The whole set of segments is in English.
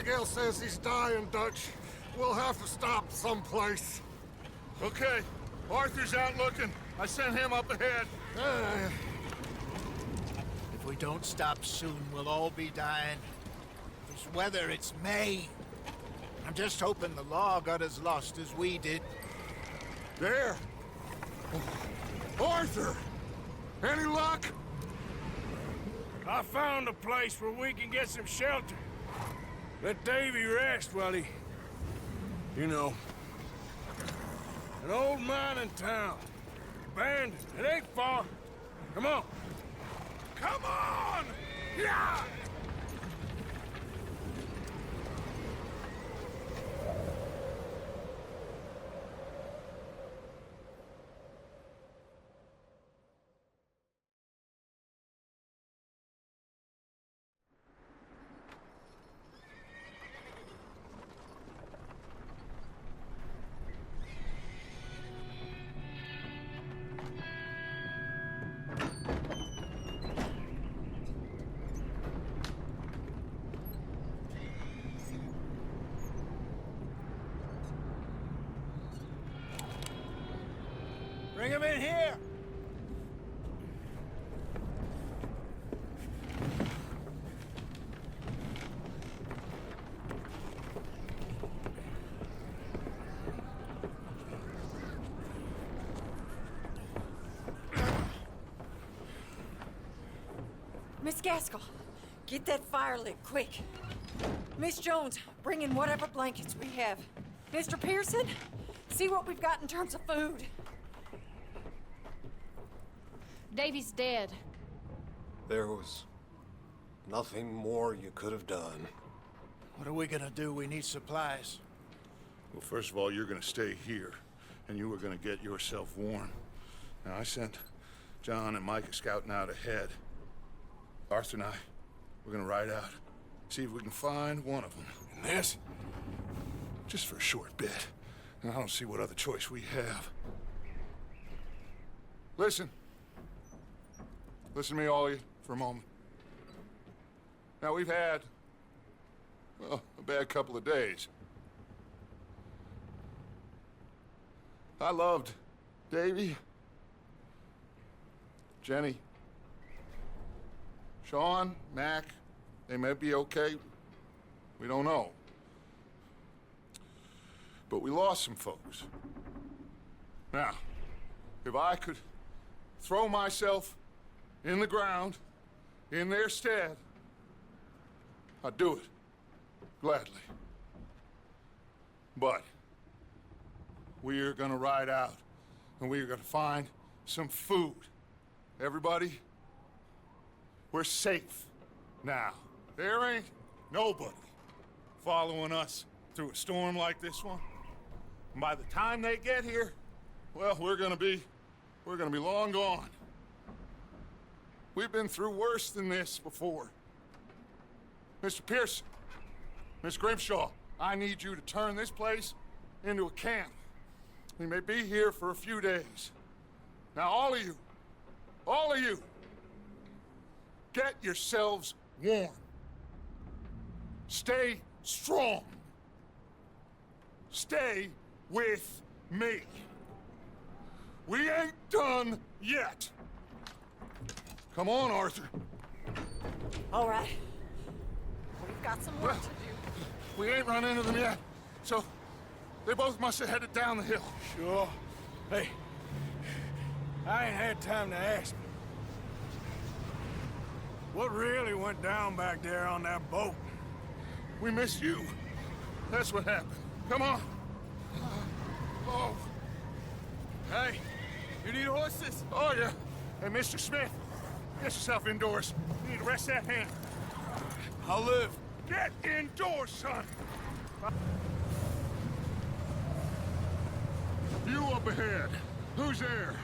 Abigail says he's dying, Dutch. We'll have to stop someplace. Okay, Arthur's out looking. I sent him up ahead. If we don't stop soon, we'll all be dying. This weather, it's May. I'm just hoping the law got as lost as we did. There! Arthur! Any luck? I found a place where we can get some shelter. Let Davy rest while he... You know. An old mining town. Abandoned. It ain't far. Come on. Come on! Yeah! Bring him in here! Miss Gaskell, get that fire lit, quick. Miss Jones, bring in whatever blankets we have. Mr. Pearson, see what we've got in terms of food. Davy's dead. There was nothing more you could have done. What are we gonna do? We need supplies. Well, first of all, you're gonna stay here, and you were gonna get yourself warm. Now, I sent John and Micah scouting out ahead. Arthur and I, we're gonna ride out, see if we can find one of them. And this, just for a short bit. And I don't see what other choice we have. Listen. Listen to me, all of you, for a moment. Now, we've had, well, a bad couple of days. I loved Davy, Jenny, Sean, Mac. They may be okay. We don't know. But we lost some folks. Now, if I could throw myself in the ground, in their stead, I'd do it, gladly. But we are gonna ride out, and we are gonna find some food. Everybody, we're safe now. There ain't nobody following us through a storm like this one. And by the time they get here, well, we're gonna be long gone. We've been through worse than this before. Mr. Pearson, Miss Grimshaw, I need you to turn this place into a camp. We may be here for a few days. Now, all of you, get yourselves warm. Stay strong. Stay with me. We ain't done yet. Come on, Arthur. All right. We've got some work to do. We ain't run into them yet, so they both must have headed down the hill. Sure. Hey, I ain't had time to ask. What really went down back there on that boat? We missed you. That's what happened. Come on. Oh. Hey, you need horses? Oh, yeah. Hey, Mr. Smith, get yourself indoors. You need to rest that hand. I'll live. Get indoors, son. You up ahead. Who's there?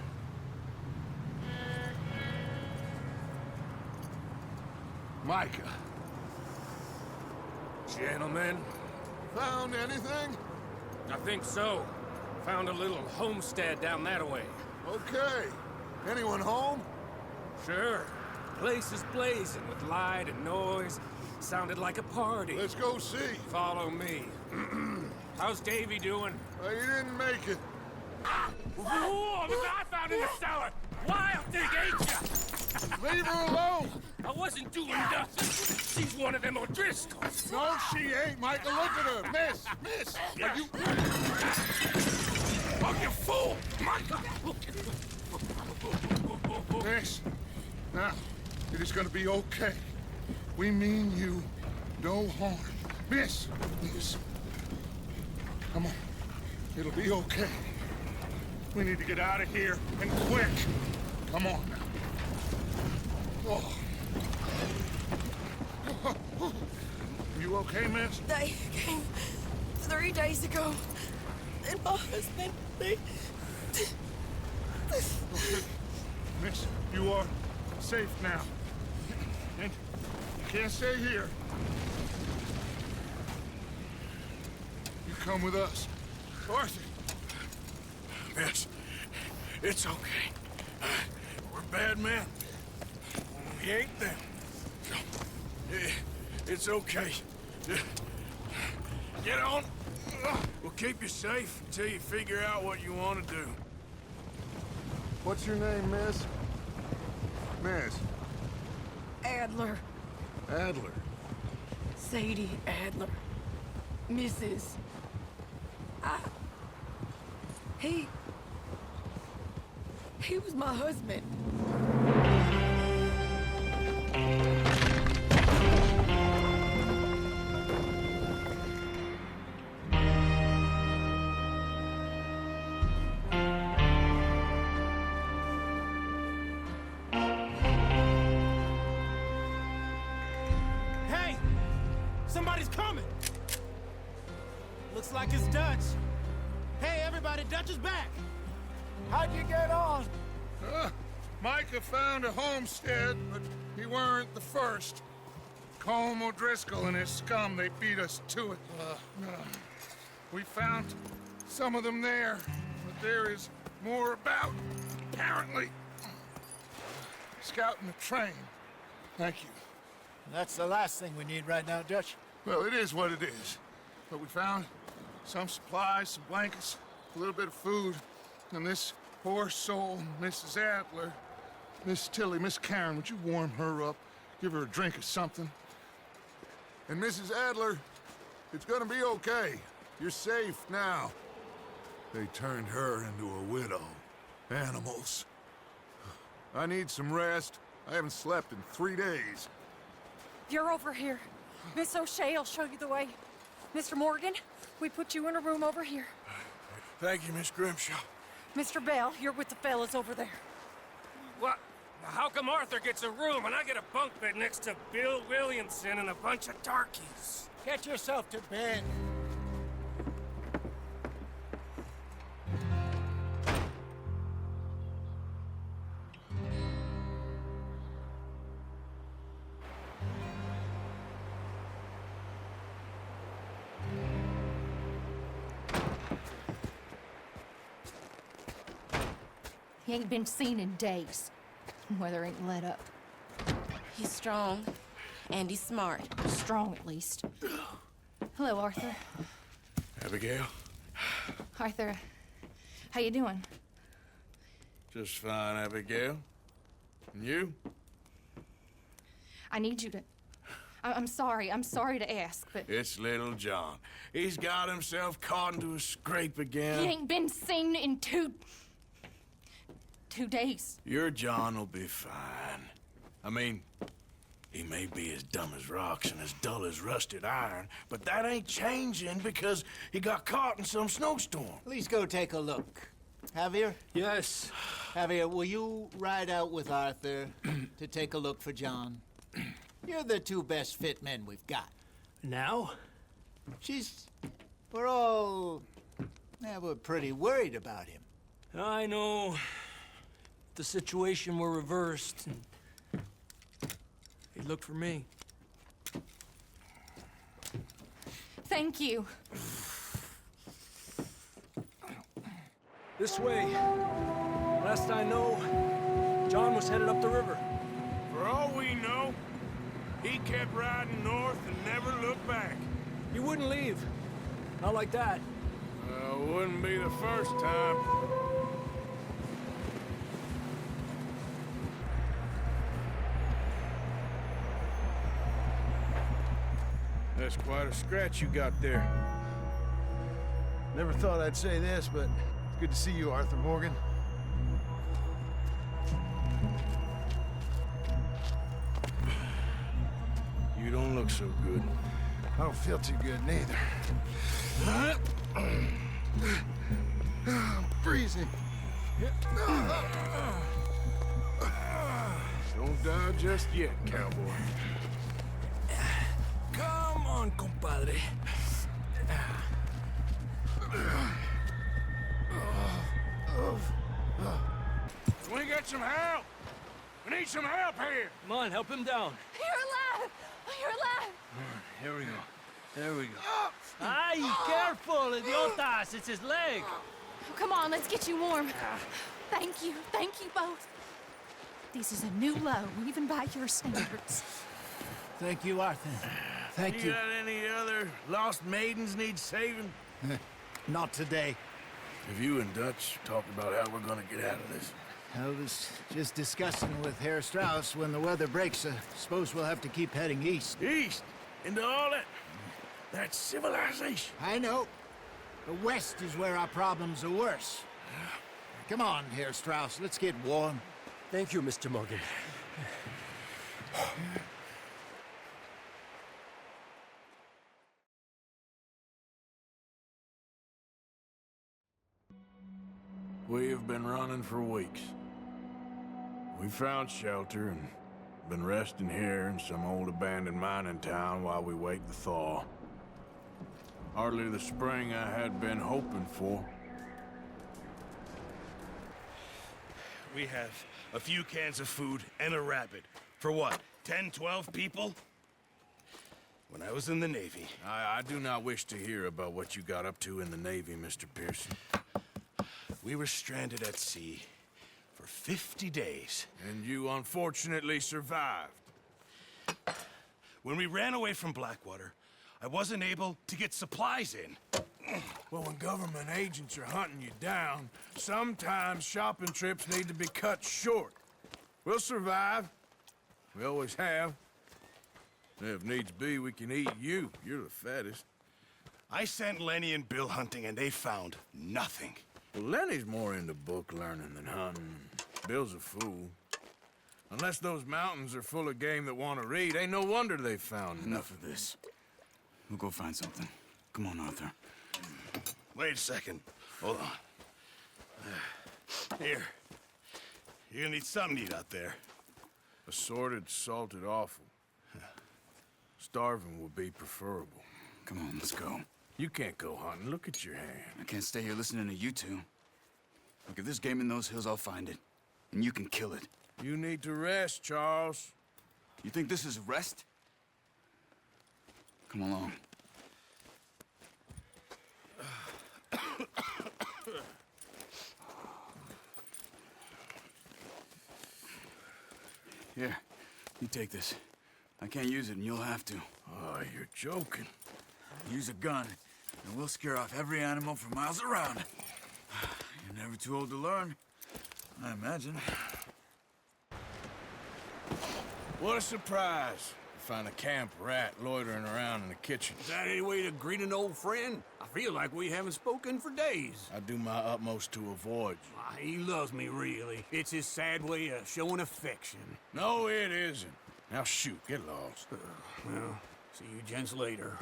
Micah. Gentlemen, Found anything? I think so. Found a little homestead down that way. Okay. Anyone home? Sure. Place is blazing with light and noise. Sounded like a party. Let's go see. Follow me. How's Davy doing? He didn't make it. Whoa, look what I found in the cellar! Wild thing, ain't ya? Leave her alone. I wasn't doing nothing. She's one of them O'Driscolls. No, she ain't, Micah. Look at her. Miss. Are you... Oh, you fool! Micah! Miss. Now, it is gonna be okay. We mean you no harm. Miss. Come on. It'll be okay. We need to get out of here, and quick. Come on now. Oh. You okay, miss? They came 3 days ago. And my husband, they... Okay. Miss, you are safe now. And you can't stay here. You come with us. Arthur. Miss, it's okay. We're bad men. We ain't them. It's okay. Get on. We'll keep you safe until you figure out what you want to do. What's your name, miss? Miss. Adler. Adler. Sadie Adler. Mrs. He was my husband. Hey! Somebody's coming! Looks like it's Dutch. Hey, everybody, Dutch is back! How'd you get on? Micah found a homestead, but he weren't the first. Colm O'Driscoll and his scum, they beat us to it. We found some of them there, but there is more about, apparently. Scouting the train. Thank you. That's the last thing we need right now, Dutch. Well, it is what it is. But we found some supplies, some blankets, a little bit of food, and this poor soul, Mrs. Adler, Miss Tilly, Miss Karen, would you warm her up? Give her a drink or something? And Mrs. Adler, it's gonna be okay. You're safe now. They turned her into a widow. Animals. I need some rest. I haven't slept in 3 days. You're over here. Miss O'Shea will show you the way. Mr. Morgan, we put you in a room over here. Thank you, Miss Grimshaw. Mr. Bell, you're with the fellas over there. What? How come Arthur gets a room and I get a bunk bed next to Bill Williamson and a bunch of darkies? Get yourself to bed. He ain't been seen in days. Weather ain't let up. He's strong, and he's smart. Strong, at least. Hello, Arthur. Abigail? Arthur, how you doing? Just fine, Abigail. And you? I need you to... I'm sorry to ask, but... It's little John. He's got himself caught into a scrape again. He ain't been seen in 2 days. Your John will be fine. I mean, he may be as dumb as rocks and as dull as rusted iron, but that ain't changing because he got caught in some snowstorm. Please go take a look. Javier? Yes. Javier, will you ride out with Arthur to take a look for John? You're the 2 best fit men we've got. Now? We're all... Yeah, we're pretty worried about him. I know. The situation were reversed, and he'd look for me. Thank you. This way. Last I know, John was headed up the river. For all we know, He kept riding north and never looked back. You wouldn't leave. Not like that. Wouldn't be the first time. That's quite a scratch you got there. Never thought I'd say this, but it's good to see you, Arthur Morgan. You don't look so good. I don't feel too good, neither. I'm freezing. Don't die just yet, cowboy. Come on, compadre. We get some help! We need some help here! Come on, help him down. You're alive! You're alive! Here we go. There we go. Ay, careful, idiotas! It's his leg. Come on, let's get you warm. Thank you both. This is a new low, even by your standards. Thank you, Arthur. Thank you. You got any other lost maidens need saving? Not today. Have you and Dutch talked about how we're gonna get out of this? I was just discussing with Herr Strauss when the weather breaks. Suppose we'll have to keep heading east. East? Into all that... That's civilization. I know. The west is where our problems are worse. Come on, Herr Strauss, let's get warm. Thank you, Mr. Morgan. We have been running for weeks. We found shelter and been resting here in some old abandoned mining town while we wait the thaw. Hardly the spring I had been hoping for. We have a few cans of food and a rabbit. For what, 10, 12 people? When I was in the Navy... I do not wish to hear about what you got up to in the Navy, Mr. Pearson. We were stranded at sea for 50 days. And you unfortunately survived. When we ran away from Blackwater, I wasn't able to get supplies in. Well, when government agents are hunting you down, sometimes shopping trips need to be cut short. We'll survive. We always have. If needs be, we can eat you. You're the fattest. I sent Lenny and Bill hunting, and they found nothing. Well, Lenny's more into book learning than hunting. Bill's a fool. Unless those mountains are full of game that want to read, ain't no wonder they found Enough of this. We'll go find something. Come on, Arthur. Wait a second. Hold on. Here. You're gonna need something to eat out there. Assorted, salted offal. Starving would be preferable. Come on, let's go. You can't go hunting. Look at your hand. I can't stay here listening to you two. Look, if there's game in those hills, I'll find it. And you can kill it. You need to rest, Charles. You think this is rest? Come along. Here, you take this. I can't use it, and you'll have to. Oh, you're joking. Use a gun, and we'll scare off every animal for miles around. You're never too old to learn, I imagine. What a surprise. Find a camp rat loitering around in the kitchen. Is that any way to greet an old friend? I feel like we haven't spoken for days. I do my utmost to avoid you. He loves me, really. It's his sad way of showing affection. No, it isn't. Now shoot, get lost. Well, see you gents later.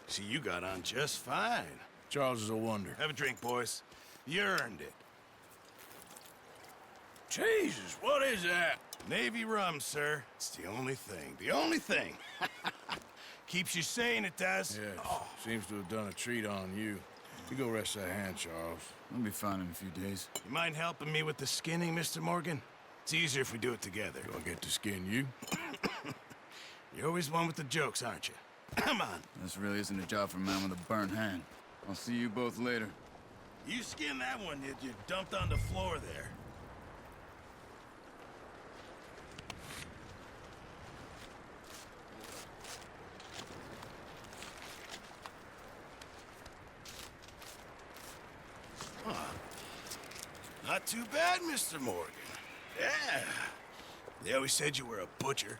See, you got on just fine. Charles is a wonder. Have a drink, boys. You earned it. Jesus, what is that? Navy rum, sir. It's the only thing. The only thing. Keeps you sane, it does. Yes, seems to have done a treat on you. You go rest that hand, Charles. I'll be fine in a few days. You mind helping me with the skinning, Mr. Morgan? It's easier if we do it together. Do I get to skin you? You're always one with the jokes, aren't you? Come on. This really isn't a job for a man with a burnt hand. I'll see you both later. You skinned that one that you dumped on the floor there. too bad, Mr. Morgan. Yeah. They always said you were a butcher.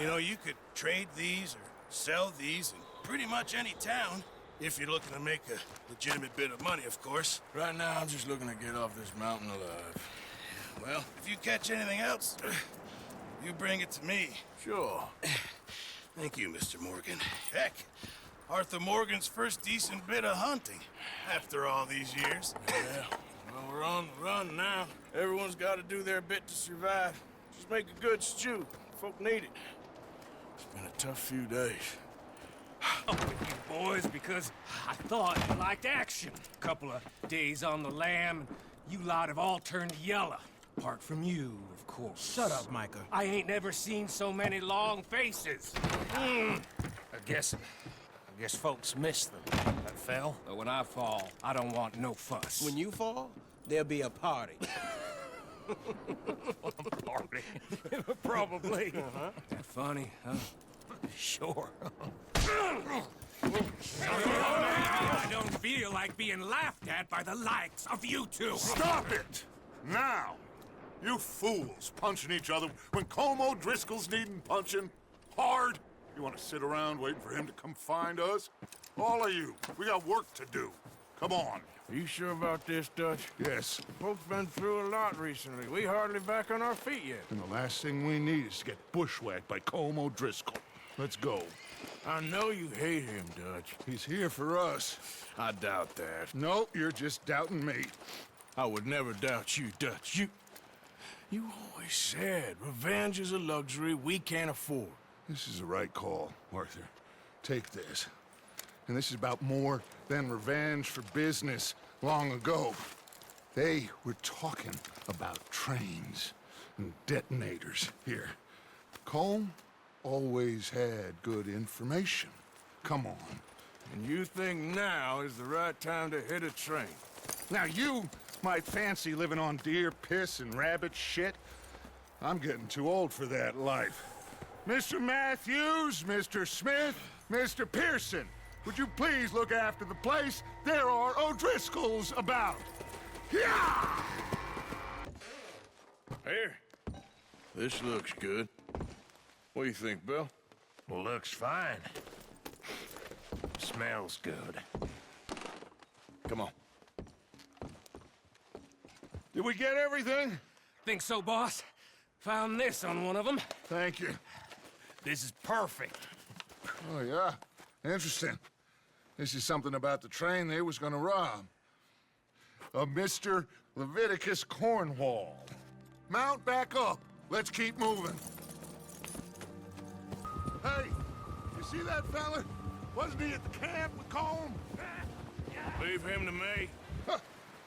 You know, you could trade these or sell these in pretty much any town. If you're looking to make a legitimate bit of money, of course. Right now, I'm just looking to get off this mountain alive. Well, if you catch anything else, you bring it to me. Sure. Thank you, Mr. Morgan. Heck, Arthur Morgan's first decent bit of hunting after all these years. Yeah, well, we're on the run now. Everyone's got to do their bit to survive. Just make a good stew. Folk need it. It's been a tough few days. Up with you boys because I thought you liked action. Couple of days on the lam, and you lot have all turned yellow. Apart from you, of course. Shut up, Micah. I ain't never seen so many long faces. I guess folks miss them. That fell. But when I fall, I don't want no fuss. When you fall, there'll be a party. Party. Probably. That funny, huh? Sure. I don't feel like being laughed at by the likes of you two. Stop it! Now! You fools punching each other when Colm O'Driscoll's needing punching. Hard! You want to sit around waiting for him to come find us? All of you, we got work to do. Come on. Are you sure about this, Dutch? Yes. Folks been through a lot recently. We hardly back on our feet yet. And the last thing we need is to get bushwhacked by Colm O'Driscoll. Let's go. I know you hate him, Dutch. He's here for us. I doubt that. No, you're just doubting me. I would never doubt you, Dutch. You always said revenge is a luxury we can't afford. This is the right call, Arthur. Take this. And this is about more than revenge for business long ago. They were talking about trains and detonators here. Colm always had good information. Come on. And you think now is the right time to hit a train? Now you might fancy living on deer piss and rabbit shit. I'm getting too old for that life. Mr. Matthews, Mr. Smith, Mr. Pearson, would you please look after the place? There are O'Driscolls about. Yeah! Here. This looks good. What do you think, Bill? Looks fine. Smells good. Come on. Did we get everything? Think so, boss. Found this on one of them. Thank you. This is perfect. Oh, yeah? Interesting. This is something about the train they was gonna rob. A Mr. Leviticus Cornwall. Mount back up. Let's keep moving. Hey, you see that fella? Wasn't he at the camp with Colm? Leave him to me. Huh.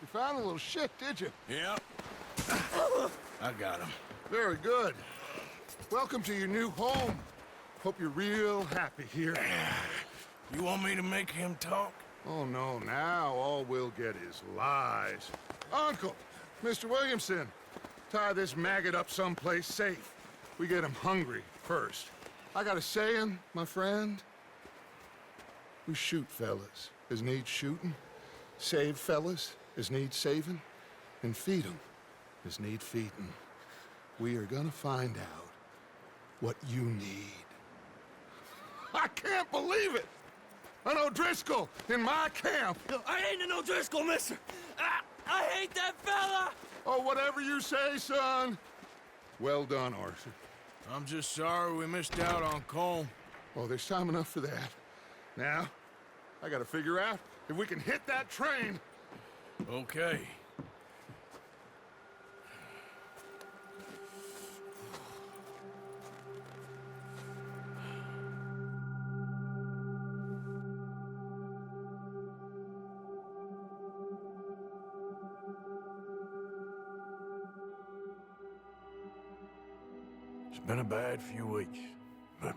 You found a little shit, did you? Yep. I got him. Very good. Welcome to your new home. Hope you're real happy here. You want me to make him talk? Oh, no, now all we'll get is lies. Uncle, Mr. Williamson, tie this maggot up someplace safe. We get him hungry first. I got a saying, my friend. We shoot fellas as need shooting, save fellas as need saving, and feed 'em as need feeding. We are gonna find out what you need. I can't believe it! An O'Driscoll in my camp! I ain't an O'Driscoll, mister! I hate that fella! Oh, whatever you say, son. Well done, Arthur. I'm just sorry we missed out on Colm. Oh, there's time enough for that. Now, I gotta figure out if we can hit that train. Okay. It's been a bad few weeks, but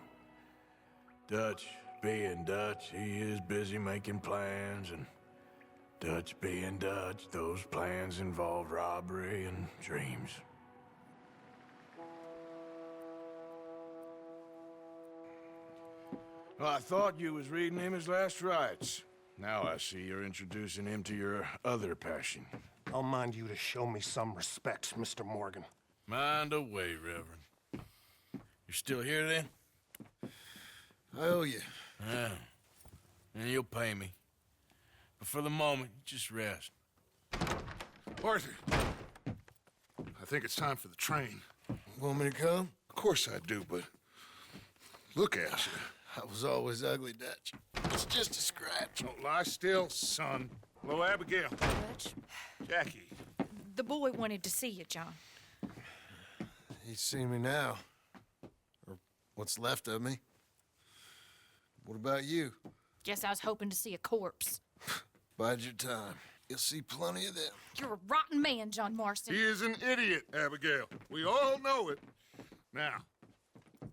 Dutch being Dutch, he is busy making plans, and Dutch being Dutch, those plans involve robbery and dreams. Well, I thought you was reading him his last rites. Now I see you're introducing him to your other passion, I'll mind you to show me some respect, Mr. Morgan. Mind away, Reverend. You're still here, then? I owe you. Yeah. And you'll pay me. But for the moment, just rest. Arthur, I think it's time for the train. Want me to come? Of course I do, but look at you. I was always ugly, Dutch. It's just a scratch. Don't lie still, son. Hello, Abigail. Dutch, Jackie. the boy wanted to see you, John. He's seen me now. Or what's left of me. What about you? Guess I was hoping to see a corpse. Bide your time. You'll see plenty of them. You're a rotten man, John Marston. He is an idiot, Abigail. We all know it. Now,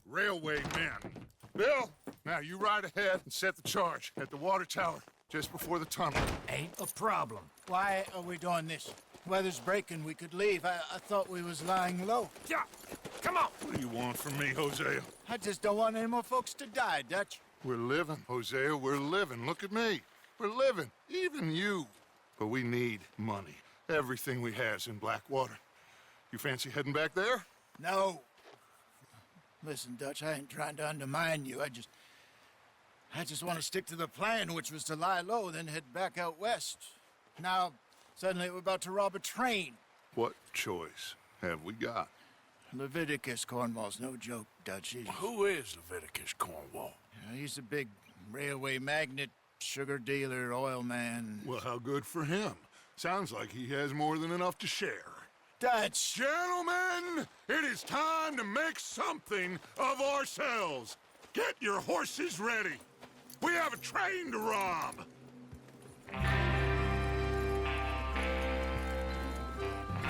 railway men. Bill, now you ride ahead and set the charge at the water tower just before the tunnel. Ain't a problem. Why are we doing this? Weather's breaking. We could leave. I thought we was lying low. Yeah, come on. What do you want from me, Hosea? I just don't want any more folks to die, Dutch. We're living, Hosea. We're living. Look at me. We're living. Even you. But we need money. Everything we has in Blackwater. You fancy heading back there? No. Listen, Dutch, I ain't trying to undermine you. I just want to stick to the plan, which was to lie low, then head back out west. Now, suddenly we're about to rob a train. What choice have we got? Leviticus Cornwall's no joke, Dutch. Who is Leviticus Cornwall? He's a big railway magnate, sugar dealer, oil man. Well, how good for him. Sounds like he has more than enough to share. Dutch! Gentlemen, it is time to make something of ourselves. Get your horses ready. We have a train to rob. All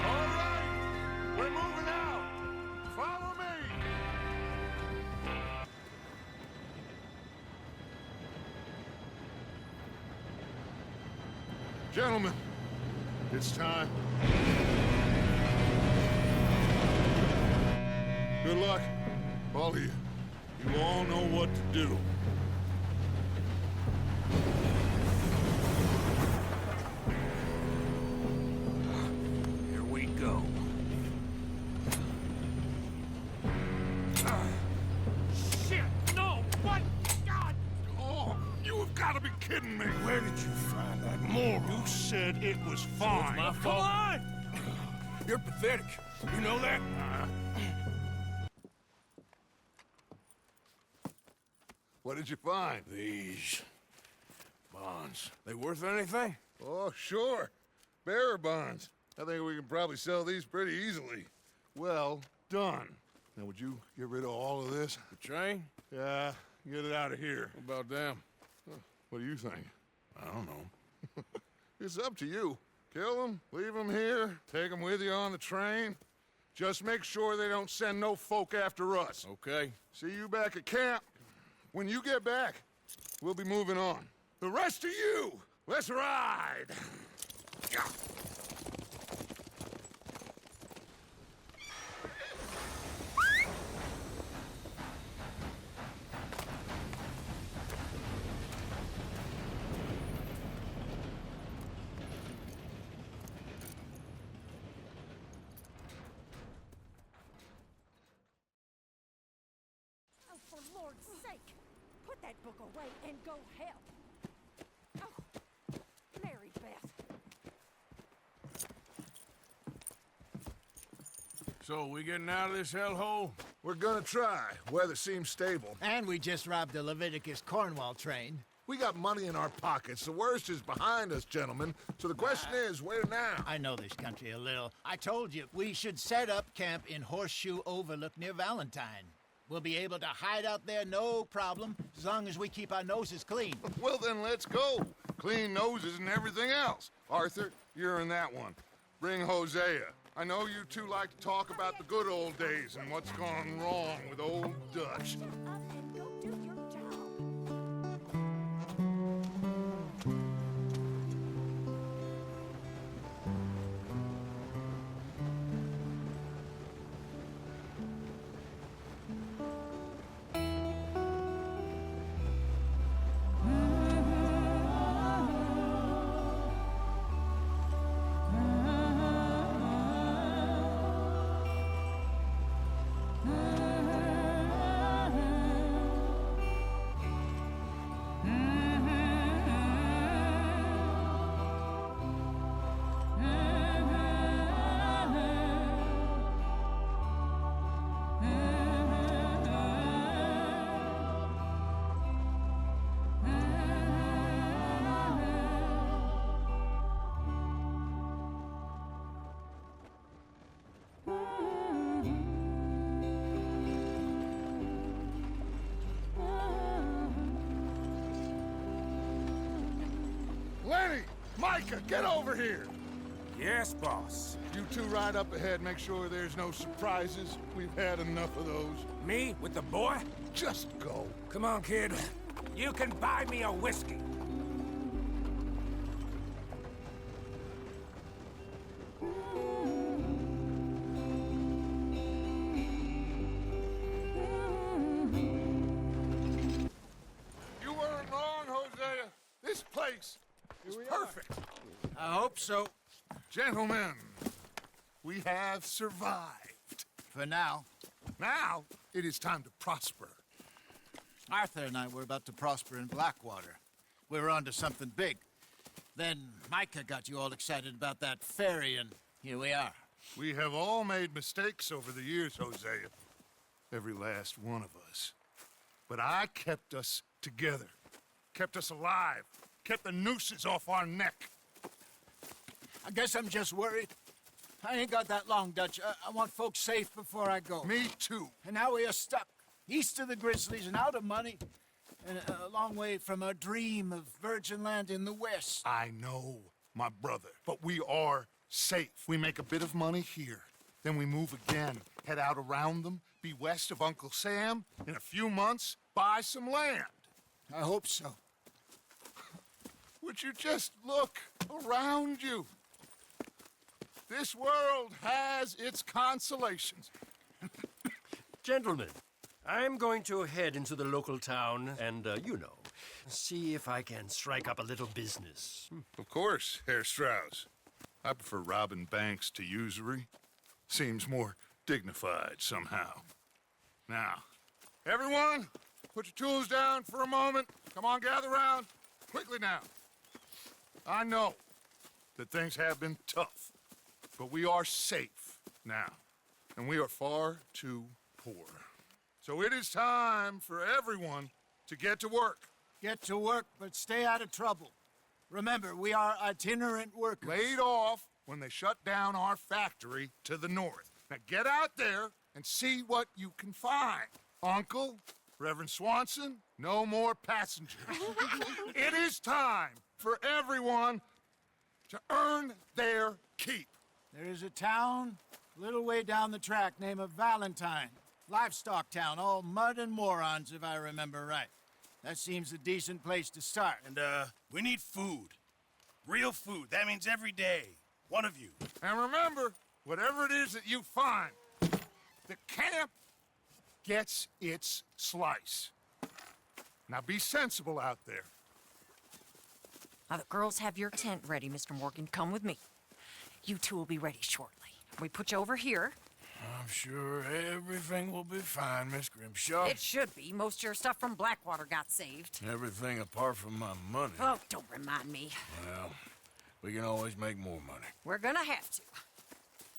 right, we're moving out. Follow me. Gentlemen, it's time. Good luck, all of you. You all know what to do. Here we go. Shit, no! What? God! Oh, you have got to be kidding me. Where did you find that moron? You said it was fine. It's my fault. Come on! You're pathetic. You know that? What did you find? These bonds. They worth anything? Oh, sure. Bearer bonds. I think we can probably sell these pretty easily. Well done. Now, would you get rid of all of this? The train? Yeah, get it out of here. What about them? What do you think? I don't know. It's up to you. Kill them, leave them here, take them with you on the train. Just make sure they don't send no folk after us. Okay. See you back at camp. When you get back, we'll be moving on. The rest of you, let's ride! Yeah. For Lord's sake, put that book away and go help. Oh, Mary Beth. So, we getting out of this hellhole? We're gonna try. Weather seems stable. And we just robbed the Leviticus Cornwall train. We got money in our pockets. The worst is behind us, gentlemen. So the question is, where now? I know this country a little. I told you, we should set up camp in Horseshoe Overlook near Valentine. We'll be able to hide out there, no problem, as long as we keep our noses clean. Well, then let's go. Clean noses and everything else. Arthur, you're in that one. Bring Hosea. I know you two like to talk about the good old days and what's gone wrong with old Dutch. Up and go do your job. Micah, get over here! Yes, boss. You two ride up ahead, make sure there's no surprises. We've had enough of those. Me with the boy? Just go. Come on, kid. You can buy me a whiskey. You weren't wrong, Hosea. This place is perfect. I hope so. Gentlemen, we have survived. For now. Now, it is time to prosper. Arthur and I were about to prosper in Blackwater. We were onto something big. Then Micah got you all excited about that ferry, and here we are. We have all made mistakes over the years, Hosea. Every last one of us. But I kept us together. Kept us alive. Kept the nooses off our neck. I guess I'm just worried. I ain't got that long, Dutch. I want folks safe before I go. Me too. And now we are stuck, east of the Grizzlies and out of money, and a long way from our dream of virgin land in the west. I know, my brother, but we are safe. We make a bit of money here, then we move again, head out around them, be west of Uncle Sam, in a few months, buy some land. I hope so. Would you just look around you? This world has its consolations. Gentlemen, I'm going to head into the local town and, you know, see if I can strike up a little business. Of course, Herr Strauss. I prefer robbing banks to usury. Seems more dignified somehow. Now, everyone, put your tools down for a moment. Come on, gather round. Quickly now. I know that things have been tough, but we are safe now, and we are far too poor. So it is time for everyone to get to work. Get to work, but stay out of trouble. Remember, we are itinerant workers. Laid off when they shut down our factory to the north. Now get out there and see what you can find. Uncle, Reverend Swanson, no more passengers. It is time for everyone to earn their keep. There is a town a little way down the track named Valentine. Livestock town, all mud and morons, if I remember right. That seems a decent place to start. And, we need food. Real food. That means every day. One of you. And remember, whatever it is that you find, the camp gets its slice. Now be sensible out there. Now, the girls have your tent ready, Mr. Morgan. Come with me. You two will be ready shortly. We put you over here. I'm sure everything will be fine, Miss Grimshaw. It should be. Most of your stuff from Blackwater got saved. Everything apart from my money. Oh, don't remind me. Well, we can always make more money. We're gonna have to.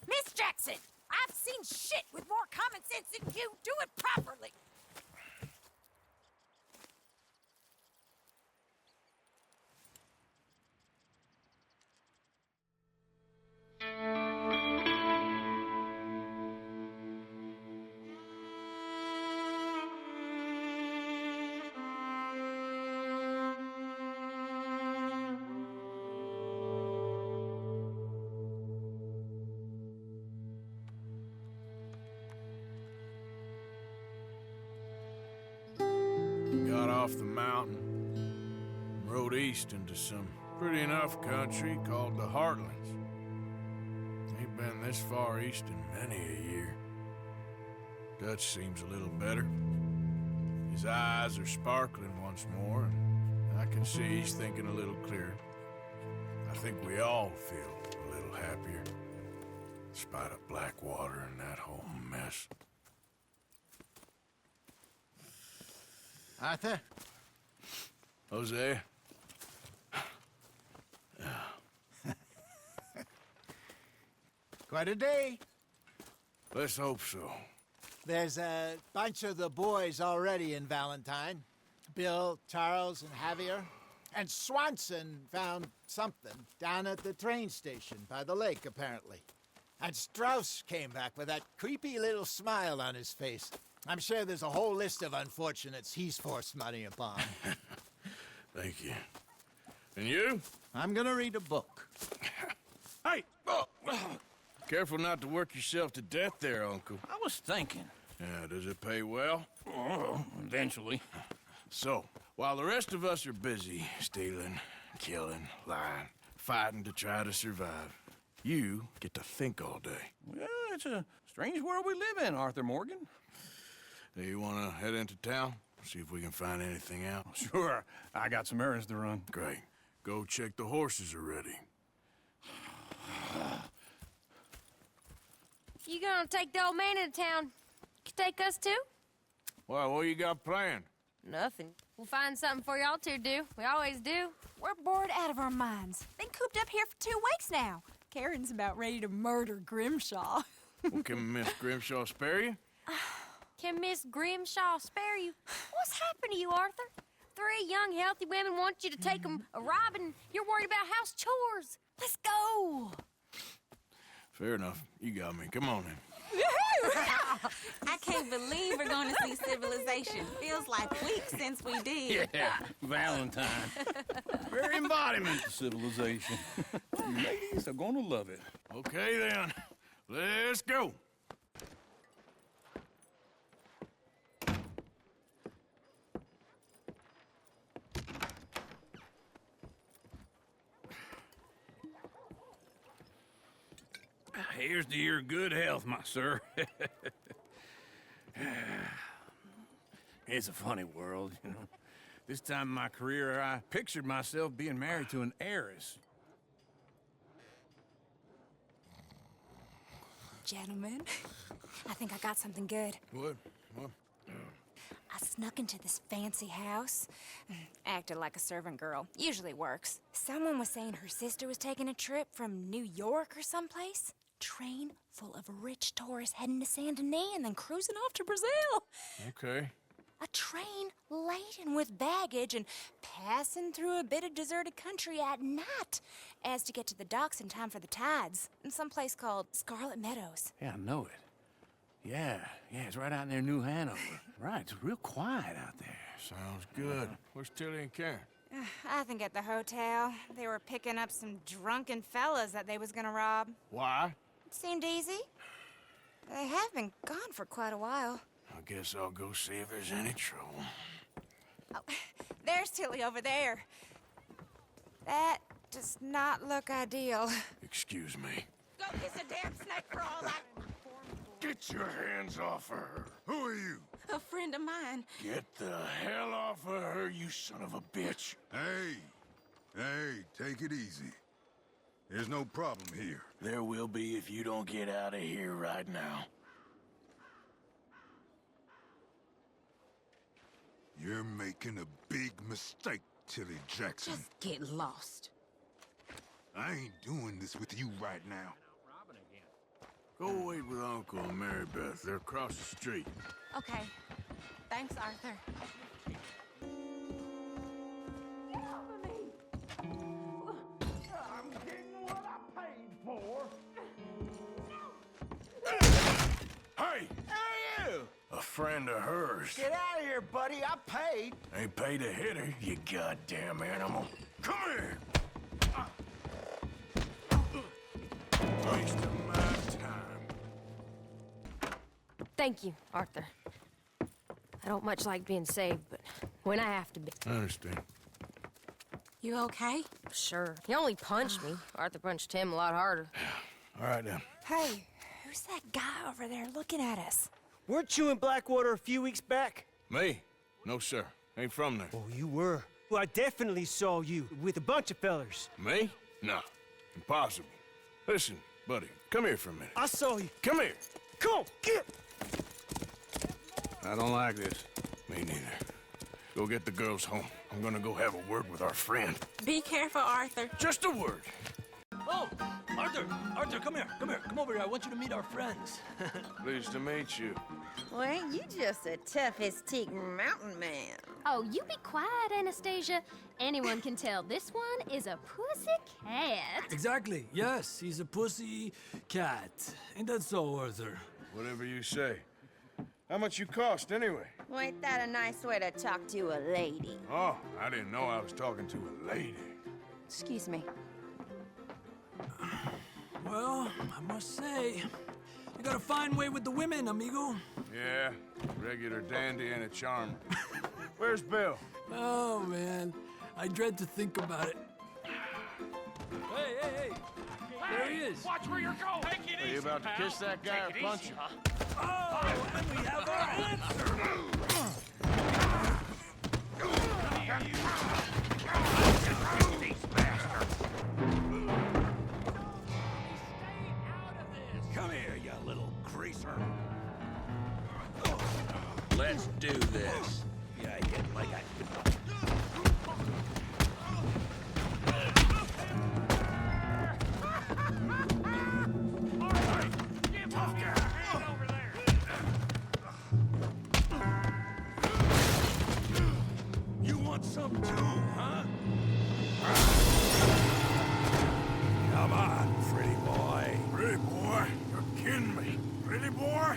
Miss Jackson, I've seen shit with more common sense than you. Do it properly. Got off the mountain, rode east into some pretty enough country called the Heartlands. Ain't been this far east in many a year. Dutch seems a little better. His eyes are sparkling once more, and I can see he's thinking a little clearer. I think we all feel a little happier, in spite of Blackwater and that whole mess. Arthur? Jose? Quite a day. Let's hope so. There's a bunch of the boys already in Valentine. Bill, Charles, and Javier. And Swanson found something down at the train station by the lake, apparently. And Strauss came back with that creepy little smile on his face. I'm sure there's a whole list of unfortunates he's forced money upon. Thank you. And you? I'm gonna read a book. Hey! Careful not to work yourself to death there, Uncle. I was thinking. Yeah, does it pay well? Oh, eventually. So, while the rest of us are busy stealing, killing, lying, fighting to try to survive, you get to think all day. Well, it's a strange world we live in, Arthur Morgan. Do you want to head into town? See if we can find anything out? Sure. I got some errands to run. Great. Go check the horses are ready. You gonna take the old man into town? You take us too? Well, what you got planned? Nothing. We'll find something for y'all to do. We always do. We're bored out of our minds. Been cooped up here for 2 weeks now. Karen's about ready to murder Grimshaw. Well, can Miss Grimshaw spare you? Can Miss Grimshaw spare you? What's happened to you, Arthur? 3 young, healthy women want you to take them a robbing. You're worried about house chores. Let's go. Fair enough. You got me. Come on then. I can't believe we're going to see civilization. Feels like weeks since we did. Yeah, Valentine. Very embodiment of civilization. You ladies are gonna love it. Okay then. Let's go. Here's to your good health, my sir. It's a funny world, you know. This time in my career, I pictured myself being married to an heiress. Gentlemen, I think I got something good. What? I snuck into this fancy house, acted like a servant girl. Usually works. Someone was saying her sister was taking a trip from New York or someplace. Train full of rich tourists heading to Saint Denis and then cruising off to Brazil. Okay. A train laden with baggage and passing through a bit of deserted country at night as to get to the docks in time for the tides in some place called Scarlet Meadows. Yeah, I know it. Yeah, it's right out near New Hanover. Right, it's real quiet out there. Sounds good. Where's Tilly and Karen? I think at the hotel. They were picking up some drunken fellas that they was gonna rob. Why? It seemed easy. They have been gone for quite a while. I guess I'll go see if there's any trouble. Oh, there's Tilly over there. That does not look ideal. Excuse me. Go kiss a damn snake for all that. Get your hands off of her. Who are you? A friend of mine. Get the hell off of her, you son of a bitch. Hey, take it easy. There's no problem here. There will be if you don't get out of here right now. You're making a big mistake, Tilly Jackson. Just get lost. I ain't doing this with you right now. Go wait with Uncle and Mary Beth. They're across the street. Okay. Thanks, Arthur. I'm getting what I paid for. Hey! Hey, you! A friend of hers. Get out of here, buddy. I paid. Ain't paid to hit her, you goddamn animal. Come here! Wasting my time. Thank you, Arthur. I don't much like being saved, but when I have to be. I understand. You okay? Sure. He only punched me. Arthur punched him a lot harder. All right, then. Hey, who's that guy over there looking at us? Weren't you in Blackwater a few weeks back? Me? No, sir. Ain't from there. Oh, you were. Well, I definitely saw you with a bunch of fellers. Me? No. Impossible. Listen, buddy, come here for a minute. I saw you. Come here. Come on, get! I don't like this. Me neither. Go get the girls home. I'm gonna go have a word with our friend. Be careful, Arthur. Just a word. Oh, Arthur! Arthur, come here. Come here. Come over here. I want you to meet our friends. Pleased to meet you. Well, ain't you just a toughest-teak mountain man? Oh, you be quiet, Anastasia. Anyone can tell this one is a pussy cat. Exactly. Yes, he's a pussy cat. Ain't that so, Arthur? Whatever you say. How much you cost, anyway? Well, ain't that a nice way to talk to a lady? Oh, I didn't know I was talking to a lady. Excuse me. Well, I must say, you got a fine way with the women, amigo. Yeah, regular dandy and a charmer. Where's Bill? Oh, man. I dread to think about it. Hey! There he is. Watch where you're going. Take it easy, Are you about to pal. kiss that guy or Take it punch easy, him? huh? Oh, and we have our answer. Come here, you little greaser. Let's do this. Yeah, I get like I... You want some too, huh? Come on, pretty boy. Pretty boy, you're kidding me. Pretty boy?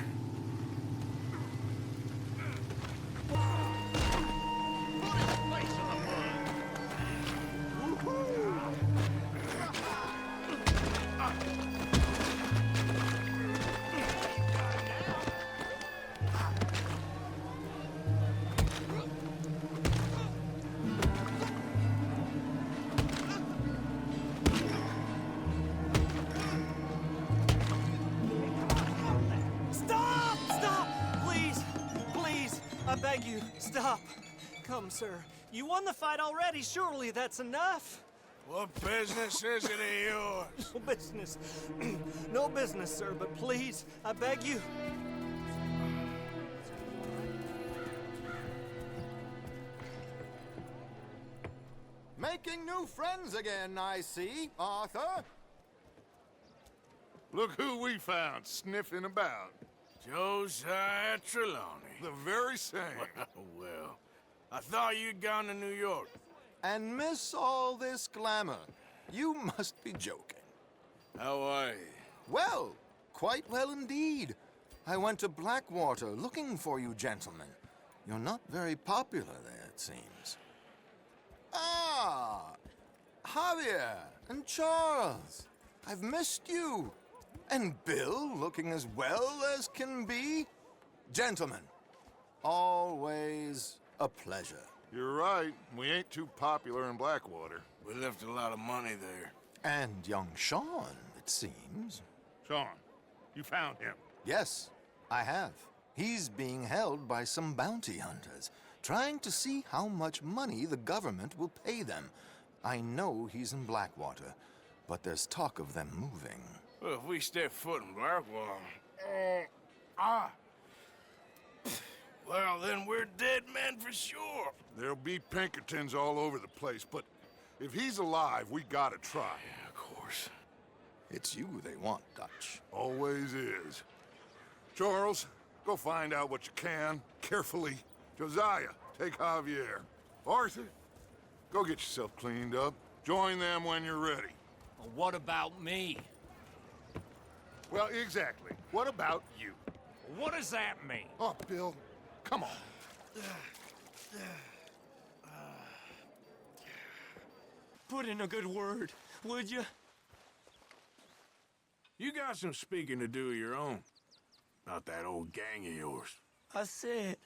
Stop! Stop! Please! Please! I beg you, stop! Come, sir. You won the fight already. Surely that's enough. What business is it of yours? No business. No business, sir, but please, I beg you. Making new friends again, I see, Arthur. Look who we found sniffing about. Josiah Trelawney. The very same. Well, I thought you'd gone to New York. And miss all this glamour. You must be joking. How are you? Well, quite well indeed. I went to Blackwater looking for you gentlemen. You're not very popular there, it seems. Ah, Javier and Charles. I've missed you. And Bill looking as well as can be. Gentlemen, always a pleasure. You're right. We ain't too popular in Blackwater. We left a lot of money there. And young Sean, it seems. Sean, you found him. Yes, I have. He's being held by some bounty hunters, trying to see how much money the government will pay them. I know he's in Blackwater, but there's talk of them moving. Well, if we step foot in Blackwater... Well, then we're dead men for sure. There'll be Pinkertons all over the place, but if he's alive, we gotta try. Yeah, of course. It's you they want, Dutch. Always is. Charles, go find out what you can, carefully. Josiah, take Javier. Arthur, go get yourself cleaned up. Join them when you're ready. Well, what about me? Well, exactly. What about you? What does that mean? Oh, Bill, come on. Put in a good word, would you? You got some speaking to do of your own. About that old gang of yours. I said,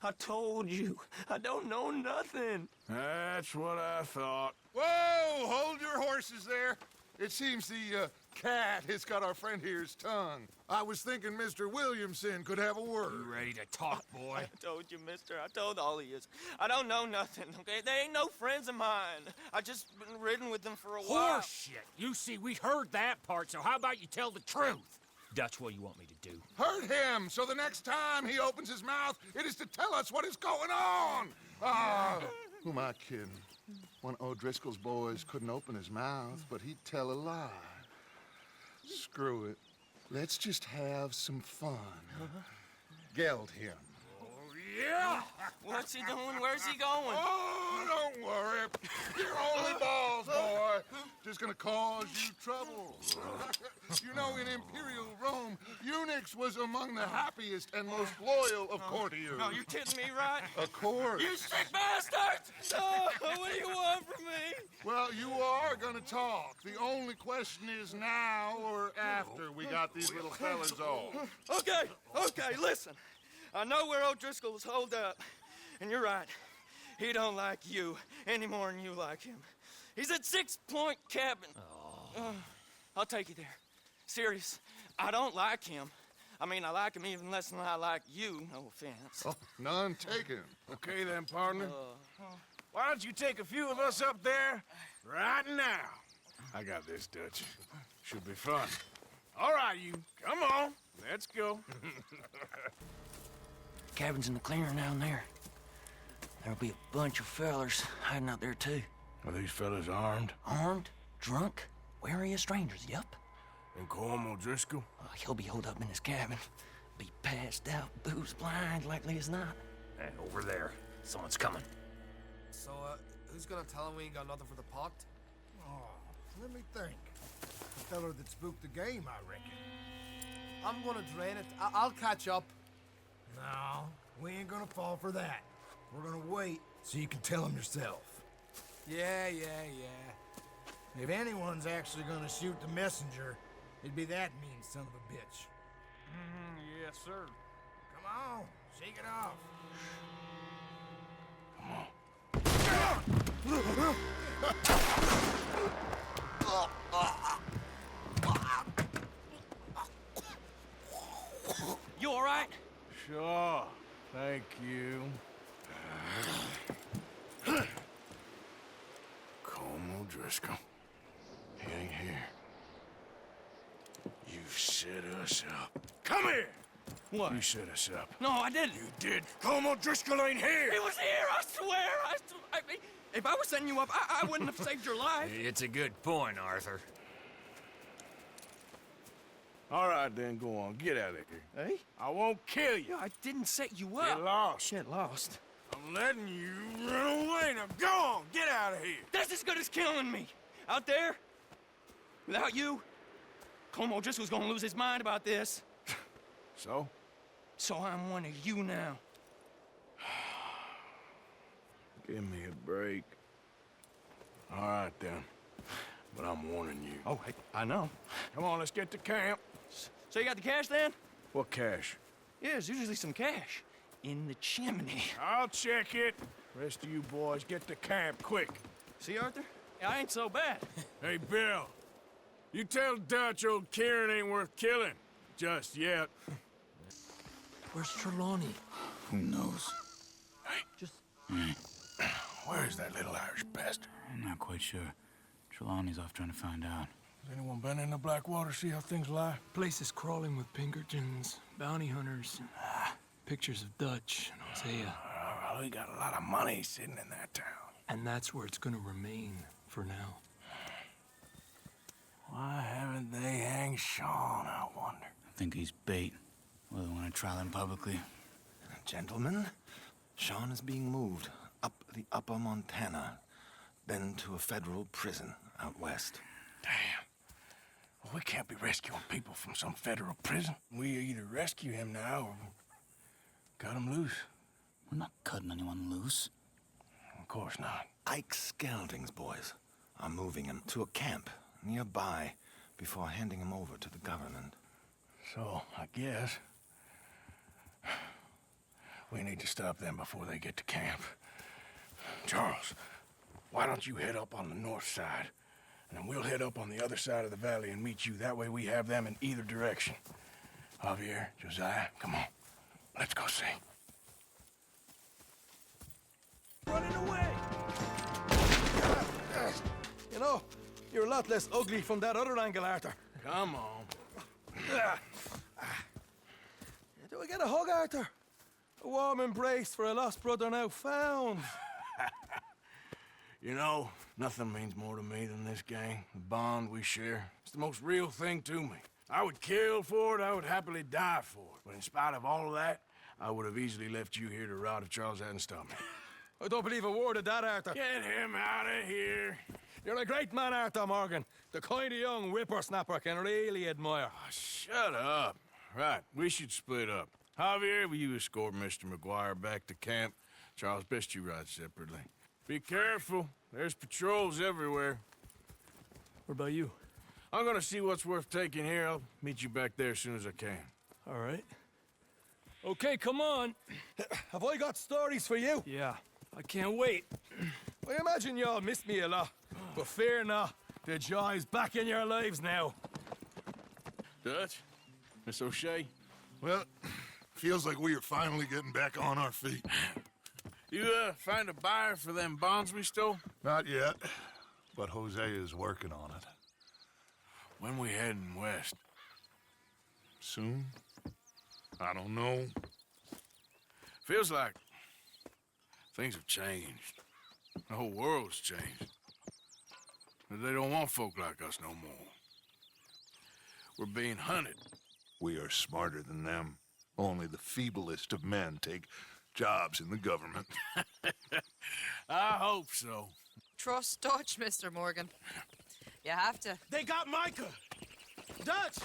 I told you, I don't know nothing. That's what I thought. Whoa! Hold your horses there. It seems the cat has got our friend here's tongue. I was thinking Mr. Williamson could have a word. You ready to talk, boy? I told you, mister. I told all of you. I don't know nothing, okay? They ain't no friends of mine. I just been ridden with them for a while. Horseshit! You see, we heard that part, so how about you tell the truth? Dutch, what do you want me to do? Hurt him, so the next time he opens his mouth, it is to tell us what is going on. Ah, who am I kidding? One of O'Driscoll's boys couldn't open his mouth, but he'd tell a lie. Screw it. Let's just have some fun. Geld him. Yeah! Well, What's he doing? Where's he going? Oh, don't worry. You're only balls, boy. Just gonna cause you trouble. You know, in Imperial Rome, eunuchs was among the happiest and most loyal of courtiers. No, you're kidding me, right? Of course. You sick bastards! No, what do you want from me? Well, you are gonna talk. The only question is now or after we got these little fellas off. Okay, listen. I know where O'Driscoll's holed up, and you're right. He don't like you any more than you like him. He's at 6 Point Cabin. I'll take you there. Serious, I don't like him. I mean, I like him even less than I like you, no offense. Oh, none taken. Okay then, partner. Why don't you take a few of us up there right now? I got this, Dutch. Should be fun. All right, you. Come on. Let's go. Cabin's in the clearing down there. There'll be a bunch of fellers hiding out there, too. Are these fellas armed? Armed, drunk, wary of strangers, yup. And Colm O'Driscoll? He'll be holed up in his cabin. Be passed out, booze blind, likely as not. Hey, over there. Someone's coming. So, who's gonna tell him we ain't got nothing for the pot? Oh, let me think. The feller that spooked the game, I reckon. I'm gonna drain it. I'll catch up. No, we ain't gonna fall for that. We're gonna wait so you can tell him yourself. Yeah. If anyone's actually gonna shoot the messenger, it'd be that mean son of a bitch. Yes, sir. Come on, shake it off. You all right? Sure. Thank you. Colm O'Driscoll. He ain't here. You set us up. Come here! What? You set us up. No, I didn't. You did. Colm O'Driscoll ain't here! He was here, I swear! I mean, if I was setting you up, I wouldn't have saved your life. It's a good point, Arthur. All right, then, go on. Get out of here. Hey? I won't kill you. I didn't set you up. Get lost. Shit, lost. I'm letting you run away. Now go on. Get out of here. That's as good as killing me. Out there, without you, Colm O'Driscoll's gonna lose his mind about this. So? So I'm one of you now. Give me a break. All right, then. But I'm warning you. Oh, I know. Come on, let's get to camp. So you got the cash then? What cash? Yeah, there's usually some cash in the chimney. I'll check it. Rest of you boys, get to camp, quick. See, Arthur? I ain't so bad. Hey, Bill. You tell Dutch old Kieran ain't worth killing. Just yet. Where's Trelawney? Who knows? Where's that little Irish bastard? I'm not quite sure. Trelawney's off trying to find out. Has anyone been in the Blackwater, see how things lie? Place is crawling with Pinkertons, bounty hunters, pictures of Dutch and Hosea. Well, we got a lot of money sitting in that town. And that's where it's gonna remain for now. Why haven't they hanged Sean, I wonder? I think he's bait. Well, they want to trial him publicly. Gentlemen, Sean is being moved up the upper Montana, then to a federal prison out west. Damn. Well, we can't be rescuing people from some federal prison. We either rescue him now or cut him loose. We're not cutting anyone loose. Of course not. Ike Skelding's boys are moving him to a camp nearby before handing him over to the government. So, I guess we need to stop them before they get to camp. Charles, why don't you head up on the north side, and then we'll head up on the other side of the valley and meet you. That way we have them in either direction. Javier, Josiah, come on. Let's go see. Running away! You know, you're a lot less ugly from that other angle, Arthur. Come on. Do we get a hug, Arthur? A warm embrace for a lost brother now found. You know, nothing means more to me than this gang, the bond we share. It's the most real thing to me. I would kill for it, I would happily die for it. But in spite of all of that, I would have easily left you here to rot if Charles hadn't stopped me. I don't believe a word of that, Arthur. Get him out of here. You're a great man, Arthur Morgan. The kind of young whippersnapper can really admire. Oh, shut up. Right, we should split up. Javier, will you escort Mr. McGuire back to camp? Charles, best you ride separately. Be careful. There's patrols everywhere. What about you? I'm gonna see what's worth taking here. I'll meet you back there as soon as I can. All right. Okay, come on. Have I got stories for you? Yeah, I can't wait. I imagine y'all missed me a lot, but fear not. The joy's back in your lives now. Dutch? Miss O'Shea? Well, feels like we are finally getting back on our feet. You, find a buyer for them bonds we stole? Not yet, but Jose is working on it. When we heading west? Soon? I don't know. Feels like things have changed. The whole world's changed. But they don't want folk like us no more. We're being hunted. We are smarter than them. Only the feeblest of men take jobs in the government. I hope so. Trust Dutch, Mr. Morgan. You have to. They got Micah! Dutch!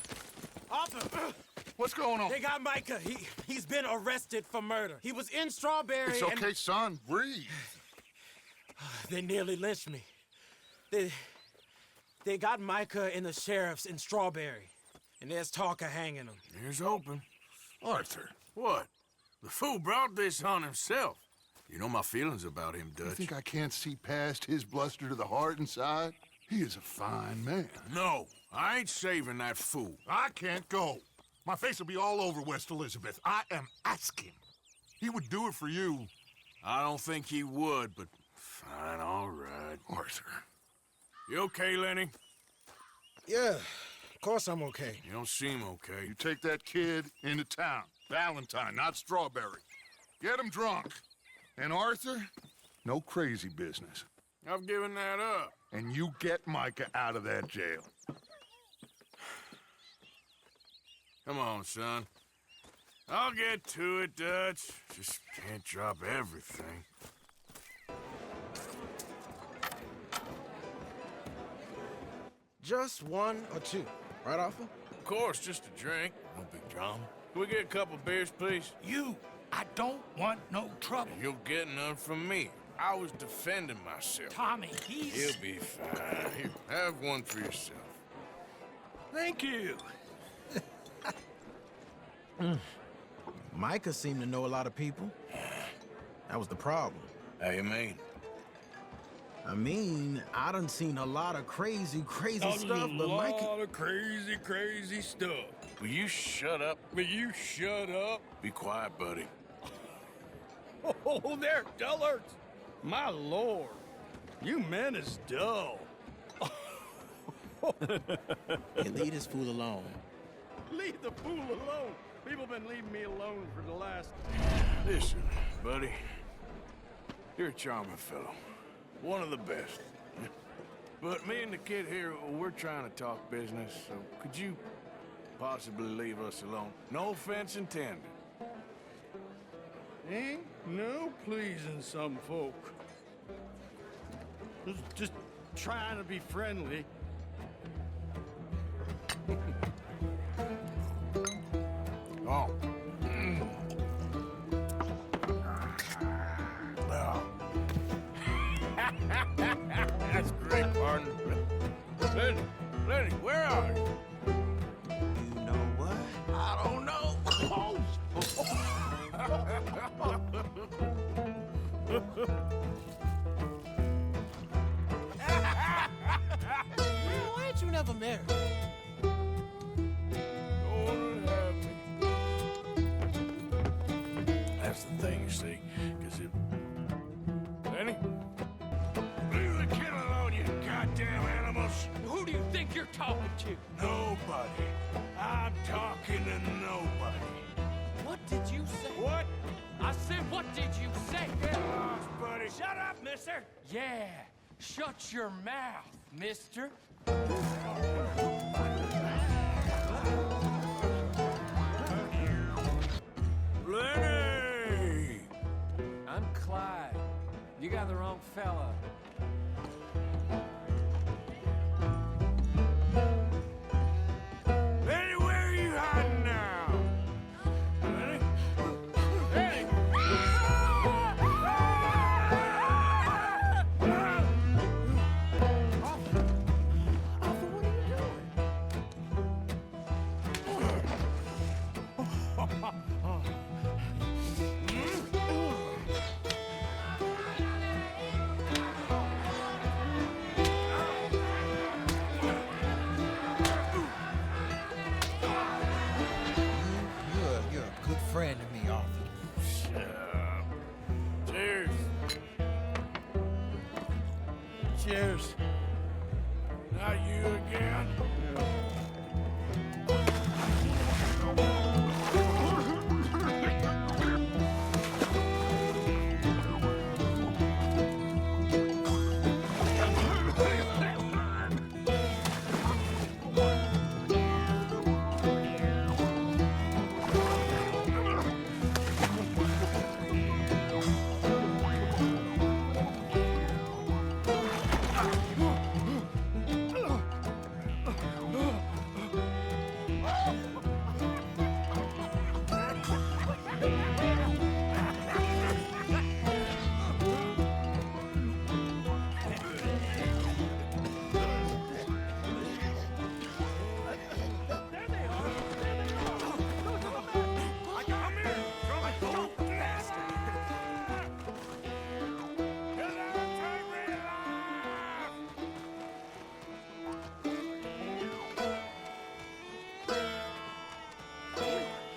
Arthur! What's going on? They got Micah. He's been arrested for murder. He was in Strawberry. It's okay, son. Breathe. They nearly lynched me. They got Micah and the sheriffs in Strawberry. And there's talk of hanging him. Here's hoping. Arthur. What? The fool brought this on himself. You know my feelings about him, Dutch. You think I can't see past his bluster to the heart inside? He is a fine man. No, I ain't saving that fool. I can't go. My face will be all over West Elizabeth. I am asking. He would do it for you. I don't think he would, but fine, all right. Arthur. You okay, Lenny? Yeah, of course I'm okay. You don't seem okay. You take that kid into town. Valentine, not Strawberry. Get him drunk. And Arthur, no crazy business. I've given that up. And you get Micah out of that jail. Come on, son. I'll get to it, Dutch. Just can't drop everything. Just one or two, right, Arthur? Of course, just a drink. No big drama. Can we get a couple beers, please? I don't want no trouble. You'll get none from me. I was defending myself. Tommy, he's... He'll be fine. Here, have one for yourself. Thank you. Micah seemed to know a lot of people. That was the problem. How you mean? I mean, I done seen a lot of crazy stuff, but Micah... A lot of crazy stuff. Will you shut up? Will you shut up? Be quiet, buddy. Oh, they're dullards. My lord, you men is dull. Hey, leave this fool alone. Leave the fool alone. People been leaving me alone for the last... Listen, buddy. You're a charming fellow. One of the best. But me and the kid here, we're trying to talk business, so could you possibly leave us alone? No offense intended. Ain't no pleasing some folk. Just trying to be friendly. Oh. That's great, partner. Lenny, where are you? You know what? I don't know. Why ain't you never married? That's the thing, you see, because it... Lenny? Leave the kid alone, you goddamn animals! Who do you think you're talking to? Nobody. I'm talking to nobody. What did you say? What? I said, what did you say? Get lost, buddy. Shut up, mister! Yeah, shut your mouth, mister. Lenny! I'm Clyde. You got the wrong fella. Lenny, where are you hiding now? Lenny? Lenny! You're a good friend to me, Arthur. Shut up. Cheers. Cheers. Not you again.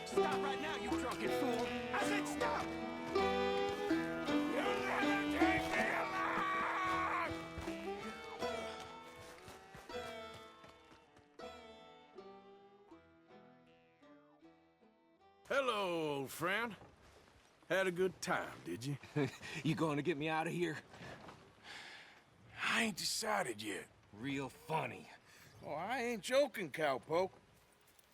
Stop right now, you drunken fool! I said stop! Hello, old friend. Had a good time, did you? You going to get me out of here? I ain't decided yet. Real funny. Oh, I ain't joking, cowpoke.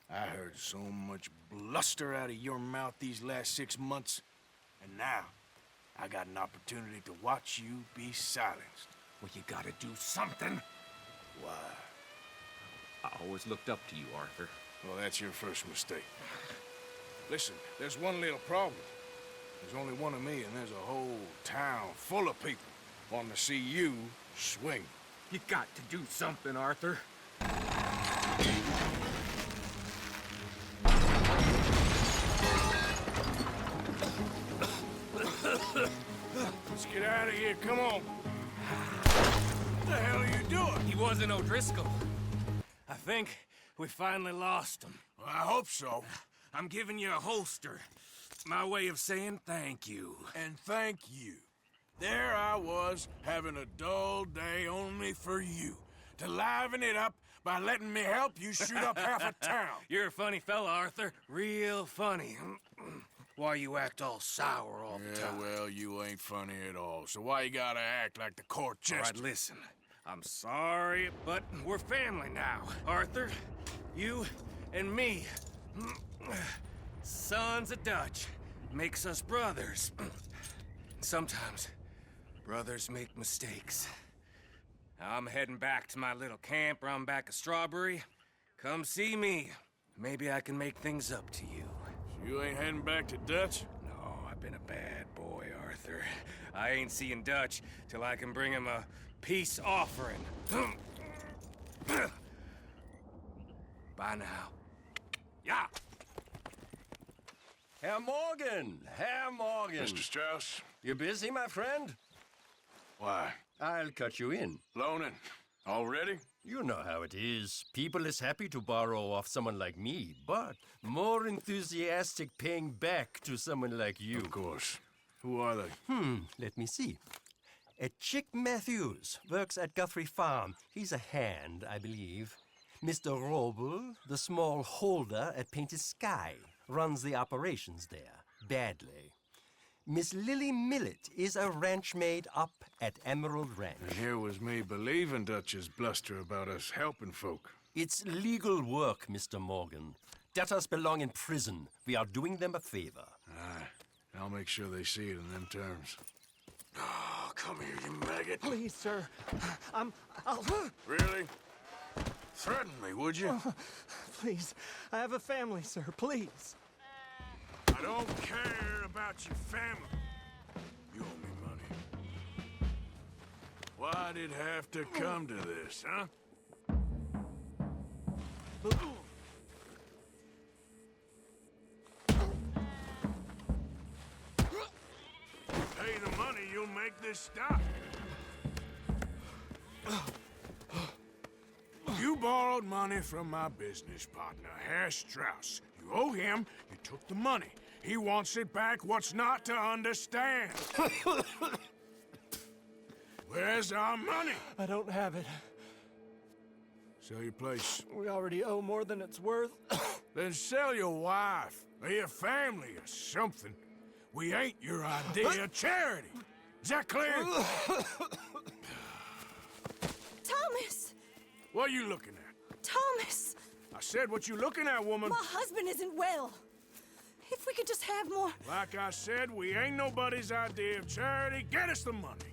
I heard so much bluster out of your mouth these last 6 months, and now I got an opportunity to watch you be silenced. Well, you gotta do something. Why? I always looked up to you, Arthur. Well, that's your first mistake. Listen, there's one little problem. There's only one of me, and there's a whole town full of people wanting to see you swing. You got to do something, Arthur. Let's get out of here, come on. What the hell are you doing? He wasn't O'Driscoll. I think we finally lost him. Well, I hope so. I'm giving you a holster. My way of saying thank you. And thank you. There I was, having a dull day only for you. To liven it up by letting me help you shoot up half a town. You're a funny fella, Arthur. Real funny. Why you act all sour all the time? Well, you ain't funny at all. So why you gotta act like the court jester? All right, listen. I'm sorry, but we're family now, Arthur. You and me. Sons of Dutch. Makes us brothers. Sometimes brothers make mistakes. I'm heading back to my little camp around back of Strawberry. Come see me. Maybe I can make things up to you. You ain't heading back to Dutch? No, I've been a bad boy, Arthur. I ain't seeing Dutch till I can bring him a peace offering. Bye now. Yeah. Herr Morgan! Herr Morgan! Mr. Strauss? You busy, my friend? Why? I'll cut you in. Loaning? Already? You know how it is. People is happy to borrow off someone like me, but more enthusiastic paying back to someone like you. Of course. Who are they? Let me see. Chick Matthews works at Guthrie Farm. He's a hand, I believe. Mr. Roble, the small holder at Painted Sky, runs the operations there, badly. Miss Lily Millet is a ranch maid up at Emerald Ranch. And here was me believing Dutch's bluster about us helping folk. It's legal work, Mr. Morgan. Debtors belong in prison. We are doing them a favor. Aye. I'll make sure they see it in them terms. Oh, come here, you maggot. Please, sir. I'll... Really? Threaten me, would you? Please. I have a family, sir. Please. I don't care about your family. You owe me money. Why'd it have to come to this, huh? Pay the money, you'll make this stop. You borrowed money from my business partner, Herr Strauss. You owe him, you took the money. He wants it back, what's not to understand? Where's our money? I don't have it. Sell your place. We already owe more than it's worth. Then sell your wife, or your family, or something. We ain't your idea of charity. Is that clear? Thomas! What are you looking at? Thomas! I said what you looking at, woman. My husband isn't well. If we could just have more... Like I said, we ain't nobody's idea of charity. Get us the money.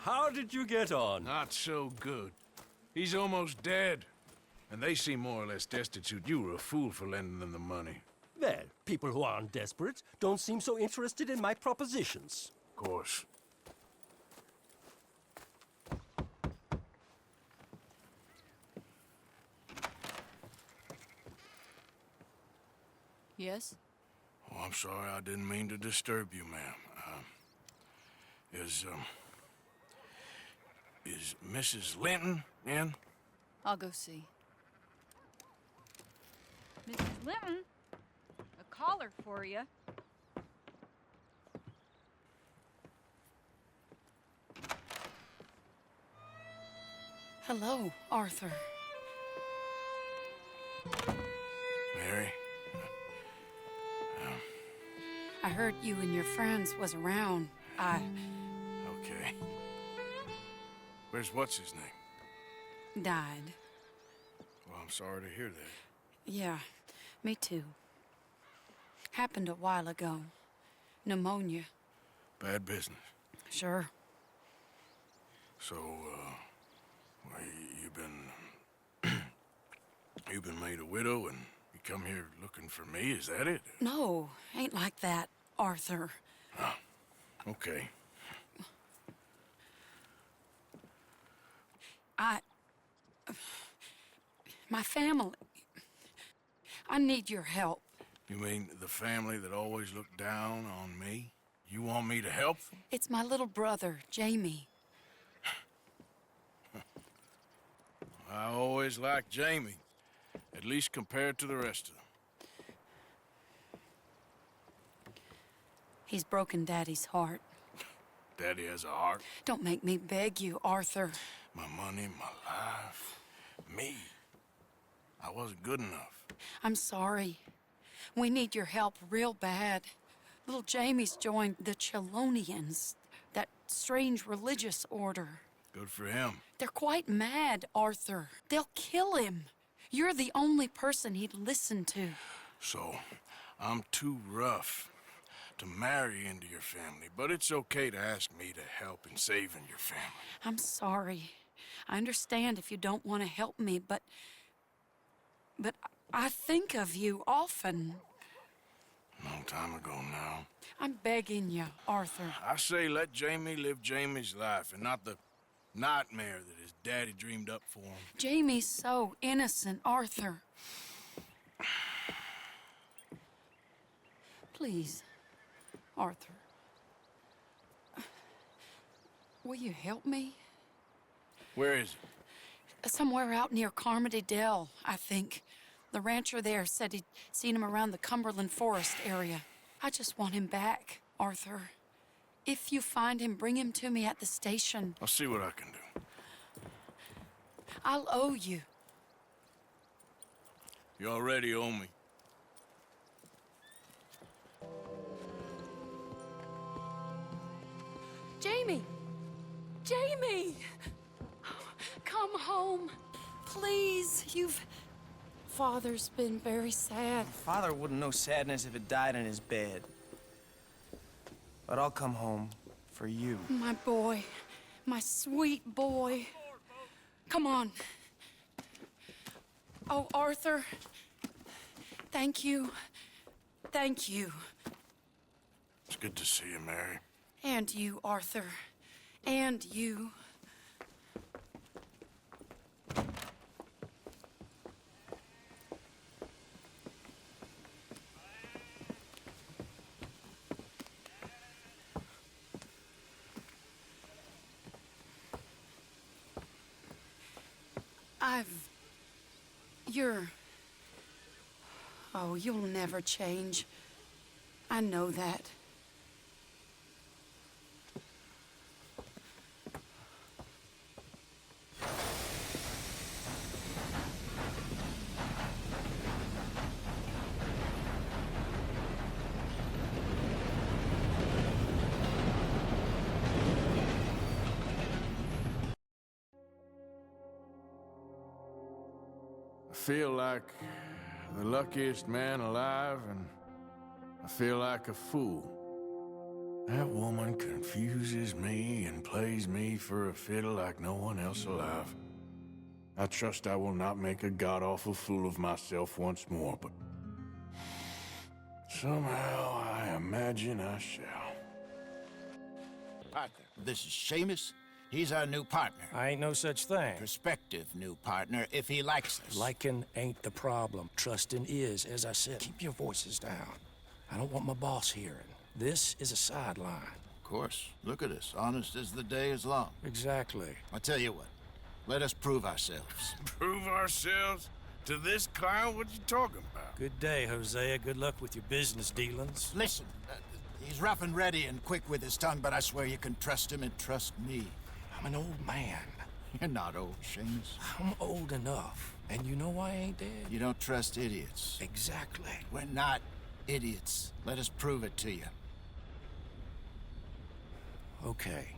How did you get on? Not so good. He's almost dead. And they seem more or less destitute. You were a fool for lending them the money. Well, people who aren't desperate don't seem so interested in my propositions. Of course. Yes? Oh, I'm sorry. I didn't mean to disturb you, ma'am. Is Mrs. Linton in? I'll go see. Mrs. Linton, a caller for you. Hello, Arthur. Mary? I heard you and your friends was around. Okay. Where's what's-his name? Died. Well, I'm sorry to hear that. Yeah, me too. Happened a while ago. Pneumonia. Bad business. Sure. So, well, you've been made a widow and you come here looking for me, is that it? No, ain't like that, Arthur. Oh, okay. My family. I need your help. You mean the family that always looked down on me? You want me to help them? It's my little brother, Jamie. I always liked Jamie, at least compared to the rest of them. He's broken Daddy's heart. Daddy has a heart. Don't make me beg you, Arthur. My money, my life, me. I wasn't good enough. I'm sorry. We need your help real bad. Little Jamie's joined the Chelonians, that strange religious order. Good for him. They're quite mad, Arthur. They'll kill him. You're the only person he'd listen to. So, I'm too rough to marry into your family, but it's okay to ask me to help in saving your family. I'm sorry. I understand if you don't want to help me, but I think of you often. Long time ago now. I'm begging you, Arthur. I say let Jamie live Jamie's life and not the nightmare that his daddy dreamed up for him. Jamie's so innocent, Arthur. Please, Arthur. Will you help me? Where is he? Somewhere out near Carmody Dell, I think. The rancher there said he'd seen him around the Cumberland Forest area. I just want him back, Arthur. If you find him, bring him to me at the station. I'll see what I can do. I'll owe you. You already owe me. Jamie! Jamie! Come home. Please, Father's been very sad. Father wouldn't know sadness if it died in his bed. But I'll come home for you. My boy. My sweet boy. Come on. Oh, Arthur. Thank you. Thank you. It's good to see you, Mary. And you, Arthur. And you. Oh, you'll never change. I know that. I feel like the luckiest man alive, and I feel like a fool. That woman confuses me and plays me for a fiddle like no one else alive. I trust I will not make a god-awful fool of myself once more, but somehow I imagine I shall. Arthur, this is Seamus. He's our new partner. I ain't no such thing. Prospective new partner, if he likes us. Liking ain't the problem. Trusting is. As I said, keep your voices down. I don't want my boss hearing. This is a sideline. Of course. Look at us. Honest as the day is long. Exactly. I tell you what. Let us prove ourselves. Prove ourselves? To this clown? What you talking about? Good day, Hosea. Good luck with your business dealings. Listen, he's rough and ready and quick with his tongue, but I swear you can trust him and trust me. I'm an old man. You're not old, Seamus. I'm old enough. And you know I ain't dead. You don't trust idiots. Exactly. We're not idiots. Let us prove it to you. Okay.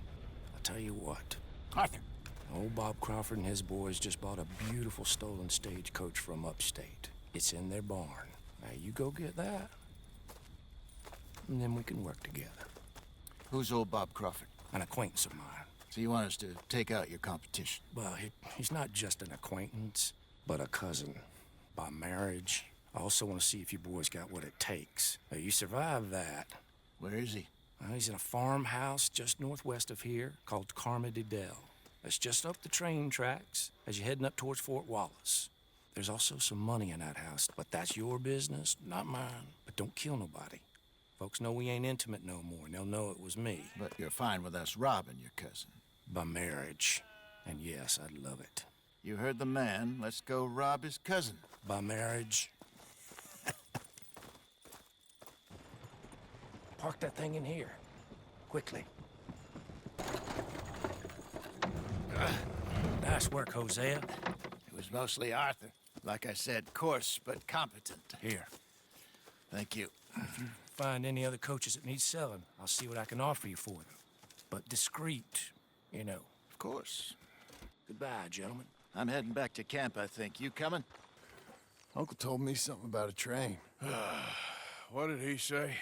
I'll tell you what. Arthur. Old Bob Crawford and his boys just bought a beautiful stolen stagecoach from upstate. It's in their barn. Now you go get that, and then we can work together. Who's old Bob Crawford? An acquaintance of mine. So you want us to take out your competition? Well, he's not just an acquaintance, but a cousin. By marriage. I also want to see if you boys got what it takes. Now, you survive that. Where is he? He's in a farmhouse just northwest of here called Carmody Dell. It's just up the train tracks as you're heading up towards Fort Wallace. There's also some money in that house, but that's your business, not mine. But don't kill nobody. Folks know we ain't intimate no more, and they'll know it was me. But you're fine with us robbing your cousin. By marriage. And yes, I'd love it. You heard the man. Let's go rob his cousin. By marriage. Park that thing in here. Quickly. Nice work, Hosea. It was mostly Arthur. Like I said, coarse but competent. Here. Thank you. If you find any other coaches that need selling, I'll see what I can offer you for them. But discreet, you know. Of course. Goodbye, gentlemen. I'm heading back to camp, I think. You coming? Uncle told me something about a train. What did he say?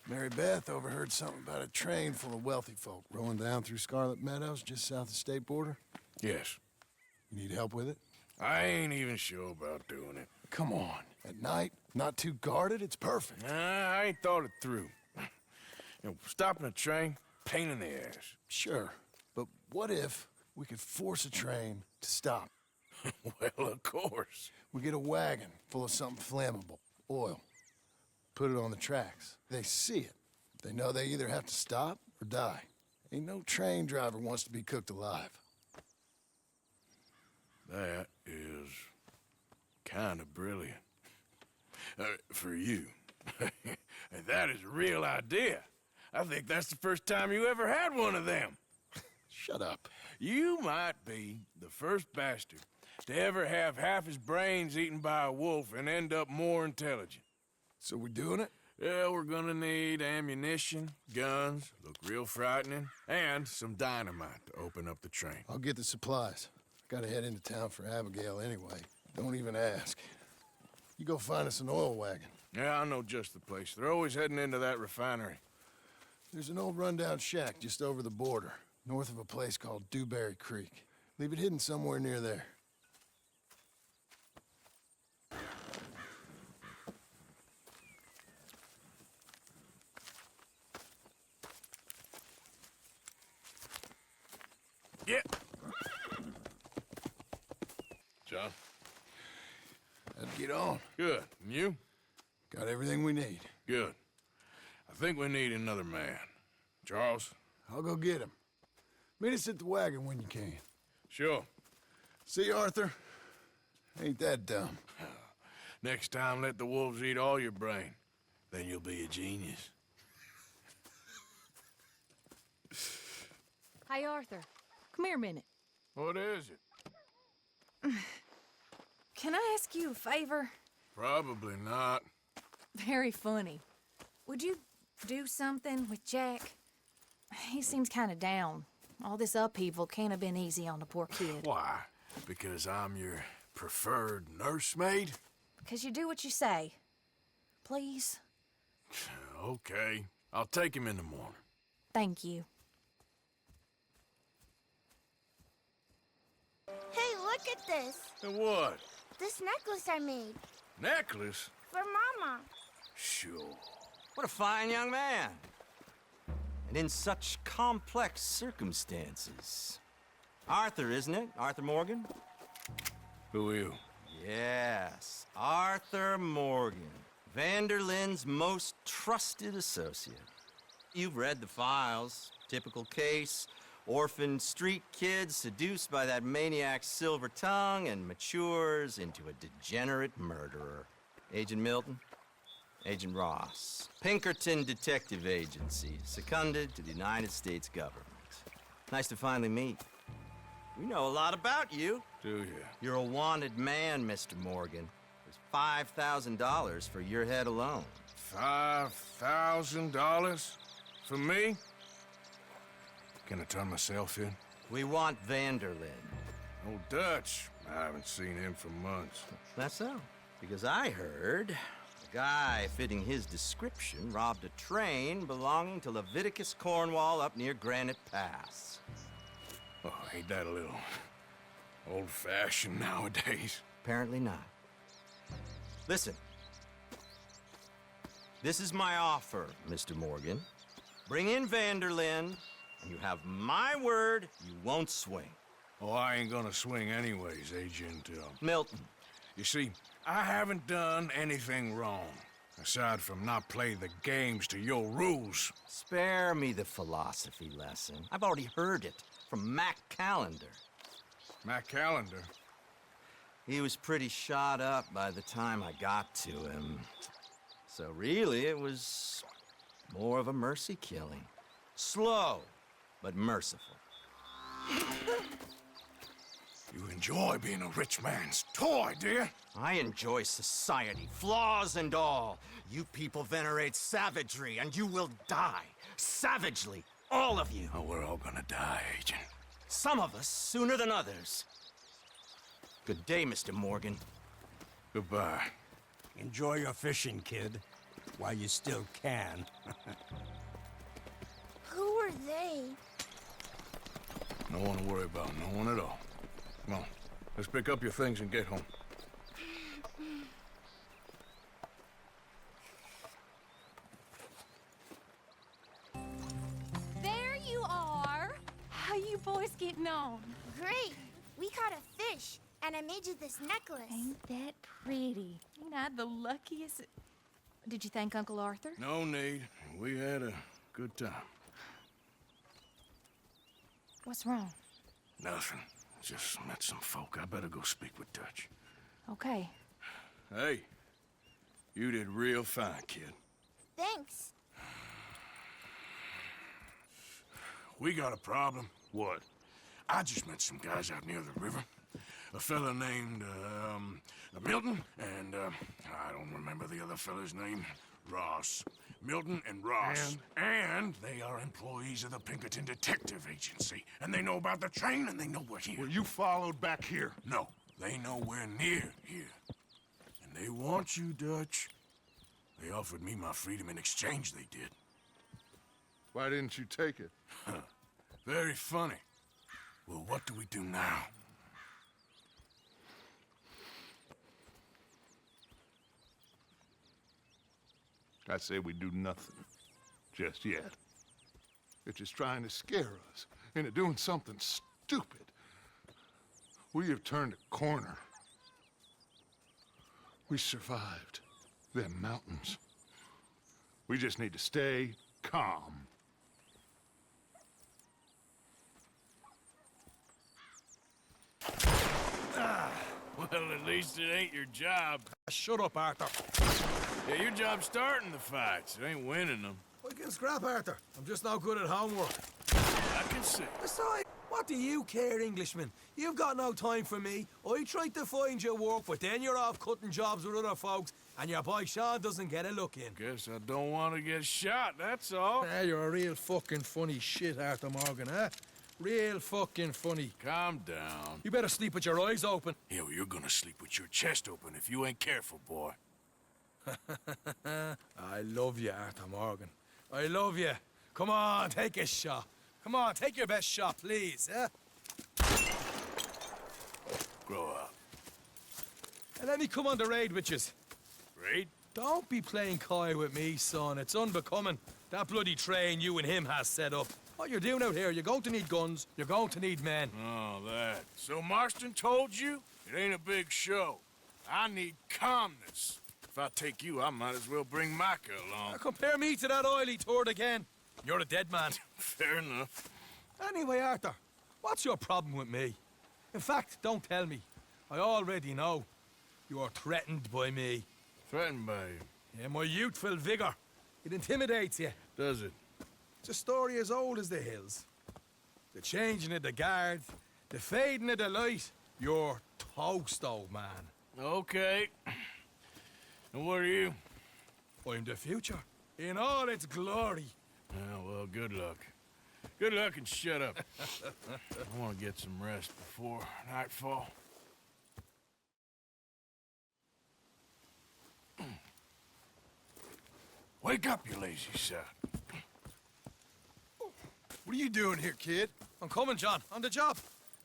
Mary Beth overheard something about a train full of wealthy folk rolling down through Scarlet Meadows just south of the state border. Yes. You need help with it? I ain't even sure about doing it. Come on. At night, not too guarded, it's perfect. Nah, I ain't thought it through. Stopping a train, pain in the ass. Sure. But what if we could force a train to stop? Well, of course. We get a wagon full of something flammable, oil. Put it on the tracks. They see it. They know they either have to stop or die. Ain't no train driver wants to be cooked alive. That is kind of brilliant. For you. That is a real idea. I think that's the first time you ever had one of them. Shut up. You might be the first bastard to ever have half his brains eaten by a wolf and end up more intelligent. So we're doing it? Yeah, we're gonna need ammunition, guns, look real frightening, and some dynamite to open up the train. I'll get the supplies. Gotta head into town for Abigail anyway. Don't even ask. You go find us an oil wagon. Yeah, I know just the place. They're always heading into that refinery. There's an old rundown shack just over the border, north of a place called Dewberry Creek. Leave it hidden somewhere near there. Yeah. John? Let's get on. Good. And you? Got everything we need. Good. I think we need another man. Charles? I'll go get him. Meet us at the wagon when you can. Sure. See, Arthur? Ain't that dumb. Next time, let the wolves eat all your brain. Then you'll be a genius. Hey, Arthur. Come here a minute. What is it? Can I ask you a favor? Probably not. Very funny. Would you do something with Jack? He seems kind of down. All this upheaval can't have been easy on the poor kid. Why? Because I'm your preferred nursemaid? Because you do what you say. Please? Okay. I'll take him in the morning. Thank you. Hey, look at this. What? This necklace I made. Necklace? For Mama. Sure. What a fine young man. And in such complex circumstances. Arthur, isn't it? Arthur Morgan? Who are you? Yes, Arthur Morgan. Vanderlyn's most trusted associate. You've read the files. Typical case. Orphaned street kid seduced by that maniac's silver tongue and matures into a degenerate murderer. Agent Milton? Agent Ross. Pinkerton Detective Agency, seconded to the United States government. Nice to finally meet. We know a lot about you. Do you? You're a wanted man, Mr. Morgan. There's $5,000 for your head alone. $5,000? For me? Can I turn myself in? We want Vanderlyn. Old Dutch. I haven't seen him for months. That's so. Because I heard a guy fitting his description robbed a train belonging to Leviticus Cornwall up near Granite Pass. Oh, ain't that a little old-fashioned nowadays? Apparently not. Listen. This is my offer, Mr. Morgan. Bring in Vanderlyn, and you have my word you won't swing. Oh, I ain't gonna swing anyways, Agent, Milton. You see, I haven't done anything wrong, aside from not play the games to your rules. Spare me the philosophy lesson. I've already heard it from Mac Callender. Mac Callender? He was pretty shot up by the time I got to him. So really, it was more of a mercy killing. Slow, but merciful. You enjoy being a rich man's toy, do you? I enjoy society, flaws and all. You people venerate savagery, and you will die. Savagely, all of you. Oh, we're all gonna die, Agent. Some of us sooner than others. Good day, Mr. Morgan. Goodbye. Enjoy your fishing, kid, while you still can. Who are they? No one to worry about, no one at all. Come on, let's pick up your things and get home. There you are. How you boys getting on? Great. We caught a fish, and I made you this necklace. Ain't that pretty? Ain't I the luckiest? Did you thank Uncle Arthur? No need. We had a good time. What's wrong? Nothing. Just met some folk. I better go speak with Dutch. Okay. Hey, you did real fine, kid. Thanks. We got a problem. What? I just met some guys out near the river. A fella named, Milton, and, I don't remember the other fella's name. Ross. Milton and Ross. And they are employees of the Pinkerton Detective Agency. And they know about the train, and they know we're here. Were you followed back here? No, they know we're near here. And they want you, Dutch. They offered me my freedom in exchange, they did. Why didn't you take it? Very funny. Well, what do we do now? I say we do nothing. Just yet. They're just trying to scare us into doing something stupid. We have turned a corner. We survived them mountains. We just need to stay calm. Well, at least it ain't your job. Shut up, Arthur. Yeah, your job's starting the fights. It ain't winning them. We can scrap, Arthur. I'm just no good at homework. I can see. Besides, what do you care, Englishman? You've got no time for me. I tried to find you work, but then you're off cutting jobs with other folks, and your boy Sean doesn't get a look in. Guess I don't want to get shot, that's all. You're a real fucking funny shit, Arthur Morgan, huh? Real fucking funny. Calm down. You better sleep with your eyes open. Yeah, well, you're gonna sleep with your chest open if you ain't careful, boy. I love you, Arthur Morgan. I love you. Come on, take a shot. Come on, take your best shot, please, huh? Grow up. And let me come on the raid with yous. Raid? Don't be playing coy with me, son. It's unbecoming. That bloody train you and him has set up. What you're doing out here, you're going to need guns, you're going to need men. Oh, that. So Marston told you? It ain't a big show. I need calmness. If I take you, I might as well bring Micah along. Now compare me to that oily turd again. You're a dead man. Fair enough. Anyway, Arthur, what's your problem with me? In fact, don't tell me. I already know. You are threatened by me. Threatened by you? Yeah, my youthful vigor. It intimidates you. Does it? It's a story as old as the hills. The changing of the guard, the fading of the light. You're toast, old man. Okay. And what are you? I'm the future, in all its glory. Oh, well, good luck. Good luck and shut up. I want to get some rest before nightfall. Wake up, you lazy sod. What are you doing here, kid? I'm coming, John. On the job.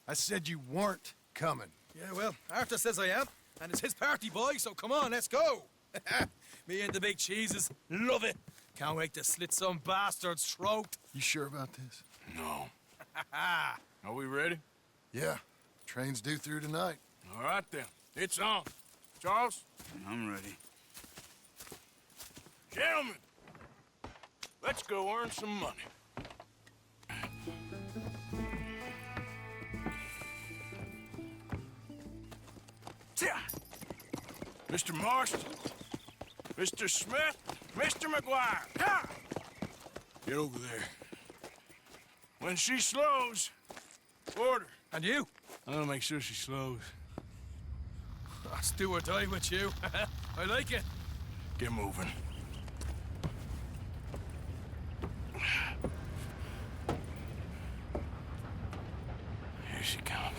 I said you weren't coming. Yeah, well, Arthur says I am. And it's his party, boy, so come on, let's go. Me and the big cheeses. Love it. Can't wait to slit some bastard's throat. You sure about this? No. Are we ready? Yeah. Train's due through tonight. All right, then. It's on. Charles? I'm ready. Gentlemen, let's go earn some money. Mr. Marston, Mr. Smith, Mr. McGuire, ha! Get over there. When she slows, order. And you? I'm gonna make sure she slows. Let's do or die with you. I like it. Get moving. Here she comes.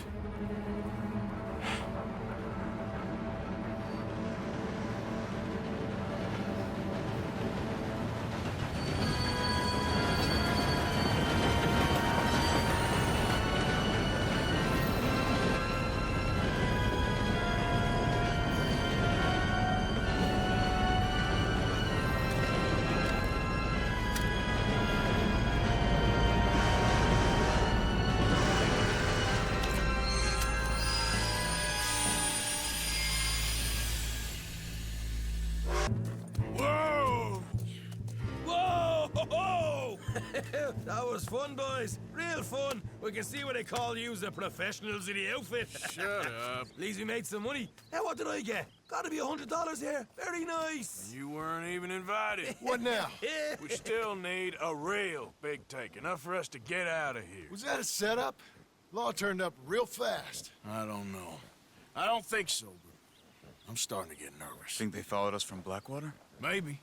you? That was fun, boys. Real fun. We can see what they call you the professionals in the outfit. Shut up. At least we made some money. Hey, what did I get? Gotta be $100 here. Very nice. You weren't even invited. What now? We still need a real big take. Enough for us to get out of here. Was that a setup? Law turned up real fast. I don't know. I don't think so, but I'm starting to get nervous. Think they followed us from Blackwater? Maybe.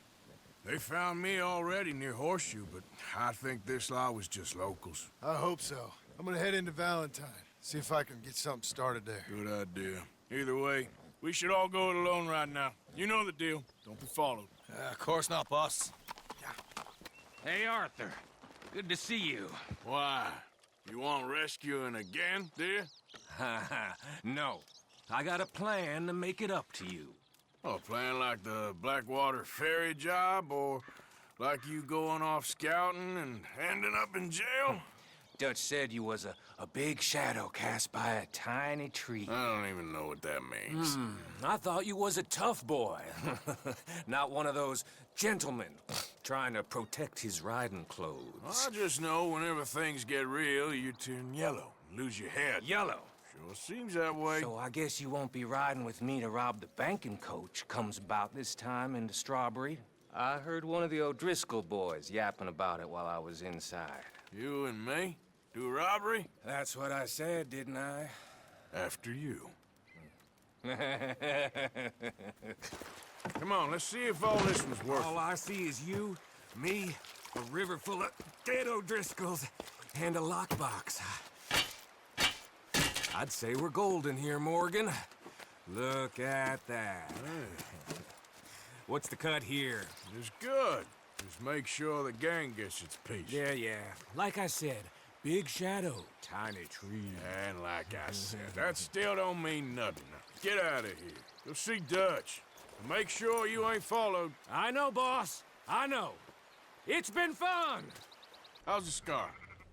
They found me already near Horseshoe, but I think this lot was just locals. I hope so. I'm gonna head into Valentine. See if I can get something started there. Good idea. Either way, we should all go it alone right now. You know the deal. Don't be followed. Of course not, boss. Hey, Arthur. Good to see you. Why? You want rescuing again, dear? No. I got a plan to make it up to you. Oh, plan like the Blackwater ferry job, or like you going off scouting and ending up in jail? Dutch said you was a big shadow cast by a tiny tree. I don't even know what that means. I thought you was a tough boy. Not one of those gentlemen trying to protect his riding clothes. I just know whenever things get real, you turn yellow and lose your head. Yellow? Sure seems that way. So I guess you won't be riding with me to rob the banking coach comes about this time in the Strawberry. I heard one of the O'Driscoll boys yapping about it while I was inside. You and me? Do a robbery? That's what I said, didn't I? After you. Come on, let's see if all this was worth it. All I see is you, me, a river full of dead O'Driscolls, and a lockbox. I'd say we're golden here, Morgan. Look at that. What's the cut here? It's good. Just make sure the gang gets its piece. Yeah. Like I said, big shadow, tiny tree. And like I said, that still don't mean nothing. Get out of here. Go see Dutch. Make sure you ain't followed. I know, boss. I know. It's been fun. How's the scar?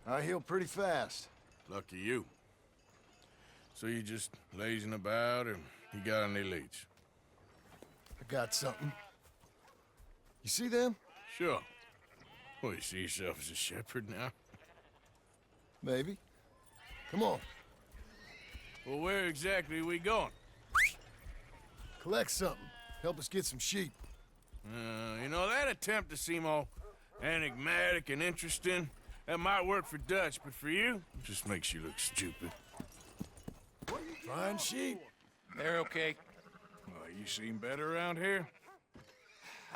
I heal pretty fast. Lucky you. So you just lazing about, or you got any leads? I got something. You see them? Sure. Well, you see yourself as a shepherd now? Maybe. Come on. Well, where exactly are we going? Collect something. Help us get some sheep. You know, that attempt to seem all enigmatic and interesting, that might work for Dutch, but for you, it just makes you look stupid. Fine sheep. They're okay. Well, you seem better around here?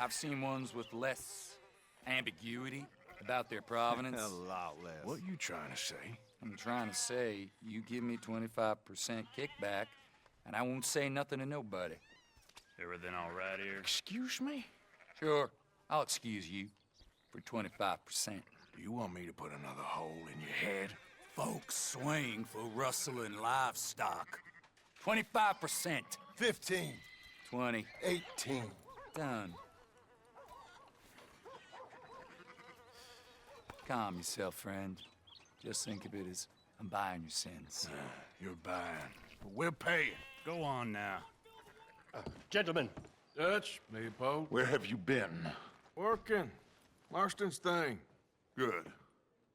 I've seen ones with less ambiguity about their provenance. A lot less. What you trying to say? I'm trying to say, you give me 25% kickback, and I won't say nothing to nobody. Everything all right here? Excuse me? Sure, I'll excuse you for 25%. Do you want me to put another hole in your head? Folks swing for rustling livestock. 25%. 15. 20. 18. Done. Calm yourself, friend. Just think of it as I'm buying your sins. You're buying, but we're paying. Go on now. Gentlemen. Dutch, Leopold. Where have you been? Working. Marston's thing. Good.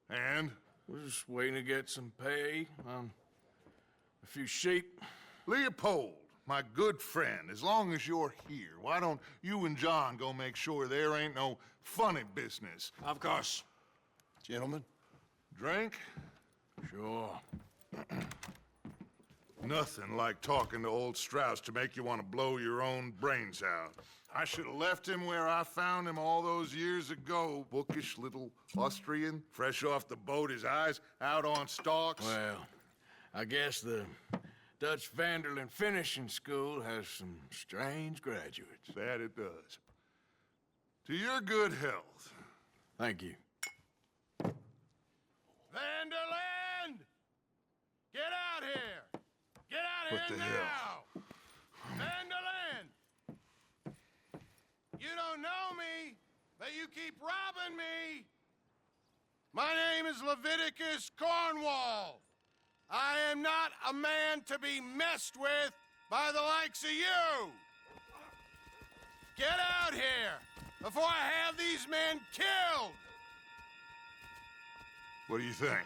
And? We're just waiting to get some pay on a few sheep. Leopold, my good friend, as long as you're here, why don't you and John go make sure there ain't no funny business? Of course. Gentlemen. Drink? Sure. Nothing like talking to old Strauss to make you want to blow your own brains out. I should have left him where I found him all those years ago. Bookish little Austrian, fresh off the boat, his eyes out on stalks. Well, I guess the Dutch Vanderlyn Finishing School has some strange graduates. That it does. To your good health. Thank you. Vanderland! Get out here! Get out What here the now! hell? Vanderland! You don't know me, but you keep robbing me! My name is Leviticus Cornwall. I am not a man to be messed with by the likes of you! Get out here before I have these men killed! What do you think?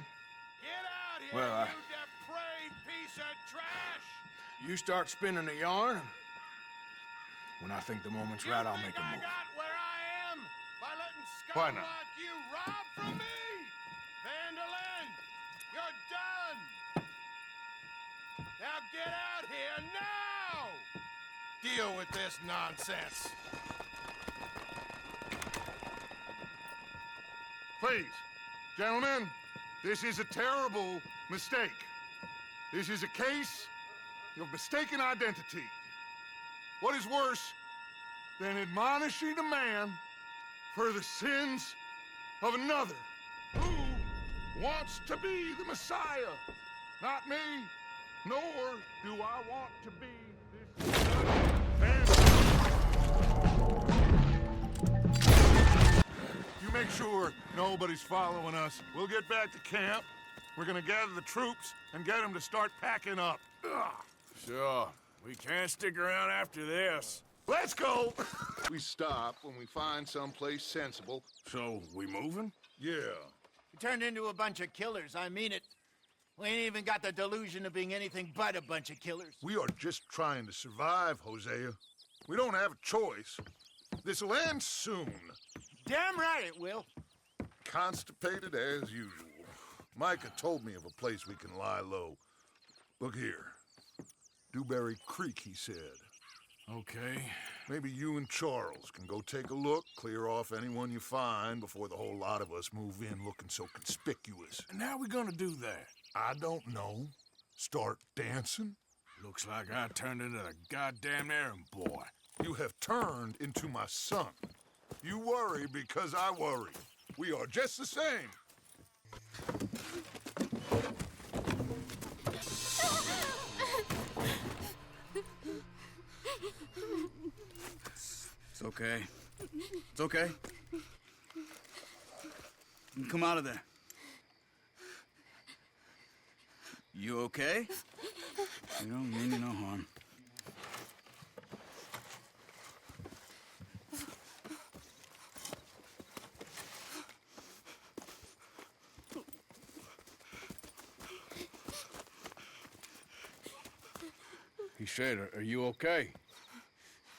Well, Depraved piece of trash! you start spinning the yarn. When I think the moment's right, I'll make a move. Where I am by letting Why scum not? like you rob from me! Vandalin, you're done! Now get out here now! Deal with this nonsense. Please, gentlemen, this is a terrible mistake. This is a case of mistaken identity. What is worse than admonishing a man for the sins of another who wants to be the Messiah? Not me, nor do I want to be this You make sure nobody's following us. We'll get back to camp. We're gonna gather the troops and get them to start packing up. Ugh. Sure. We can't stick around after this. Let's go! We stop when we find someplace sensible. So, we moving? Yeah. We turned into a bunch of killers, I mean it. We ain't even got the delusion of being anything but a bunch of killers. We are just trying to survive, Hosea. We don't have a choice. This'll end soon. Damn right it will. Constipated as usual. Micah told me of a place we can lie low. Look here. Dewberry Creek, he said. Okay. Maybe you and Charles can go take a look, clear off anyone you find before the whole lot of us move in looking so conspicuous. And how we gonna do that? I don't know. Start dancing? Looks like I turned into a goddamn errand boy. You have turned into my son. You worry because I worry. We are just the same. It's okay. It's okay. You can come out of there. You okay? You don't mean you no harm. He said, are you okay?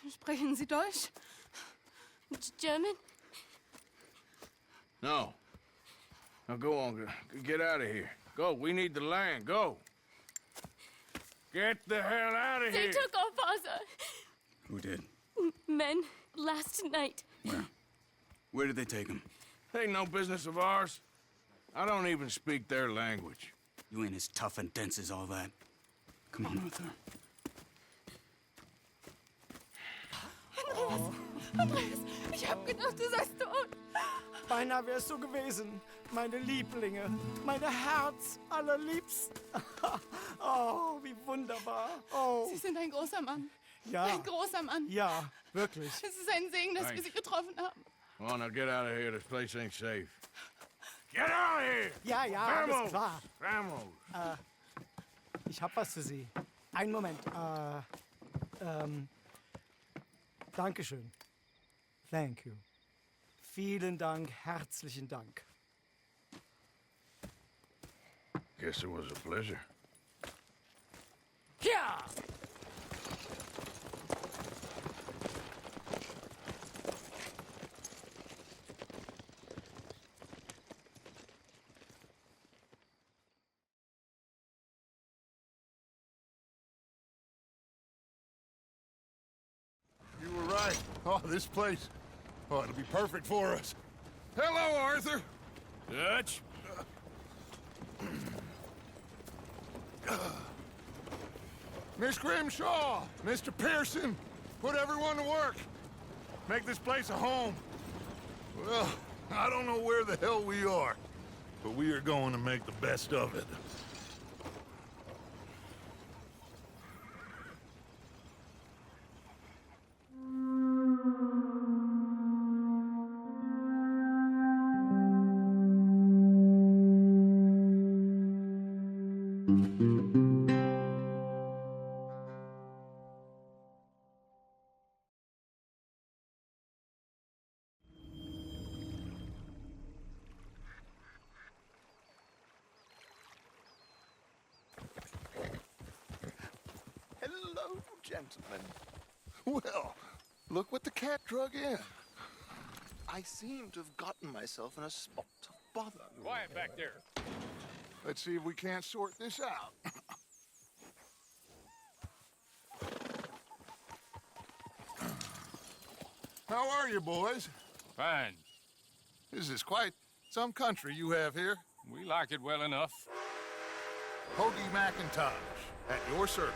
Sprechen Sie Deutsch? German? No. Now go on, get out of here. Go, we need the land, go. Get the hell out of They here. took our father. Who did? Men, last night. Where? Where did they take him? Ain't no business of ours. I don't even speak their language. You ain't as tough and dense as all that. Come on, Arthur. Andreas, ich hab gedacht, du seist tot. Beinahe wärst du gewesen, meine Lieblinge, meine Herz allerliebsten. Oh, wie wunderbar. Oh. Sie sind ein großer Mann. Ja. Ein großer Mann. Ja, wirklich. Es ist ein Segen, dass wir Thanks. Sie getroffen haben. Well, now get out of here. This place ain't safe. Get out of here! Ja, ja, Vamos! alles klar. Vamos! Ich hab was für Sie. Einen Moment. Dankeschön. Thank you. Vielen Dank, herzlichen Dank. Guess it was a pleasure. Ja! You were right. Oh, this place. Oh, it'll be perfect for us. Hello, Arthur. Dutch? Miss Grimshaw, Mr. Pearson, put everyone to work. Make this place a home. Well, I don't know where the hell we are, but we are going to make the best of it. gentlemen. Well, look what the cat drug in. I seem to have gotten myself in a spot of bother. Quiet back there. Let's see if we can't sort this out. How are you, boys? Fine. This is quite some country you have here. We like it well enough. Hoagie McIntosh, at your service.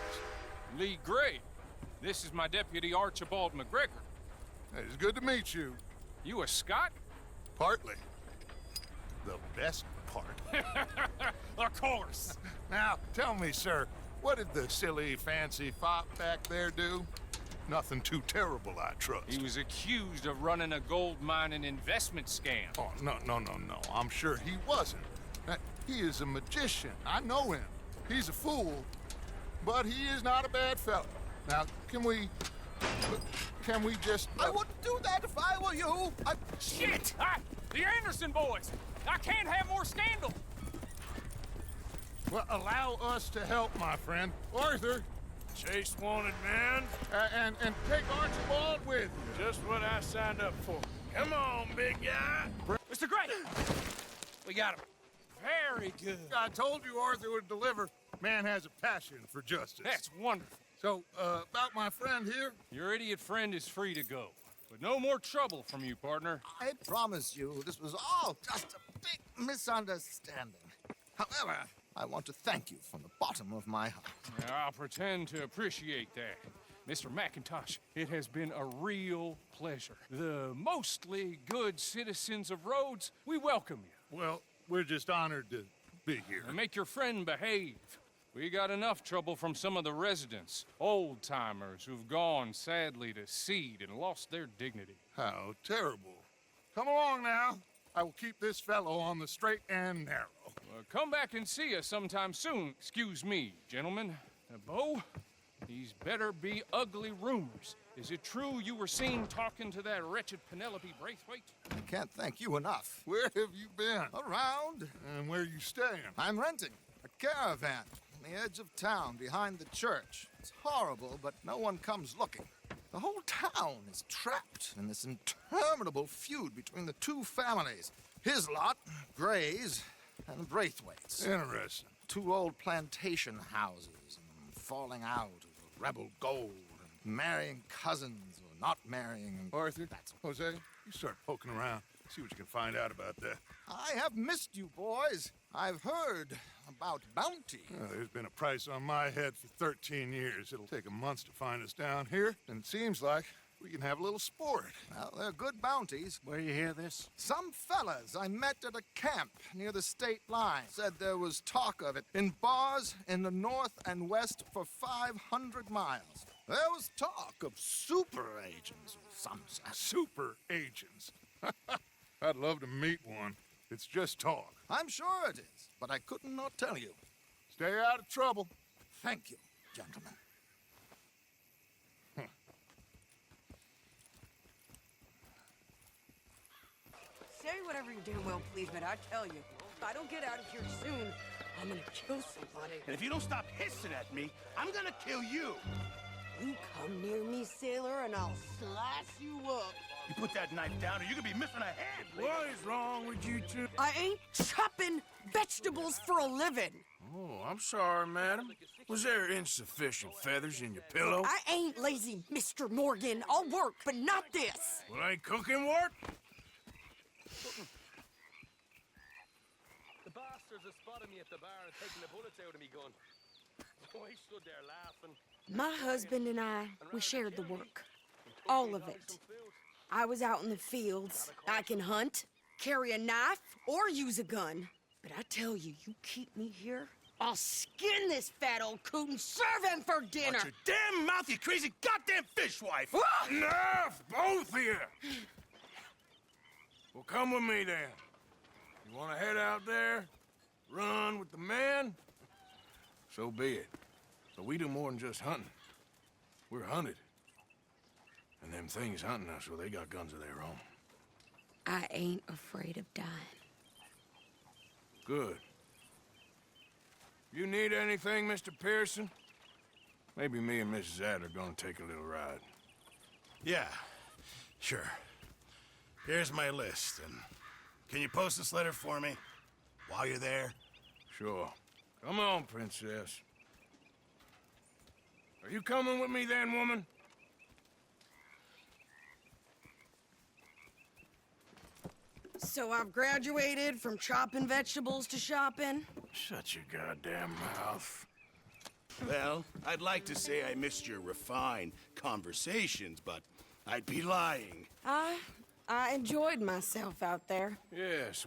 Lee Gray. This is my deputy, Archibald McGregor. It's good to meet you. You a Scot? Partly. The best part. Of course. Now, tell me, sir, what did the silly, fancy fop back there do? Nothing too terrible, I trust. He was accused of running a gold mining investment scam. Oh, no. I'm sure he wasn't. He is a magician. I know him. He's a fool, but he is not a bad fellow. Now, can we just... I wouldn't do that if I were you. Shit! The Anderson boys! I can't have more scandal! Well, allow us to help, my friend. Arthur! Chase wanted man. And take Archibald with you. Just what I signed up for. Come on, big guy. Mr. Gray! We got him. Very good. I told you Arthur would deliver. Man has a passion for justice. That's wonderful. So, about my friend here? Your idiot friend is free to go. But no more trouble from you, partner. I promise you, this was all just a big misunderstanding. However, I want to thank you from the bottom of my heart. I'll pretend to appreciate that. Mr. McIntosh, it has been a real pleasure. The mostly good citizens of Rhodes, we welcome you. Well, we're just honored to be here. And make your friend behave. We got enough trouble from some of the residents, old-timers who've gone, sadly, to seed and lost their dignity. How terrible. Come along now. I will keep this fellow on the straight and narrow. Come back and see us sometime soon. Excuse me, gentlemen. Bo, these better be ugly rumors. Is it true you were seen talking to that wretched Penelope Braithwaite? I can't thank you enough. Where have you been? Around. And where are you staying? I'm renting a caravan on the edge of town behind the church. It's horrible, but no one comes looking. The whole town is trapped in this interminable feud between the two families. His lot, Gray's, and the Braithwaites. Interesting. Two old plantation houses, and falling out over rebel gold, and marrying cousins or not marrying. And Arthur, Jose, you start poking around. See what you can find out about that. I have missed you, boys. I've heard about bounty. There's been a price on my head for 13 years. It'll take a month to find us down here, and it seems like we can have a little sport. Well, they're good bounties. Where you hear this? Some fellas I met at a camp near the state line said there was talk of it in bars in the north and west for 500 miles. There was talk of super agents of some sort. Super agents? I'd love to meet one. It's just talk. I'm sure it is, but I couldn't not tell you. Stay out of trouble. Thank you, gentlemen. Say whatever you damn well please, but I tell you, if I don't get out of here soon, I'm gonna kill somebody. And if you don't stop hissing at me, I'm gonna kill you. You come near me, sailor, and I'll slice you up. You put that knife down or you're gonna be missing a hand. What is wrong with you two? I ain't chopping vegetables for a living. Oh, I'm sorry, madam. Was there insufficient feathers in your pillow? I ain't lazy, Mr. Morgan. I'll work, but not this. Well, ain't cooking work? The bastards have spotted me at the bar and taken the bullets out of me gun. Oh, I stood there laughing. My husband and I, we shared the work. All of it. I was out in the fields. I can hunt, carry a knife, or use a gun. But I tell you, you keep me here, I'll skin this fat old coot and serve him for dinner. Watch your damn mouth, you crazy goddamn fishwife! Enough, both of you! Well, come with me then. You want to head out there, run with the men? So be it. But we do more than just hunting. We're hunted. And them things hunting us, well, they got guns of their own. I ain't afraid of dying. Good. You need anything, Mr. Pearson? Maybe me and Mrs. Adler gonna take a little ride. Yeah, sure. Here's my list, and can you post this letter for me while you're there? Sure. Come on, princess. Are you coming with me then, woman? So I've graduated from chopping vegetables to shopping? Shut your goddamn mouth. Well, I'd like to say I missed your refined conversations, but I'd be lying. I enjoyed myself out there. Yes,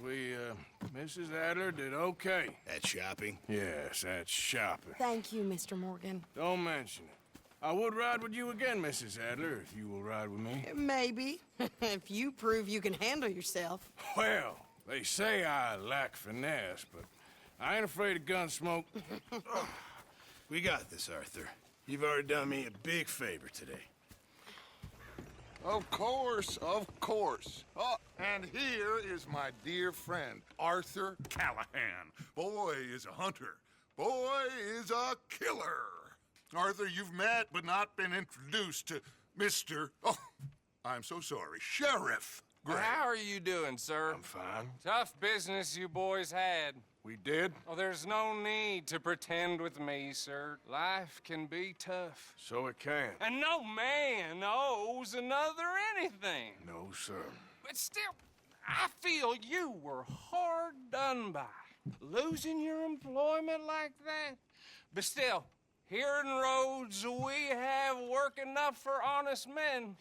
Mrs. Adler did okay. At shopping? Yes, at shopping. Thank you, Mr. Morgan. Don't mention it. I would ride with you again, Mrs. Adler, if you will ride with me. Maybe, if you prove you can handle yourself. Well, they say I lack finesse, but I ain't afraid of gun smoke. We got this, Arthur. You've already done me a big favor today. Of course, of course. Oh, and here is my dear friend, Arthur Callahan. Boy is a hunter. Boy is a killer. Arthur, you've met but not been introduced to Mr. Oh, I'm so sorry, Sheriff Gray. How are you doing, sir? I'm fine. Tough business you boys had. We did? Oh, there's no need to pretend with me, sir. Life can be tough. So it can. And no man owes another anything. No, sir. But still, I feel you were hard done by. Losing your employment like that. But still, here in Rhodes, we have work enough for honest men.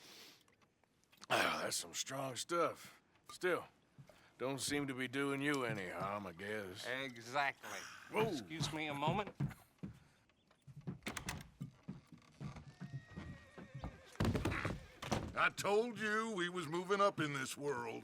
Oh, that's some strong stuff. Still, don't seem to be doing you any harm, I guess. Exactly. Whoa. Excuse me a moment. I told you we was moving up in this world.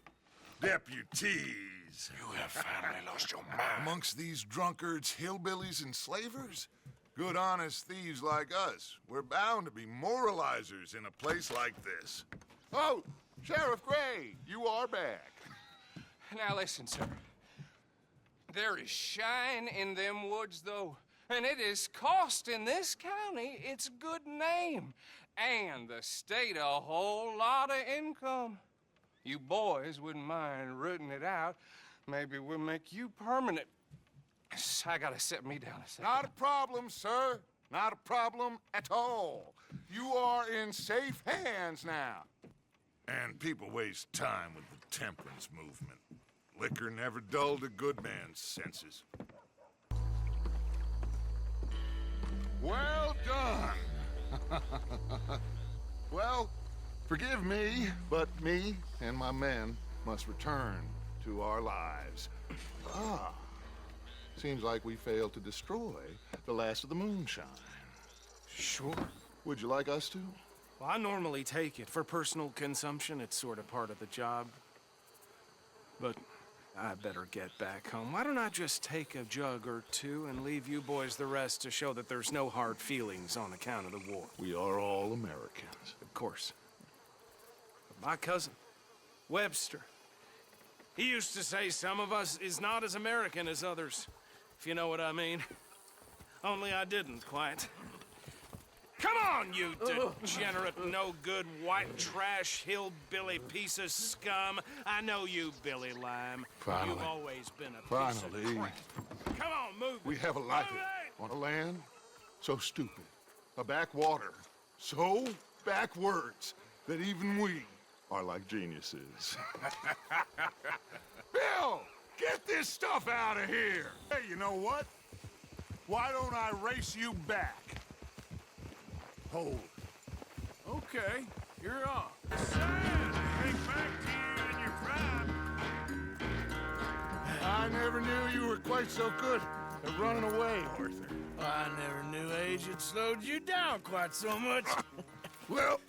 Deputies. You have finally lost your mind. Amongst these drunkards, hillbillies, and slavers? Good, honest thieves like us. We're bound to be moralizers in a place like this. Oh, Sheriff Gray, you are back. Now listen, sir. There is shine in them woods, though, and it is costing this county its good name and the state a whole lot of income. You boys wouldn't mind rooting it out. Maybe we'll make you permanent. I gotta sit me down a second. Not a problem, sir. Not a problem at all. You are in safe hands now. And people waste time with the temperance movement. Liquor never dulled a good man's senses. Well done. Well, forgive me, but me and my men must return to our lives. Ah, seems like we failed to destroy the last of the moonshine. Sure. Would you like us to? Well, I normally take it. For personal consumption, it's sort of part of the job. But I better get back home. Why don't I just take a jug or two and leave you boys the rest to show that there's no hard feelings on account of the war? We are all Americans. Of course. But my cousin, Webster, he used to say some of us is not as American as others, if you know what I mean. Only I didn't quite. Come on, you degenerate, no-good, white trash, hillbilly piece of scum. I know you, Billy Lime. Finally. You've always been a piece of Finally. crap. Come on, move We it. have a life Move it. on a land so stupid, a backwater so backwards that even we are like geniuses. Bill, get this stuff out of here. Hey, you know what? Why don't I race you back? Hold. Okay, you're on. I never knew you were quite so good at running away, Arthur. I never knew age had slowed you down quite so much. Well,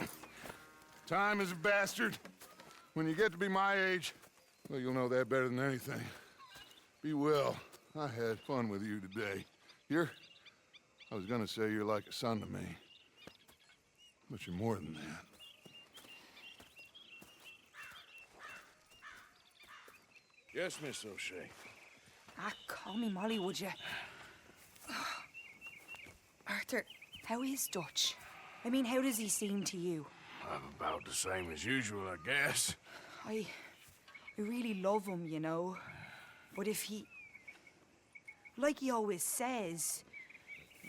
time is a bastard. When you get to be my age, well, you'll know that better than anything. Be well. I had fun with you today. I was gonna say you're like a son to me. But you're more than that. Yes, Miss O'Shea. Call me Molly, would you? Arthur, How is Dutch? I mean, how does he seem to you? I'm about the same as usual, I guess. I really love him, you know. But if he... Like he always says,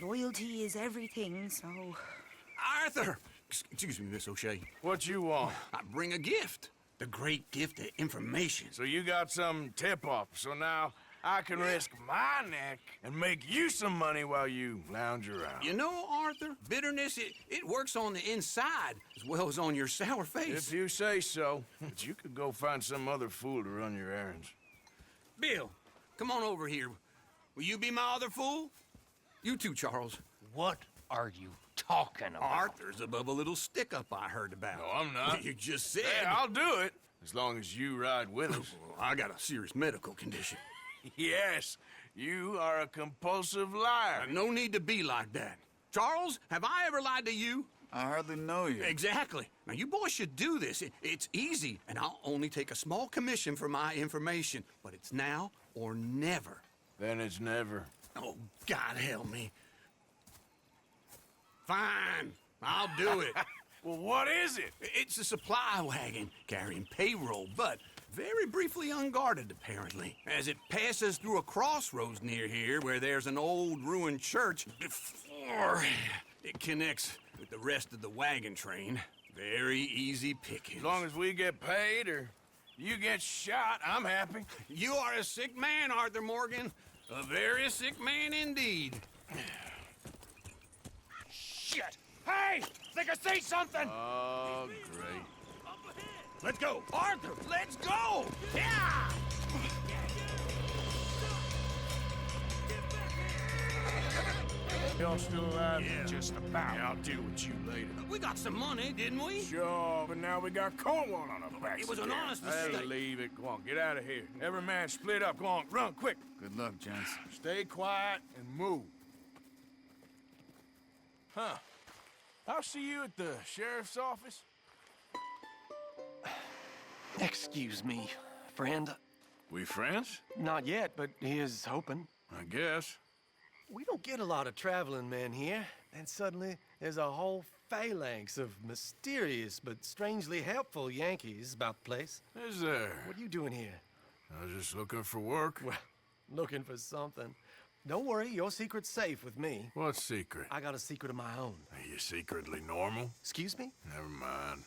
loyalty is everything, so... Arthur! Excuse me, Miss O'Shea. What you want? I bring a gift. The great gift of information. So you got some tip-off, so now I can risk my neck and make you some money while you lounge around. You know, Arthur, bitterness, it works on the inside as well as on your sour face. If you say so. But you could go find some other fool to run your errands. Bill, come on over here. Will you be my other fool? You too, Charles. What are you talking about? Arthur's above a little stick-up I heard about. No, I'm not. You just said... Hey, I'll do it, as long as you ride with us. I got a serious medical condition. Yes, you are a compulsive liar. No need to be like that. Charles, have I ever lied to you? I hardly know you. Exactly. Now, you boys should do this. It's easy, and I'll only take a small commission for my information. But it's now or never. Then it's never. Oh, God help me. Fine, I'll do it. Well, what is it? It's a supply wagon carrying payroll, but very briefly unguarded, apparently. As it passes through a crossroads near here where there's an old ruined church before it connects with the rest of the wagon train. Very easy pickings. As long as we get paid or you get shot, I'm happy. You are a sick man, Arthur Morgan. A very sick man indeed. Shit! Hey! Think I see something! Oh, great. Let's go! Arthur, let's go! Yeah! Y'all still alive? Yeah, just about. Yeah, I'll deal with you later. We got some money, didn't we? Sure, but now we got Cornwall on our backs. It was an again. honest Hey, mistake. leave it. Go on, get out of here. Every man split up. Go on, run, quick. Good luck, gents. Stay quiet and move. Huh. I'll see you at the sheriff's office. Excuse me, friend. We friends? Not yet, but he is hoping. I guess. We don't get a lot of traveling men here. And suddenly, there's a whole phalanx of mysterious but strangely helpful Yankees about the place. Is there? What are you doing here? I was just looking for work. Well, looking for something. Don't worry, your secret's safe with me. What secret? I got a secret of my own. Are you secretly normal? Excuse me? Never mind.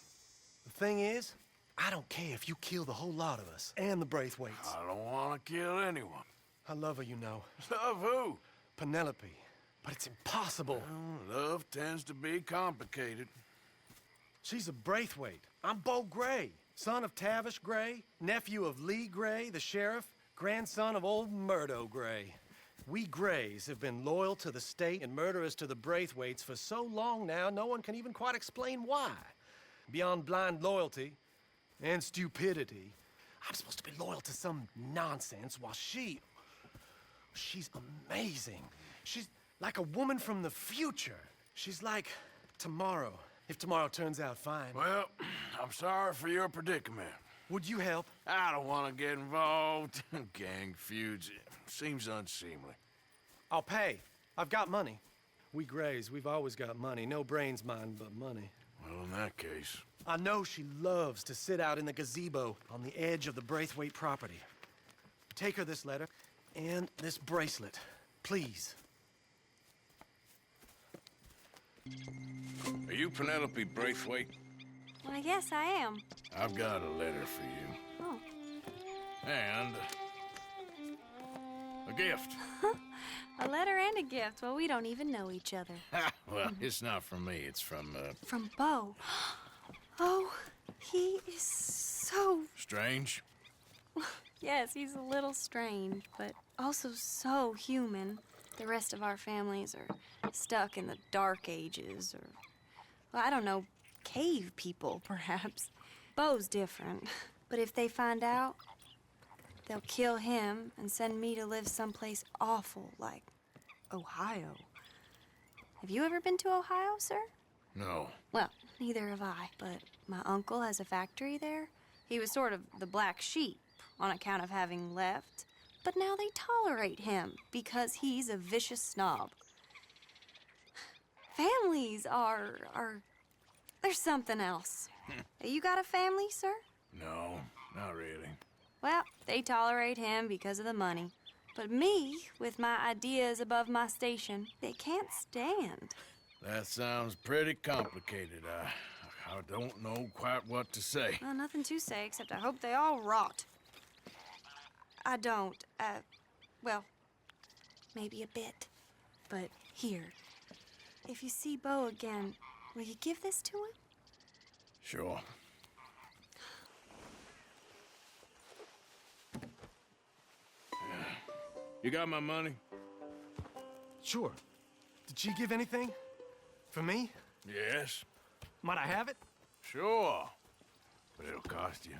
The thing is, I don't care if you kill the whole lot of us and the Braithwaites. I don't want to kill anyone. I love her, you know. Love who? Penelope. But it's impossible. Well, love tends to be complicated. She's a Braithwaite. I'm Beau Gray, son of Tavish Gray, nephew of Lee Gray, the sheriff, grandson of old Murdo Gray. We Grays have been loyal to the state and murderous to the Braithwaites for so long now, no one can even quite explain why. Beyond blind loyalty and stupidity, I'm supposed to be loyal to some nonsense while she's amazing. She's like a woman from the future. She's like tomorrow, if tomorrow turns out fine. Well, I'm sorry for your predicament. Would you help? I don't want to get involved. Gang feuds. Seems unseemly. I'll pay. I've got money. We Grays, we've always got money. No brains, mind, but money. Well, in that case... I know she loves to sit out in the gazebo on the edge of the Braithwaite property. Take her this letter and this bracelet, please. Are you Penelope Braithwaite? Well, I guess I am. I've got a letter for you. Oh. And... a gift. A letter and a gift. Well, we don't even know each other. Well, it's not from me. It's from, From Beau. Oh, he is so... Strange? Yes, he's a little strange, but also so human. The rest of our families are stuck in the Dark Ages, or, well, I don't know, cave people, perhaps. Beau's different. But if they find out, they'll kill him and send me to live someplace awful like Ohio. Have you ever been to Ohio, sir? No. Well, neither have I, but my uncle has a factory there. He was sort of the black sheep on account of having left, but now they tolerate him because he's a vicious snob. Families are... There's something else. You got a family, sir? No, not really. Well, they tolerate him because of the money. But me, with my ideas above my station, they can't stand. That sounds pretty complicated. I don't know quite what to say. Well, nothing to say, except I hope they all rot. I don't, well, maybe a bit. But here, if you see Bo again, will you give this to him? Sure. You got my money? Sure. Did she give anything? For me? Yes. Might I have it? Sure. But it'll cost you.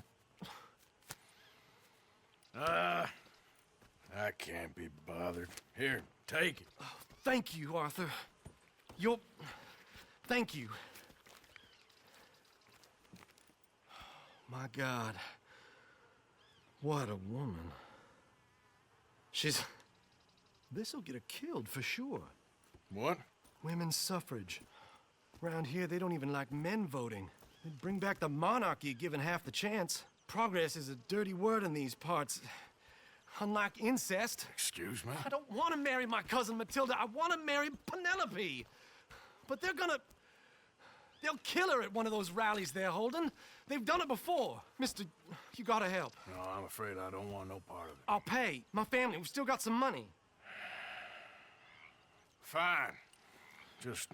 I can't be bothered. Here, take it. Oh, thank you, Arthur. Thank you. My God. What a woman. This'll get her killed for sure. What? Women's suffrage. Around here, they don't even like men voting. They'd bring back the monarchy given half the chance. Progress is a dirty word in these parts. Unlike incest. Excuse me? I don't want to marry my cousin Matilda. I want to marry Penelope. But they'll kill her at one of those rallies they're holding. They've done it before. Mister, you gotta help. No, I'm afraid I don't want no part of it. I'll pay. My family, we've still got some money. Fine. Just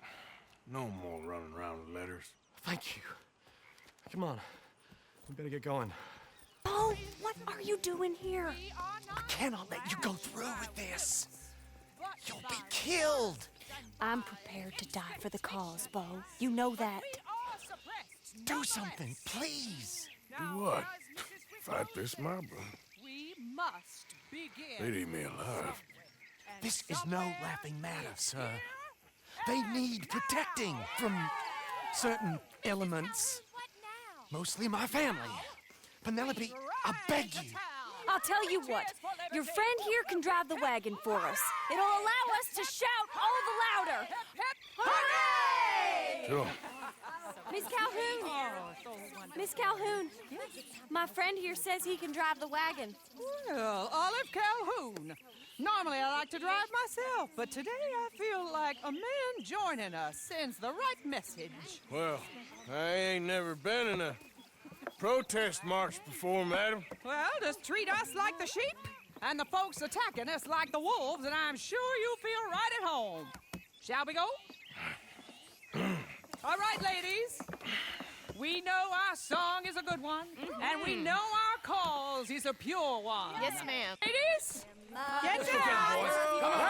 no more running around with letters. Thank you. Come on. We better get going. Bo, what are you doing here? I cannot let you go through with this. You'll be killed. I'm prepared to die for the cause, Bo. You know that. Do something, please. Do what? Fight this mob? We must begin. They'd eat me alive. This is no laughing matter, sir. They need protecting from certain elements. Mostly my family. Penelope, I beg you. I'll tell you what. Your friend here can drive the wagon for us. It'll allow us to shout all the louder. Hooray! Sure. Miss Calhoun! Miss Calhoun! My friend here says he can drive the wagon. Well, Olive Calhoun. Normally I like to drive myself, but today I feel like a man joining us sends the right message. Well, I ain't never been in a protest march before, madam. Well, just treat us like the sheep, and the folks attacking us like the wolves, and I'm sure you'll feel right at home. Shall we go? All right, ladies. We know our song is a good one, and we know our cause is a pure one. Yes, ma'am. Ladies, get down. Come on!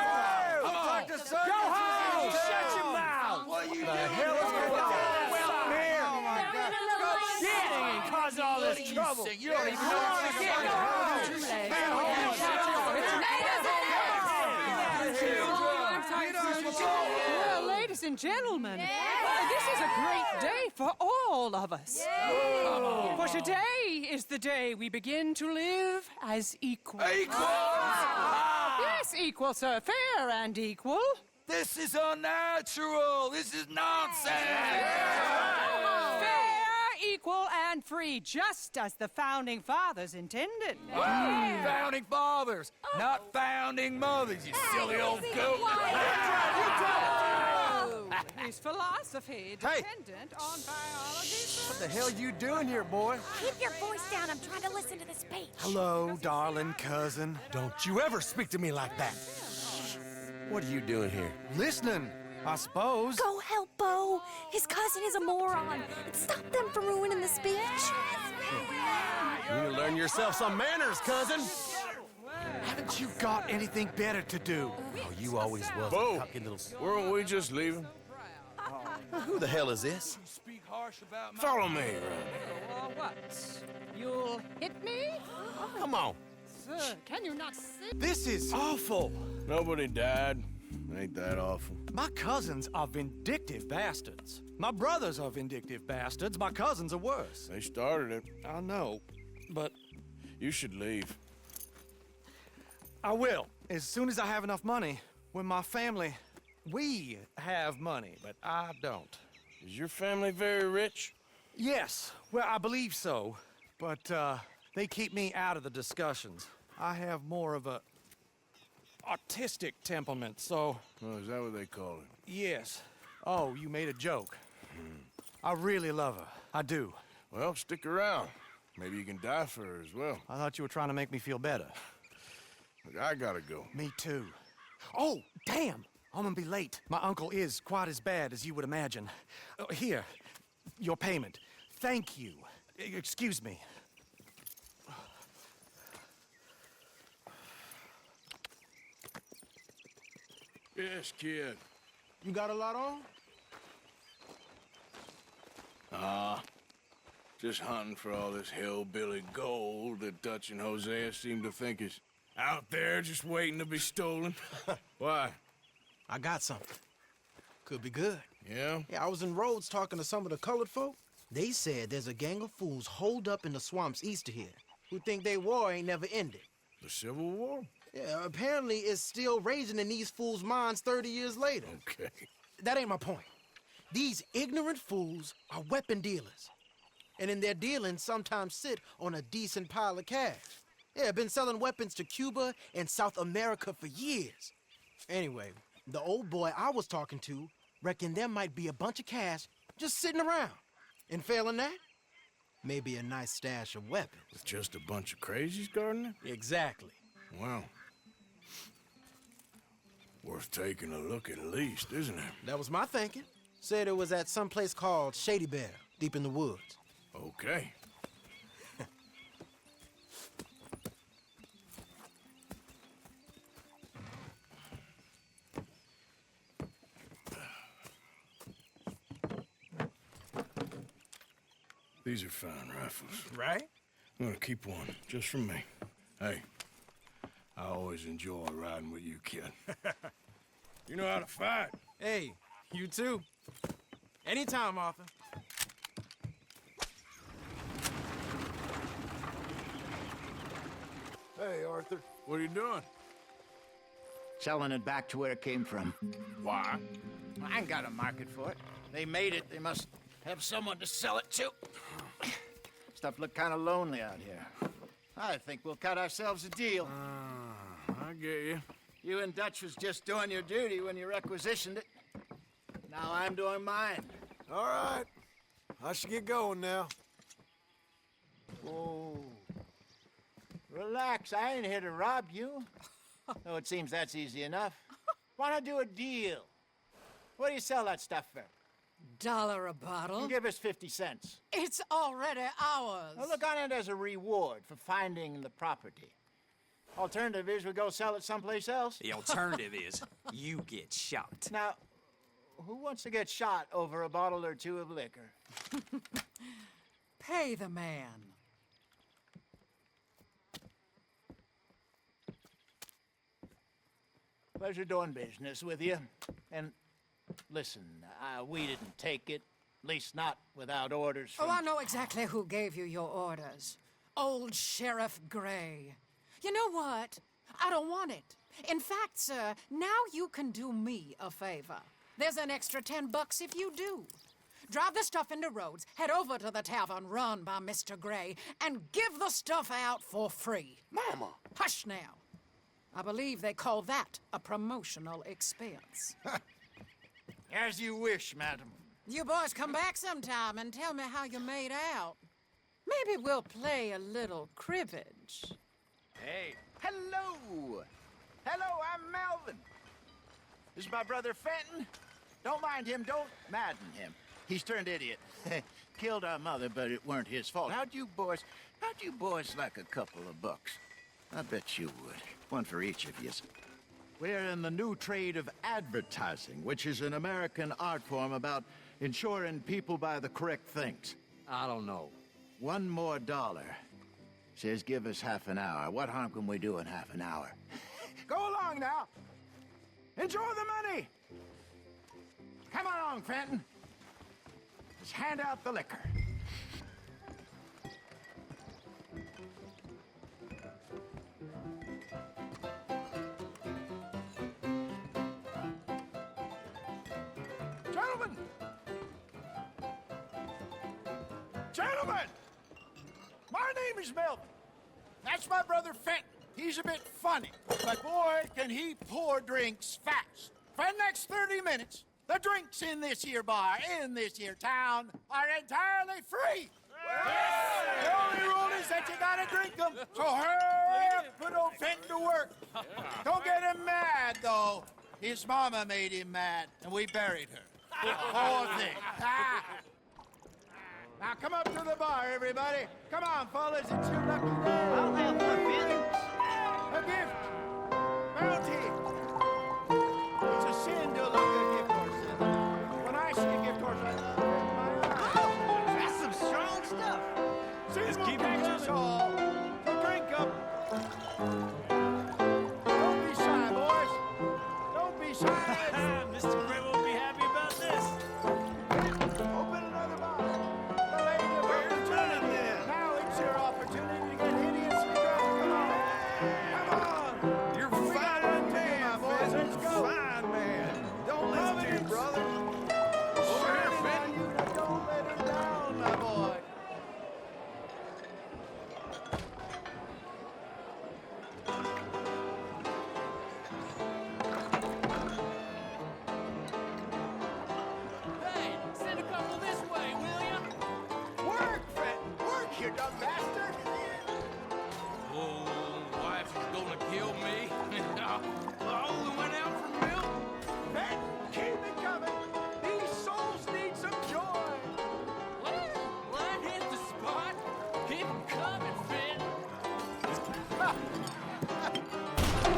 Come on! Go home! Shut your mouth! What are you doing? The hell is going on? Well, here! Oh, my God. Shit! And cause all this trouble. You don't even know what's going on. Well, ladies and gentlemen, this is a great day for all of us. For today is the day we begin to live as equals. Yes, equal, sir. Fair and equal. This is unnatural. This is nonsense. Fair, equal, and free, just as the Founding Fathers intended. Founding fathers, not founding mothers, you silly old goat. Is philosophy dependent on biology? What the hell you doing here, boy? Keep your voice down. I'm trying to listen to the speech. Hello, darling cousin. Don't you ever speak to me like that. What are you doing here? Listening, I suppose. Go help Bo. His cousin is a moron. And stop them from ruining the speech. You need to learn yourself some manners, cousin. Haven't you got anything better to do? Oh, you always was Bo, a cocky little... weren't we just leaving? Who the hell is this? Follow me. What? You'll hit me? Come on. Sir, can you not see? This is awful. Nobody died. Ain't that awful? My cousins are vindictive bastards. My brothers are vindictive bastards. My cousins are worse. They started it. I know, but You should leave. I will. As soon as I have enough money, when my family We have money, but I don't. Is your family very rich? Yes, well, I believe so, but they keep me out of the discussions. I have more of a artistic temperament, so... Oh, is that what they call it? Yes. Oh, you made a joke. I really love her. I do. Well, stick around. Maybe you can die for her as well. I thought you were trying to make me feel better. Look, I gotta go. Me too. Oh, damn! I'm gonna be late. My uncle is quite as bad as you would imagine. Here, your payment. Thank you. Excuse me. Yes, kid. You got a lot on? Just hunting for all this hillbilly gold that Dutch and Hosea seem to think is out there just waiting to be stolen. Why? I got something. Could be good. Yeah? Yeah, I was in Rhodes talking to some of the colored folk. They said there's a gang of fools holed up in the swamps east of here who think their war ain't never ended. The Civil War? Yeah, apparently it's still raging in these fools' minds 30 years later. Okay. That ain't my point. These ignorant fools are weapon dealers. And in their dealing, sometimes sit on a decent pile of cash. Yeah, been selling weapons to Cuba and South America for years. Anyway, the old boy I was talking to reckoned there might be a bunch of cash just sitting around. And failing that, maybe a nice stash of weapons. With just a bunch of crazies guarding it? Exactly. Well, worth taking a look at least, isn't it? That was my thinking. Said it was at some place called Shady Bear, deep in the woods. Okay. These are fine rifles. Right? I'm gonna keep one, just from me. Hey, I always enjoy riding with you, kid. You know how to fight. Hey, you too. Anytime, Arthur. Hey, Arthur. What are you doing? Selling it back to where it came from. Why? I ain't got a market for it. They made it. They must have someone to sell it to. Stuff look kind of lonely out here. I think we'll cut ourselves a deal. I get you. You and Dutch was just doing your duty when you requisitioned it. Now I'm doing mine. All right. I should get going now. Oh. Relax, I ain't here to rob you. Though it seems that's easy enough. Wanna do a deal? What do you sell that stuff for? $1 a bottle? Give us 50 cents. It's already ours. Well, look on it as a reward for finding the property. Alternative is we go sell it someplace else. The alternative is you get shot. Now, who wants to get shot over a bottle or two of liquor? Pay the man. Pleasure doing business with you. And listen, we didn't take it. At least not without orders from... Oh, I know exactly who gave you your orders. Old Sheriff Gray. You know what? I don't want it. In fact, sir, now you can do me a favor. There's an extra $10 if you do. Drive the stuff into Rhodes, head over to the tavern run by Mr. Gray, and give the stuff out for free. Mama! Hush now. I believe they call that a promotional expense. As you wish, madam. You boys come back sometime and tell me how you made out. Maybe we'll play a little cribbage. Hey. Hello! Hello, I'm Melvin. This is my brother Fenton. Don't mind him, don't madden him. He's turned idiot. Killed our mother, but it weren't his fault. How'd you boys like a couple of bucks? I bet you would. One for each of you. We're in the new trade of advertising, which is an American art form about ensuring people buy the correct things. I don't know. $1 more. Says give us half an hour. What harm can we do in half an hour? Go along now. Enjoy the money. Come along, Fenton. Just hand out the liquor. Gentlemen! My name is Melvin. That's my brother Fenton. He's a bit funny, but boy, can he pour drinks fast. For the next 30 minutes, the drinks in this here bar, in this here town, are entirely free. Yes! The only rule is that you gotta drink them. So hurry up, put old Fenton to work. Don't get him mad, though. His mama made him mad, and we buried her. Poor thing. Now come up to the bar, everybody. Come on, fellas, it's your lucky day. I'll have one, Fenton. A gift. Bounty. It's a sin to look a gift horse. When I see a gift horse, I love my eyes. That's some strong stuff. Just keep it us all. So drink up. Don't be shy, boys. Don't be shy. Mr. Gray won't be happy about this. Open another bottle. The lady of opportunity. Now it's your opportunity to get hideously drunk. Come on. Come on. You're a fine man, boys. Let's go. Fine man. Don't listen to your brother. Over here, Fenton. Don't let him down, my boy. Hey, send a couple this way, will ya? Work, Fenton. Work, you dumb bastard. Oh, wife is gonna kill me. Oh, we went out for milk. Fenton, keep it coming. These souls need some joy. Line hit the spot. Keep 'em coming, Finn.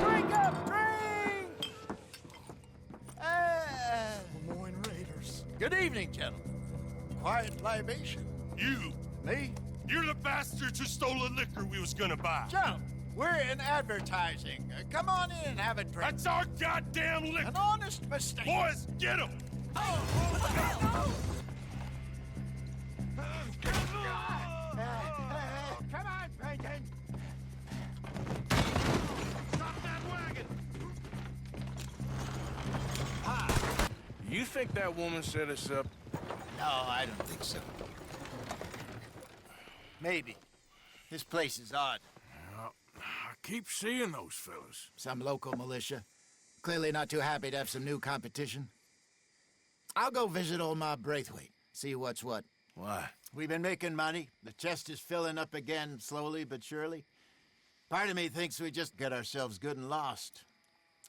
Drink up, drink! Lemoyne Raiders. Good evening, gentlemen. Quiet libation. You! Me? You're the bastards who stole the liquor we was gonna buy. Gentlemen, we're in advertising. Come on in and have a drink. That's our goddamn liquor! An honest mistake. Boys, get him! Come on, Peyton. Stop that wagon. You think that woman set us up? No, I don't think so. Maybe. This place is odd. Well, I keep seeing those fellas. Some local militia. Clearly not too happy to have some new competition. I'll go visit old Ma Braithwaite, see what's what. Why? We've been making money. The chest is filling up again, slowly but surely. Part of me thinks we just get ourselves good and lost.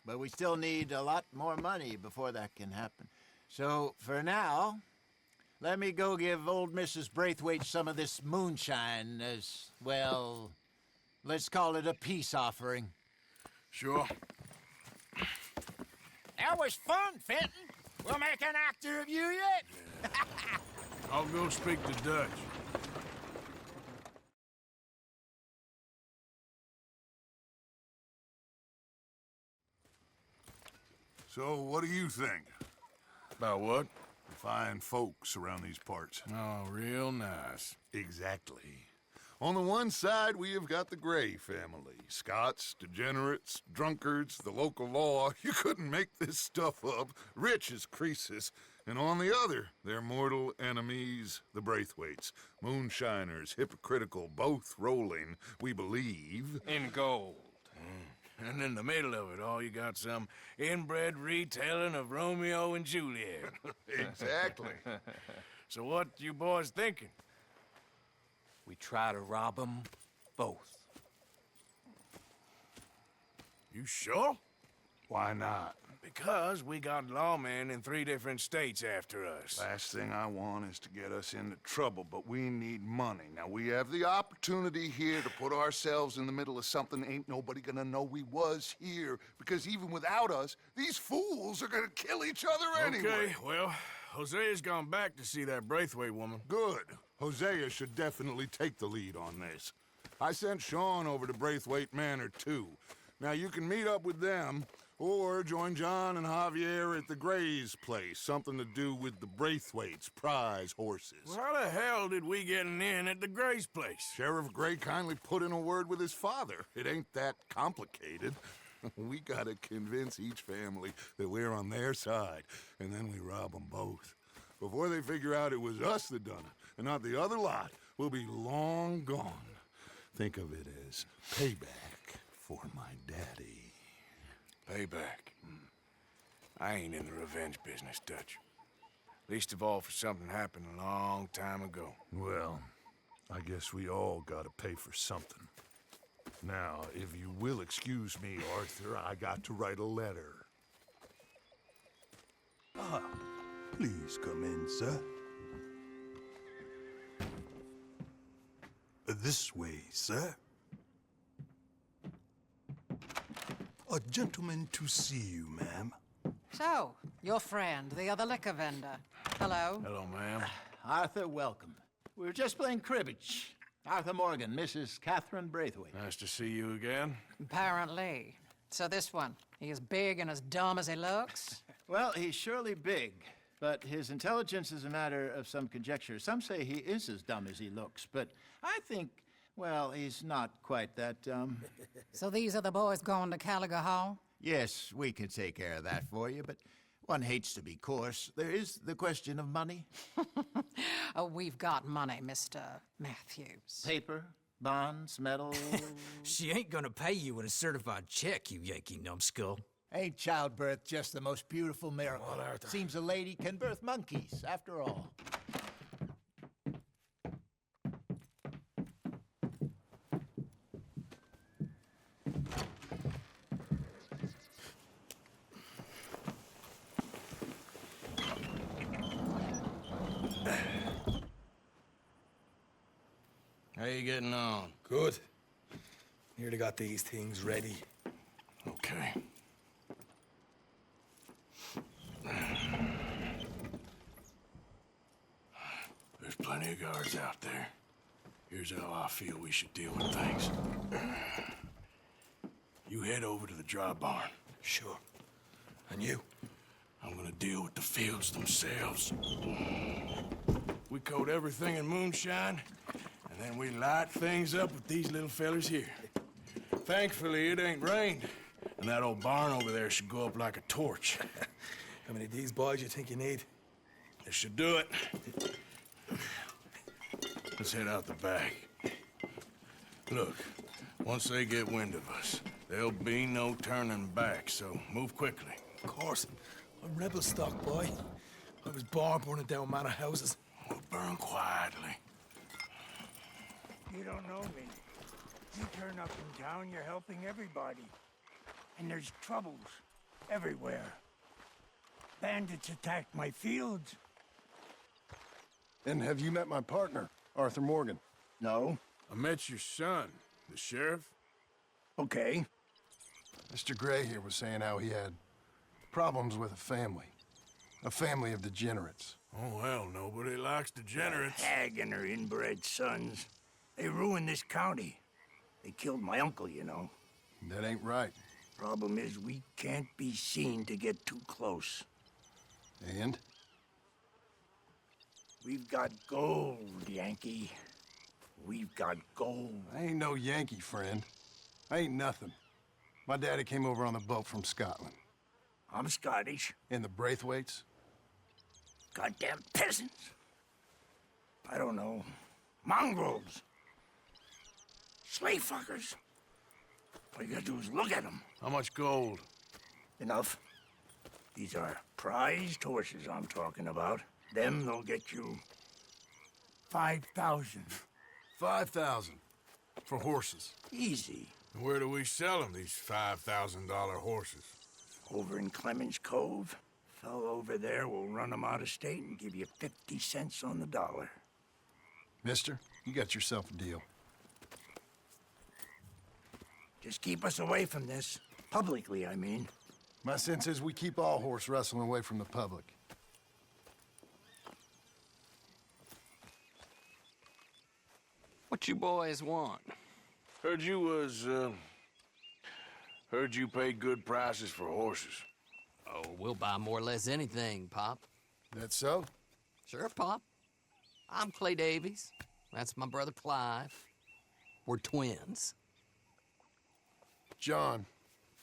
But we still need a lot more money before that can happen. So, for now, let me go give old Mrs. Braithwaite some of this moonshine as, well, let's call it a peace offering. Sure. That was fun, Fenton. We'll make an actor of you yet. I'll go speak to Dutch. So, what do you think? About what? The fine folks around these parts. Oh, real nice. Exactly. On the one side, we have got the Gray family. Scots, degenerates, drunkards, the local law. You couldn't make this stuff up. Rich as Croesus. And on the other, their mortal enemies, the Braithwaites. Moonshiners, hypocritical, both rolling, we believe. In gold. And in the middle of it all, you got some inbred retelling of Romeo and Juliet. Exactly. So what you boys thinking? We try to rob them both. You sure? Why not? Because we got lawmen in 3 different states after us. Last thing I want is to get us into trouble, but we need money. Now, we have the opportunity here to put ourselves in the middle of something ain't nobody gonna know we was here, because even without us, these fools are gonna kill each other anyway. Okay, well, Hosea's gone back to see that Braithwaite woman. Good. Hosea should definitely take the lead on this. I sent Sean over to Braithwaite Manor, too. Now, you can meet up with them, or join John and Javier at the Gray's place. Something to do with the Braithwaites' prize horses. Well, how the hell did we get in at the Gray's place? Sheriff Gray kindly put in a word with his father. It ain't that complicated. We gotta convince each family that we're on their side, and then we rob them both. Before they figure out it was us that done it, and not the other lot, we'll be long gone. Think of it as payback for my daddy. Payback. I ain't in the revenge business, Dutch. Least of all for something happened a long time ago. Well, I guess we all gotta pay for something. Now, if you will excuse me, Arthur, I got to write a letter. Please come in, sir. This way, sir. A gentleman to see you, ma'am. So, your friend, the other liquor vendor. Hello. Hello, ma'am. Arthur, welcome. We were just playing cribbage. Arthur Morgan, Mrs. Catherine Braithwaite. Nice to see you again. Apparently. So this one, he is big and as dumb as he looks? Well, he's surely big, but his intelligence is a matter of some conjecture. Some say he is as dumb as he looks, but I think, well, he's not quite that dumb. So these are the boys going to Caliga Hall? Yes, we can take care of that for you, but one hates to be coarse. There is the question of money. Oh, we've got money, Mr. Matthews. Paper, bonds, metal. She ain't gonna pay you with a certified check, you Yankee numbskull. Ain't childbirth just the most beautiful miracle? Well, Arthur. Seems a lady can birth monkeys, after all. How you getting on? Good. Nearly got these things ready. Okay. There's plenty of guards out there. Here's how I feel we should deal with things. You head over to the dry barn. Sure. And you? I'm gonna deal with the fields themselves. We coat everything in moonshine, and then we light things up with these little fellers here. Thankfully, it ain't rained, and that old barn over there should go up like a torch. How many of these boys you think you need? This should do it. Let's head out the back. Look, once they get wind of us, there'll be no turning back, so move quickly. Of course. I'm rebel stock, boy. I was born burning down manor houses. We'll burn quietly. You don't know me. You turn up in town, you're helping everybody. And there's troubles everywhere. Bandits attacked my fields. And have you met my partner, Arthur Morgan? No. I met your son, the sheriff. Okay. Mr. Gray here was saying how he had problems with a family of degenerates. Oh, well, nobody likes degenerates. That hag and her inbred sons. They ruined this county. They killed my uncle, you know. That ain't right. Problem is, we can't be seen to get too close. And? We've got gold, Yankee. We've got gold. I ain't no Yankee, friend. I ain't nothing. My daddy came over on the boat from Scotland. I'm Scottish. And the Braithwaites? Goddamn peasants. I don't know. Mongrels. Slave fuckers. All you gotta do is look at them. How much gold? Enough. These are prized horses I'm talking about. Them, they'll get you 5,000. 5,000 for horses. Easy. Where do we sell them, these $5,000 horses? Over in Clemens Cove. Fellow over there will run them out of state and give you 50 cents on the dollar. Mister, you got yourself a deal. Just keep us away from this. Publicly, I mean. My sense is we keep all horse wrestling away from the public. What you boys want? Heard you paid good prices for horses. Oh, we'll buy more or less anything, Pop. That so? Sure, Pop. I'm Clay Davies. That's my brother Clive. We're twins. John,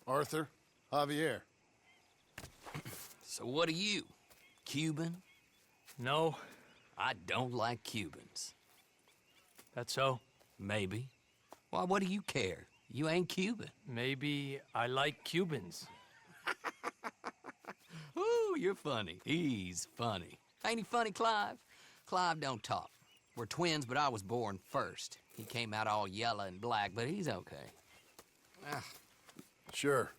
Arthur, Javier. So what are you? Cuban? No. I don't like Cubans. That's so? Maybe. Why, what do you care? You ain't Cuban. Maybe I like Cubans. Ooh, you're funny. He's funny. Ain't he funny, Clive? Clive don't talk. We're twins, but I was born first. He came out all yellow and black, but he's okay. Sure.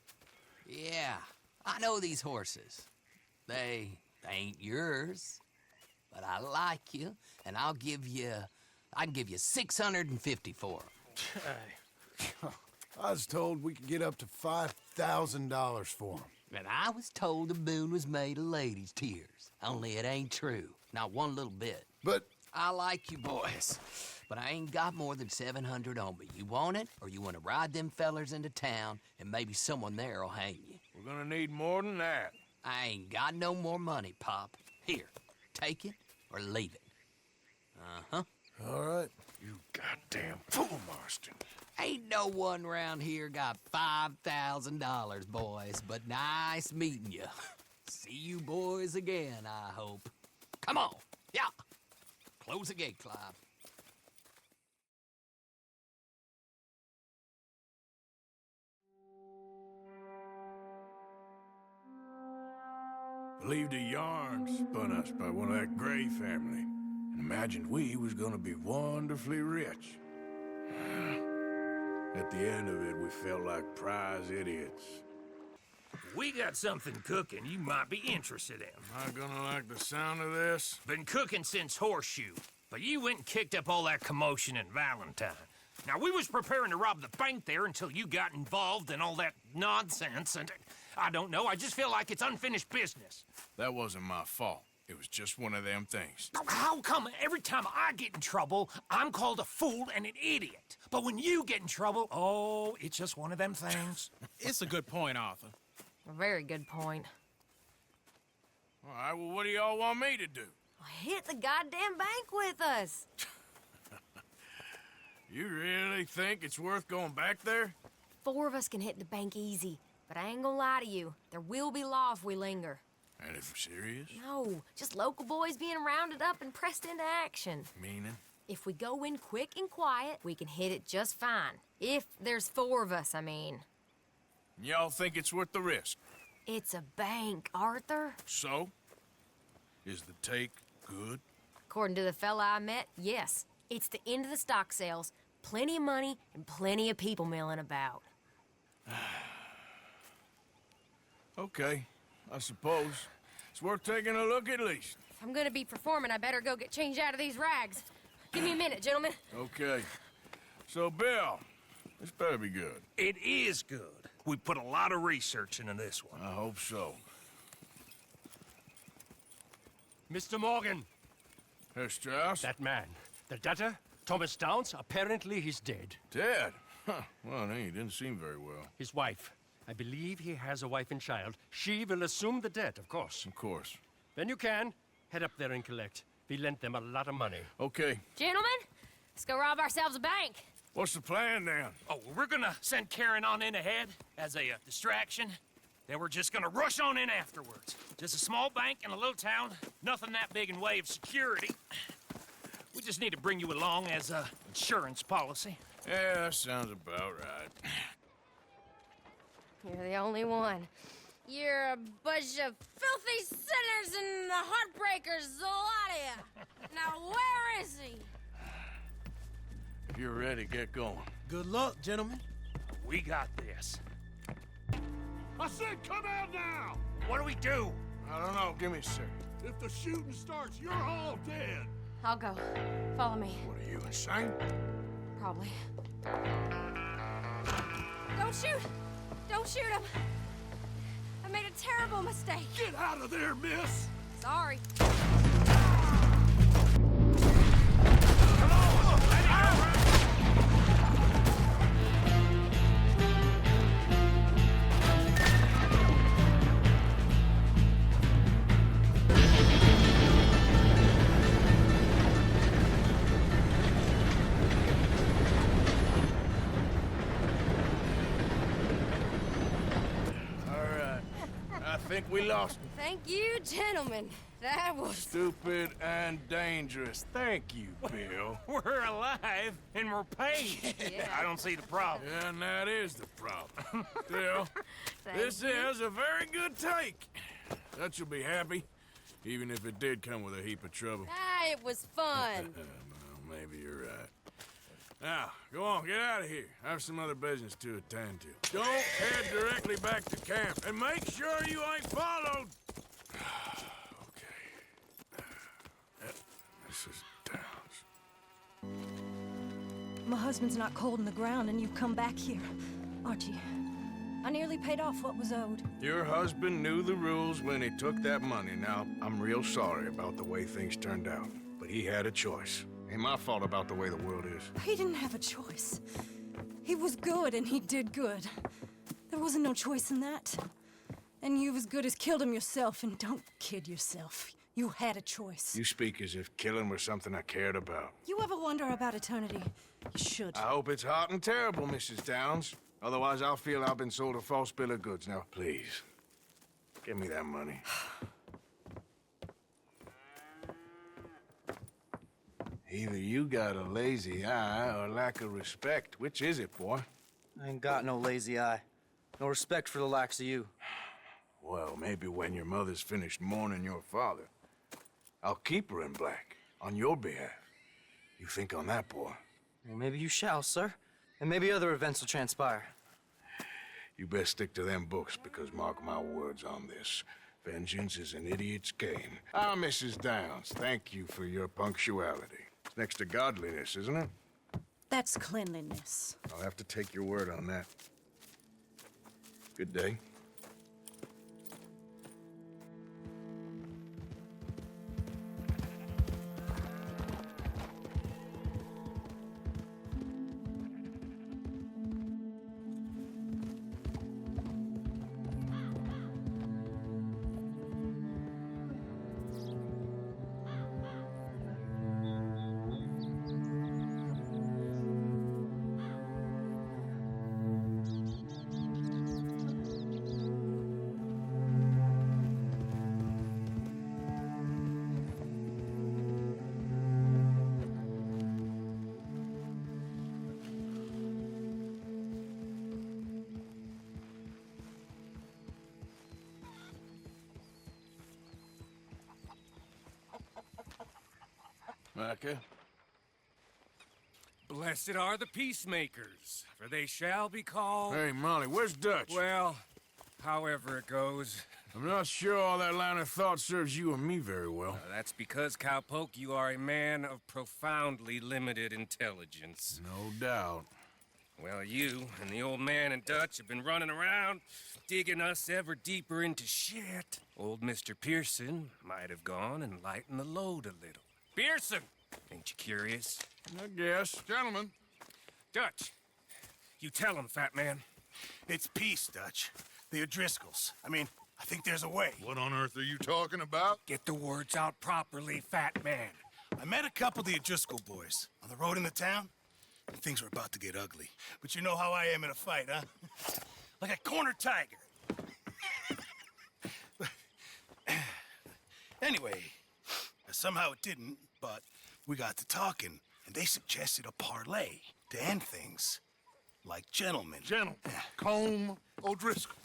Yeah, I know these horses. They ain't yours, but I like you, and I can give you 650 for them. I was told we could get up to $5,000 for them. And I was told the moon was made of ladies' tears. Only it ain't true. Not one little bit. But I like you boys, but I ain't got more than 700 on me. You want it, or you want to ride them fellers into town, and maybe someone there'll hang you? We're gonna need more than that. I ain't got no more money, Pop. Here, take it or leave it. Uh-huh. All right. You goddamn fool, Marston. Ain't no one round here got $5,000, boys, but nice meeting you. See you boys again, I hope. Come on, yeah. Close the gate, Clive. Believed a yarn spun us by one of that Gray family, and imagined we was gonna be wonderfully rich. At the end of it, we felt like prize idiots. We got something cooking you might be interested in. Am I gonna like the sound of this? Been cooking since Horseshoe, but you went and kicked up all that commotion in Valentine. Now, we was preparing to rob the bank there until you got involved in all that nonsense, and I don't know, I just feel like it's unfinished business. That wasn't my fault. It was just one of them things. How come every time I get in trouble, I'm called a fool and an idiot? But when you get in trouble, oh, it's just one of them things. It's a good point, Arthur. A very good point. All right, well, what do y'all want me to do? Hit the goddamn bank with us. You really think it's worth going back there? 4 of us can hit the bank easy, but I ain't gonna lie to you. There will be law if we linger. And if we're serious? No, just local boys being rounded up and pressed into action. Meaning? If we go in quick and quiet, we can hit it just fine. If there's 4 of us, I mean. Y'all think it's worth the risk? It's a bank, Arthur. So? Is the take good? According to the fella I met, yes. It's the end of the stock sales. Plenty of money and plenty of people milling about. Okay, I suppose. It's worth taking a look at least. If I'm gonna be performing, I better go get changed out of these rags. Give me a minute, gentlemen. Okay. So, Bill, this better be good. It is good. We put a lot of research into this one. I hope so. Mr. Morgan. Herr Strauss? That man. The debtor, Thomas Downs, apparently he's dead. Dead? Huh. Well, he didn't seem very well. His wife. I believe he has a wife and child. She will assume the debt, of course. Of course. When you can, head up there and collect. We lent them a lot of money. Okay. Gentlemen, let's go rob ourselves a bank. What's the plan, then? Oh, we're gonna send Karen on in ahead as a distraction. Then we're just gonna rush on in afterwards. Just a small bank in a little town. Nothing that big in way of security. We just need to bring you along as a insurance policy. Yeah, that sounds about right. You're the only one. You're a bunch of filthy sinners and the heartbreakers, the lot of you. Now, where is he? If you're ready, get going. Good luck, gentlemen. We got this. I said come out now! What do we do? I don't know. Give me a second. If the shooting starts, you're all dead. I'll go. Follow me. What are you, insane? Probably. Don't shoot! Don't shoot him! I made a terrible mistake. Get out of there, miss! Sorry. I think we lost him. Thank you, gentlemen. That was... Stupid and dangerous. Thank you, Bill. We're alive and we're paid. Yeah. I don't see the problem. Yeah, and that is the problem. Still, this is a very good take. Dutch will be happy, even if it did come with a heap of trouble. Ah, it was fun. Well, maybe you're right. Now, go on, get out of here. I have some other business to attend to. Don't head directly back to camp, and make sure you ain't followed. Mrs. Downs. My husband's not cold in the ground, and you've come back here. Archie, I nearly paid off what was owed. Your husband knew the rules when he took that money. Now, I'm real sorry about the way things turned out, but he had a choice. Ain't my fault about the way the world is. He didn't have a choice. He was good, and he did good. There wasn't no choice in that. And you've as good as killed him yourself, and don't kid yourself. You had a choice. You speak as if killing was something I cared about. You ever wonder about eternity? You should. I hope it's hot and terrible, Mrs. Downs. Otherwise, I'll feel I've been sold a false bill of goods. Now, please, give me that money. Either you got a lazy eye or lack of respect. Which is it, boy? I ain't got no lazy eye. No respect for the likes of you. Well, maybe when your mother's finished mourning your father, I'll keep her in black, on your behalf. You think on that, boy? Well, maybe you shall, sir. And maybe other events will transpire. You best stick to them books, because mark my words on this. Vengeance is an idiot's game. Ah, Mrs. Downs, thank you for your punctuality. It's next to godliness, isn't it? That's cleanliness. I'll have to take your word on that. Good day. Micah? Blessed are the peacemakers, for they shall be called... Hey, Molly, where's Dutch? Well, however it goes. I'm not sure all that line of thought serves you and me very well. That's because, Cowpoke, you are a man of profoundly limited intelligence. No doubt. Well, you and the old man and Dutch have been running around, digging us ever deeper into shit. Old Mr. Pearson might have gone and lightened the load a little. Pearson! Ain't you curious? I guess. Gentlemen. Dutch, you tell him, fat man. It's peace, Dutch. The O'Driscolls. I mean, I think there's a way. What on earth are you talking about? Get the words out properly, fat man. I met a couple of the O'Driscoll boys on the road in the town, and things were about to get ugly. But you know how I am in a fight, huh? Like a cornered tiger. Anyway, somehow it didn't, but we got to talking, and they suggested a parlay to end things. Like gentlemen. Gentlemen. Combe O'Driscoll.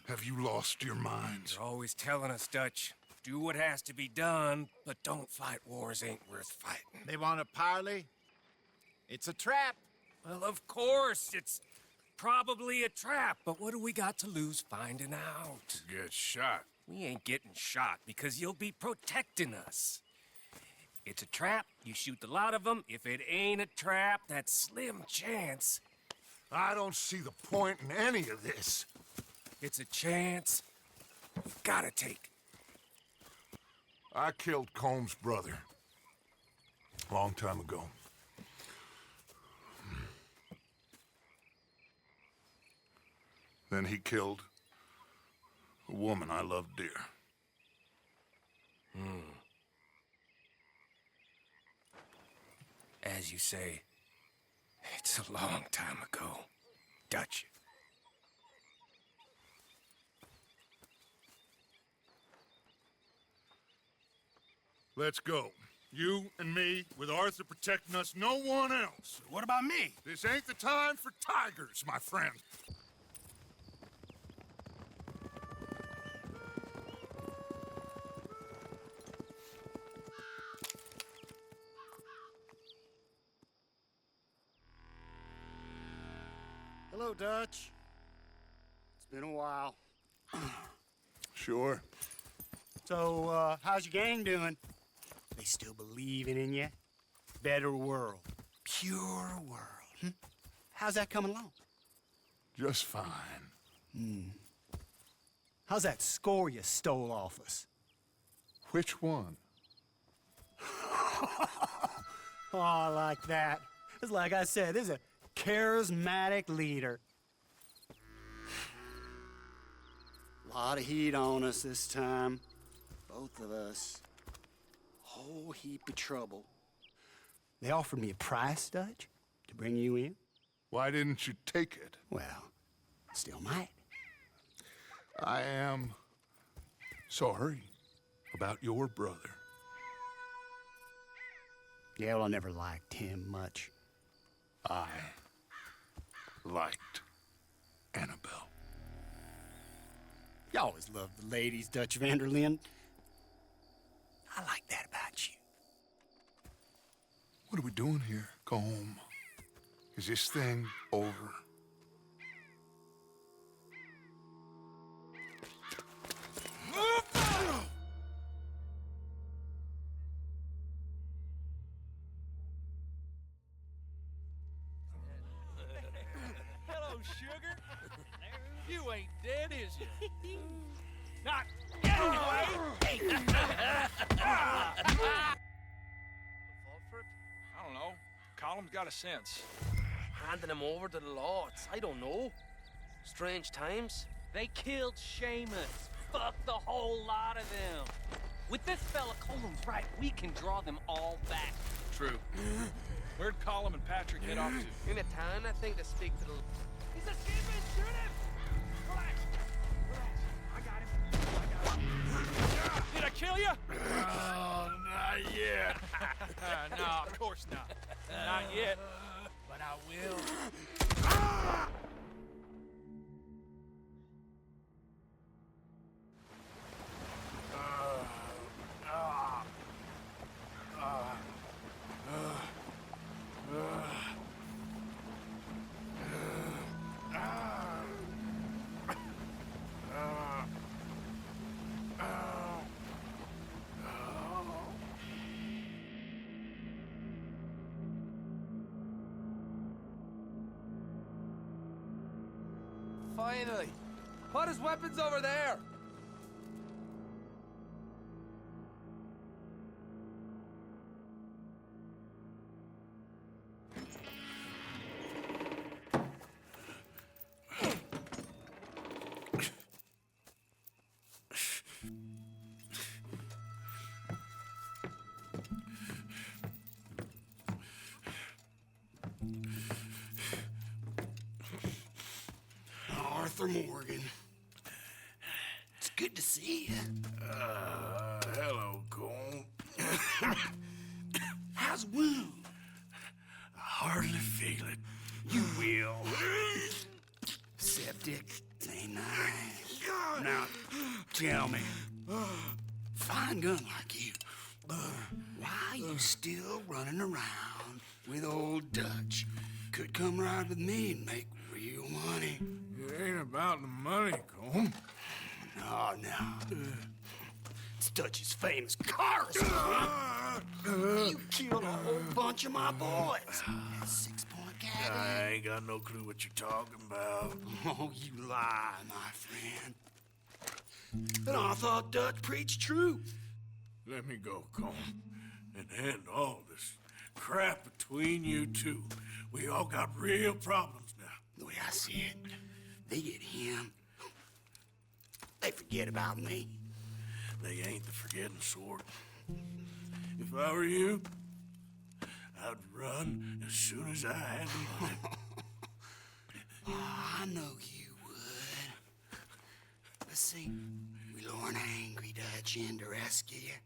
Have you lost your minds? You're always telling us, Dutch. Do what has to be done, but don't fight wars ain't worth fighting. They want a parley? It's a trap. Well, of course, it's probably a trap, but what do we got to lose finding out? Get shot. We ain't getting shot because you'll be protecting us. It's a trap, you shoot the lot of them. If it ain't a trap, that's slim chance. I don't see the point in any of this. It's a chance you've gotta take. I killed Combs' brother. A long time ago. Then he killed a woman I loved dear. As you say, it's a long time ago, Dutch. Let's go. You and me, with Arthur protecting us, no one else. What about me? This ain't the time for tigers, my friend. Hello, Dutch. It's been a while. Sure. So, how's your gang doing? They still believing in you? Better world. Pure world. How's that coming along? Just fine. How's that score you stole off us? Which one? Oh, I like that. It's like I said, this is a charismatic leader. Lot of heat on us this time. Both of us. Whole heap of trouble. They offered me a price, Dutch, to bring you in. Why didn't you take it? Well, still might. I am sorry about your brother. Yeah, well, I never liked him much. I liked Annabelle. You always loved the ladies, Dutch van der Linde. I like that about you. What are we doing here? Go home. Is this thing over? Hello, sugar. You ain't dead, is you? Not anyway. I don't know. Column's got a sense. Handing him over to the lords. I don't know. Strange times. They killed Seamus. Fuck the whole lot of them. With this fella Colum's right, we can draw them all back. True. Where'd Colum and Patrick get off to? In a town, I think, to speak to the... He's escaping! Shoot him! Relax. Relax. I got him. Did I kill you? Oh, not yet. No, of course not. Not yet. But I will. Finally! Put his weapons over there! Arthur Morgan. It's good to see you. Hello, Cole. How's the wound? I hardly feel it. You will. Septic. Ain't nice. Now, tell me, fine gun like you, why you still running around with old Dutch? Could come right with me and make real money. It ain't about the money, Cole. No. It's Dutch's famous cars. You killed a whole bunch of my boys. 6-point caddy. I ain't got no clue what you're talking about. Oh, you lie, my friend. But I thought Dutch preached truth. Let me go, Cole, and end all this crap between you two. We all got real problems now. The way I see it, they get him. They forget about me. They ain't the forgetting sort. If I were you, I'd run as soon as I had the money. Oh, I know you would. But see, we lure an angry Dutch in to rescue you.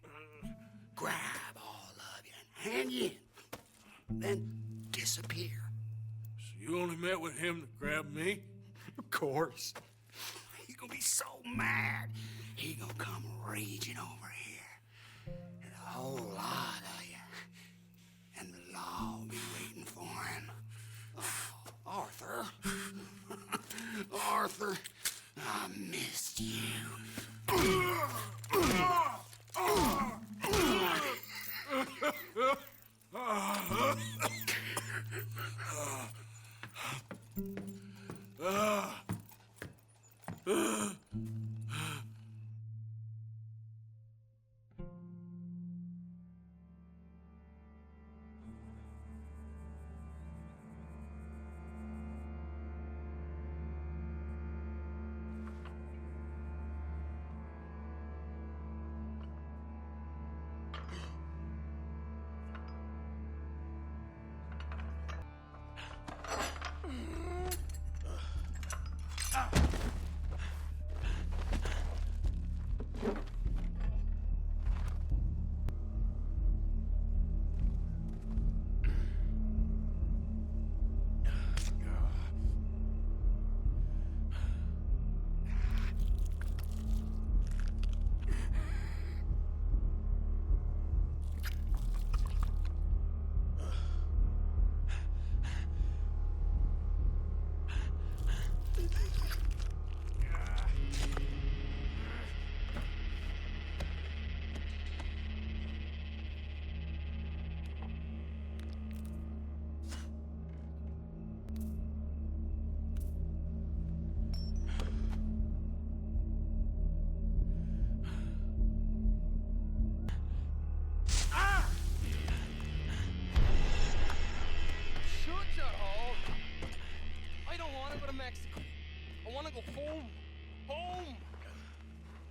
grab all of you and hand you in, then disappear. So you only met with him to grab me? Of course. He gonna be so mad, he gonna come raging over here. And a whole lot of you. And the law will be waiting for him. Oh, Arthur. Arthur, I missed you.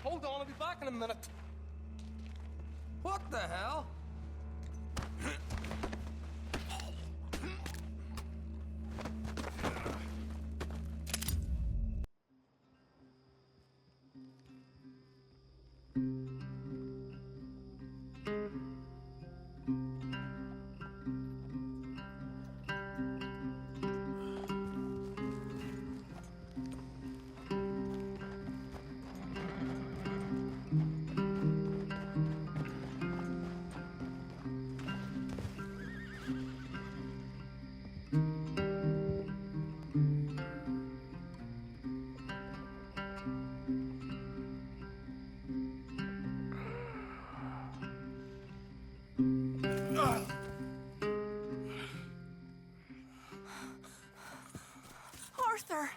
Hold on, I'll be back in a minute. What the hell? Arthur!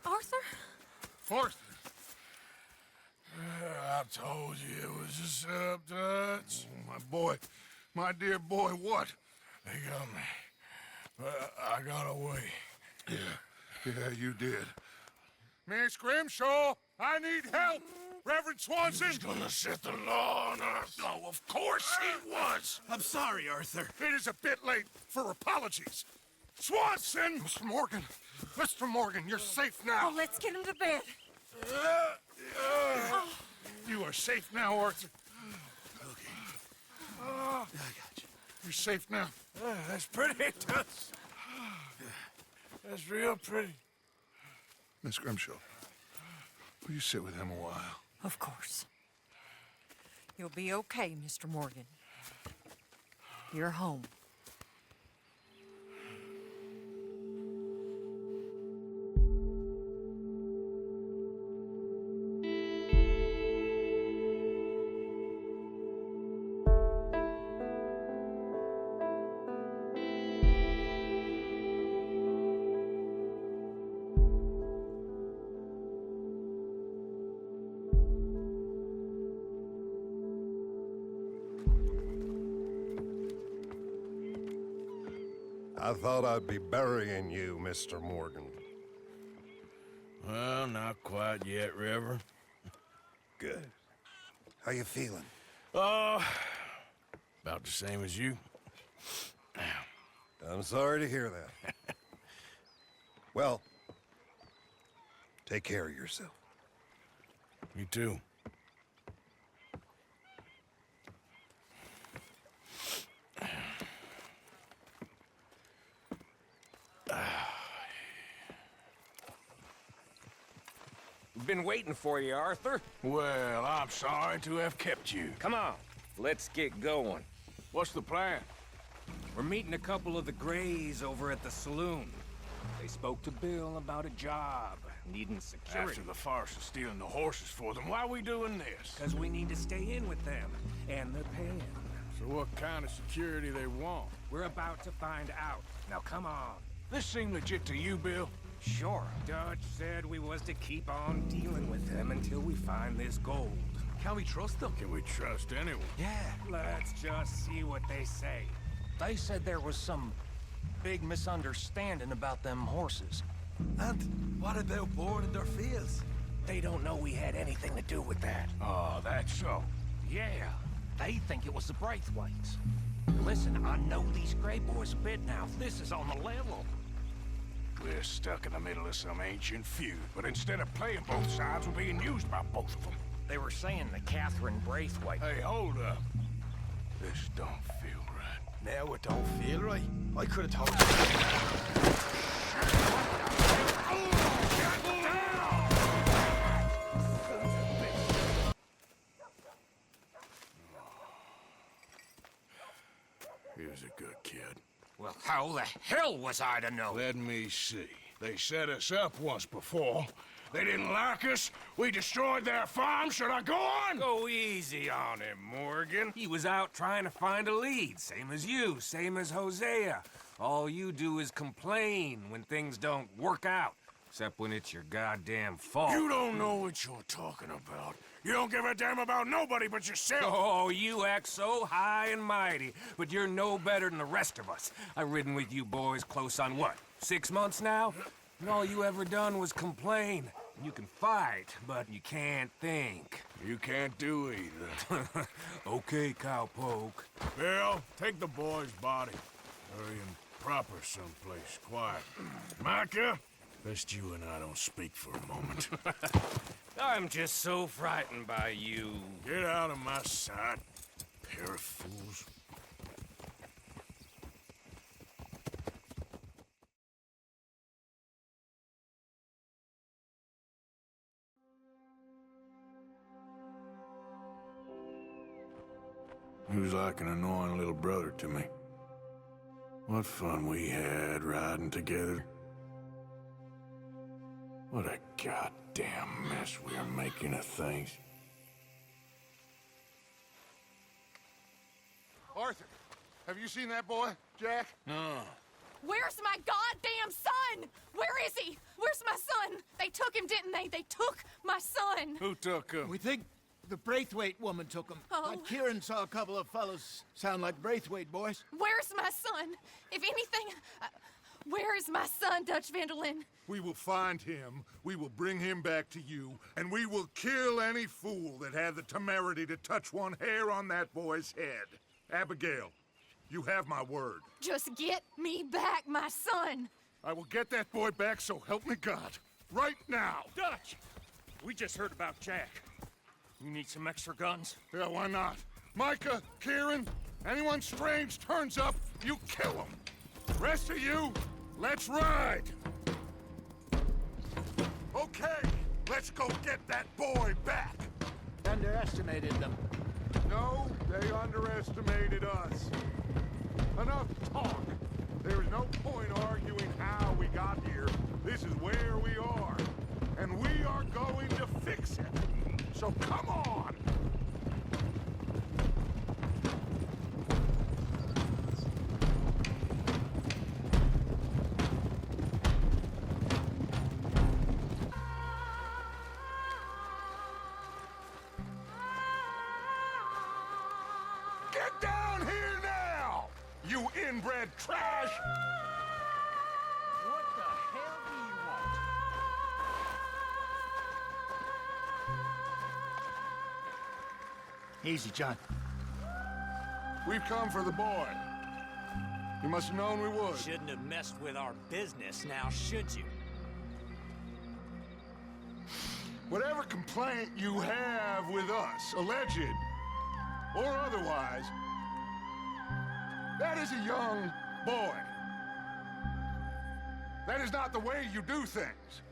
Arthur? Arthur! I told you it was a setup, Dutch. Oh, my boy. My dear boy, what? They got me. But I got away. Yeah, you did. Miss Grimshaw, I need help! Reverend Swanson! He's gonna set the law on us. Oh, of course he was! I'm sorry, Arthur. It is a bit late for apologies. Swanson! Mr. Morgan! Mr. Morgan, you're safe now. Oh, let's get him to bed. You are safe now, Arthur. Okay. I got you. You're safe now. That's pretty, Dutch. That's real pretty. Miss Grimshaw, will you sit with him a while? Of course. You'll be okay, Mr. Morgan. You're home. I thought I'd be burying you, Mr. Morgan. Well, not quite yet, River. Good. How you feeling? Oh, about the same as you. I'm sorry to hear that. Well, take care of yourself. You too. been waiting for you, Arthur. Well, I'm sorry to have kept you. Come on, let's get going. What's the plan? We're meeting a couple of the Grays over at the saloon. They spoke to Bill about a job, needing security. After the farce of stealing the horses for them, why are we doing this? Because we need to stay in with them, and they're paying. So what kind of security they want? We're about to find out. Now come on. This seem legit to you, Bill? Sure. Dutch said we was to keep on dealing with them until we find this gold. Can we trust them? Can we trust anyone? Yeah. Let's just see what they say. They said there was some big misunderstanding about them horses. And what about boarding their fields? They don't know we had anything to do with that. Oh, that's so. Yeah, they think it was the Braithwaites. Listen, I know these Gray boys a bit now. This is on the level. We're stuck in the middle of some ancient feud, but instead of playing both sides, we're being used by both of them. They were saying that Catherine Braithwaite... Hey, hold up. This don't feel right. Now it don't feel right. I could have told you. He was a good kid. Well, how the hell was I to know? Let me see. They set us up once before. They didn't like us. We destroyed their farm. Should I go on? Go easy on him, Morgan. He was out trying to find a lead, same as you, same as Hosea. All you do is complain when things don't work out, except when it's your goddamn fault. You don't know what you're talking about. You don't give a damn about nobody but yourself. Oh, you act so high and mighty, but you're no better than the rest of us. I've ridden with you boys close on what, 6 months now? And all you ever done was complain. You can fight, but you can't think. You can't do either. Okay, cowpoke. Bill, take the boy's body. Bury him proper someplace, quiet. Micah, best you and I don't speak for a moment. I'm just so frightened by you. Get out of my sight, pair of fools. He was like an annoying little brother to me. What fun we had riding together. What a goddamn mess we are making of things. Arthur, have you seen that boy, Jack? No. Where's my goddamn son? Where is he? Where's my son? They took him, didn't they? They took my son. Who took him? We think the Braithwaite woman took him. Oh. Kieran saw a couple of fellows sound like Braithwaite boys. Where's my son? If anything, where is my son, Dutch Van der Linde? We will find him, we will bring him back to you, and we will kill any fool that had the temerity to touch one hair on that boy's head. Abigail, you have my word. Just get me back, my son. I will get that boy back, so help me God. Right now. Dutch! We just heard about Jack. You need some extra guns? Yeah, why not? Micah, Kieran, anyone strange turns up, you kill him. Rest of you, let's ride. Okay, let's go get that boy back. Underestimated them. No, they underestimated us. Enough talk. There is no point arguing how we got here. This is where we are. And we are going to fix it. So come on! Get down here now! You inbred trash! What the hell do you want? Easy, John. We've come for the boy. You must have known we would. Shouldn't have messed with our business now, should you? Whatever complaint you have with us, alleged or otherwise, that is a young boy. That is not the way you do things.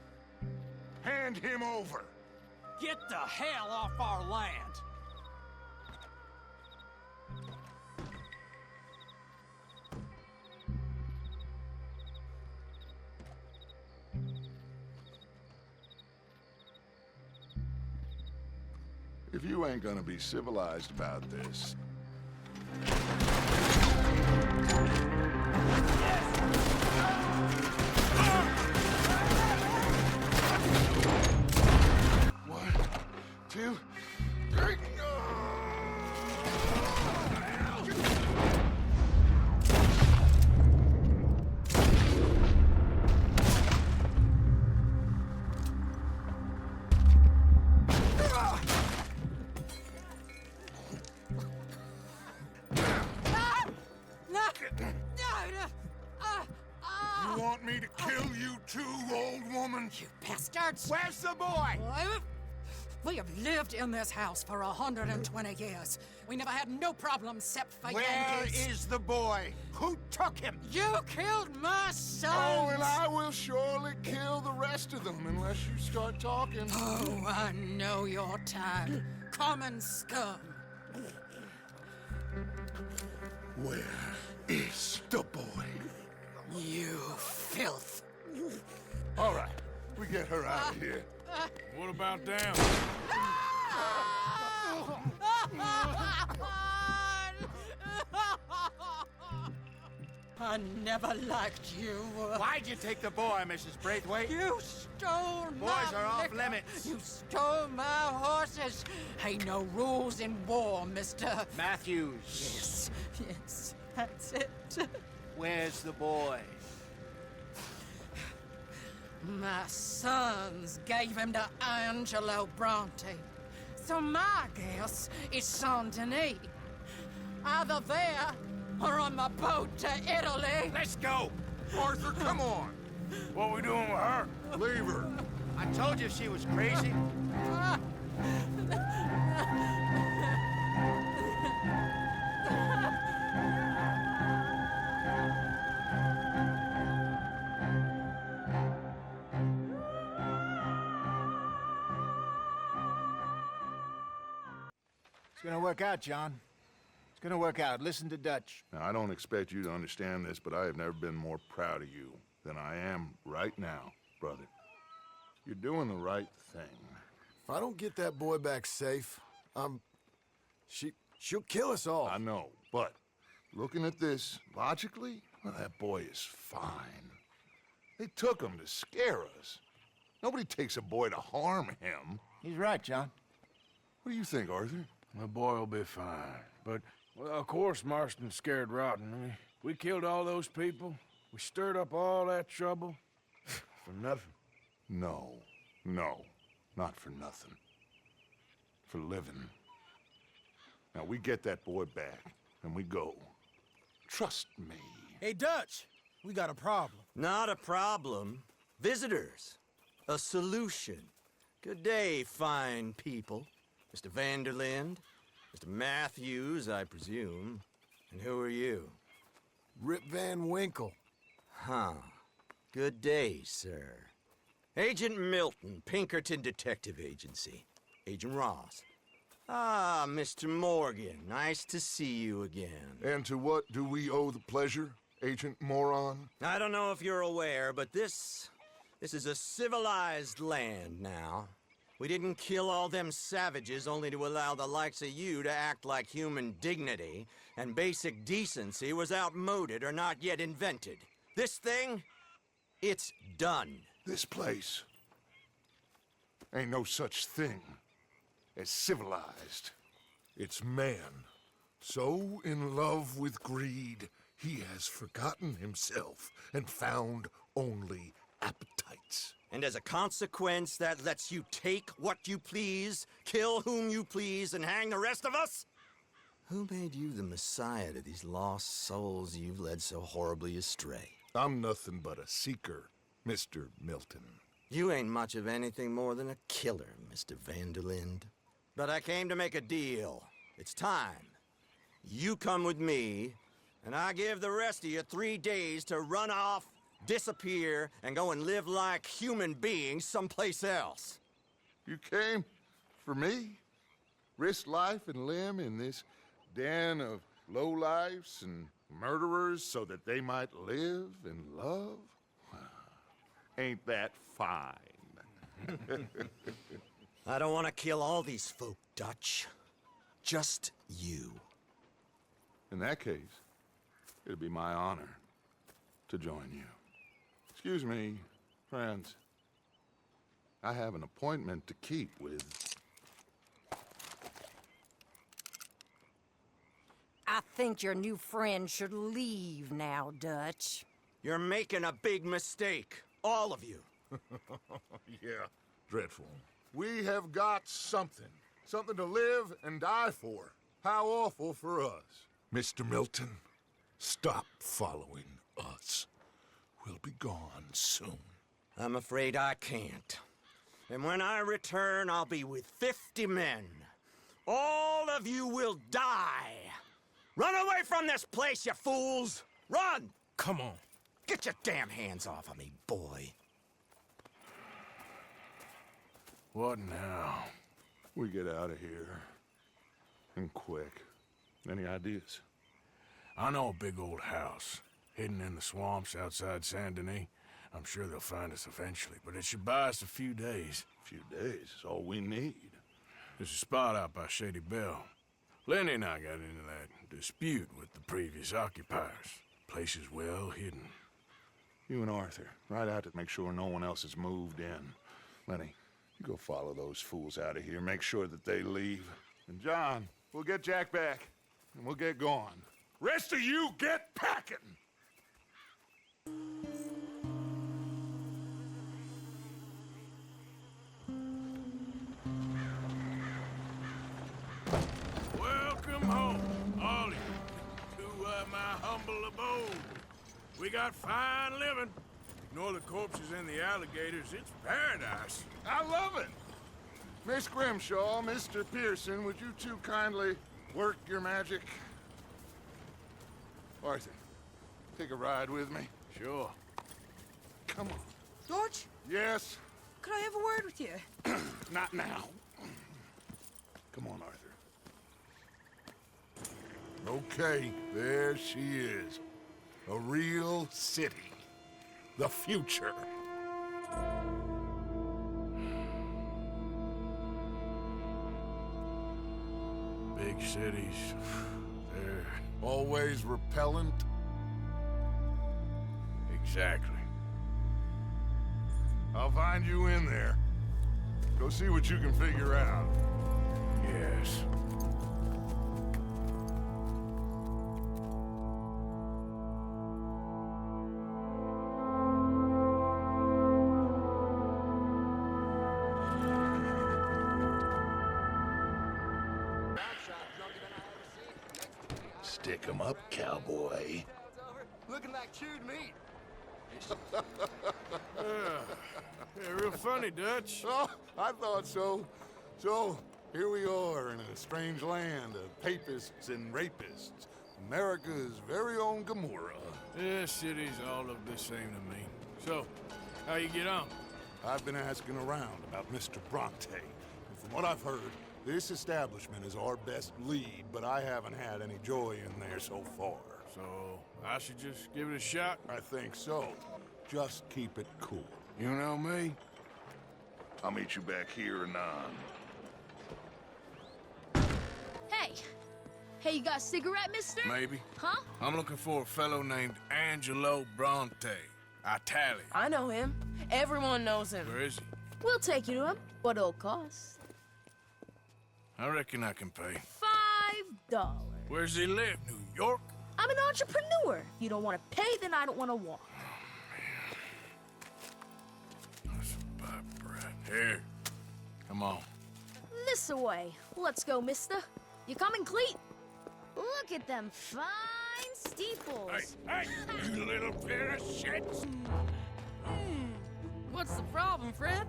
Hand him over. Get the hell off our land! If you ain't gonna be civilized about this... One, two, three... You want me to kill you too, old woman? You bastards! Where's the boy? We have lived in this house for 120 years. We never had no problems except for Where Yankees. is the boy? Who took him? You killed my son! Oh, and I will surely kill the rest of them unless you start talking. Oh, I know your type. Common scum. Where is the boy? You filth. All right, we get her out of here. What about them? I never liked you. Why'd you take the boy, Mrs. Braithwaite? You stole my Boys are off liquor. limits. You stole my horses. Ain't no rules in war, Mr. Matthews. Yes, yes, that's it. Where's the boy? My sons gave him to Angelo Bronte. So my guess is Saint-Denis. Either there or on the boat to Italy. Let's go! Arthur, come on! What we doing with her? Leave her. I told you she was crazy. It's gonna work out, John. It's gonna work out. Listen to Dutch. Now, I don't expect you to understand this, but I have never been more proud of you than I am right now, brother. You're doing the right thing. If I don't get that boy back safe, she'll kill us all. I know, but looking at this logically, well, that boy is fine. They took him to scare us. Nobody takes a boy to harm him. He's right, John. What do you think, Arthur? The boy will be fine. But, well, of course Marston's scared rotten. I mean, we killed all those people. We stirred up all that trouble. For nothing. No, not for nothing. For living. Now, we get that boy back, and we go. Trust me. Hey, Dutch, we got a problem. Not a problem. Visitors. A solution. Good day, fine people. Mr. Vanderlinde, Mr. Matthews, I presume. And who are you? Rip Van Winkle. Huh. Good day, sir. Agent Milton, Pinkerton Detective Agency. Agent Ross. Ah, Mr. Morgan, nice to see you again. And to what do we owe the pleasure, Agent Moron? I don't know if you're aware, but this is a civilized land now. We didn't kill all them savages only to allow the likes of you to act like human dignity, and basic decency was outmoded or not yet invented. This thing, it's done. This place ain't no such thing as civilized. It's man, so in love with greed, he has forgotten himself and found only appetites. And as a consequence, that lets you take what you please, kill whom you please, and hang the rest of us? Who made you the messiah to these lost souls you've led so horribly astray? I'm nothing but a seeker, Mr. Milton. You ain't much of anything more than a killer, Mr. Vanderlinde. But I came to make a deal. It's time. You come with me, and I give the rest of you 3 days to run off, disappear, and go and live like human beings someplace else. You came for me? Risk life and limb in this den of lowlifes and murderers so that they might live and love? Ain't that fine? I don't want to kill all these folk, Dutch. Just you. In that case, it'd be my honor to join you. Excuse me, friends. I have an appointment to keep with... I think your new friend should leave now, Dutch. You're making a big mistake. All of you. Yeah, dreadful. We have got something. Something to live and die for. How awful for us. Mr. Milton, stop following us. We'll be gone soon. I'm afraid I can't. And when I return, I'll be with 50 men. All of you will die. Run away from this place, you fools! Run! Come on. Get your damn hands off of me, boy. What now? We get out of here. And quick. Any ideas? I know a big old house, hidden in the swamps outside Saint Denis. I'm sure they'll find us eventually, but it should buy us a few days. A few days is all we need. There's a spot out by Shady Bell. Linde and I got into that dispute with the previous occupiers. Place is well hidden. You and Arthur, ride out to make sure no one else has moved in. Lenny, you go follow those fools out of here. Make sure that they leave. And John, we'll get Jack back, and we'll get going. Rest of you, get packing! Welcome home, all of you, to my humble abode. We got fine living. Ignore the corpses and the alligators. It's paradise. I love it! Miss Grimshaw, Mr. Pearson, would you two kindly work your magic? Arthur, take a ride with me. Sure. Come on. George? Yes? Could I have a word with you? Not now. Come on, Arthur. Okay, there she is. A real city. The future. Big cities, they're... Always repellent? Exactly. I'll find you in there. Go see what you can figure out. Yes. Stick 'em up, cowboy. Looking like chewed meat. Yeah, real funny, Dutch. Oh, I thought so. So, here we are in a strange land of papists and rapists. America's very own Gomorrah. Yeah, cities all look the same to me. So, how you get on? I've been asking around about Mr. Bronte. And from what I've heard, this establishment is our best lead, but I haven't had any joy in there so far. So, I should just give it a shot? I think so. Just keep it cool. You know me? I'll meet you back here anon. Hey! Hey, you got a cigarette, mister? Maybe. Huh? I'm looking for a fellow named Angelo Bronte. Italian. I know him. Everyone knows him. Where is he? We'll take you to him. What it'll cost? I reckon I can pay. $5. Where's he live? New York? I'm an entrepreneur. If you don't want to pay, then I don't want to walk. That's a bad brat. Here. Come on. This away. Let's go, mister. You coming, Cleet? Look at them fine steeples. Hey, you little pair of shits. What's the problem, friend?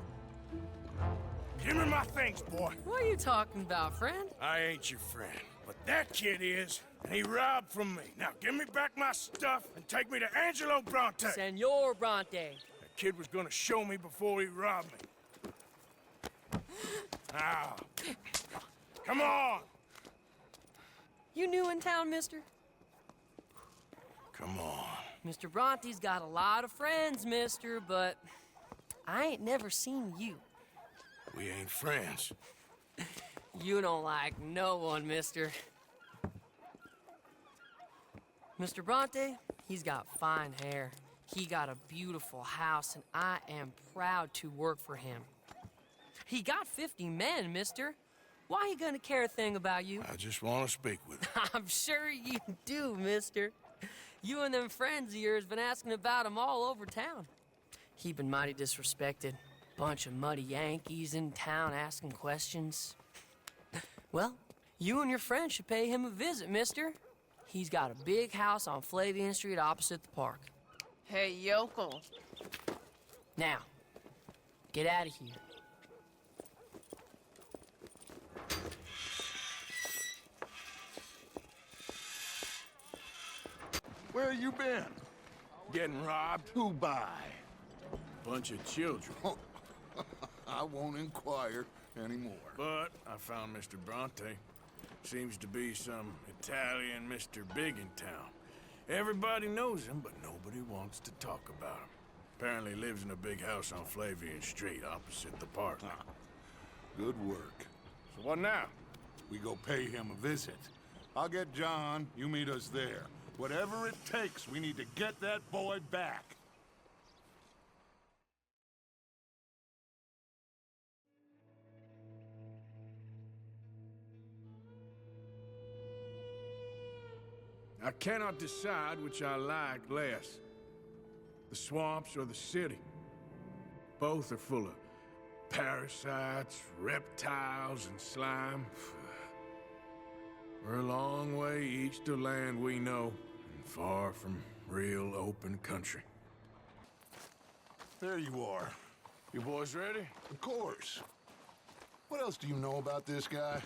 Give me my things, boy. What are you talking about, friend? I ain't your friend, but that kid is, and he robbed from me. Now give me back my stuff and take me to Angelo Bronte. Senor Bronte. That kid was gonna show me before he robbed me. Now, come on! You new in town, mister? Come on. Mr. Bronte's got a lot of friends, mister, but I ain't never seen you. We ain't friends. You don't like no one, mister. Mr. Bronte, he's got fine hair. He got a beautiful house, and I am proud to work for him. He got 50 men, mister. Why he gonna care a thing about you? I just want to speak with him. I'm sure you do, mister. You and them friends of yours been asking about him all over town. He been mighty disrespected. Bunch of muddy Yankees in town asking questions. Well, you and your friend should pay him a visit, mister. He's got a big house on Flavian Street opposite the park. Hey, yokel. Now, get out of here. Where you been? Getting robbed? Who by? Bunch of children. I won't inquire anymore. But I found Mr. Bronte. Seems to be some Italian Mr. Big in town. Everybody knows him, but nobody wants to talk about him. Apparently lives in a big house on Flavian Street opposite the park. Good work. So what now? We go pay him a visit. I'll get John, you meet us there. Whatever it takes, we need to get that boy back. I cannot decide which I like less. The swamps or the city. Both are full of parasites, reptiles, and slime. We're a long way east to land we know, and far from real open country. There you are. You boys ready? Of course. What else do you know about this guy?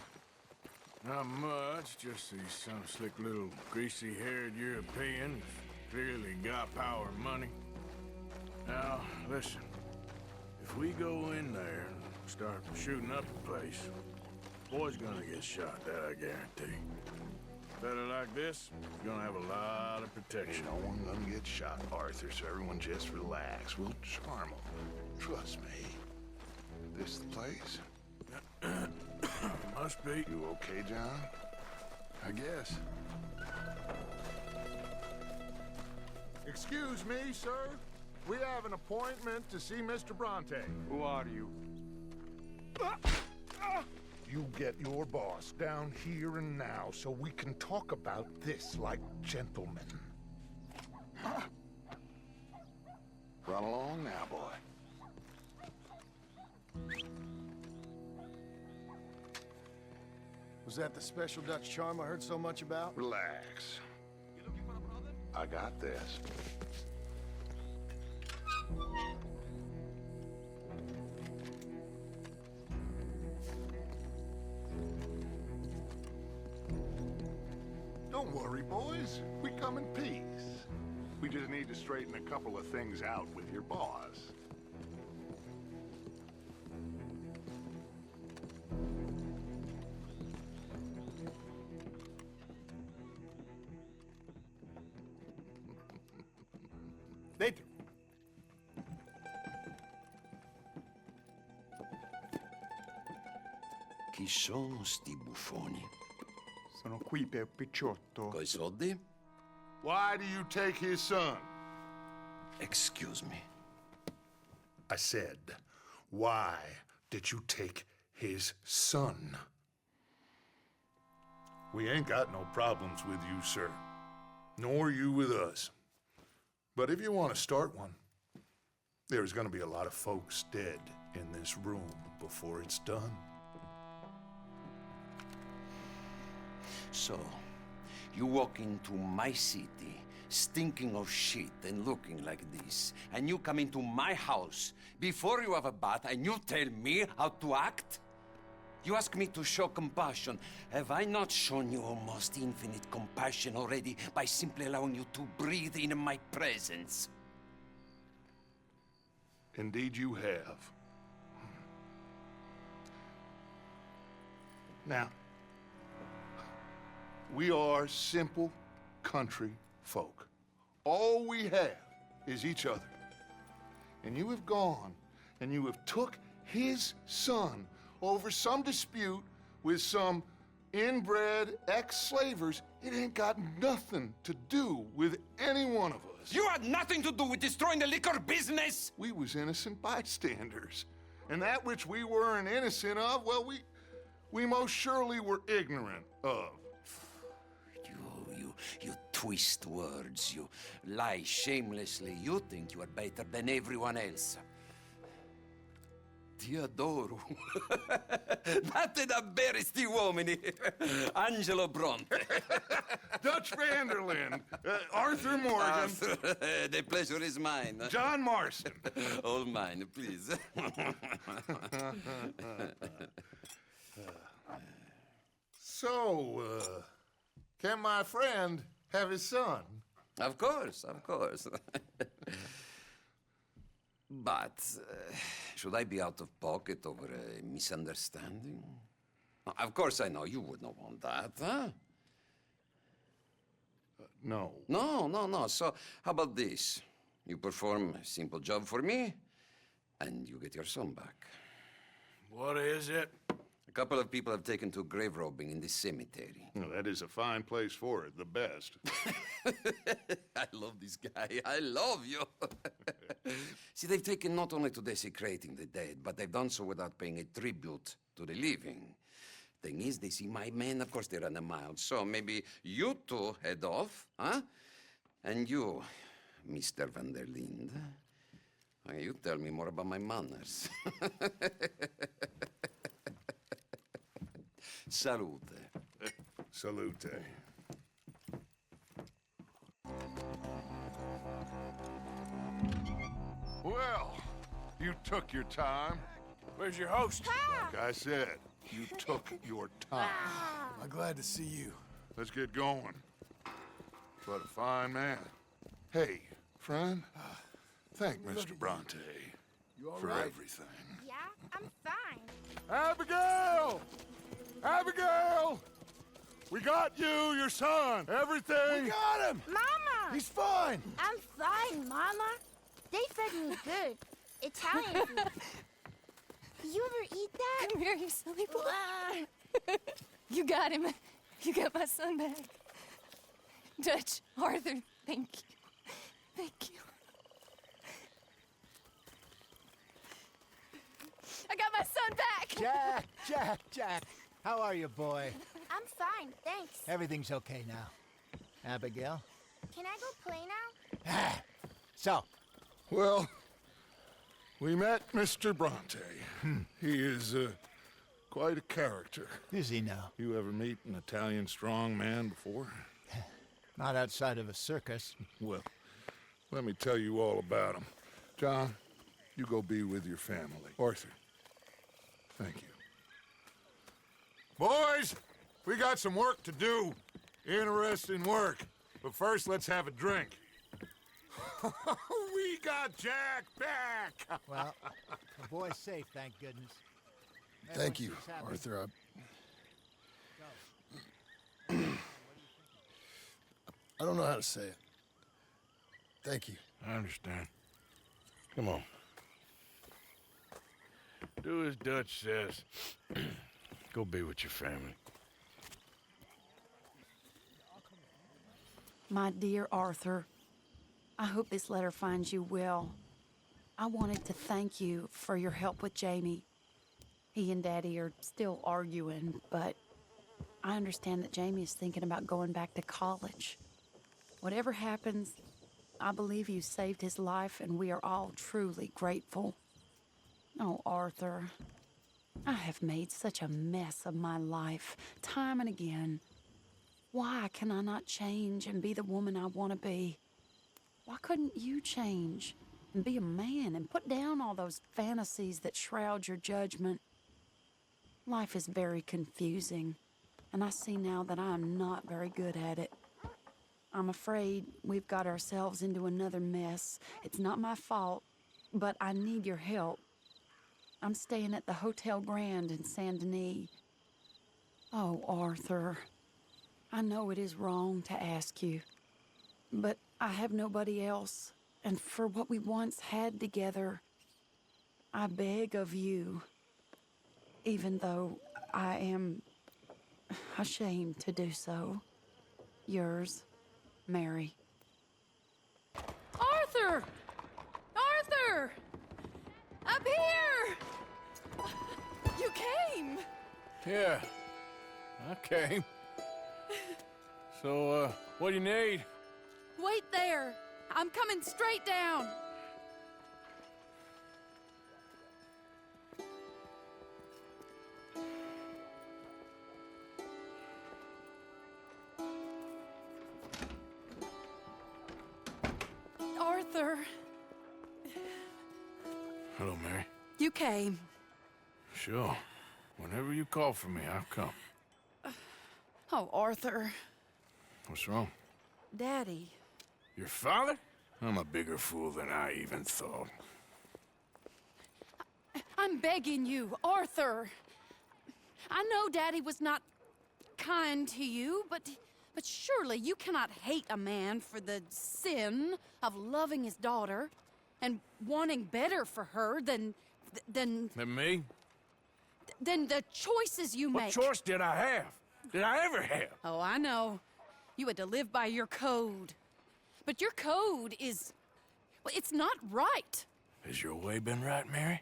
Not much, just he's some slick little greasy-haired European who's clearly got power and money. Now, listen. If we go in there and start shooting up the place, boy's gonna get shot, that I guarantee. Better like this, you're gonna have a lot of protection. No one gonna get shot, Arthur, so everyone just relax. We'll charm them. Trust me. This the place? Must be. You okay, John? I guess. Excuse me, sir. We have an appointment to see Mr. Bronte. Who are you? You get your boss down here and now so we can talk about this like gentlemen. Run along now, boy. Was that the special Dutch charm I heard so much about? Relax. You looking for a brother? I got this. Don't worry, boys. We come in peace. We just need to straighten a couple of things out with your boss. Dentro. Chi sono sti buffoni? Sono qui per Picciotto. Coi soldi? Why do you take his son? Excuse me. I said, why did you take his son? We ain't got no problems with you, sir. Nor you with us. But if you want to start one, there's gonna be a lot of folks dead in this room before it's done. So, you walk into my city, stinking of shit and looking like this, and you come into my house before you have a bath and you tell me how to act? You ask me to show compassion. Have I not shown you almost infinite compassion already by simply allowing you to breathe in my presence? Indeed you have. Now, we are simple country folk. All we have is each other. And you have gone and you have took his son over some dispute with some inbred ex-slavers. It ain't got nothing to do with any one of us. You had nothing to do with destroying the liquor business! We was innocent bystanders. And that which we weren't innocent of, well, we most surely were ignorant of. You twist words, you lie shamelessly. You think you are better than everyone else. Ti adoro. Date da bere sti uomini. Angelo Bronte. Dutch Vanderlyn. Arthur Morgan. Arthur, the pleasure is mine. John Marston. All mine, please. So, can my friend have his son? Of course, of course. But should I be out of pocket over a misunderstanding? Of course I know you would not want that, huh? No. No. So how about this? You perform a simple job for me, and you get your son back. What is it? A couple of people have taken to grave robbing in this cemetery. Well, that is a fine place for it, the best. I love this guy. I love you. See, they've taken not only to desecrating the dead, but they've done so without paying a tribute to the living. Thing is, they see my men, of course they run a mile. So maybe you two head off, huh? And you, Mr. van der Linde, you tell me more about my manners. Salute. Salute. Well, you took your time. Where's your host? Like I said, you took your time. I'm glad to see you. Let's get going. What a fine man. Hey, friend, thank Mr. Bronte for everything. Yeah, I'm fine. Abigail! Abigail! We got you, your son, everything. We got him! Mama! He's fine! I'm fine, Mama. They fed me good. Italian food. You ever eat that? Come here, you silly boy. You got him. You got my son back. Dutch, Arthur, thank you. Thank you. I got my son back! Jack. How are you, boy? I'm fine, thanks. Everything's okay now. Abigail? Can I go play now? So? Well, we met Mr. Bronte. He is quite a character. Is he now? You ever meet an Italian strong man before? Not outside of a circus. Well, let me tell you all about him. John, you go be with your family. Arthur, thank you. Boys, we got some work to do. Interesting work. But first, let's have a drink. We got Jack back! Well, the boy's safe, thank goodness. Thank you, Arthur. I don't know how to say it. Thank you. I understand. Come on. Do as Dutch says. Go be with your family. My dear Arthur, I hope this letter finds you well. I wanted to thank you for your help with Jamie. He and Daddy are still arguing, but I understand that Jamie is thinking about going back to college. Whatever happens, I believe you saved his life, and we are all truly grateful. Oh, Arthur, I have made such a mess of my life, time and again. Why can I not change and be the woman I want to be? Why couldn't you change and be a man and put down all those fantasies that shroud your judgment? Life is very confusing, and I see now that I am not very good at it. I'm afraid we've got ourselves into another mess. It's not my fault, but I need your help. I'm staying at the Hotel Grand in Saint Denis. Oh, Arthur. I know it is wrong to ask you, but I have nobody else, and for what we once had together, I beg of you, even though I am ashamed to do so. Yours, Mary. Arthur! Arthur! Up here! You came! Yeah, I came. So, what do you need? Wait there! I'm coming straight down! Arthur, Hello, Mary. You came. Sure. Whenever you call for me, I'll come. Oh, Arthur. What's wrong? Daddy. Your father? I'm a bigger fool than I even thought. I'm begging you, Arthur. I know Daddy was not kind to you, but surely you cannot hate a man for the sin of loving his daughter and wanting better for her than Than me? than the choices you What make. choice did I have? Did I ever have? Oh, I know. You had to live by your code. But your code is... well, it's not right. Has your way been right, Mary?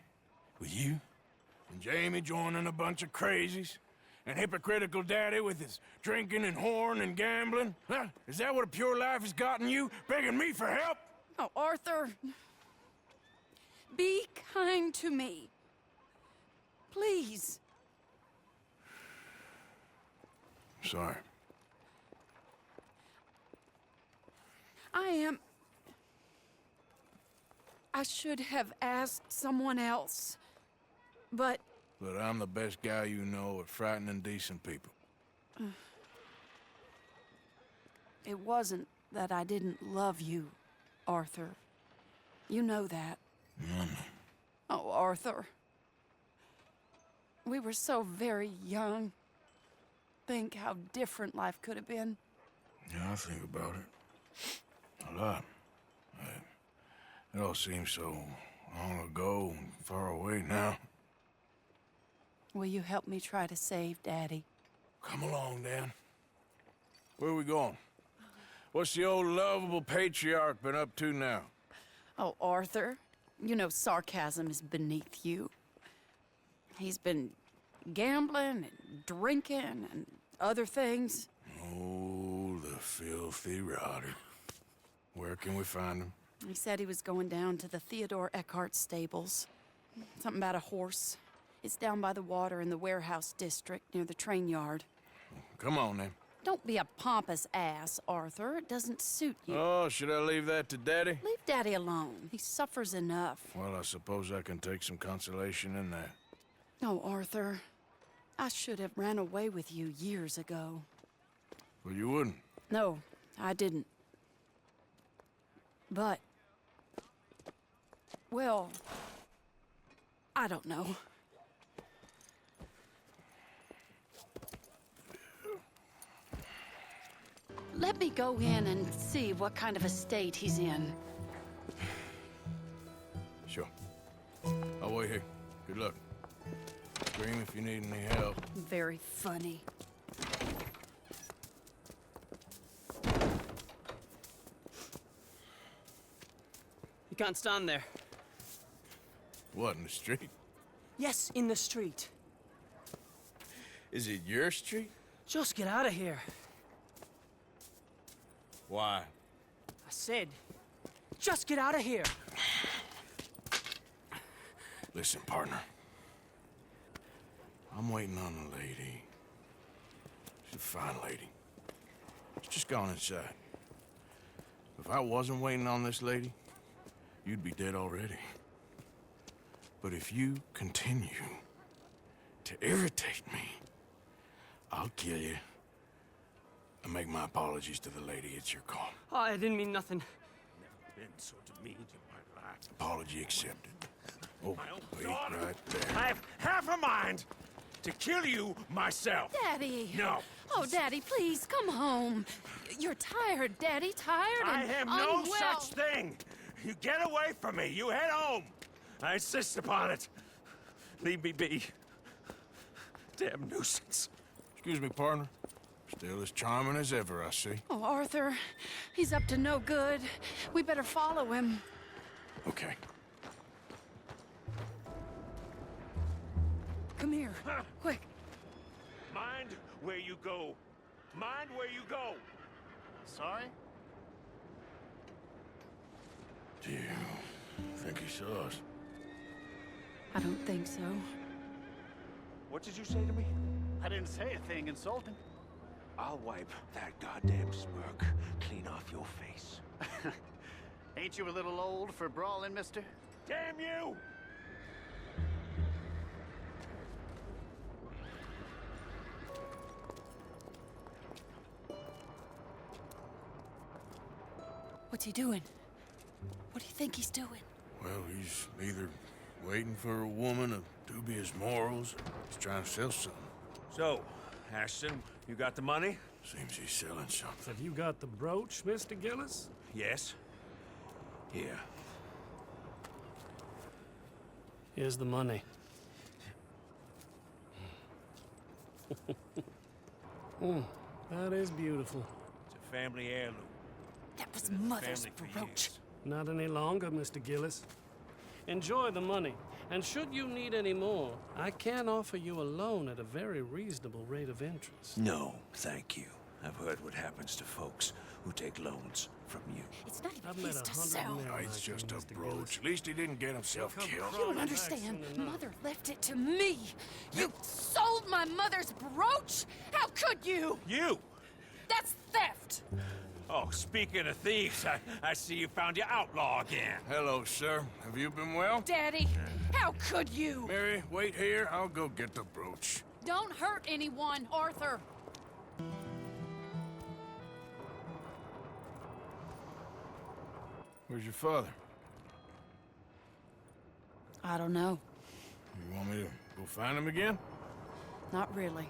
With you? And Jamie joining a bunch of crazies? And hypocritical daddy with his drinking and whoring and gambling? Huh? Is that what a pure life has gotten you? Begging me for help? Oh, Arthur. Be kind to me. Please. Sorry. I should have asked someone else, but... But I'm the best guy you know at frightening decent people. It wasn't that I didn't love you, Arthur. You know that. Oh, Arthur. We were so very young. Think how different life could have been. Yeah, I think about it. A lot. It all seems so long ago and far away now. Will you help me try to save Daddy? Come along, Dan. Where are we going? What's the old lovable patriarch been up to now? Oh, Arthur, you know sarcasm is beneath you. He's been gambling and drinking and other things. Oh, the filthy rotter. Where can we find him? He said he was going down to the Theodore Eckhart stables. Something about a horse. It's down by the water in the warehouse district near the train yard. Come on, then. Don't be a pompous ass, Arthur. It doesn't suit you. Oh, should I leave that to Daddy? Leave Daddy alone. He suffers enough. Well, I suppose I can take some consolation in that. No, Arthur. I should have ran away with you years ago. Well, you wouldn't. No, I didn't. But... well... I don't know. Let me go in and see what kind of a state he's in. Sure. I'll wait here. Good luck. Scream if you need any help. Very funny. You can't stand there. What, in the street? Yes, in the street. Is it your street? Just get out of here. Why? I said, just get out of here. Listen, partner. I'm waiting on a lady. She's a fine lady. She's just gone inside. If I wasn't waiting on this lady, you'd be dead already. But if you continue to irritate me, I'll kill you. And make my apologies to the lady. It's your call. Oh, I didn't mean nothing. Never been so demeaned in my life. Apology accepted. Oh, wait right there. I have half a mind to kill you myself. Daddy! No. Oh, Daddy, please, come home. You're tired, Daddy, tired I and am no unwell. such thing. You get away from me. You head home. I insist upon it. Leave me be. Damn nuisance. Excuse me, partner. Still as charming as ever, I see. Oh, Arthur, he's up to no good. We better follow him. Okay. Come here, quick. Mind where you go. Mind where you go. Sorry? Do you think he saw us? I don't think so. What did you say to me? I didn't say a thing insulting. I'll wipe that goddamn smirk clean off your face. Ain't you a little old for brawling, mister? Damn you! What's he doing? What do you think he's doing? Well, he's either waiting for a woman of dubious morals or he's trying to sell something. So, Ashton, you got the money? Seems he's selling something. Have you got the brooch, Mr. Gillis? Yes. Here. Here's the money. That is beautiful. It's a family heirloom. That was Been in the Mother's family for brooch. years. Not any longer, Mr. Gillis. Enjoy the money, and should you need any more, I can offer you a loan at a very reasonable rate of interest. No, thank you. I've heard what happens to folks who take loans from you. It's not I've even met his to 100 sell. men No, like it's you, just a Mr. brooch. Gillis. At least he didn't get himself He'll come killed. You don't crawling back understand. soon enough. Mother left it to me. You sold my mother's brooch? How could you? You! That's theft. Oh, speaking of thieves, I see you found your outlaw again. Hello, sir. Have you been well? Daddy, how could you? Mary, wait here. I'll go get the brooch. Don't hurt anyone, Arthur. Where's your father? I don't know. You want me to go find him again? Not really.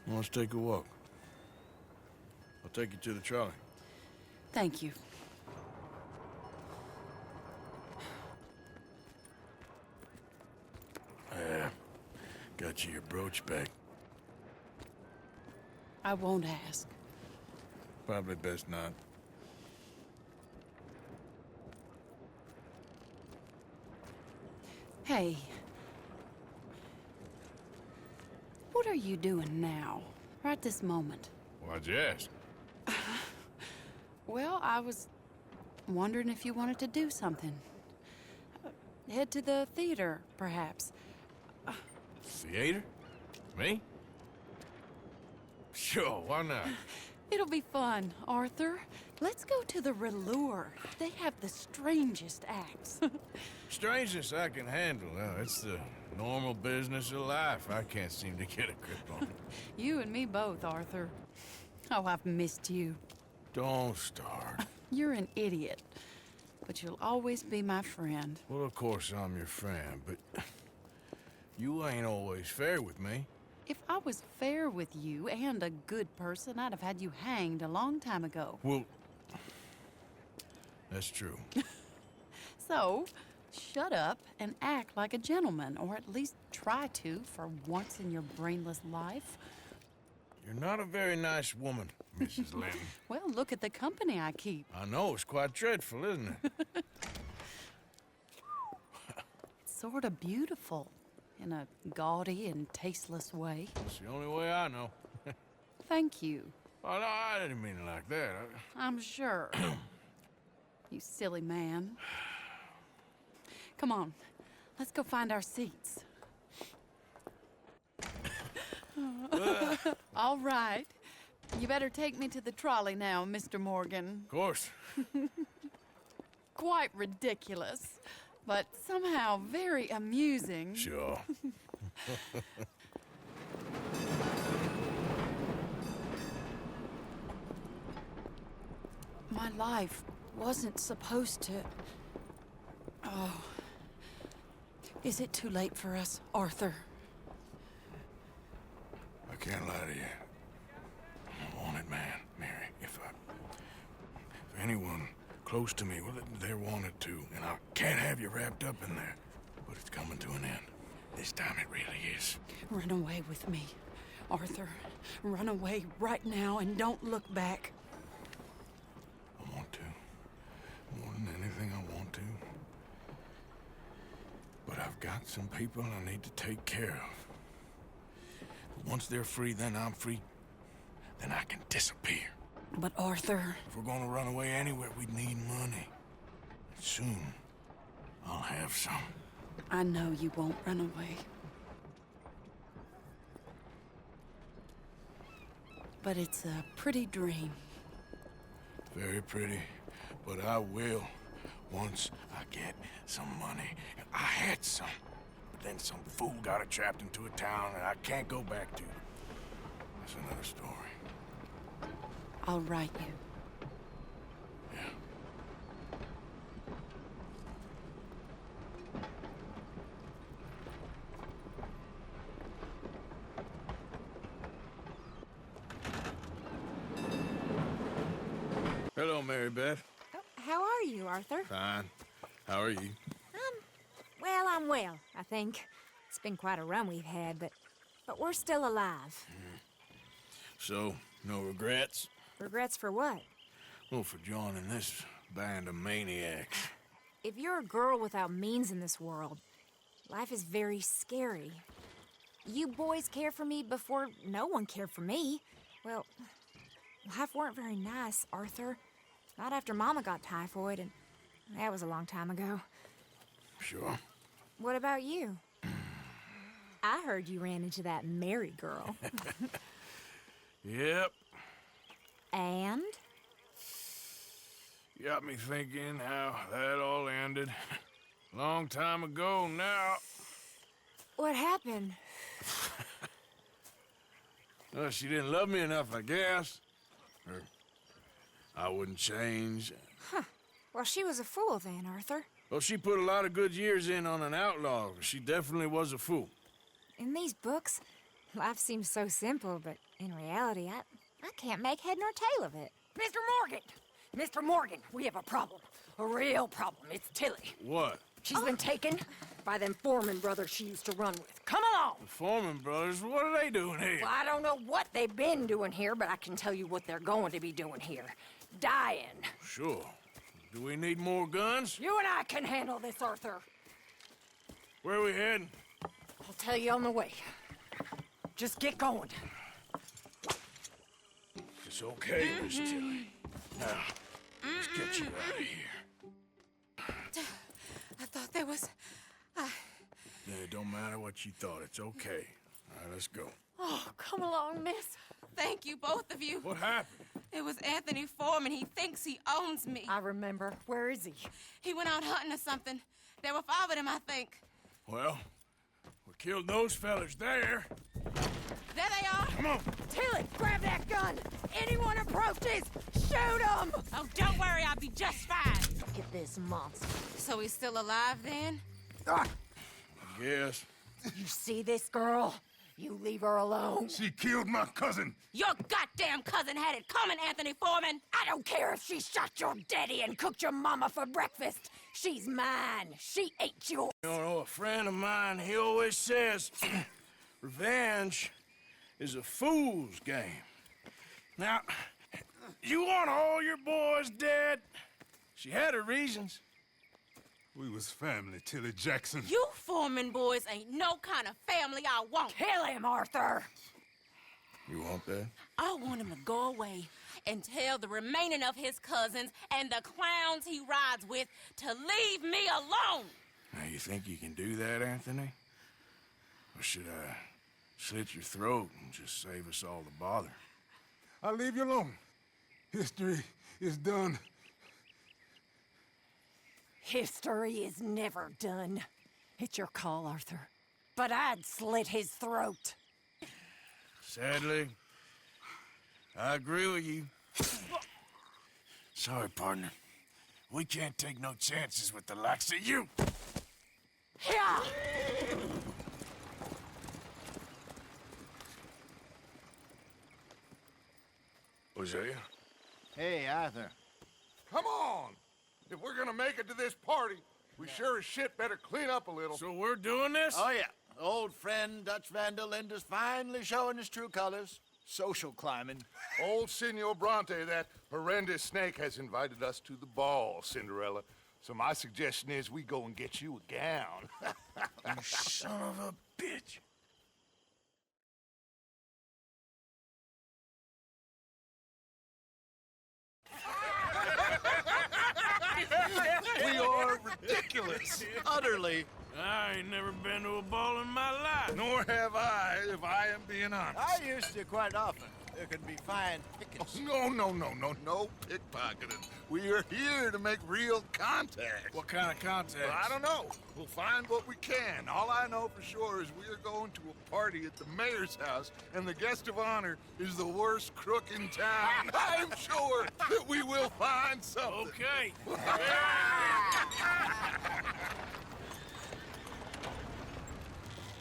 Well, let's take a walk. I'll take you to the trolley. Thank you. Got you your brooch back. I won't ask. Probably best not. Hey. What are you doing now? Right this moment? Why'd you ask? Well, I was wondering if you wanted to do something. Head to the theater, perhaps. Theater? Me? Sure, why not? It'll be fun, Arthur. Let's go to the Relure. They have the strangest acts. Strangeness I can handle. It's the normal business of life. I can't seem to get a grip on. You and me both, Arthur. Oh, I've missed you. Don't start. You're an idiot, but you'll always be my friend. Well, of course I'm your friend, but you ain't always fair with me. If I was fair with you and a good person, I'd have had you hanged a long time ago. Well, that's true. So, shut up and act like a gentleman, or at least try to for once in your brainless life. You're not a very nice woman, Mrs. Linde. Well, look at the company I keep. I know, it's quite dreadful, isn't it? It's sort of beautiful in a gaudy and tasteless way. It's the only way I know. Thank you. Oh, no, I didn't mean it like that. I'm sure. You silly man. Come on, let's go find our seats. All right. You better take me to the trolley now, Mr. Morgan. Of course. Quite ridiculous, but somehow very amusing. Sure. My life wasn't supposed to... Oh. Is it too late for us, Arthur? can't lie to you. I'm a wanted man, Mary. If anyone close to me, well, they're wanted too, and I can't have you wrapped up in there. But it's coming to an end. This time it really is. Run away with me, Arthur. Run away right now and don't look back. I want to. More than anything, I want to. But I've got some people I need to take care of. But once they're free, then I'm free. Then I can disappear. But Arthur... If we're gonna run away anywhere, we need money. And soon, I'll have some. I know you won't run away. But it's a pretty dream. Very pretty. But I will, once I get some money. I had some. But then some fool got it trapped into a town that I can't go back to. That's another story. I'll write you. Hello, Mary Beth. Oh, how are you, Arthur? Fine. How are you? Well, I'm well, I think. It's been quite a run we've had, but we're still alive. So, no regrets? Regrets for what? Well, for joining this band of maniacs. If you're a girl without means in this world, life is very scary. You boys cared for me before no one cared for me. Well, life weren't very nice, Arthur. Not after Mama got typhoid, and that was a long time ago. Sure. What about you? I heard you ran into that Mary girl. Yep. And? You got me thinking how that all ended. Long time ago now. What happened? Well, she didn't love me enough, I guess. Or I wouldn't change. Huh. Well, she was a fool then, Arthur. Well, she put a lot of good years in on an outlaw. She definitely was a fool. In these books, life seems so simple, but in reality, I can't make head nor tail of it. Mr. Morgan! Mr. Morgan, we have a problem. A real problem. It's Tilly. What? She's been taken by them Foreman brothers she used to run with. Come along! The Foreman brothers? What are they doing here? Well, I don't know what they've been doing here, but I can tell you what they're going to be doing here. Dying. Sure. Do we need more guns? You and I can handle this, Arthur. Where are we heading? I'll tell you on the way. Just get going. It's okay, Miss Tilly. Now, let's get you out of here. I thought there was... Yeah, it don't matter what you thought. It's okay. All right, let's go. Oh, come along, miss. Thank you, both of you. What happened? It was Anthony Foreman. He thinks he owns me. I remember. Where is he? He went out hunting or something. There were 5 of them, I think. Well, we killed those fellas there. There they are. Come on. Tilly, grab that gun. Anyone approaches, shoot them. Oh, don't worry. I'll be just fine. Look at this monster. So he's still alive, then? I guess. You see this girl? You leave her alone. She killed my cousin. Your goddamn cousin had it coming, Anthony Foreman. I don't care if she shot your daddy and cooked your mama for breakfast. She's mine. She ate yours. You know, a friend of mine, he always says, revenge is a fool's game. Now, you want all your boys dead? She had her reasons. We was family, Tilly Jackson. You Foreman boys ain't no kind of family I want. Kill him, Arthur. You want that? I want him to go away and tell the remaining of his cousins and the clowns he rides with to leave me alone. Now, you think you can do that, Anthony? Or should I slit your throat and just save us all the bother? I'll leave you alone. History is done. History is never done. It's your call, Arthur. But I'd slit his throat. Sadly, I agree with you. Sorry, partner. We can't take no chances with the likes of you. Yeah! Hosea. Hey, Arthur. Come on! If we're gonna make it to this party, we sure as shit better clean up a little. So we're doing this? Oh, yeah. Old friend Dutch Vandal Linde's finally showing his true colors. Social climbing. Old Senor Bronte, that horrendous snake, has invited us to the ball, Cinderella. So my suggestion is we go and get you a gown. You son of a bitch. We are ridiculous. Utterly. I ain't never been to a ball in my life. Nor have I, if I am being honest. I used to quite often. There can be fine pickings. No pickpocketing. We are here to make real contact. What kind of contact? Well, I don't know. We'll find what we can. All I know for sure is we are going to a party at the mayor's house, and the guest of honor is the worst crook in town. I'm sure that we will find something. Okay.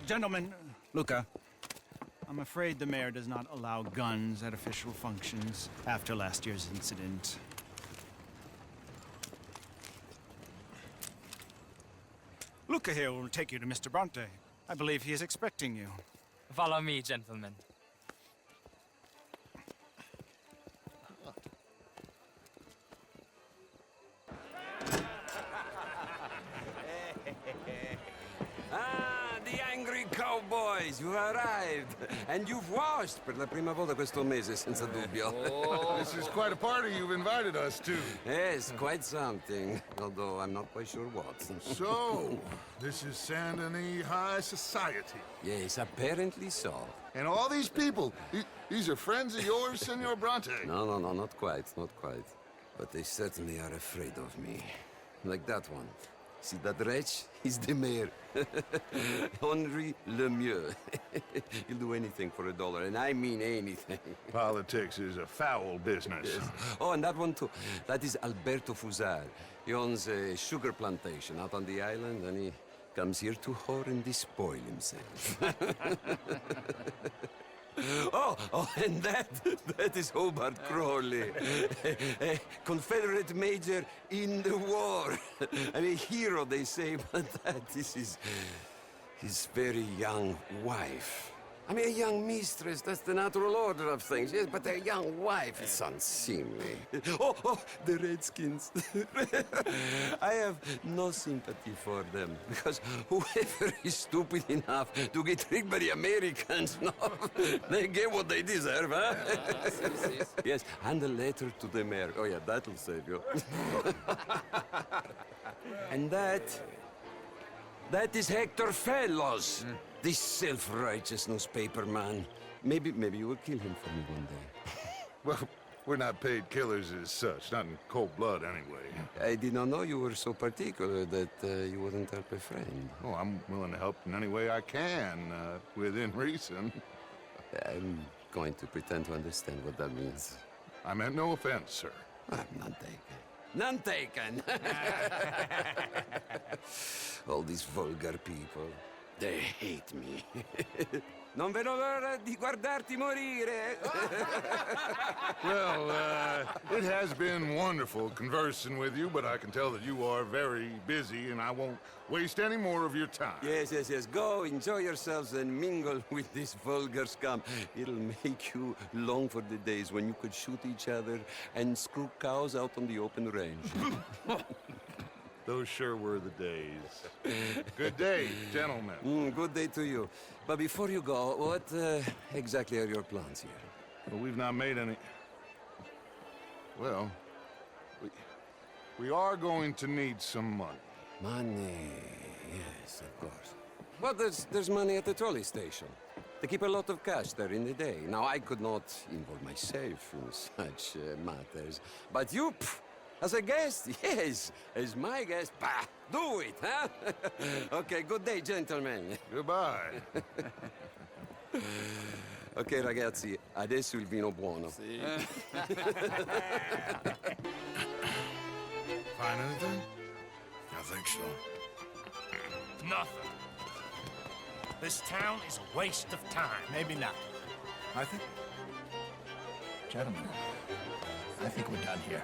Gentlemen, Luca, I'm afraid the mayor does not allow guns at official functions after last year's incident. Luca here will take you to Mr. Bronte. I believe he is expecting you. Follow me, gentlemen. The angry cowboys, you arrived. And you've washed per la prima volta questo mese, senza dubbio. This is quite a party you've invited us to. Yes, quite something. Although I'm not quite sure what. So, this is Saint Denis High Society. Yes, apparently so. And all these people, these are friends of yours, Senor Bronte? No, not quite, not quite. But they certainly are afraid of me. Like that one. See that wretch? He's the mayor. Henri Lemieux. He'll do anything for $1, and I mean anything. Politics is a foul business. Yes. Oh, and that one too. That is Alberto Fusar. He owns a sugar plantation out on the island, and he comes here to whore and despoil himself. Oh, and that is Hobart Crawley, a Confederate major in the war. I mean, hero, they say, but that is his very young wife. I mean, a young mistress, that's the natural order of things, yes, but a young wife is unseemly. Oh, the Redskins. I have no sympathy for them, because whoever is stupid enough to get tricked by the Americans, no, they get what they deserve, huh? Yes, and a letter to the mayor. Oh, yeah, that'll save you. And that is Hector Fellows. This self-righteous newspaper man. Maybe you will kill him for me one day. Well, we're not paid killers as such, not in cold blood anyway. I did not know you were so particular that you wouldn't help a friend. Oh, I'm willing to help in any way I can, within reason. I'm going to pretend to understand what that means. I meant no offense, sir. None taken. None taken! All these vulgar people. They hate me. Non vedo l'ora di guardarti morire. Well, it has been wonderful conversing with you, but I can tell that you are very busy, and I won't waste any more of your time. Yes. Go, enjoy yourselves, and mingle with this vulgar scum. It'll make you long for the days when you could shoot each other and screw cows out on the open range. Those sure were the days. Good day, gentlemen. Good day to you. But before you go, what exactly are your plans here? Well, we've not made any... Well, we are going to need some money. Money, yes, of course. Well, there's money at the trolley station. They keep a lot of cash there in the day. Now, I could not involve myself in such matters. But you... As a guest? Yes. As my guest? Bah! Do it, huh? Okay, good day, gentlemen. Goodbye. Ok, ragazzi, adesso il vino buono. Find anything? I think so. Nothing. This town is a waste of time. Maybe not. Arthur? Gentlemen, I think we're done here.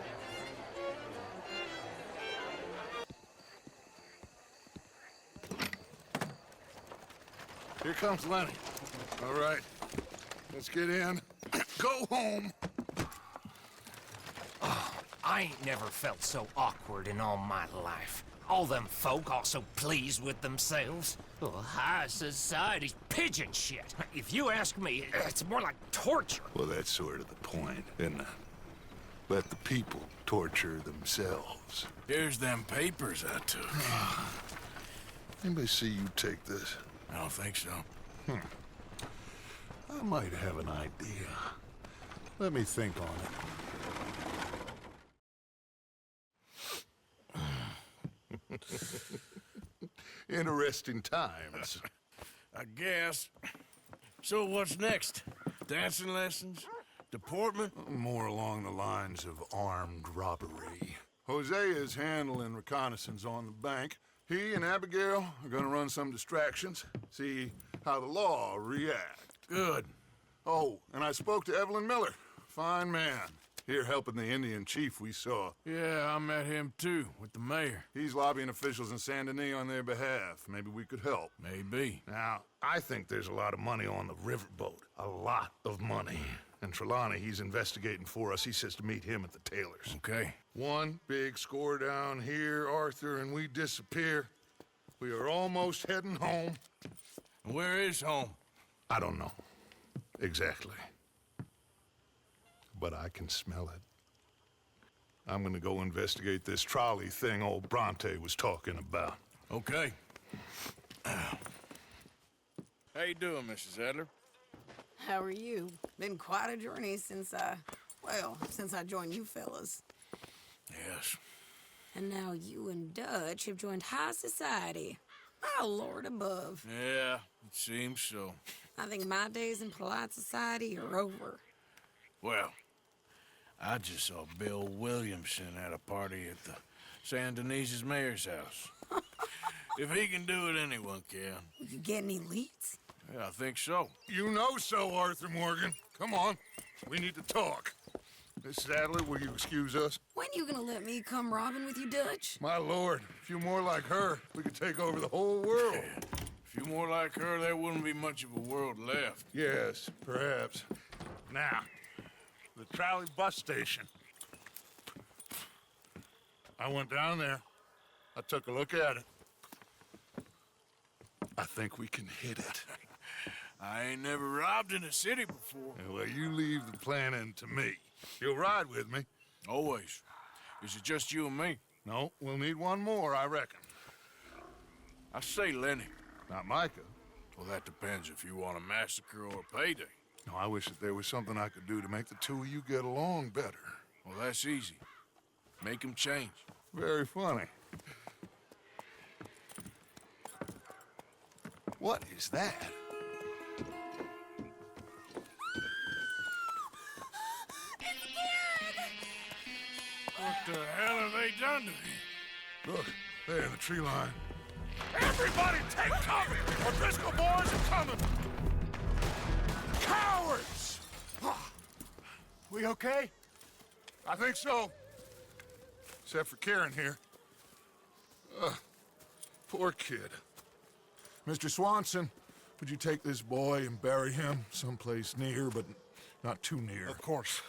Here comes Lenny. All right, let's get in. Go home. I ain't never felt so awkward in all my life. All them folk all so pleased with themselves. Oh, high society's pigeon shit. If you ask me, it's more like torture. Well, that's sort of the point, isn't it? Let the people torture themselves. Here's them papers I took. Anybody see you take this? I don't think so. I might have an idea. Let me think on it. Interesting times. I guess. So what's next? Dancing lessons? Deportment? More along the lines of armed robbery. Hosea is handling reconnaissance on the bank. He and Abigail are gonna run some distractions, see how the law react. Good. Oh, and I spoke to Evelyn Miller. Fine man. Here helping the Indian chief we saw. Yeah, I met him too, with the mayor. He's lobbying officials in Saint Denis on their behalf. Maybe we could help. Maybe. Now, I think there's a lot of money on the riverboat. A lot of money. And Trelawney, he's investigating for us. He says to meet him at the Taylor's. Okay. One big score down here, Arthur, and we disappear. We are almost heading home. Where is home? I don't know. Exactly. But I can smell it. I'm gonna go investigate this trolley thing old Bronte was talking about. Okay. How you doing, Mrs. Adler? How are you? Been quite a journey since I joined you fellas. Yes. And now you and Dutch have joined high society. Oh, Lord above. Yeah, it seems so. I think my days in polite society are over. Well, I just saw Bill Williamson at a party at the San Denis's mayor's house. If he can do it, anyone can. You get any leads? Yeah, I think so. You know so, Arthur Morgan. Come on. We need to talk. Miss Sadler, will you excuse us? When you gonna let me come robbing with you, Dutch? My lord, a few more like her, we could take over the whole world. Yeah. A few more like her, there wouldn't be much of a world left. Yes, perhaps. Now, the trolley bus station. I went down there. I took a look at it. I think we can hit it. I ain't never robbed in a city before. Well, you leave the planning to me. You'll ride with me. Always. Is it just you and me? No, we'll need one more, I reckon. I say Lenny. Not Micah. Well, that depends if you want a massacre or a payday. No, I wish that there was something I could do to make the two of you get along better. Well, that's easy. Make them change. Very funny. What is that? What the hell have they done to me? Look, there in the tree line. Everybody take cover! O'Driscoll boys are coming! Cowards! We okay? I think so. Except for Karen here. Poor kid. Mr. Swanson, would you take this boy and bury him someplace near, but not too near? Of course.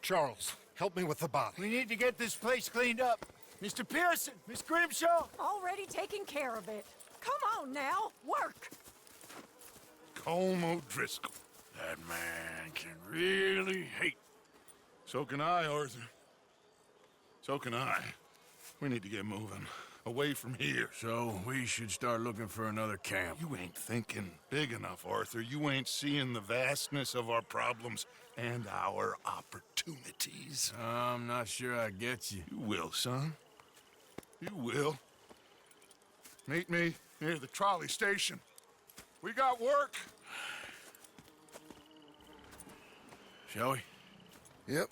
Charles, help me with the body. We need to get this place cleaned up. Mr. Pearson, Miss Grimshaw. Already taking care of it. Come on now, work. Colm O'Driscoll. That man can really hate. So can I, Arthur. So can I. We need to get moving. Away from here. So we should start looking for another camp. You ain't thinking big enough, Arthur. You ain't seeing the vastness of our problems and our opportunities. I'm not sure I get you. You will, son. You will. Meet me near the trolley station. We got work. Shall we? Yep.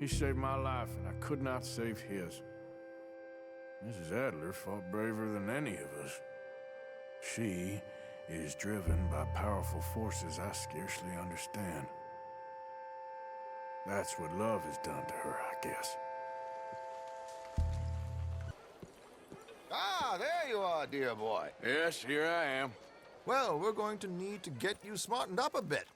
He saved my life, and I could not save his. Mrs. Adler fought braver than any of us. She is driven by powerful forces I scarcely understand. That's what love has done to her, I guess. Ah, there you are, dear boy. Yes, here I am. Well, we're going to need to get you smartened up a bit.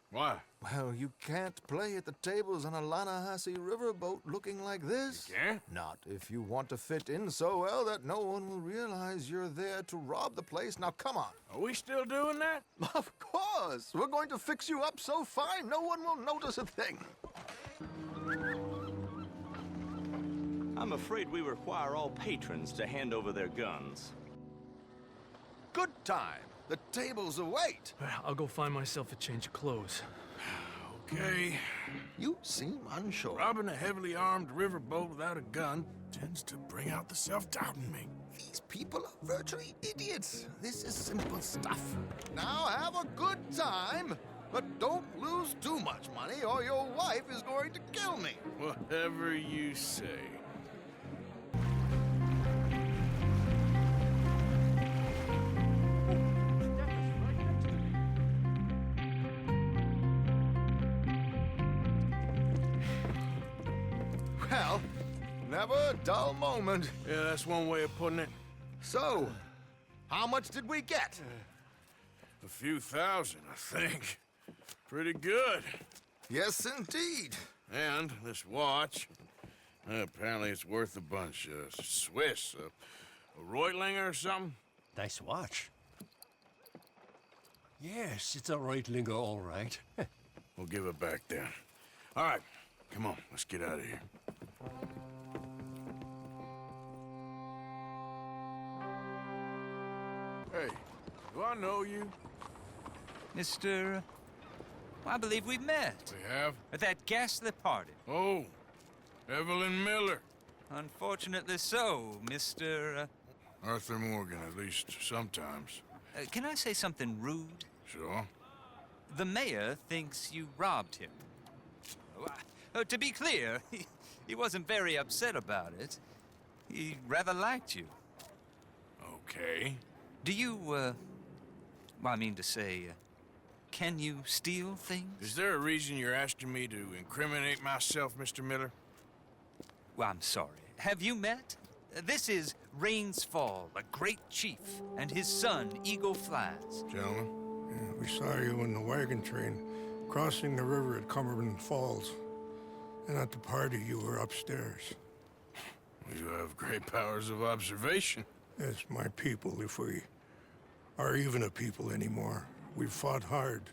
Why? Well, you can't play at the tables on a Lannahechee riverboat looking like this. You can't? Not if you want to fit in so well that no one will realize you're there to rob the place. Now, come on. Are we still doing that? Of course. We're going to fix you up so fine no one will notice a thing. I'm afraid we require all patrons to hand over their guns. Good time. The tables await. I'll go find myself a change of clothes. Okay. You seem unsure. Robbing a heavily armed riverboat without a gun tends to bring out the self-doubt in me. These people are virtually idiots. This is simple stuff. Now have a good time, but don't lose too much money or your wife is going to kill me. Whatever you say. Well, never a dull moment. Yeah, that's one way of putting it. So, how much did we get? A few thousand, I think. Pretty good. Yes, indeed. And this watch, apparently it's worth a bunch. Swiss, a Reutlinger or something? Nice watch. Yes, it's a Reutlinger, all right. We'll give it back then. All right, come on, let's get out of here. Hey, do I know you? Mr. I believe we've met. We have? At that ghastly party. Oh, Evelyn Miller. Unfortunately so, Mr. Arthur Morgan, at least sometimes. Can I say something rude? Sure. The mayor thinks you robbed him. To be clear, he wasn't very upset about it. He rather liked you. Okay. Do you, well, I mean to say, can you steal things? Is there a reason you're asking me to incriminate myself, Mr. Miller? Well, I'm sorry. Have you met? This is Rains Fall, a great chief, and his son, Eagle Flies. Gentlemen? Yeah, we saw you in the wagon train crossing the river at Cumberland Falls. And at the party, you were upstairs. You have great powers of observation. Yes, my people, if we are even a people anymore. We've fought hard.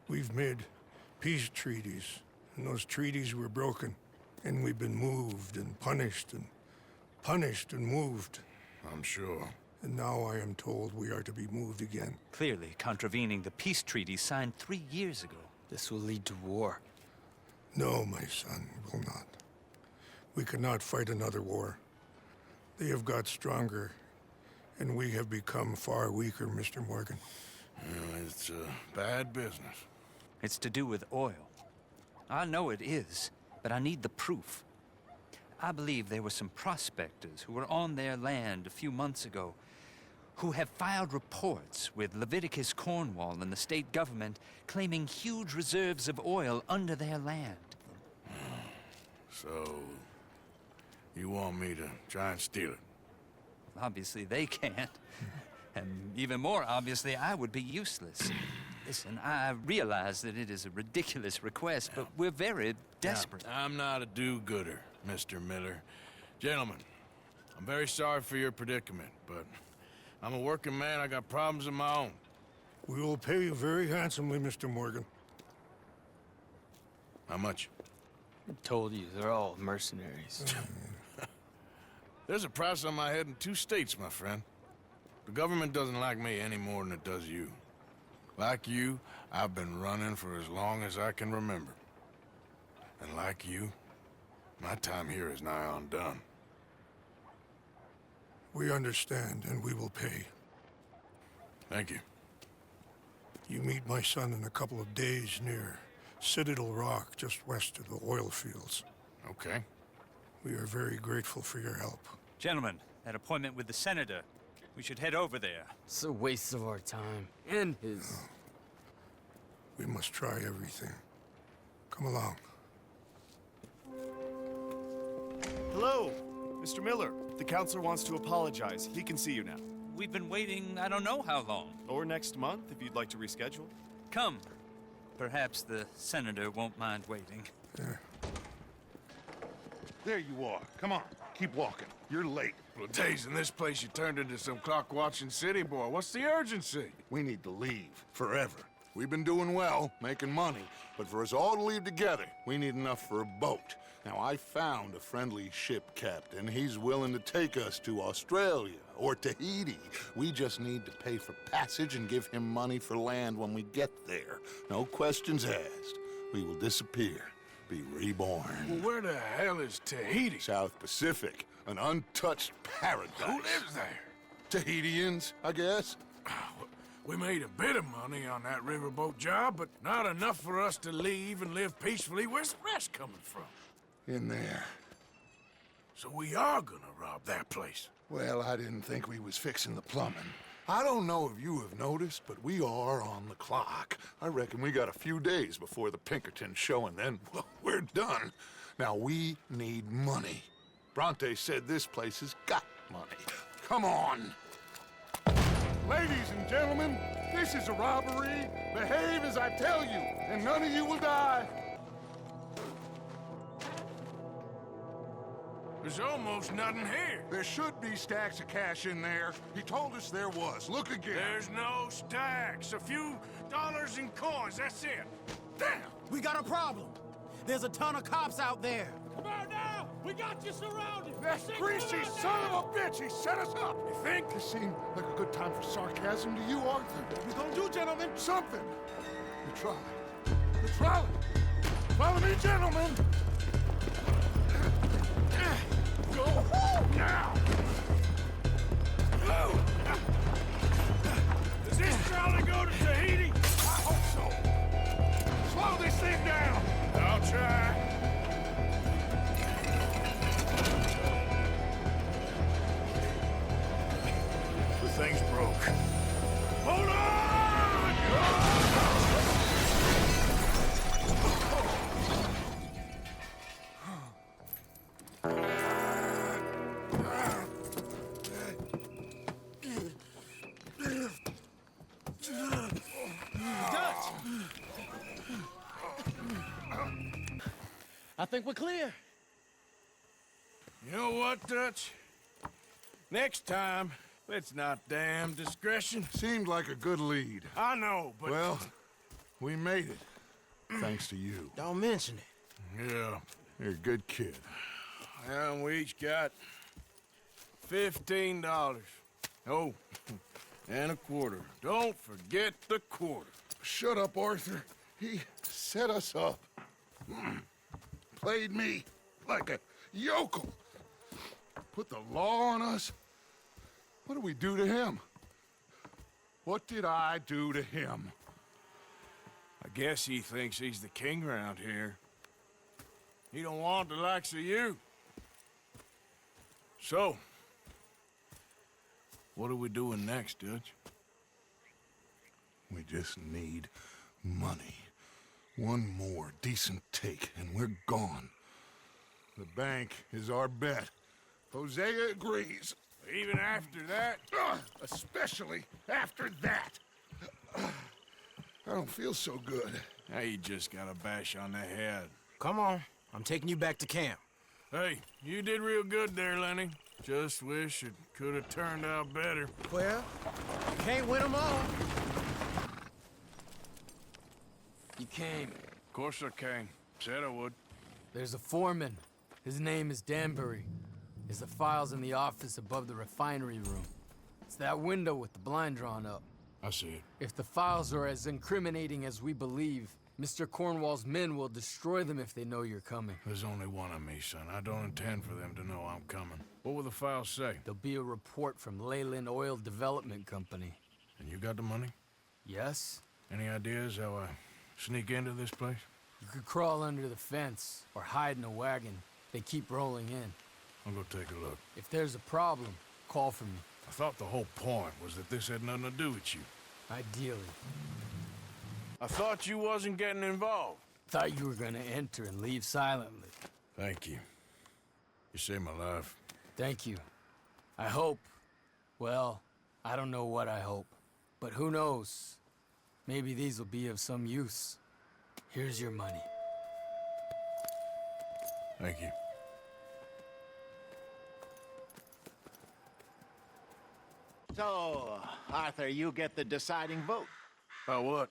We've made peace treaties, and those treaties were broken. And we've been moved and punished and moved. I'm sure. And now I am told we are to be moved again. Clearly contravening the peace treaty signed 3 years ago. This will lead to war. No, my son, it will not. We cannot fight another war. They have got stronger, and we have become far weaker, Mr. Morgan. It's a bad business. It's to do with oil. I know it is, but I need the proof. I believe there were some prospectors who were on their land a few months ago who have filed reports with Leviticus Cornwall and the state government claiming huge reserves of oil under their land. So, you want me to try and steal it? Obviously they can't. And even more obviously, I would be useless. Listen, I realize that it is a ridiculous request, but we're very desperate. Now, I'm not a do-gooder, Mr. Miller. Gentlemen, I'm very sorry for your predicament, but I'm a working man. I got problems of my own. We will pay you very handsomely, Mr. Morgan. How much? I told you, they're all mercenaries. There's a price on my head in 2 states, my friend. The government doesn't like me any more than it does you. Like you, I've been running for as long as I can remember. And like you, my time here is nigh on done. We understand, and we will pay. Thank you. You meet my son in a couple of days near Citadel Rock, just west of the oil fields. Okay. We are very grateful for your help. Gentlemen, that appointment with the senator. We should head over there. It's a waste of our time. And his. We must try everything. Come along. Hello, Mr. Miller. The counselor wants to apologize. He can see you now. We've been waiting I don't know how long. Or next month, if you'd like to reschedule. Come. Perhaps the senator won't mind waiting. There you are. Come on, keep walking. You're late. Well, days in this place, you turned into some clock-watching city boy. What's the urgency? We need to leave. Forever. We've been doing well, making money, but for us all to leave together, we need enough for a boat. Now, I found a friendly ship captain. He's willing to take us to Australia or Tahiti. We just need to pay for passage and give him money for land when we get there. No questions asked. We will disappear, be reborn. Well, where the hell is Tahiti? South Pacific, an untouched paradise. Who lives there? Tahitians, I guess. We made a bit of money on that riverboat job, but not enough for us to leave and live peacefully. Where's the rest coming from? In there. So we are gonna rob that place. Well, I didn't think we was fixing the plumbing. I don't know if you have noticed, but we are on the clock. I reckon we got a few days before the Pinkerton show, and then, well, we're done. Now, we need money. Bronte said this place has got money. Come on. Ladies and gentlemen, this is a robbery. Behave as I tell you, and none of you will die. There's almost nothing here. There should be stacks of cash in there. He told us there was. Look again. There's no stacks. A few dollars in coins, that's it. Damn! We got a problem. There's a ton of cops out there. Come on now! We got you surrounded! That greasy son of a bitch, he set us up! You think? This seemed like a good time for sarcasm to you, Arthur. What we gonna do, gentlemen? Something. The trolley. The trolley! Follow me, gentlemen! Go now! Go! Does this trolley go to Tahiti? I hope so. Slow this thing down! I'll try. The thing's broke. Hold on! I think we're clear. You know what, Dutch? Next time, let's not damn discretion. Seemed like a good lead. I know, but... Well, we made it. Thanks to you. Don't mention it. Yeah. You're a good kid. And we each got $15. Oh, and a quarter. Don't forget the quarter. Shut up, Arthur. He set us up. Played me like a yokel. Put the law on us. What did we do to him? What did I do to him? I guess he thinks he's the king around here. He don't want the likes of you. So, what are we doing next, Dutch? We just need money. One more decent take, and we're gone. The bank is our bet. Hosea agrees. Even after that? Especially after that. I don't feel so good. Now you just got a bash on the head. Come on. I'm taking you back to camp. Hey, you did real good there, Lenny. Just wish it could have turned out better. Well, you can't win them all. You came. Of course I came. Said I would. There's a foreman. His name is Danbury. There's the files in the office above the refinery room. It's that window with the blind drawn up. I see it. If the files are as incriminating as we believe, Mr. Cornwall's men will destroy them if they know you're coming. There's only one of me, son. I don't intend for them to know I'm coming. What will the files say? There'll be a report from Leyland Oil Development Company. And you got the money? Yes? Any ideas how I sneak into this place? You could crawl under the fence or hide in a wagon. They keep rolling in. I'll go take a look. If there's a problem, call for me. I thought the whole point was that this had nothing to do with you. Ideally. I thought you wasn't getting involved. Thought you were gonna enter and leave silently. Thank you. You saved my life. Thank you. I hope. Well, I don't know what I hope. But who knows? Maybe these will be of some use. Here's your money. Thank you. So, Arthur, you get the deciding vote. About what?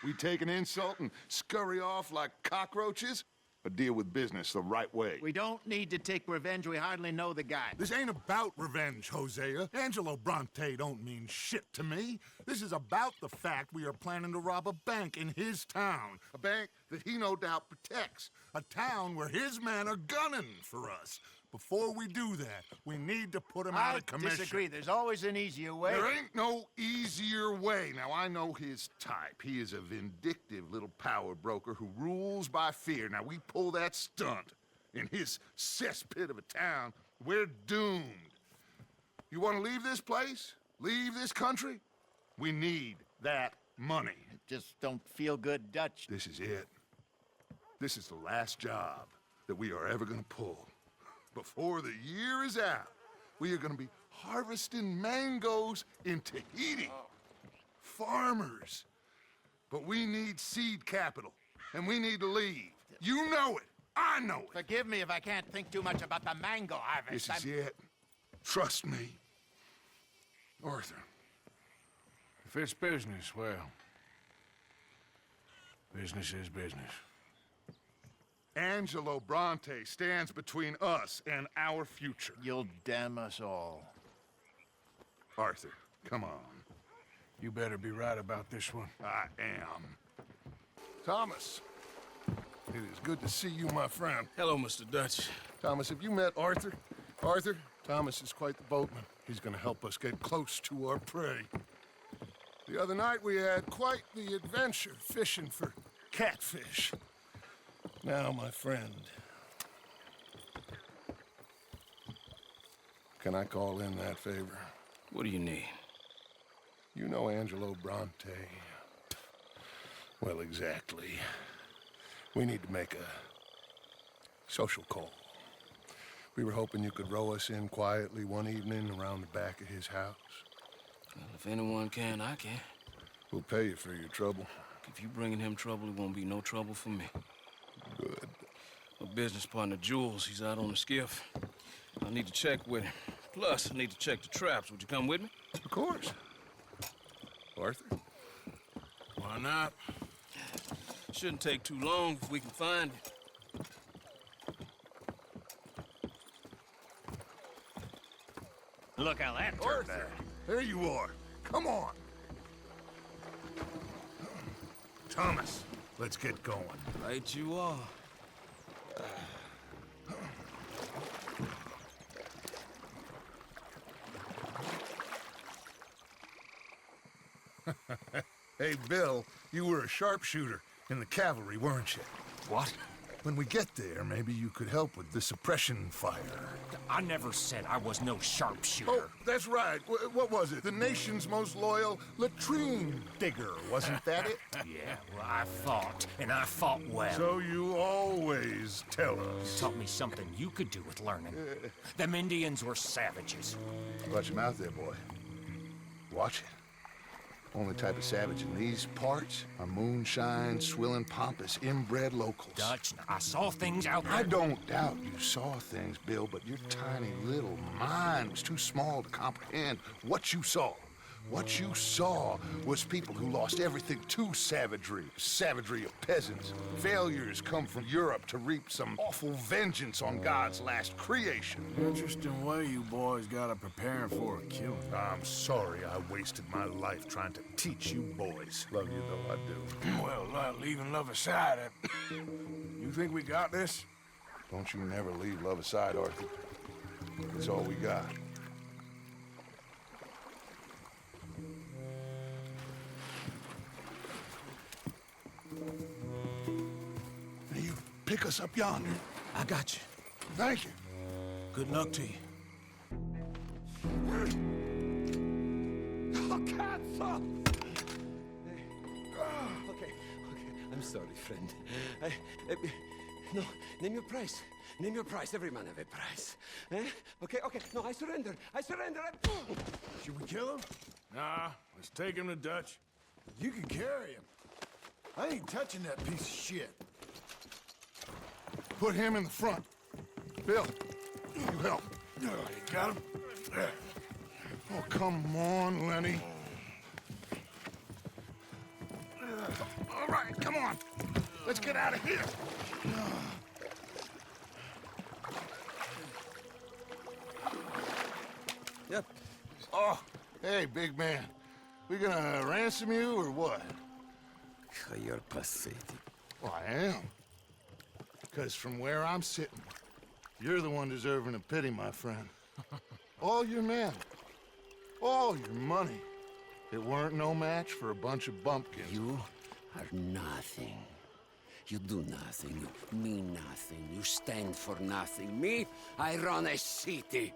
We take an insult and scurry off like cockroaches? Or deal with business the right way? We don't need to take revenge. We hardly know the guy. This ain't about revenge, Hosea. Angelo Bronte don't mean shit to me. This is about the fact we are planning to rob a bank in his town. A bank that he no doubt protects. A town where his men are gunning for us. Before we do that, we need to put him out of commission. I disagree. There's always an easier way. There ain't no easier way. Now, I know his type. He is a vindictive little power broker who rules by fear. Now, we pull that stunt in his cesspit of a town, we're doomed. You want to leave this place? Leave this country? We need that money. Just don't feel good, Dutch. This is it. This is the last job that we are ever going to pull. Before the year is out, we are going to be harvesting mangoes in Tahiti. Farmers. But we need seed capital, and we need to leave. You know it. I know it. Forgive me if I can't think too much about the mango harvest. This is it. Trust me. Arthur. If it's business, well, business is business. Angelo Bronte stands between us and our future. You'll damn us all. Arthur, come on. You better be right about this one. I am. Thomas, it is good to see you, my friend. Hello, Mr. Dutch. Thomas, have you met Arthur? Arthur, Thomas is quite the boatman. He's gonna help us get close to our prey. The other night we had quite the adventure fishing for catfish. Now, my friend, can I call in that favor? What do you need? You know Angelo Bronte. Well, exactly. We need to make a social call. We were hoping you could row us in quietly one evening around the back of his house. Well, if anyone can, I can. We'll pay you for your trouble. If you bringing him trouble, it won't be no trouble for me. Good. My business partner, Jules, he's out on the skiff. I need to check with him. Plus, I need to check the traps. Would you come with me? Of course. Arthur? Why not? Shouldn't take too long if we can find it. Look how that turned out. There you are. Come on. Thomas, let's get going. Right you are. Hey, Bill, you were a sharpshooter in the cavalry, weren't you? What? When we get there, maybe you could help with the suppression fire. I never said I was no sharpshooter. Oh, that's right. What was it? The nation's most loyal latrine digger, wasn't that it? Yeah, well, I fought, and I fought well. So you always tell us. You taught me something you could do with learning. Them Indians were savages. Watch him out there, boy. Watch it. Only type of savage in these parts are moonshine, swilling, pompous, inbred locals. Dutch, I saw things out there. I don't doubt you saw things, Bill, but your tiny little mind was too small to comprehend what you saw. What you saw was people who lost everything to savagery. Savagery of peasants. Failures come from Europe to reap some awful vengeance on God's last creation. Interesting way you boys got up preparing for a killing. I'm sorry I wasted my life trying to teach you boys. Love you though, I do. Well, leaving love aside, you think we got this? Don't you never leave love aside, Arthur. It's all we got. You pick us up yonder. I got you. Thank you. Good luck to you. Oh, cazzo! Okay. I'm sorry, friend. No, name your price. Name your price. Every man have a price. Okay. No, I surrender. Should we kill him? Nah, let's take him to Dutch. You can carry him. I ain't touching that piece of shit. Put him in the front. Bill, you help. You got him? Oh, come on, Lenny. All right, come on. Let's get out of here. Yep. Oh, hey, big man. We gonna ransom you or what? You're pathetic. Well, I am. Because from where I'm sitting, you're the one deserving of pity, my friend. All your men, all your money, it weren't no match for a bunch of bumpkins. You are nothing. You do nothing. You mean nothing. You stand for nothing. Me, I run a city.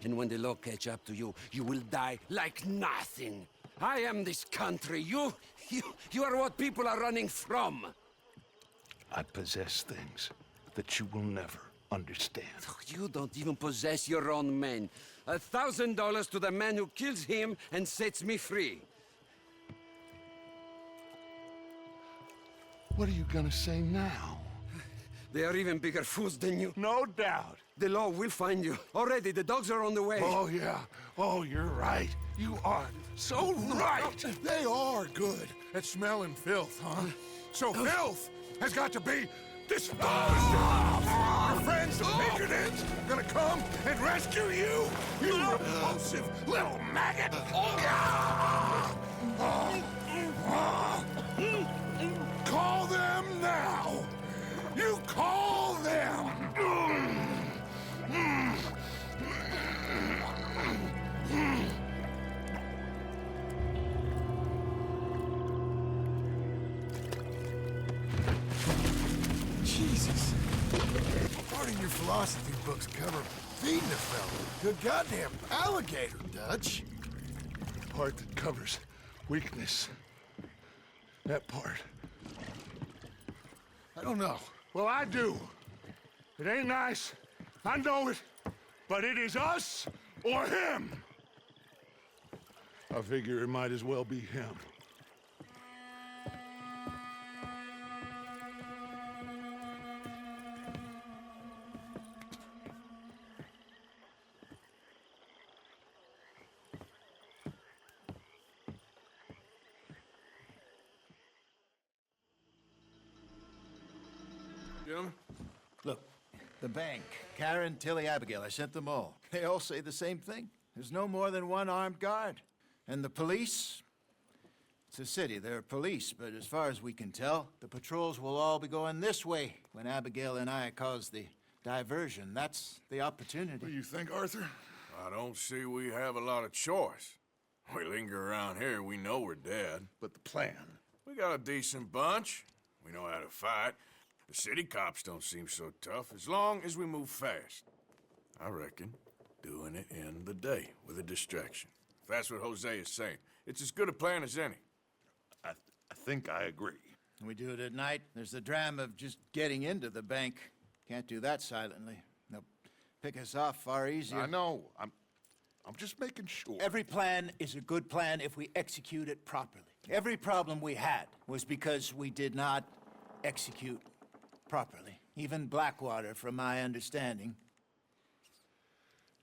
And when the law catch up to you, you will die like nothing. I am this country. You are what people are running from. I possess things that you will never understand. You don't even possess your own men. $1,000 to the man who kills him and sets me free. What are you gonna say now? They are even bigger fools than you. No doubt. The law will find you. Already, the dogs are on the way. Oh, yeah. Oh, you're right. You are so right. They are good at smelling filth, huh? So filth has got to be disposed of. Your friends, the patriots, gonna come and rescue you. You repulsive little maggot. Call them now. You call them. Jesus. Part of your philosophy books cover feeding a fella to a goddamn alligator, Dutch. Part that covers weakness. That part. I don't know. Well, I do. It ain't nice. I know it. But it is us or him. I figure it might as well be him. Gentlemen? Look, the bank, Karen, Tilly, Abigail, I sent them all. They all say the same thing. There's no more than one armed guard. And the police? It's a city, there are police, but as far as we can tell, the patrols will all be going this way when Abigail and I cause the diversion. That's the opportunity. What do you think, Arthur? I don't see we have a lot of choice. We linger around here, we know we're dead. But the plan? We got a decent bunch. We know how to fight. The city cops don't seem so tough as long as we move fast. I reckon doing it in the day with a distraction. If that's what Jose is saying, it's as good a plan as any. I think I agree. We do it at night. There's the drama of just getting into the bank. Can't do that silently. They'll pick us off far easier. I know. I'm just making sure. Every plan is a good plan if we execute it properly. Every problem we had was because we did not execute properly. Even Blackwater, from my understanding.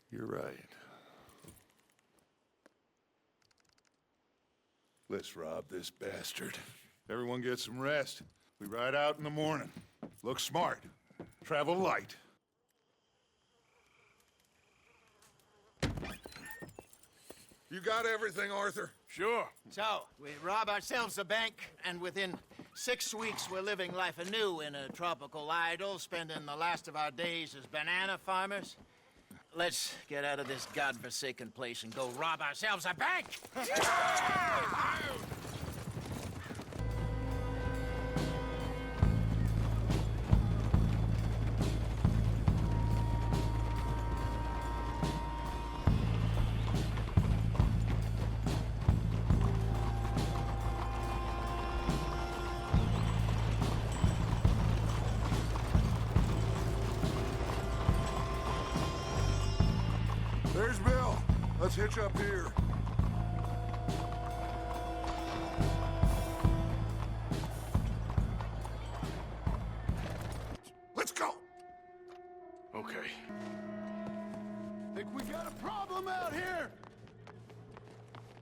You're right. Let's rob this bastard. Everyone get some rest. We ride out in the morning. Look smart. Travel light. You got everything, Arthur? Sure. So, we rob ourselves a bank, and within 6 weeks we're living life anew in a tropical idyll, spending the last of our days as banana farmers. Let's get out of this godforsaken place and go rob ourselves a bank! There's Bill. Let's hitch up here. Let's go. Okay. Think we got a problem out here.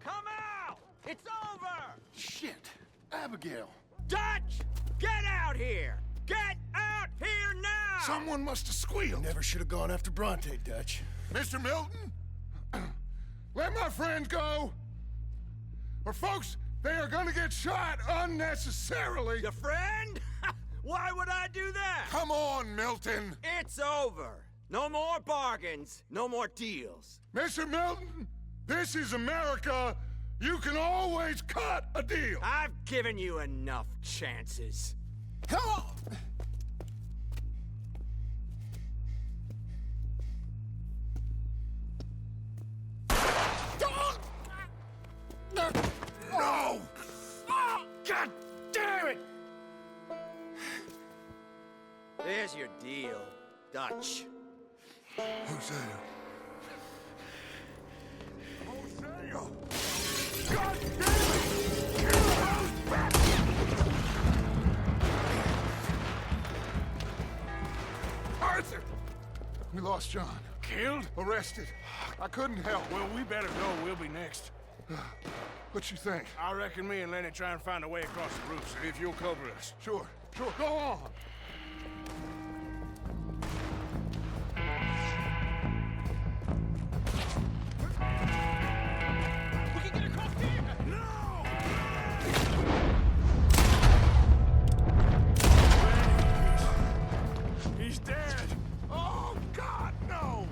Come out! It's over! Shit. Abigail. Dutch! Get out here! Get out here now! Someone must have squealed. Never should have gone after Bronte, Dutch. Mr. Milton, let my friends go. Or folks, they are gonna get shot unnecessarily. Your friend? Why would I do that? Come on, Milton. It's over. No more bargains, no more deals. Mr. Milton, this is America. You can always cut a deal. I've given you enough chances. Come on! No! God damn it! There's your deal, Dutch. Hosea. Hosea! God damn it! Kill those bastards! Arthur! We lost John. Killed? Arrested. I couldn't help. Well, we better go. We'll be next. What you think? I reckon me and Lenny try and find a way across the roof, so if you'll cover us. Sure. Go on. We can get across here! No! He's dead! Oh, God, no!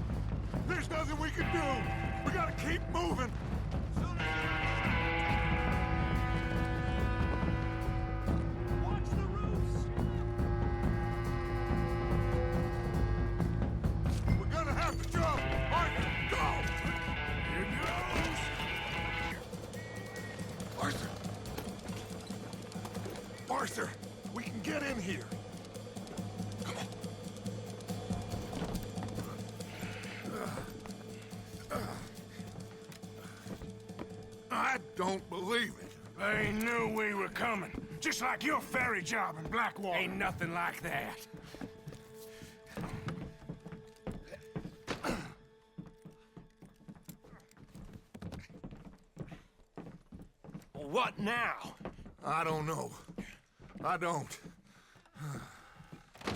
There's nothing we can do. We gotta keep moving. Watch the roofs! We're gonna have to jump. Arthur, go! Here goes! Arthur! Arthur, we can get in here. Come on. I don't believe it. They knew we were coming. Just like your ferry job in Blackwater. Ain't nothing like that. What now? I don't know. I don't.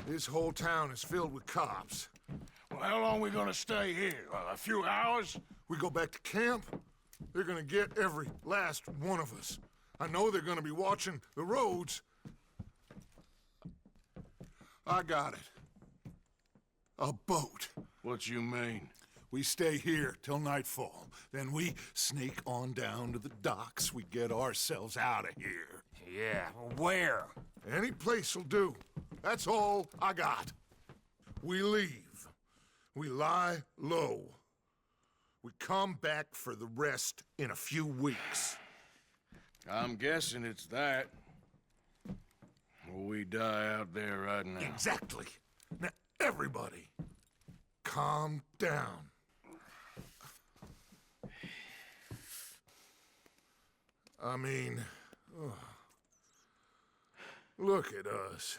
This whole town is filled with cops. Well, how long we gonna stay here? A few hours? We go back to camp, they're gonna get every last one of us. I know they're gonna be watching the roads. I got it. A boat. What you mean? We stay here till nightfall. Then we sneak on down to the docks. We get ourselves out of here. Yeah, where? Any place will do. That's all I got. We leave. We lie low. We come back for the rest in a few weeks. I'm guessing it's that. Or we die out there right now. Exactly. Now, everybody, calm down. I mean, look at us.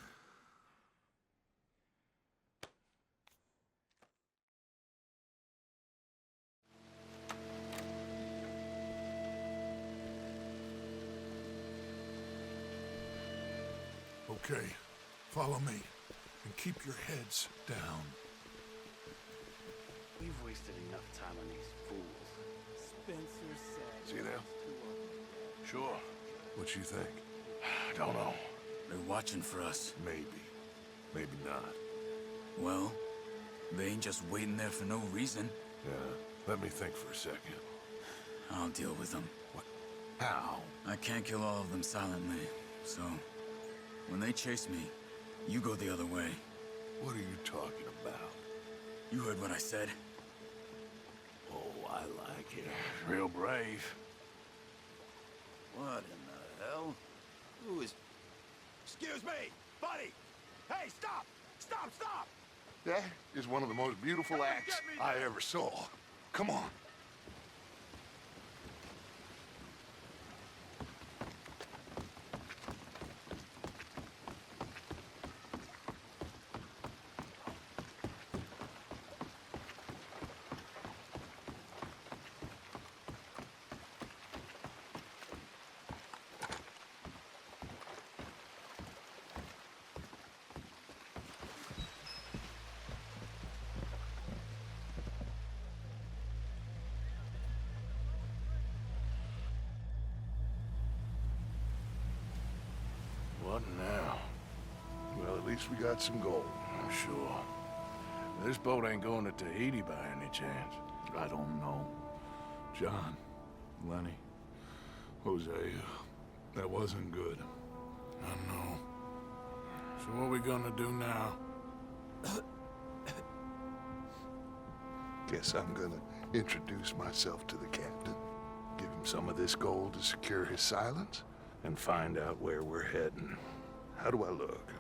Okay, follow me, and keep your heads down. We've wasted enough time on these fools. Spencer said. See them? Sure. What you think? I don't know. They're watching for us. Maybe. Maybe not. Well, they ain't just waiting there for no reason. Yeah, let me think for a second. I'll deal with them. What? How? I can't kill all of them silently, so... when they chase me, you go the other way. What are you talking about? You heard what I said. Oh, I like it. Real brave. What in the hell? Who is... Excuse me, buddy! Hey, stop! Stop, stop! That is one of the most beautiful acts I ever saw. Come on. What now? Well, at least we got some gold. Sure. This boat ain't going to Tahiti by any chance. I don't know. John, Lenny, Jose, that wasn't good. I know. So what we gonna do now? Guess I'm gonna introduce myself to the captain. Give him some of this gold to secure his silence, and find out where we're heading. How do I look?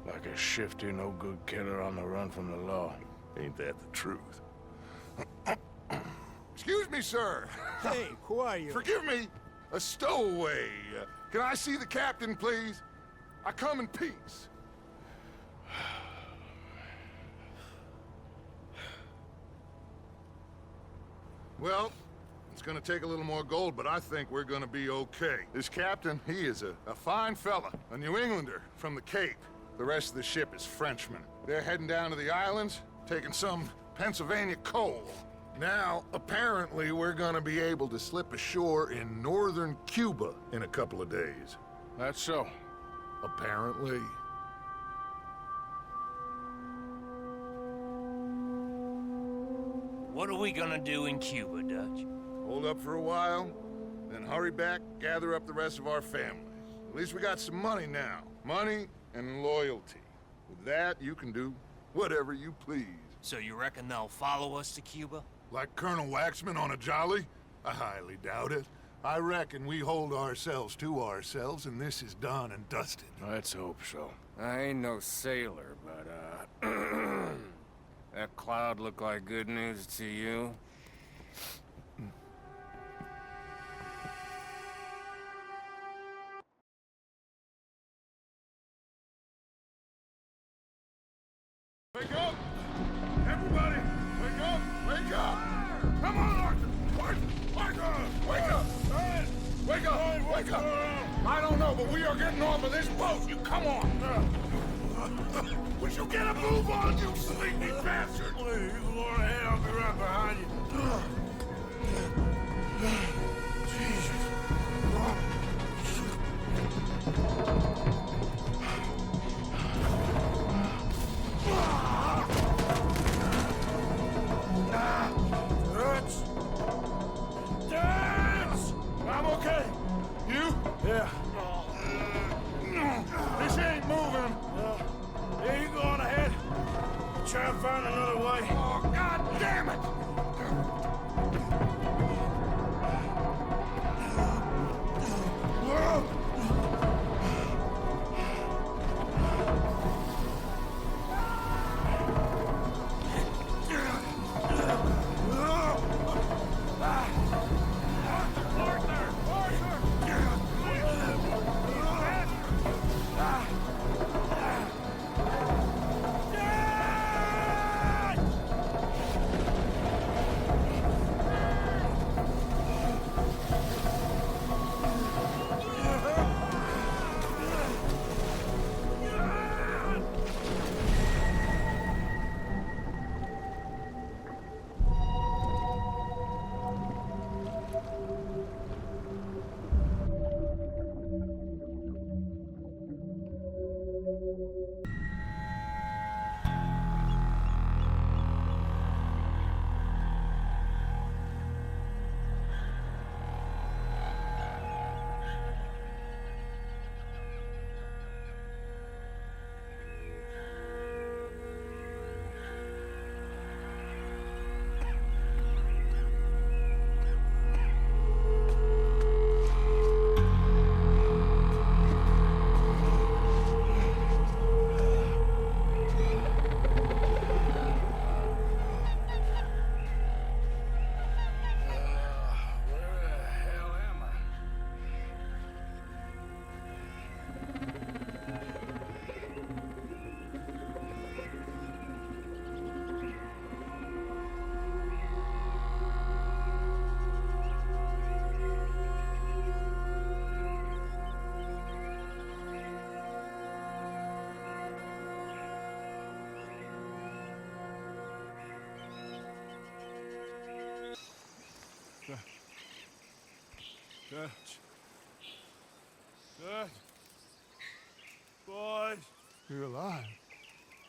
Like a shifty, no-good killer on the run from the law. Ain't that the truth? Excuse me, sir. Hey, who are you? Forgive me. A stowaway. Can I see the captain, please? I come in peace. Well, it's gonna take a little more gold, but I think we're gonna be okay. This captain, he is a fine fella, a New Englander from the Cape. The rest of the ship is Frenchmen. They're heading down to the islands, taking some Pennsylvania coal. Now, apparently, we're gonna be able to slip ashore in northern Cuba in a couple of days. That's so. Apparently. What are we gonna do in Cuba, Dutch? Hold up for a while, then hurry back, gather up the rest of our families. At least we got some money now. Money and loyalty. With that, you can do whatever you please. So you reckon they'll follow us to Cuba? Like Colonel Waxman on a jolly? I highly doubt it. I reckon we hold ourselves to ourselves, and this is done and dusted. Let's hope so. I ain't no sailor, but, that cloud look like good news to you? Wake up! Everybody! Wake up! Wake up! Come on, Arthur! Arthur! Arthur! Wake up! Wake up! Wake up! I don't know, but we are getting off of this boat! You come on! Would you get a move on, you sleepy bastard? Please, you go on ahead, I'll be right behind you. I'm okay. You? Yeah. This ain't moving. Yeah, you go on ahead. Try and find another way. Oh, God damn it! Dutch. Dutch. Boys. You're alive.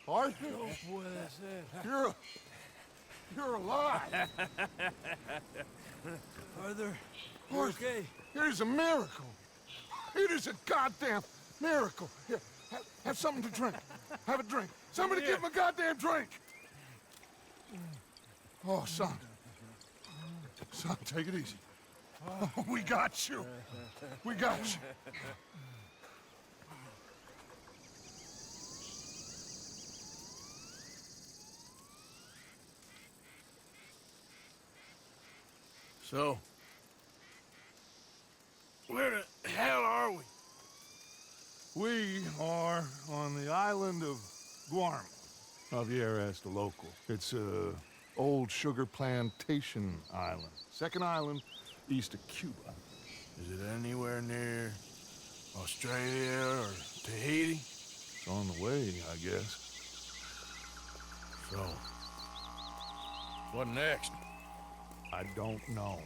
Arthur? No puede ser. You're alive. Arthur, Arthur, okay? It is a miracle. It is a goddamn miracle. Here, have something to drink. Have a drink. Somebody give him a goddamn drink. Oh, son. Son, take it easy. Oh, we got you. We got you. So, where the hell are we? We are on the island of Guarma. Javier asked the local. It's a old sugar plantation island. Second island east of Cuba. Is it anywhere near Australia or Tahiti? It's on the way, I guess. So, what next? I don't know.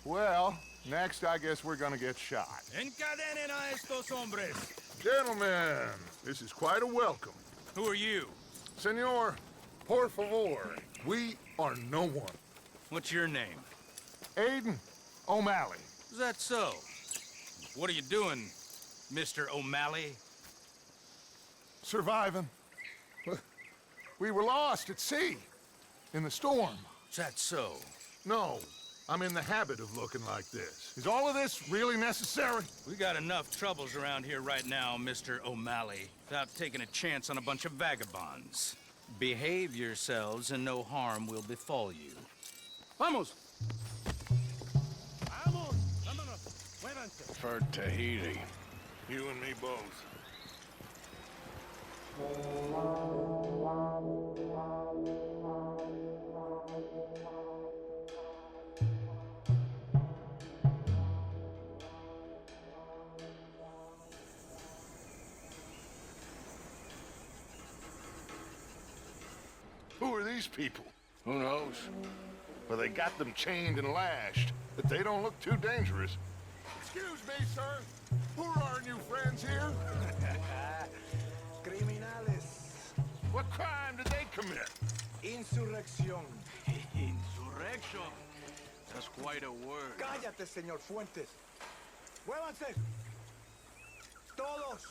Well, next I guess we're gonna get shot. Encadenen a estos hombres. Gentlemen, this is quite a welcome. Who are you? Senor, por favor, we are no one. What's your name? Aiden O'Malley. Is that so? What are you doing, Mr. O'Malley? Surviving. We were lost at sea. In the storm. Is that so? No, I'm in the habit of looking like this. Is all of this really necessary? We got enough troubles around here right now, Mr. O'Malley, without taking a chance on a bunch of vagabonds. Behave yourselves and no harm will befall you. Vamos! Vamos! Vámonos! Muévanse! For Tahiti. You and me both. Who are these people? Who knows? Well, they got them chained and lashed, but they don't look too dangerous. Excuse me, sir. Who are our new friends here? Criminales. What crime did they commit? Insurrección. Insurrection? That's quite a word. Cállate, señor Fuentes. ¡Muévanse! ¡Todos!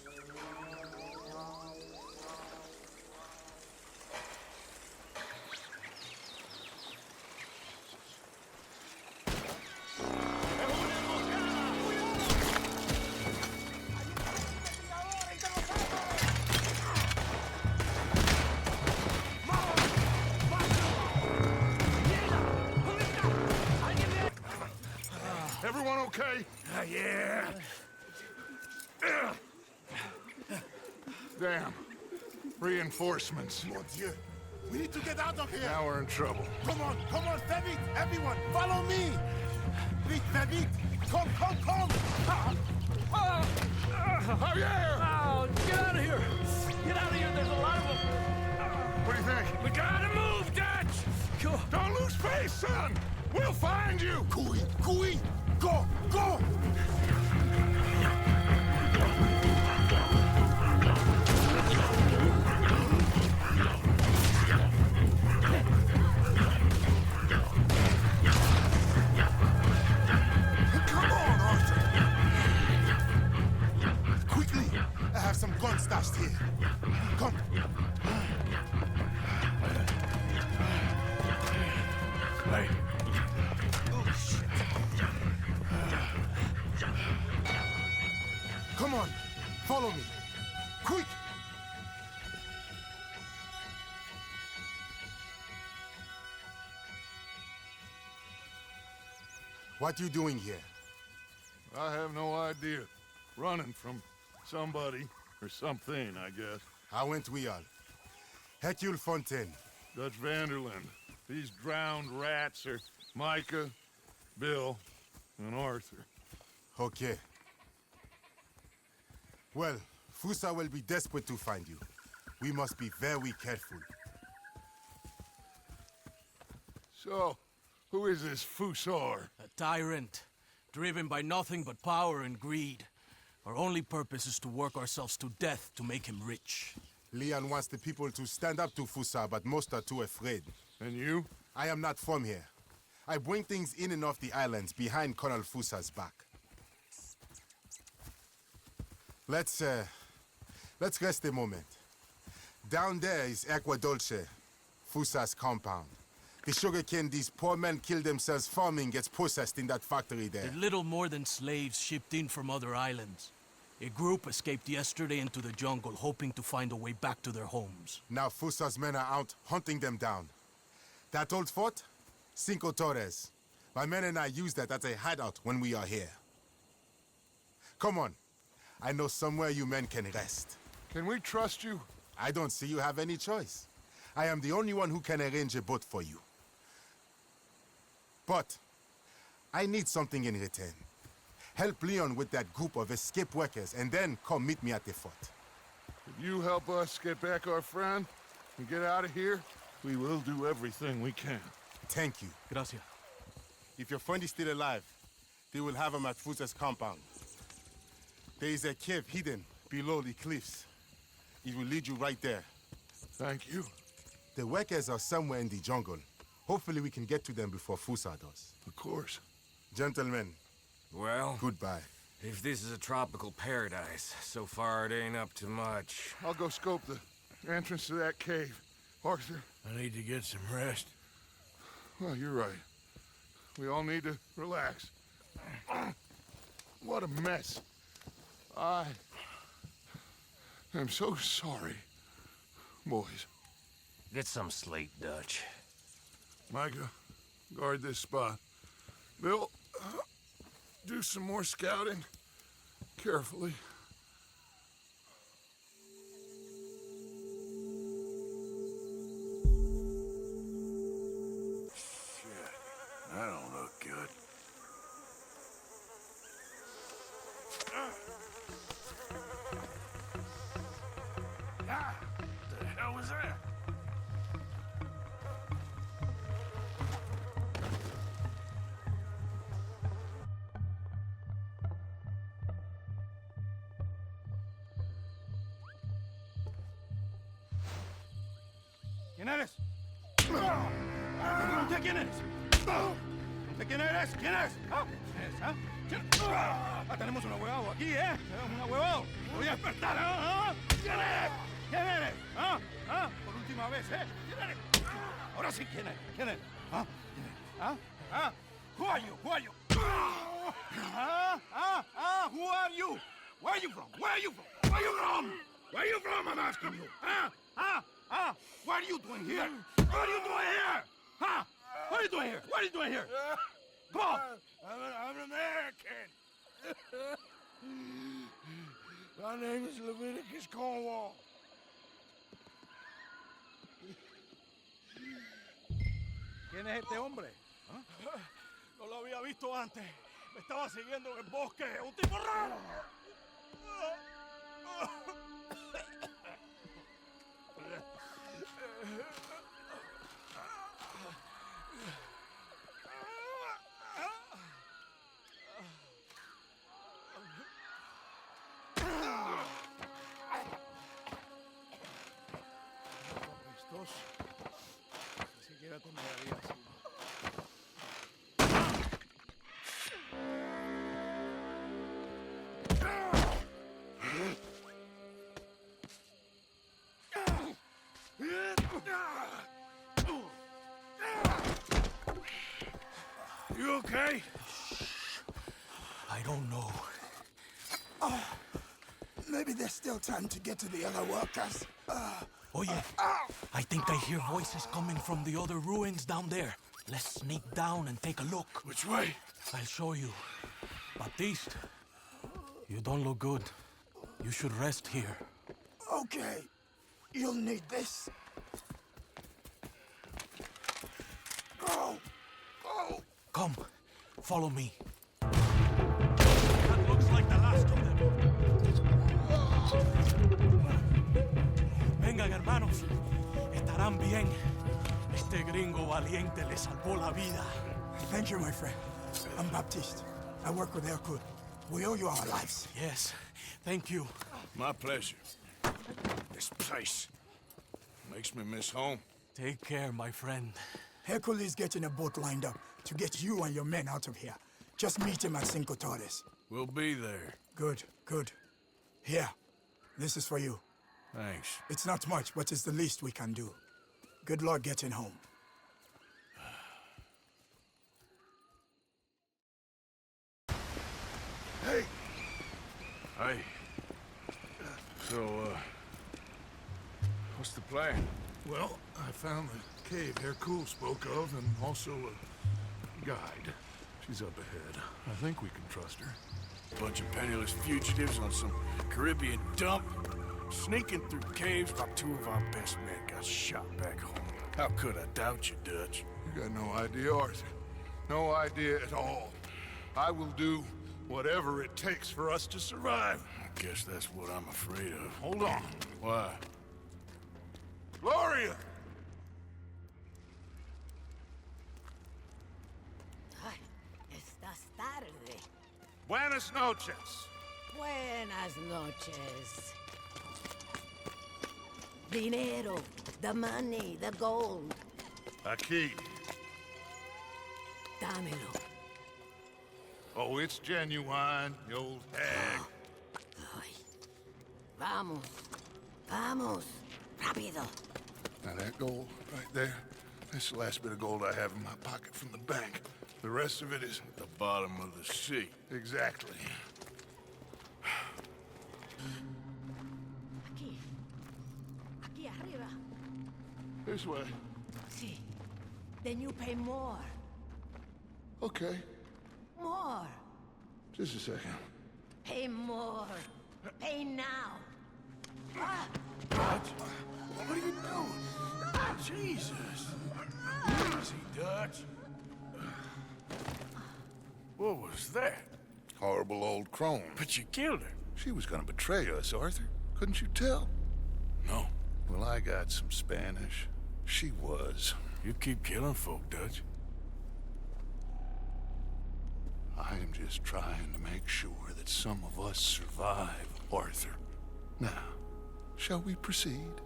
Everyone okay? Yeah. Damn. Reinforcements. Mon Dieu. We need to get out of here. Now we're in trouble. Come on, fais vite, everyone, follow me. Vite, fais vite. Come. Javier! Oh, get out of here! Get out of here, there's a lot of them! What do you think? We gotta move, Dutch! Don't lose face, son! We'll find you! Cooey, go! I have some guns stashed here. Come. Hey. Oh, shit. Come on. Follow me. Quick. What are you doing here? I have no idea. Running from somebody or something, I guess. How went we all? Hercule Fontaine. Dutch Vanderlyn. These drowned rats are Micah, Bill, and Arthur. Okay. Well, Fusa will be desperate to find you. We must be very careful. So, Who is this Fusar? A tyrant, driven by nothing but power and greed. Our only purpose is to work ourselves to death to make him rich. Leon wants the people to stand up to Fusar, but most are too afraid. And you? I am not from here. I bring things in and off the islands behind Colonel Fusar's back. Let's rest a moment. Down there is Agua Dulce, Fusar's compound. The sugarcane these poor men kill themselves farming gets processed in that factory there. They're little more than slaves shipped in from other islands. A group escaped yesterday into the jungle, hoping to find a way back to their homes. Now Fusar's men are out hunting them down. That old fort? Cinco Torres. My men and I use that as a hideout when we are here. Come on. I know somewhere you men can rest. Can we trust you? I don't see you have any choice. I am the only one who can arrange a boat for you. But I need something in return. Help Leon with that group of escaped workers, and then come meet me at the fort. If you help us get back our friend and get out of here, we will do everything we can. Thank you. Gracias. If your friend is still alive, they will have him at Fusar's compound. There is a cave hidden below the cliffs. It will lead you right there. Thank you. The workers are somewhere in the jungle. Hopefully we can get to them before Fusar does. Of course. Gentlemen. Well, goodbye. If this is a tropical paradise, so far it ain't up to much. I'll go scope the entrance to that cave. Arthur? I need to get some rest. Well, you're right. We all need to relax. What a mess. I am so sorry, boys. Get some slate, Dutch. Micah, guard this spot. Bill, do some more scouting. Carefully. Shit, that don't look good. Ah, the hell was that? ¿Quién eres? ¿Usted quién eres? ¿Usted quién eres? ¿Quién es? ¿Ah? ¿Quién es? ¿Ah? ¿Quién? Ah, tenemos un ahuevado aquí, ¿eh? Tenemos un ahuevado. Voy a despertar, ¿ah? ¿Quién eres? ¿Quién eres? ¿Ah? ¿Ah? Por última vez, ¿eh? ¿Quién eres? Ahora sí, ¿quién eres? ¿Quién eres? ¿Ah? ¿Quién eres? ¿Ah? ¿Ah? Who are you? Who are you? ¿Ah? ¿Ah? ¿Ah? Who are you? Where are you from? Where are you from? Where are you from? Where are you from, I'm asking you? ¿Ah? ¿Ah? ¿Ah? What are you doing here? What are you doing here? Huh? What are you doing here? What are you doing here? Come on! I'm an American. My name is Leviticus Cornwall. ¿Quién es este hombre? ¿Ah? No lo había visto antes. Me estaba siguiendo en el bosque. ¡Un tipo raro! Ni siquiera te miraría así. You okay? I don't know. Maybe there's still time to get to the other workers. Oh yeah, I think I hear voices coming from the other ruins down there. Let's sneak down and take a look. Which way? I'll show you. Baptiste, you don't look good. You should rest here. Okay, you'll need this. Go! Go! Come, follow me. That looks like the last of them. Vengan, hermanos. Estarán bien. Este gringo valiente le salvó la vida. Thank you, my friend. I'm Baptiste. I work with Hercule. We owe you our lives. Yes, thank you. My pleasure. This place makes me miss home. Take care, my friend. Hercule is getting a boat lined up to get you and your men out of here. Just meet him at Cinco Torres. We'll be there. Good, good. Here, this is for you. Thanks. It's not much, but it's the least we can do. Good luck getting home. Hey! Hey. So, what's the plan? Well, I found the cave Hercule spoke of, and also a guide. She's up ahead. I think we can trust her. Bunch of penniless fugitives on some Caribbean dump, sneaking through caves while two of our best men got shot back home. How could I doubt you, Dutch? You got no idea, Arthur. No idea at all. I will do whatever it takes for us to survive. I guess that's what I'm afraid of. Hold on. Why? Gloria! Ay, estás tarde. Buenas noches. Buenas noches. Dinero, the money, the gold. Aquí. Dámelo. Oh, it's genuine, you old hag. Ay. Vamos. Vamos. Rápido. Now that gold right there, that's the last bit of gold I have in my pocket from the bank. The rest of it is at the bottom of the sea. Exactly. Aquí. Aquí arriba. This way. Sí. Then you pay more. Okay. More. Just a second. Pay more. Pay now. Ah. What are you doing? Jesus. Easy, Dutch. What was that? Horrible old crone. But you killed her. She was gonna betray us, Arthur. Couldn't you tell? No. Well, I got some Spanish. She was. You keep killing folk, Dutch. I am just trying to make sure that some of us survive, Arthur. Now, shall we proceed?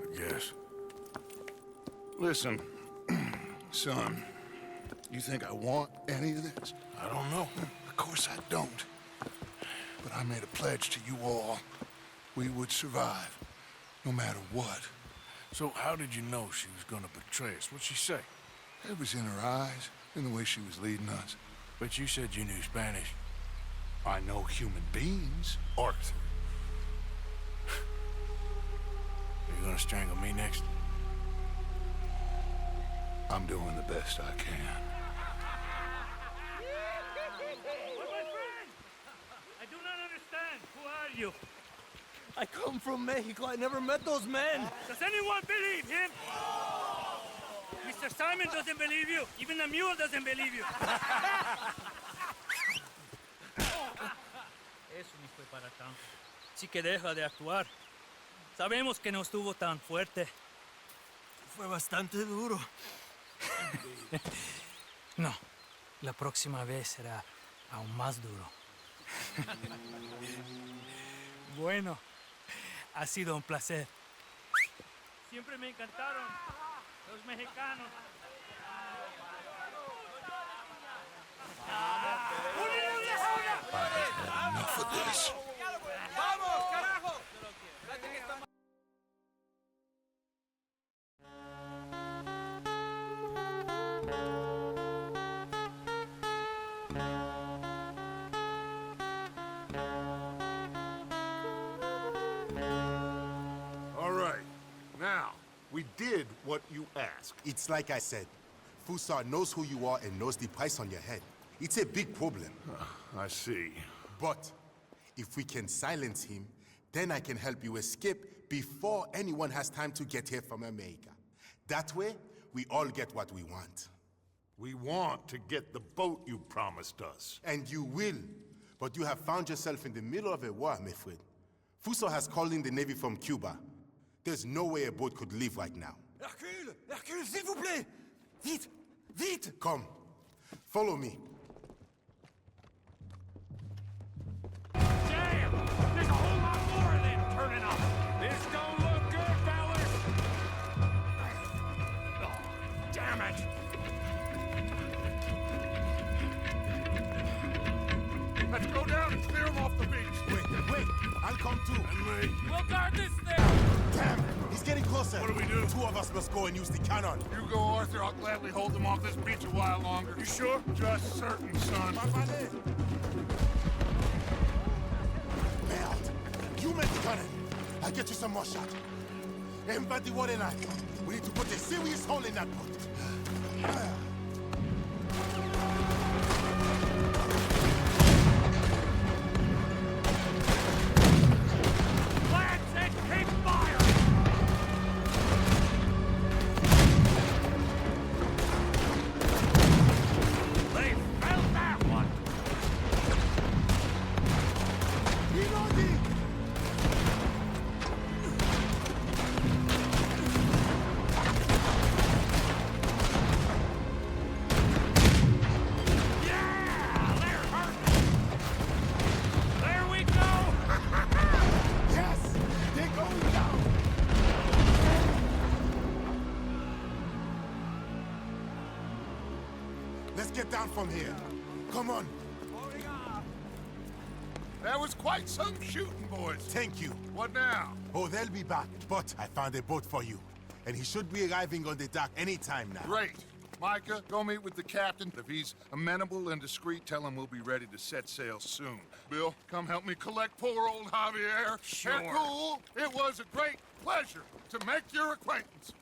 I guess. Listen, son, you think I want any of this? I don't know. Of course I don't. But I made a pledge to you all. We would survive, no matter what. So how did you know she was gonna betray us? What'd she say? It was in her eyes, in the way she was leading us. But you said you knew Spanish. I know human beings, Arthur. Are you gonna strangle me next? I'm doing the best I can. My friend! I do not understand. Who are you? I come from Mexico. I never met those men. Does anyone believe him? Mr. Simon doesn't believe you. Even the mule doesn't believe you. Eso ni fue para tanto. Sí que deja de actuar. Sabemos que no estuvo tan fuerte. Fue bastante duro. No, la próxima vez será aún más duro. Bueno, ha sido un placer. Siempre me encantaron los mexicanos. Enough of this. ¡Vamos, carajo! All right. Now, we did what you asked. It's like I said. Fusar knows who you are and knows the price on your head. It's a big problem. I see. But if we can silence him, then I can help you escape before anyone has time to get here from America. That way, we all get what we want. We want to get the boat you promised us. And you will. But you have found yourself in the middle of a war, my friend. Fuso has called in the Navy from Cuba. There's no way a boat could leave right now. Hercule! Hercule, s'il vous plaît! Vite! Vite! Come. Follow me. Damn! There's a whole lot more of them turning up! This don't look good, fellas! Oh, damn it! Let's go down and clear them off the beach. Wait. I'll come too. And me. We'll guard this thing! Damn! He's getting closer. What do we do? Two of us must go and use the cannon. You go, Arthur. I'll gladly hold them off this beach a while longer. You sure? Just certain, son. Merde! You make the cannon. I'll get you some more shot. Embed the water line. We need to put a serious hole in that boat. Lads, and keep fire! They felt that one! Reloading! Yeah! They're hurting! There we go! Yes! They're going down! Let's get down from here. Come on. That was quite some shooting, boys. Thank you. What now? Oh, they'll be back. But I found a boat for you. And he should be arriving on the dock any time now. Great. Micah, go meet with the captain. If he's amenable and discreet, tell him we'll be ready to set sail soon. Bill, come help me collect poor old Javier. Sure. Hercule, it was a great pleasure to make your acquaintance.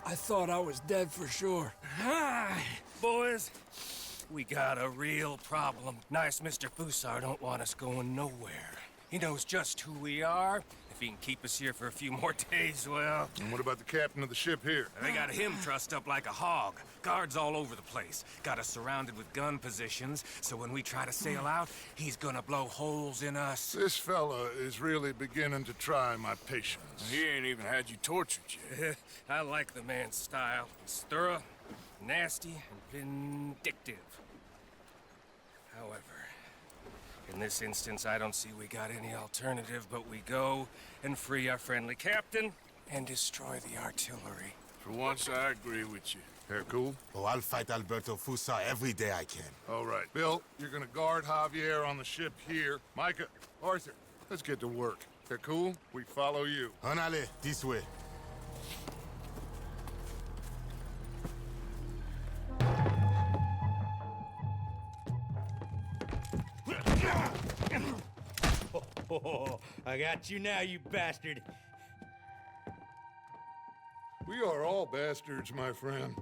I thought I was dead for sure. Boys, we got a real problem. Nice Mr. Fusar don't want us going nowhere. He knows just who we are. If he can keep us here for a few more days, well... And what about the captain of the ship here? They got him trussed up like a hog. Guards all over the place. Got us surrounded with gun positions, so when we try to sail out, he's gonna blow holes in us. This fella is really beginning to try my patience. He ain't even had you tortured yet. I like the man's style. It's thorough, nasty, and vindictive. However, in this instance, I don't see we got any alternative, but we go and free our friendly captain and destroy the artillery. For once, I agree with you. Hercule? Oh, I'll fight Alberto Fusa every day I can. All right. Bill, you're gonna guard Javier on the ship here. Micah, Arthur, let's get to work. Hercule, we follow you. Anale, this way. Oh, I got you now, you bastard. We are all bastards, my friend.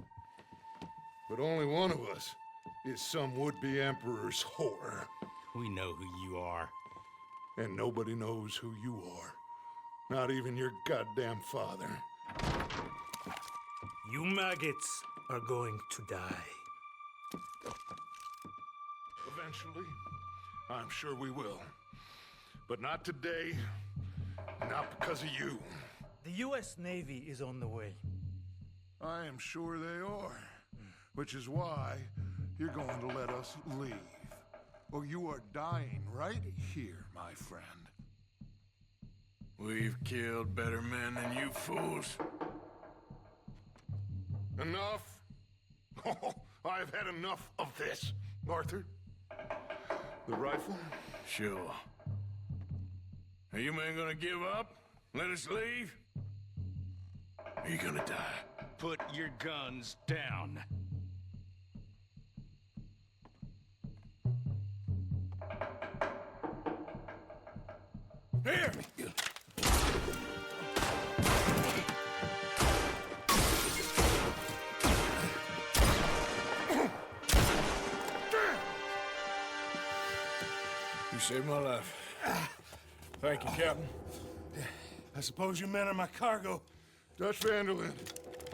But only one of us is some would-be emperor's whore. We know who you are. And nobody knows who you are. Not even your goddamn father. You maggots are going to die. Eventually, I'm sure we will. But not today, not because of you. The U.S. Navy is on the way. I am sure they are. Which is why you're going to let us leave. Or you are dying right here, my friend. We've killed better men than you fools. Enough? Oh, I've had enough of this. Arthur, the rifle? Sure. Are you men gonna give up? Let us leave? Are you gonna die? Put your guns down. Here! You saved my life. Thank you, Captain. I suppose you men are my cargo. Dutch van der Linde,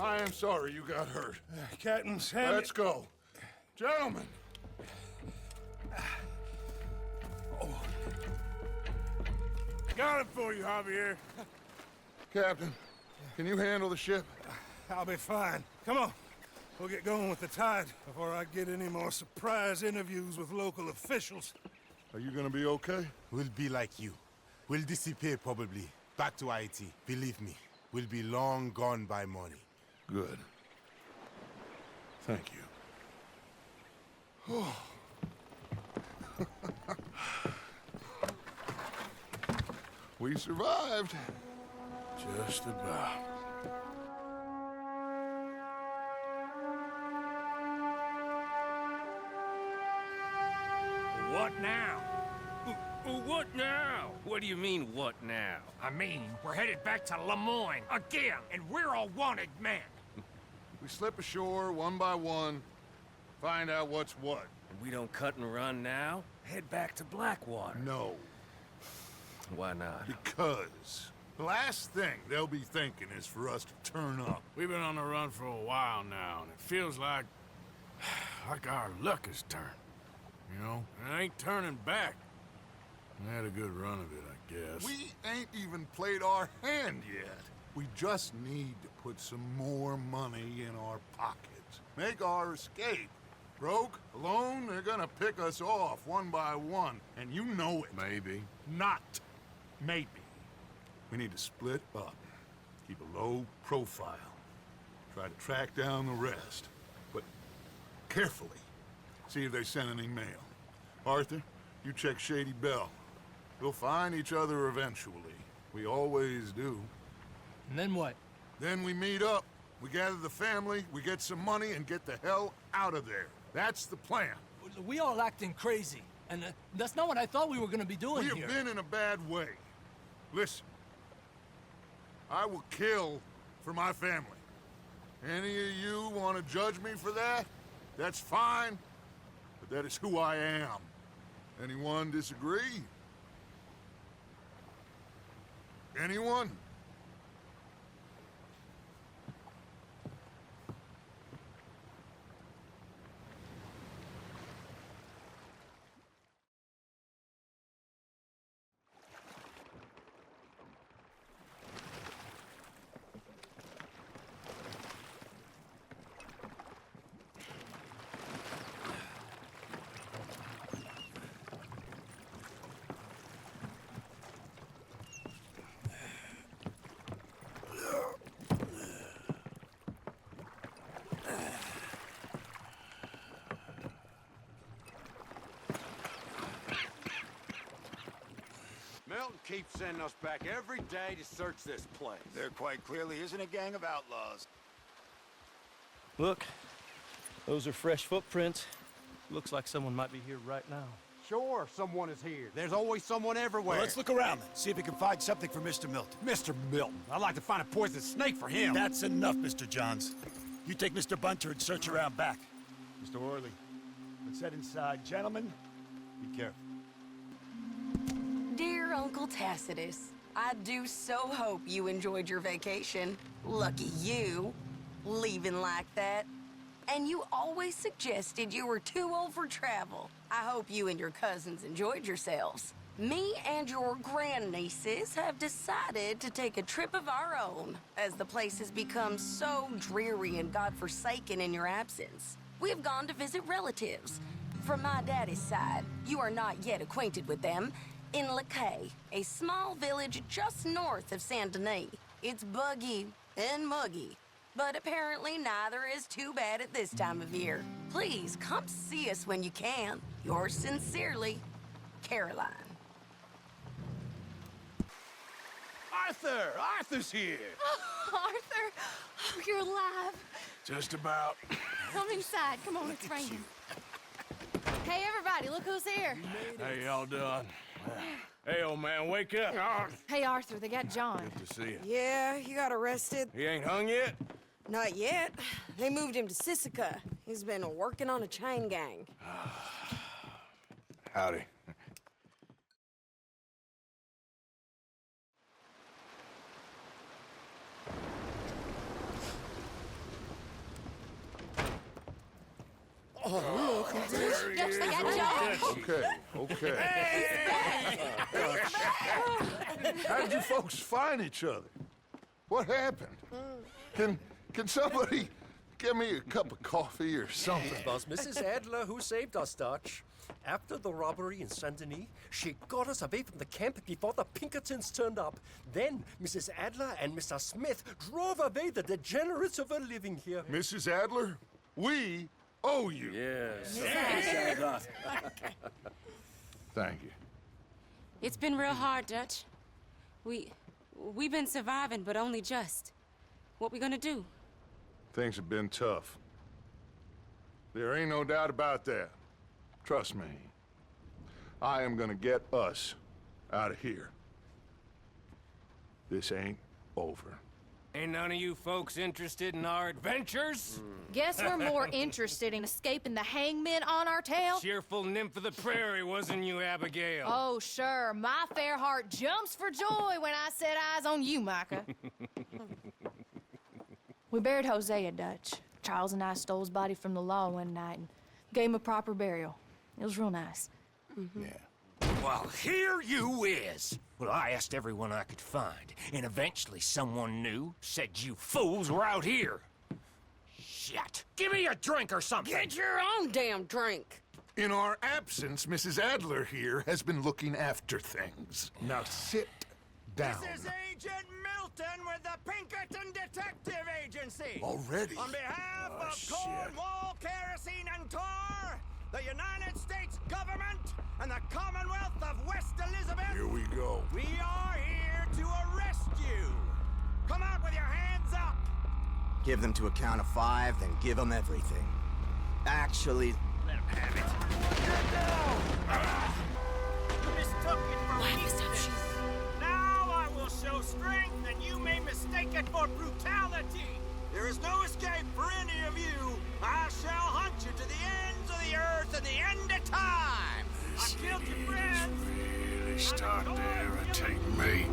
I am sorry you got hurt. Captain's hand. Let's go. Gentlemen. Got it for you, Javier. Captain, can you handle the ship? I'll be fine. Come on. We'll get going with the tide before I get any more surprise interviews with local officials. Are you gonna be okay? We'll be like you. We'll disappear probably. Back to Haiti. Believe me, we'll be long gone by morning. Good. Thank you. We survived. Just about. What now? What now? What do you mean, what now? I mean, we're headed back to Lemoyne again, and we're all wanted men. We slip ashore one by one, find out what's what. And we don't cut and run now? Head back to Blackwater. No. Why not? Because the last thing they'll be thinking is for us to turn up. We've been on the run for a while now, and it feels like our luck has turned. You know, and it ain't turning back. We had a good run of it, I guess. We ain't even played our hand yet. We just need to put some more money in our pockets. Make our escape. Broke, alone, they're gonna pick us off one by one, and you know it. Maybe. Not maybe. We need to split up. Keep a low profile. Try to track down the rest. But carefully. See if they send any mail. Arthur, you check Shady Bell. We'll find each other eventually. We always do. And then what? Then we meet up. We gather the family, we get some money, and get the hell out of there. That's the plan. We all acting crazy, and that's not what I thought we were gonna be doing We here. have been in a bad way. Listen, I will kill for my family. Any of you want to judge me for that? That's fine, but that is who I am. Anyone disagree? Anyone? Milton keeps sending us back every day to search this place. There quite clearly isn't a gang of outlaws. Look, those are fresh footprints. Looks like someone might be here right now. Sure, someone is here. There's always someone everywhere. Well, let's look around then, see if we can find something for Mr. Milton. Mr. Milton. I'd like to find a poisonous snake for him. That's enough, Mr. Johns. You take Mr. Bunter and search around back. Mr. Orley, let's head inside. Gentlemen, be careful. Dear Uncle Tacitus, I do so hope you enjoyed your vacation. Lucky you, leaving like that. And you always suggested you were too old for travel. I hope you and your cousins enjoyed yourselves. Me and your grandnieces have decided to take a trip of our own, as the place has become so dreary and godforsaken in your absence. We've gone to visit relatives. From my daddy's side, you are not yet acquainted with them, in Lacay, a small village just north of Saint Denis. It's buggy and muggy, But apparently neither is too bad at this time of year. Please, come see us when you can. Yours sincerely, Caroline. Arthur! Arthur's here! Oh, Arthur! Oh, you're alive. Just about. Come inside. Come on, it's raining. Hey, everybody, look who's here. How y'all doing? Hey, old man, wake up. Hey, Arthur, they got John. Good to see you. Yeah, he got arrested. He ain't hung yet? Not yet. They moved him to Sisika. He's been working on a chain gang. Howdy. Oh, look who's this. Dutch, they got John. Okay. How did you folks find each other? What happened? Can somebody get me a cup of coffee or something? It was Mrs. Adler who saved us, Dutch. After the robbery in Saint Denis, she got us away from the camp before the Pinkertons turned up. Then Mrs. Adler and Mr. Smith drove away the degenerates who were living here. Mrs. Adler, we owe you. Yes. Thank you. It's been real hard, Dutch. We've been surviving, but only just. What we gonna do? Things have been tough. There ain't no doubt about that. Trust me. I am gonna get us out of here. This ain't over. Ain't none of you folks interested in our adventures? Guess we're more interested in escaping the hangmen on our tail. Cheerful nymph of the prairie, wasn't you, Abigail? Oh, sure. My fair heart jumps for joy when I set eyes on you, Micah. We buried Hosea, Dutch. Charles and I stole his body from the law one night and gave him a proper burial. It was real nice. Well, here you is. Well, I asked everyone I could find, and eventually someone new said you fools were out here. Shit. Give me a drink or something. Get your own damn drink. In our absence, Mrs. Adler here has been looking after things. Now sit down. This is Agent Milton with the Pinkerton Detective Agency. Already? On behalf of Cornwall, Kerosene, and Tar, the United States government, and the Commonwealth of West Elizabeth. Here we go. We are here to arrest you. Come out with your hands up. Give them to a count of 5, then give them everything. Actually, let them have it. You mistook it for weakness. Now I will show strength, and you may mistake it for brutality. There is no escape for any of you. I shall hunt you to the ends of the earth and the end of time. I killed your friends. Really starting to irritate me.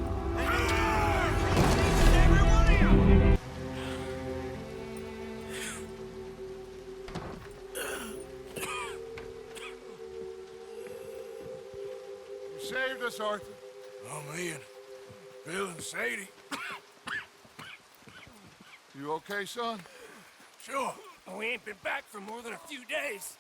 Every one of you. You saved us, Arthur. Oh, me and Bill and Sadie. You okay, son? Sure. We ain't been back for more than a few days.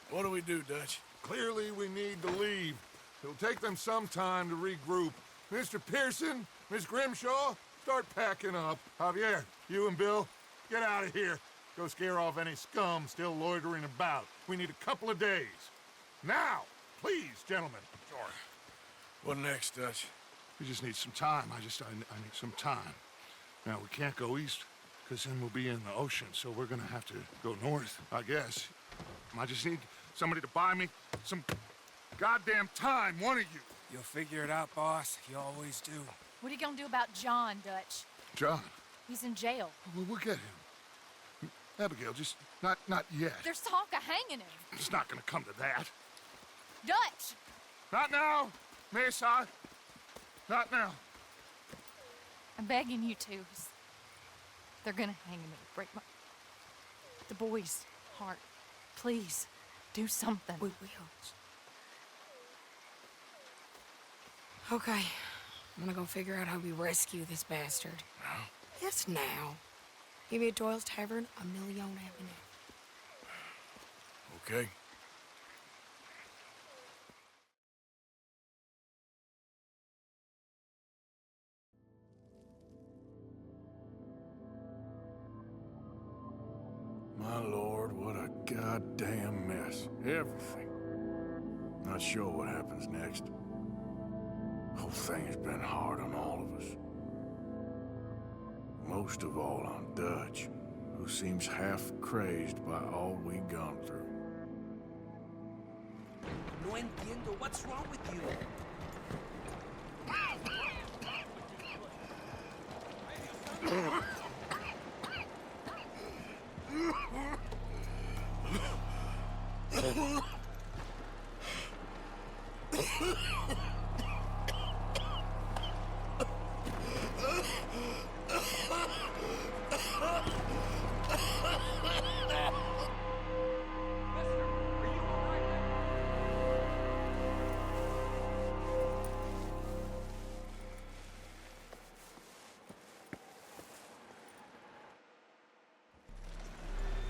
What do we do, Dutch? Clearly, we need to leave. It'll take them some time to regroup. Mr. Pearson, Miss Grimshaw, start packing up. Javier, you and Bill, get out of here. Go scare off any scum still loitering about. We need a couple of days. Now, please, gentlemen. Sure. What next, Dutch? We just need some time. I need some time. Now, we can't go east, because then we'll be in the ocean, so we're gonna have to go north, I guess. I just need somebody to buy me some goddamn time, one of you. You'll figure it out, boss. You always do. What are you gonna do about John, Dutch? John, He's in jail. we'll get him. Abigail, just not yet. There's talk of hanging him. It's not gonna come to that. Dutch! Not now, Mesa. Not now. I'm begging you to. They're gonna hang him. It'll break the boy's heart. Please, do something. We will. Okay. I'm gonna go figure out how we rescue this bastard. Now? Yes, now. Give me at Doyle's Tavern, a Million Avenue. Okay. goddamn mess. Everything. Not sure what happens next. Whole thing has been hard on all of us. Most of all on Dutch, who seems half crazed by all we've gone through. No entiendo. What's wrong with you?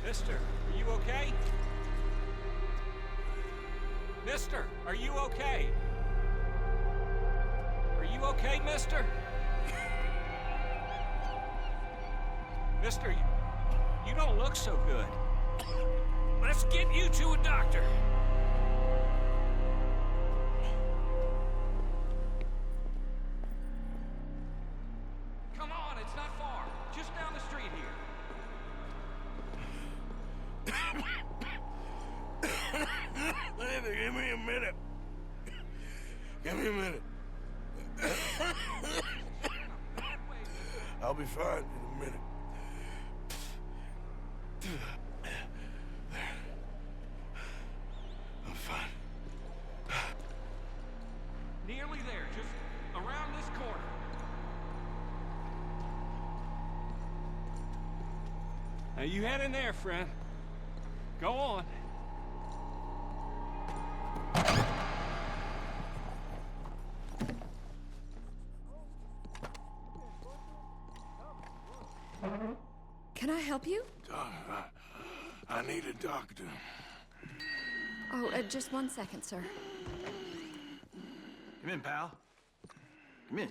Mister, are you okay? Mister, are you okay? Are you okay, mister? Mister, you don't look so good. Let's get you to a doctor. Come on, it's not far. Just down the street here. Give me a minute. Give me a minute. I'll be fine in a minute. There. I'm fine. Nearly there, just around this corner. Now you head in there, friend. Go on. Can I help you? I need a doctor. Oh, just 1 second, sir. Come in, pal. Come in.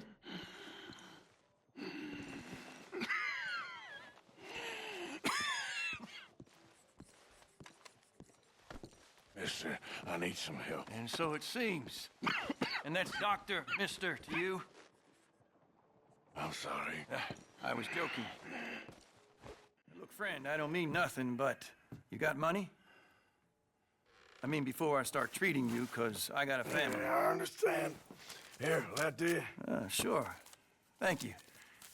Mister, I need some help. And so it seems. And that's Doctor, Mister, to you? I'm sorry. I was joking. Look, friend, I don't mean nothing, but you got money? I mean, before I start treating you, 'cause I got a family. Yeah, I understand. Here, that do you? Sure. Thank you.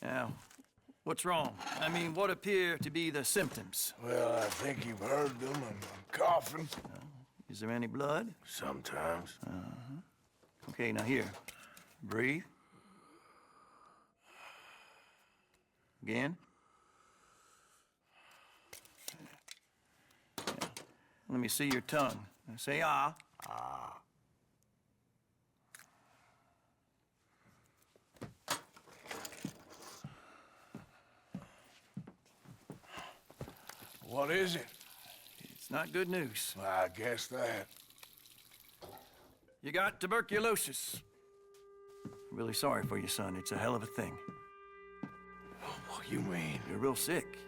Now, what's wrong? I mean, what appear to be the symptoms? Well, I think you've heard them. I'm coughing. Is there any blood? Sometimes. Okay, now here. Breathe. Again. Let me see your tongue. Say ah. Ah. What is it? It's not good news. Well, I guess that. You got tuberculosis. Really sorry for you, son. It's a hell of a thing. What do you mean? You're real sick.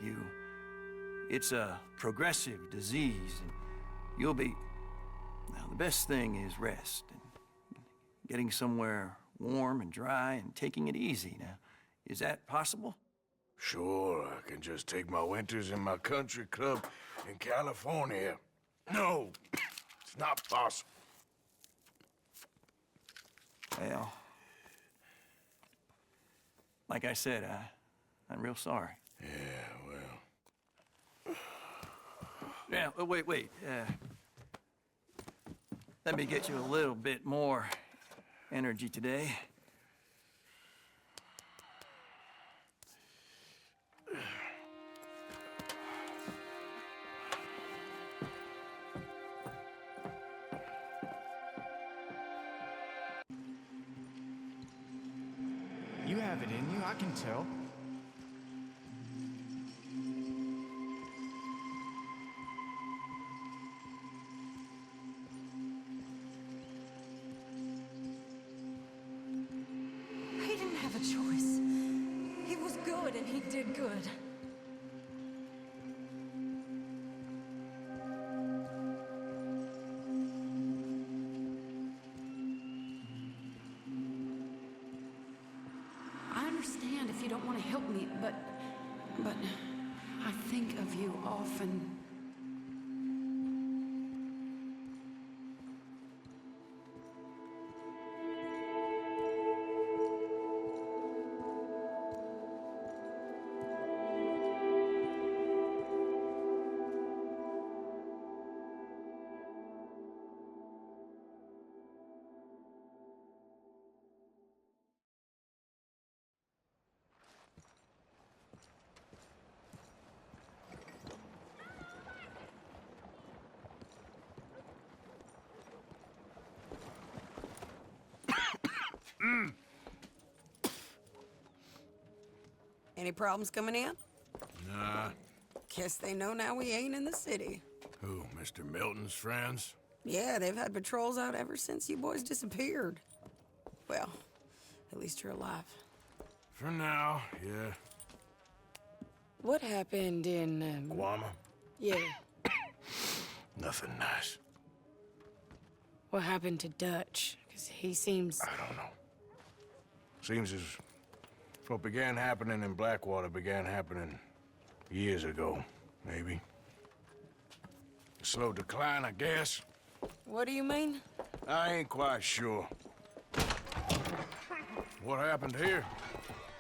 It's a progressive disease, and you'll be... Now, the best thing is rest, and getting somewhere warm and dry and taking it easy. Now, is that possible? Sure, I can just take my winters in my country club in California. No, it's not possible. Well, like I said, I'm real sorry. Yeah, well... Now, wait. Let me get you a little bit more energy today. You have it in you, I can tell. He didn't have a choice. He was good and he did good. understand if you don't want to help me, but I think of you often. Any problems coming in? Nah. Guess they know now we ain't in the city. Who, Mr. Milton's friends? Yeah, they've had patrols out ever since you boys disappeared. Well, at least you're alive. For now, yeah. What happened in, Guama? Yeah. Nothing nice. What happened to Dutch? Because he seems... I don't know. Seems as what began happening in Blackwater began happening years ago, maybe. A slow decline, I guess. What do you mean? I ain't quite sure. What happened here?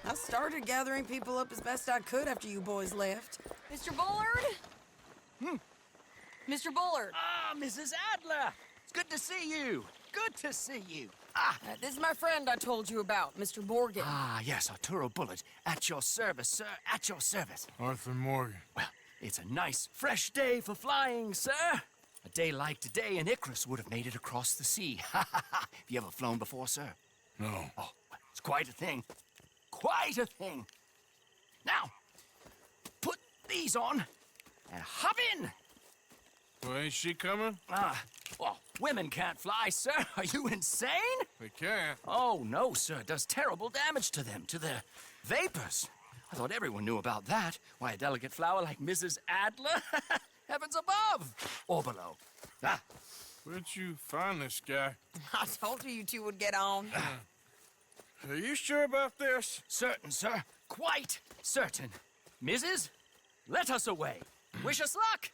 I started gathering people up as best I could after you boys left. Mr. Bullard? Mr. Bullard! Ah, Mrs. Adler! It's good to see you. Good to see you. This is my friend I told you about, Mr. Morgan. Ah, yes, Arturo Bullard. At your service, sir. At your service. Arthur Morgan. Well, it's a nice, fresh day for flying, sir. A day like today, an Icarus would have made it across the sea. Have you ever flown before, sir? No. Oh, well, it's quite a thing. Quite a thing. Now, put these on and hop in. Well, ain't she coming? Well, women can't fly, sir. Are you insane? They can't. Oh, no, sir. It does terrible damage to them, to their vapors. I thought everyone knew about that. Why, a delicate flower like Mrs. Adler? Heavens above! Or below. Where'd you find this guy? I told you two would get on. Are you sure about this? Certain, sir. Quite certain. Mrs., let us away. Wish us luck.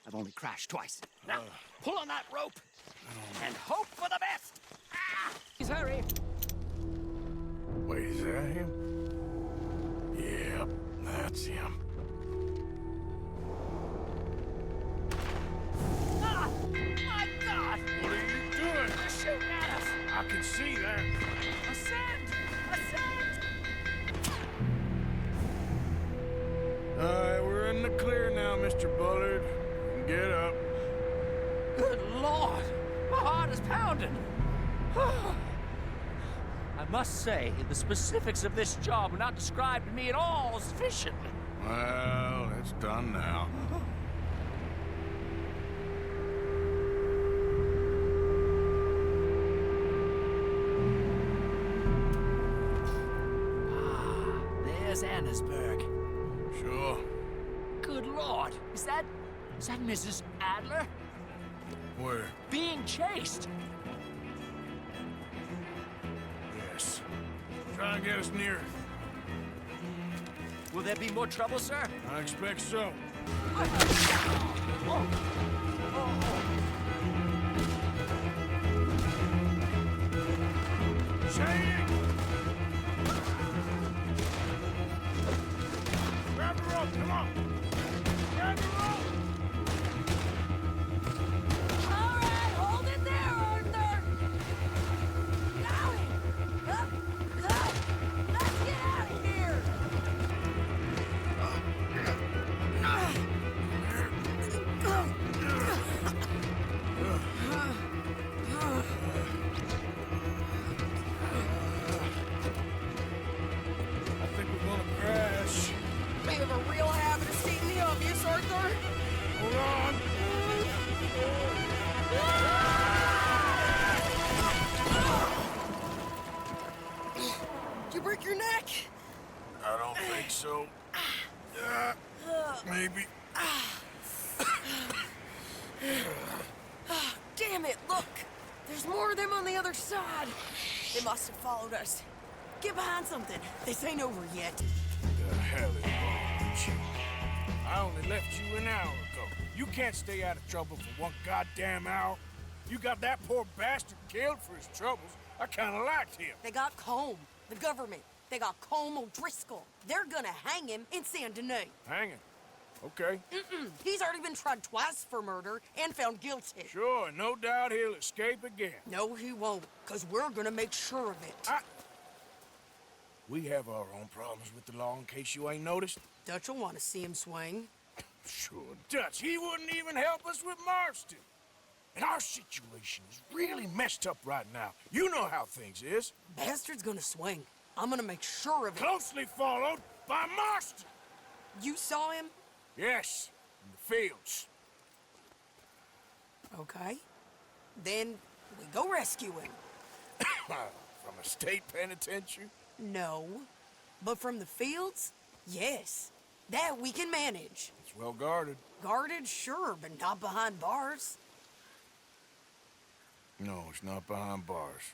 I've only crashed twice. Now, pull on that rope and hope for the best. Please hurry. Wait, is that him? Yep, that's him. My God! What are you doing? Shoot at us! I can see that. Ascend! Ascend! All right, we're in the clear now, Mr. Bullard. Get up. Good Lord! My heart is pounding. I must say, the specifics of this job were not described to me at all sufficiently. Well, it's done now. There's Annesburg. Sure. Good Lord! Is that Mrs. Adler? Where? Being chased. Yes. Try and get us near it. Will there be more trouble, sir? I expect so. Shane! Grab the rope, come on! Grab the rope! All right, hold it there, Arthur! Let's get out of here! I think we're gonna crash. You have a real habit of stating the obvious, Arthur. Hold on. Did you break your neck? I don't think so. Maybe. Damn it, look! There's more of them on the other side. They must have followed us. Get behind something. This ain't over yet. The hell is wrong with you? I only left you an hour ago. You can't stay out of trouble for one goddamn hour. You got that poor bastard killed for his troubles. I kinda liked him. They got Combe, the government. They got Combe O'Driscoll. They're gonna hang him in Saint Denis. Hanging? Okay. He's already been tried twice for murder and found guilty. Sure, and no doubt he'll escape again. No, he won't, because we're gonna make sure of it. We have our own problems with the law, in case you ain't noticed. Dutch will want to see him swing. Sure, Dutch. He wouldn't even help us with Marston. And our situation is really messed up right now. You know how things is. Bastard's gonna swing. I'm gonna make sure of it. Closely followed by Marston. You saw him? Yes, in the fields. Okay. Then we go rescue him. From a state penitentiary? No. But from the fields? Yes. That we can manage. It's well guarded. Guarded, sure, but not behind bars. No, it's not behind bars.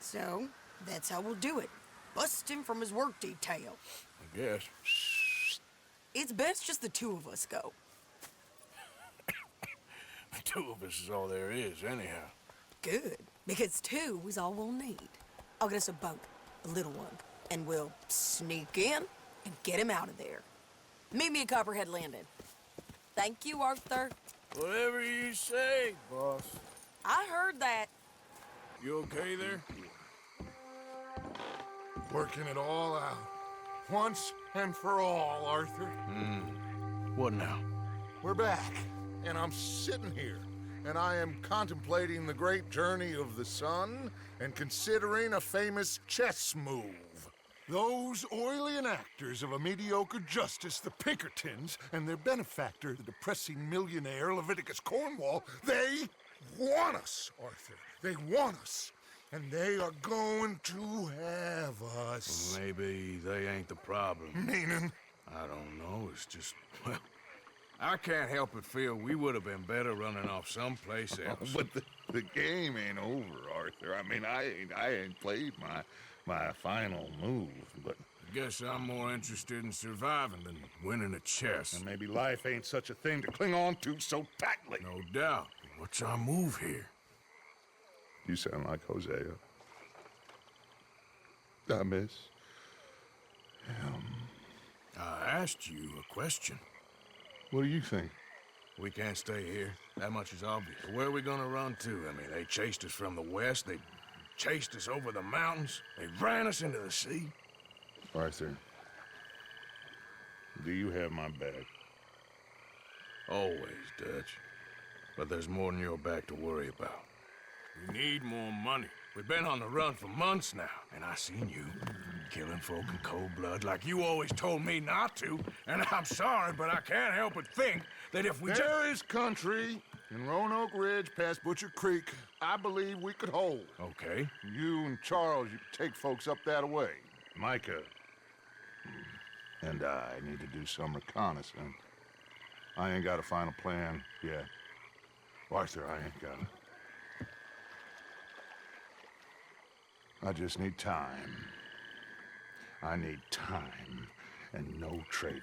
So, that's how we'll do it. Bust him from his work detail. I guess. It's best just the two of us go. The two of us is all there is, anyhow. Good, because two is all we'll need. I'll get us a boat, a little one, and we'll sneak in and get him out of there. Meet me at Copperhead Landing. Thank you, Arthur. Whatever you say, boss. I heard that. You okay there? Working it all out. Once and for all, Arthur. What now? We're back, and I'm sitting here, and I am contemplating the great journey of the sun and considering a famous chess move. Those oily enactors of a mediocre justice, the Pinkertons, and their benefactor, the depressing millionaire Leviticus Cornwall, they want us, Arthur. They want us. And they are going to have us. Maybe they ain't the problem. Meaning? I don't know. It's just, well, I can't help but feel we would have been better running off someplace else. But the game ain't over, Arthur. I mean, I ain't played my final move, but... I guess I'm more interested in surviving than winning a chess. And maybe life ain't such a thing to cling on to so tightly. No doubt. What's our move here? You sound like Hosea. I miss him. I asked you a question. What do you think? We can't stay here. That much is obvious. Where are we gonna run to? I mean, they chased us from the west. They chased us over the mountains. They ran us into the sea. Arthur, do you have my back? Always, Dutch. But there's more than your back to worry about. We need more money. We've been on the run for months now, and I seen you killing folk in cold blood like you always told me not to. And I'm sorry, but I can't help but think that if we There is country in Roanoke Ridge past Butcher Creek I believe we could hold. Okay. You and Charles, you could take folks up that way. Micah and I need to do some reconnaissance. I ain't got a final plan yet. Arthur, I ain't got it. I just need time. I need time and no traitors.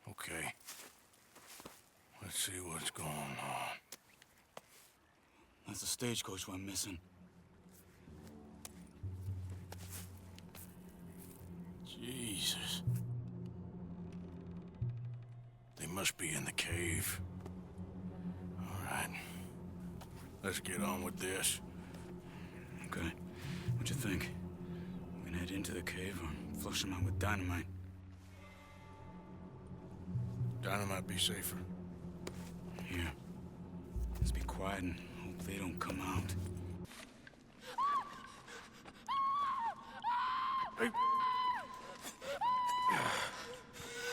Okay. Let's see what's going on. That's the stagecoach we're missing. Jesus. They must be in the cave. All right. Let's get on with this. Okay. What you think? We can head into the cave or flush them out with dynamite? Dynamite be safer. Here. Let's be quiet and hope they don't come out. Hey.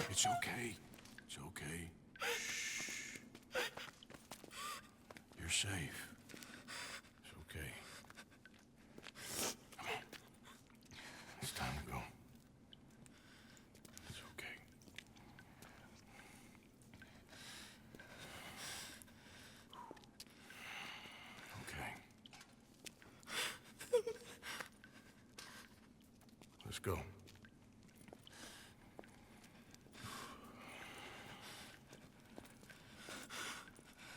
It's okay. It's okay. Shh. You're safe. It's okay. Come on. It's time to go. It's okay. go.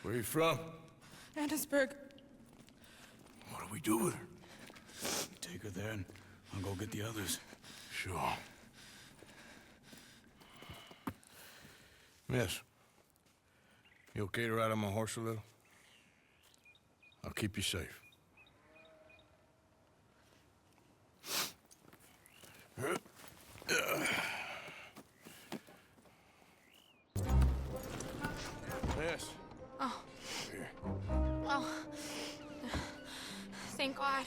Where you from? Annesburg. What do we do with her? Take her there and I'll go get the others. Sure. Miss, you okay to ride on my horse a little? I'll keep you safe. Miss. Oh. Here. Oh. Thank God.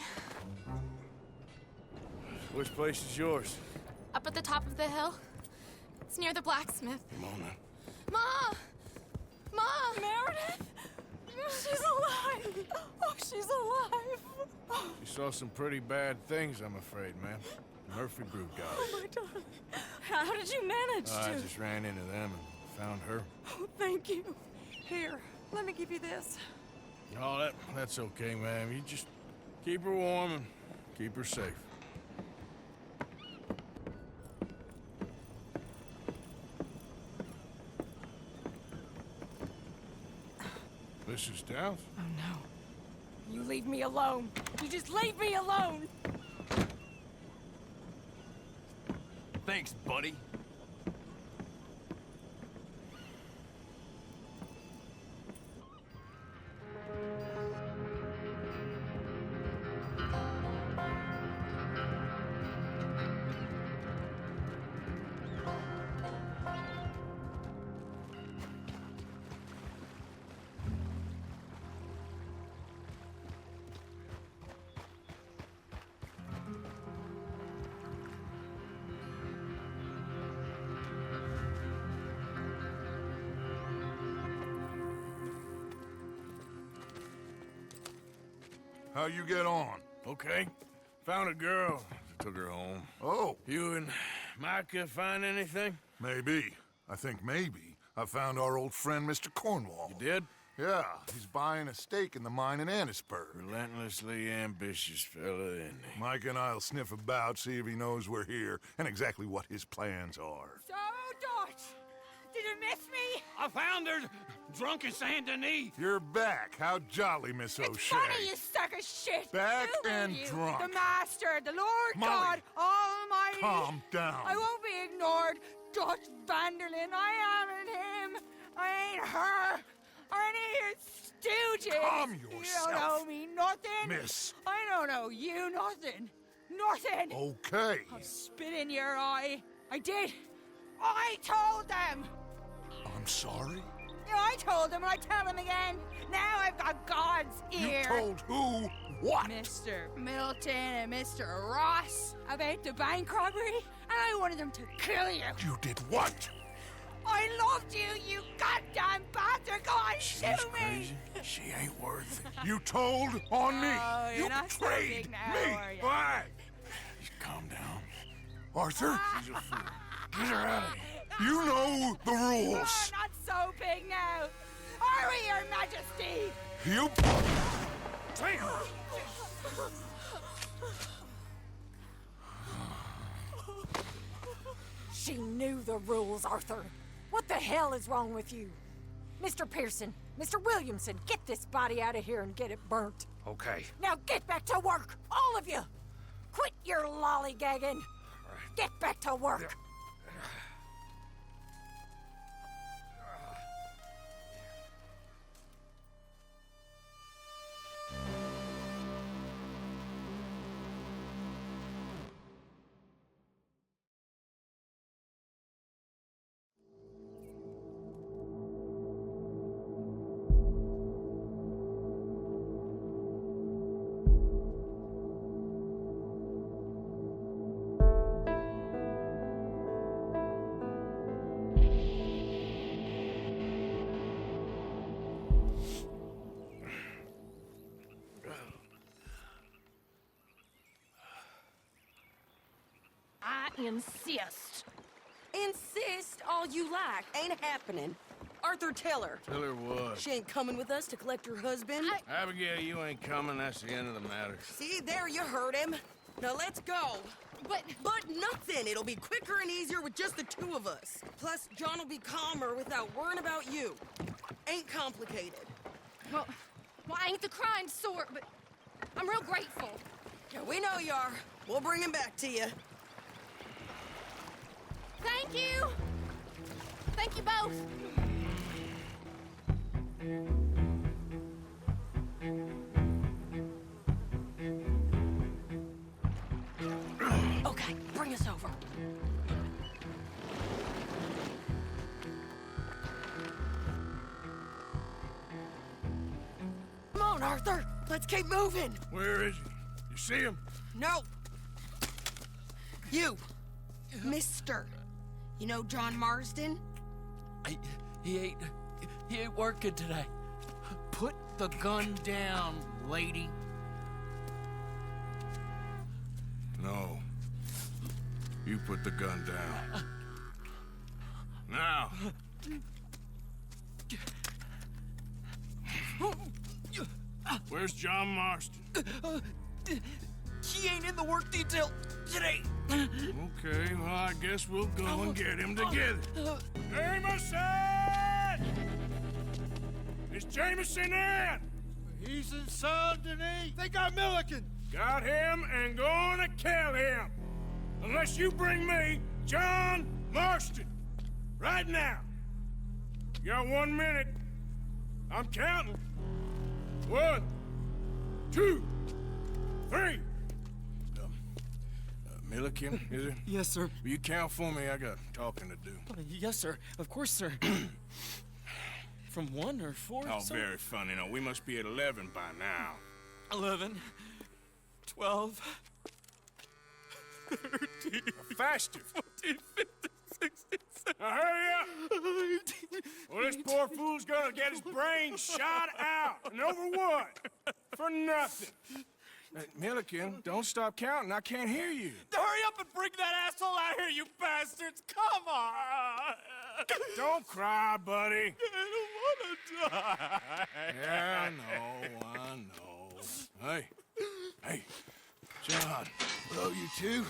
Which place is yours? Up at the top of the hill. It's near the blacksmith. Come on now. Ma! Ma! Meredith! She's alive! Oh, she's alive! You saw some pretty bad things, I'm afraid, ma'am. Murphy Brood got her. Oh, my darling. How did you manage to? I just ran into them and found her. Oh, thank you. Here, let me give you this. Oh, that's okay, ma'am. You just keep her warm and keep her safe. Mrs. Downs? Oh, no. You leave me alone. You just leave me alone. Thanks, buddy. How you get on? Okay. Found a girl. Took her home. Oh. You and Micah find anything? Maybe. I think maybe I found our old friend, Mr. Cornwall. You did? Yeah, he's buying a stake in the mine in Annisburg. Relentlessly ambitious fella, isn't he? Mike and I'll sniff about, see if he knows we're here, and exactly what his plans are. So, Dutch, did you miss me? I found her drunk in Saint Denis. You're back. How jolly, Miss O'Shea. It's funny, you sack of shit. Back Who are and you? drunk. The Master, the Lord Molly, God Almighty. calm down. I won't be ignored. Dutch Vanderlyn, I am in him. I ain't her. Or any of your stooges. Calm You yourself. don't owe me nothing. Miss. I don't owe you nothing. Nothing. Okay. I'll spit in your eye. I did. I told them. I'm sorry? Yeah, I told them and I tell them again. Now I've got God's ear. You told who what? Mr. Milton and Mr. Ross about the bank robbery, and I wanted them to kill you. You did what? I loved you, you goddamn bastard! Go on, She's shoot me! crazy. She ain't worth it. You told on me. Oh, you're you not so betrayed big now, me. are you? Why? Just calm down. Arthur? She's a fool. Get her out of here. You know the rules. You're not so big now. Are we, Your Majesty? You... She knew the rules, Arthur. What the hell is wrong with you? Mr. Pearson, Mr. Williamson, get this body out of here and get it burnt. Okay. Now get back to work, all of you! Quit your lollygagging! Get back to work! I insist. Insist all you like. Ain't happening. Arthur, tell her. Tell her what? She ain't coming with us to collect her husband. Abigail, you ain't coming. That's the end of the matter. See, there you heard him. Now let's go. But nothing! It'll be quicker and easier with just the two of us. Plus, John will be calmer without worrying about you. Ain't complicated. Well, I ain't the kind sort, but I'm real grateful. Yeah, we know you are. We'll bring him back to you. Thank you! Thank you both! Okay, bring us over. Come on, Arthur. Let's keep moving. Where is he? You see him? No. You. Mister. You know John Marsden? He ain't working today. Put the gun down, lady. No. You put the gun down. Now. Where's John Marston? He ain't in the work detail today. Okay, well, I guess we'll go and get him together. Jameson! Is Jameson in? He's in Saint-Denis. They got Milliken. Got him and gonna kill him. Unless you bring me John Marston. Right now. You got 1 minute. I'm counting. 1, 2, 3. Milliken, is it? Yes, sir. Will you count for me? I got talking to do. Yes, sir. Of course, sir. From 1 or 4, Oh, sir? very funny. No, we must be at 11 by now. 11, 12, 13. Faster. 14, 15, 16, 17. Now hurry up! Well, this poor fool's gonna get his brains shot out. And over what? For nothing. Milliken, don't stop counting. I can't hear you. Hurry up and bring that asshole out here, you bastards! Come on! Don't cry, buddy. I don't want to die. Yeah, I know. Hey, John. Hello, you two.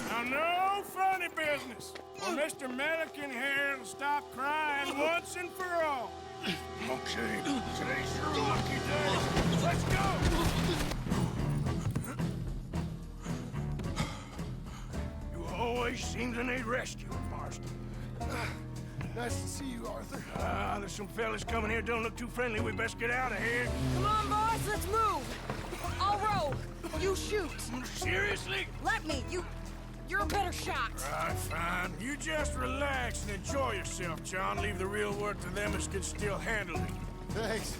Now, no funny business. Well, Mr. Milliken here will stop crying once and for all. Okay, today's your lucky day. Let's go! You always seem to need rescue, Marston. Nice to see you, Arthur. There's some fellas coming here. Don't look too friendly. We best get out of here. Come on, boys, let's move. I'll roll. You shoot. Seriously? Let me. You're a better shot. Right, fine. You just relax and enjoy yourself, John. Leave the real work to them as can still handle it. Thanks.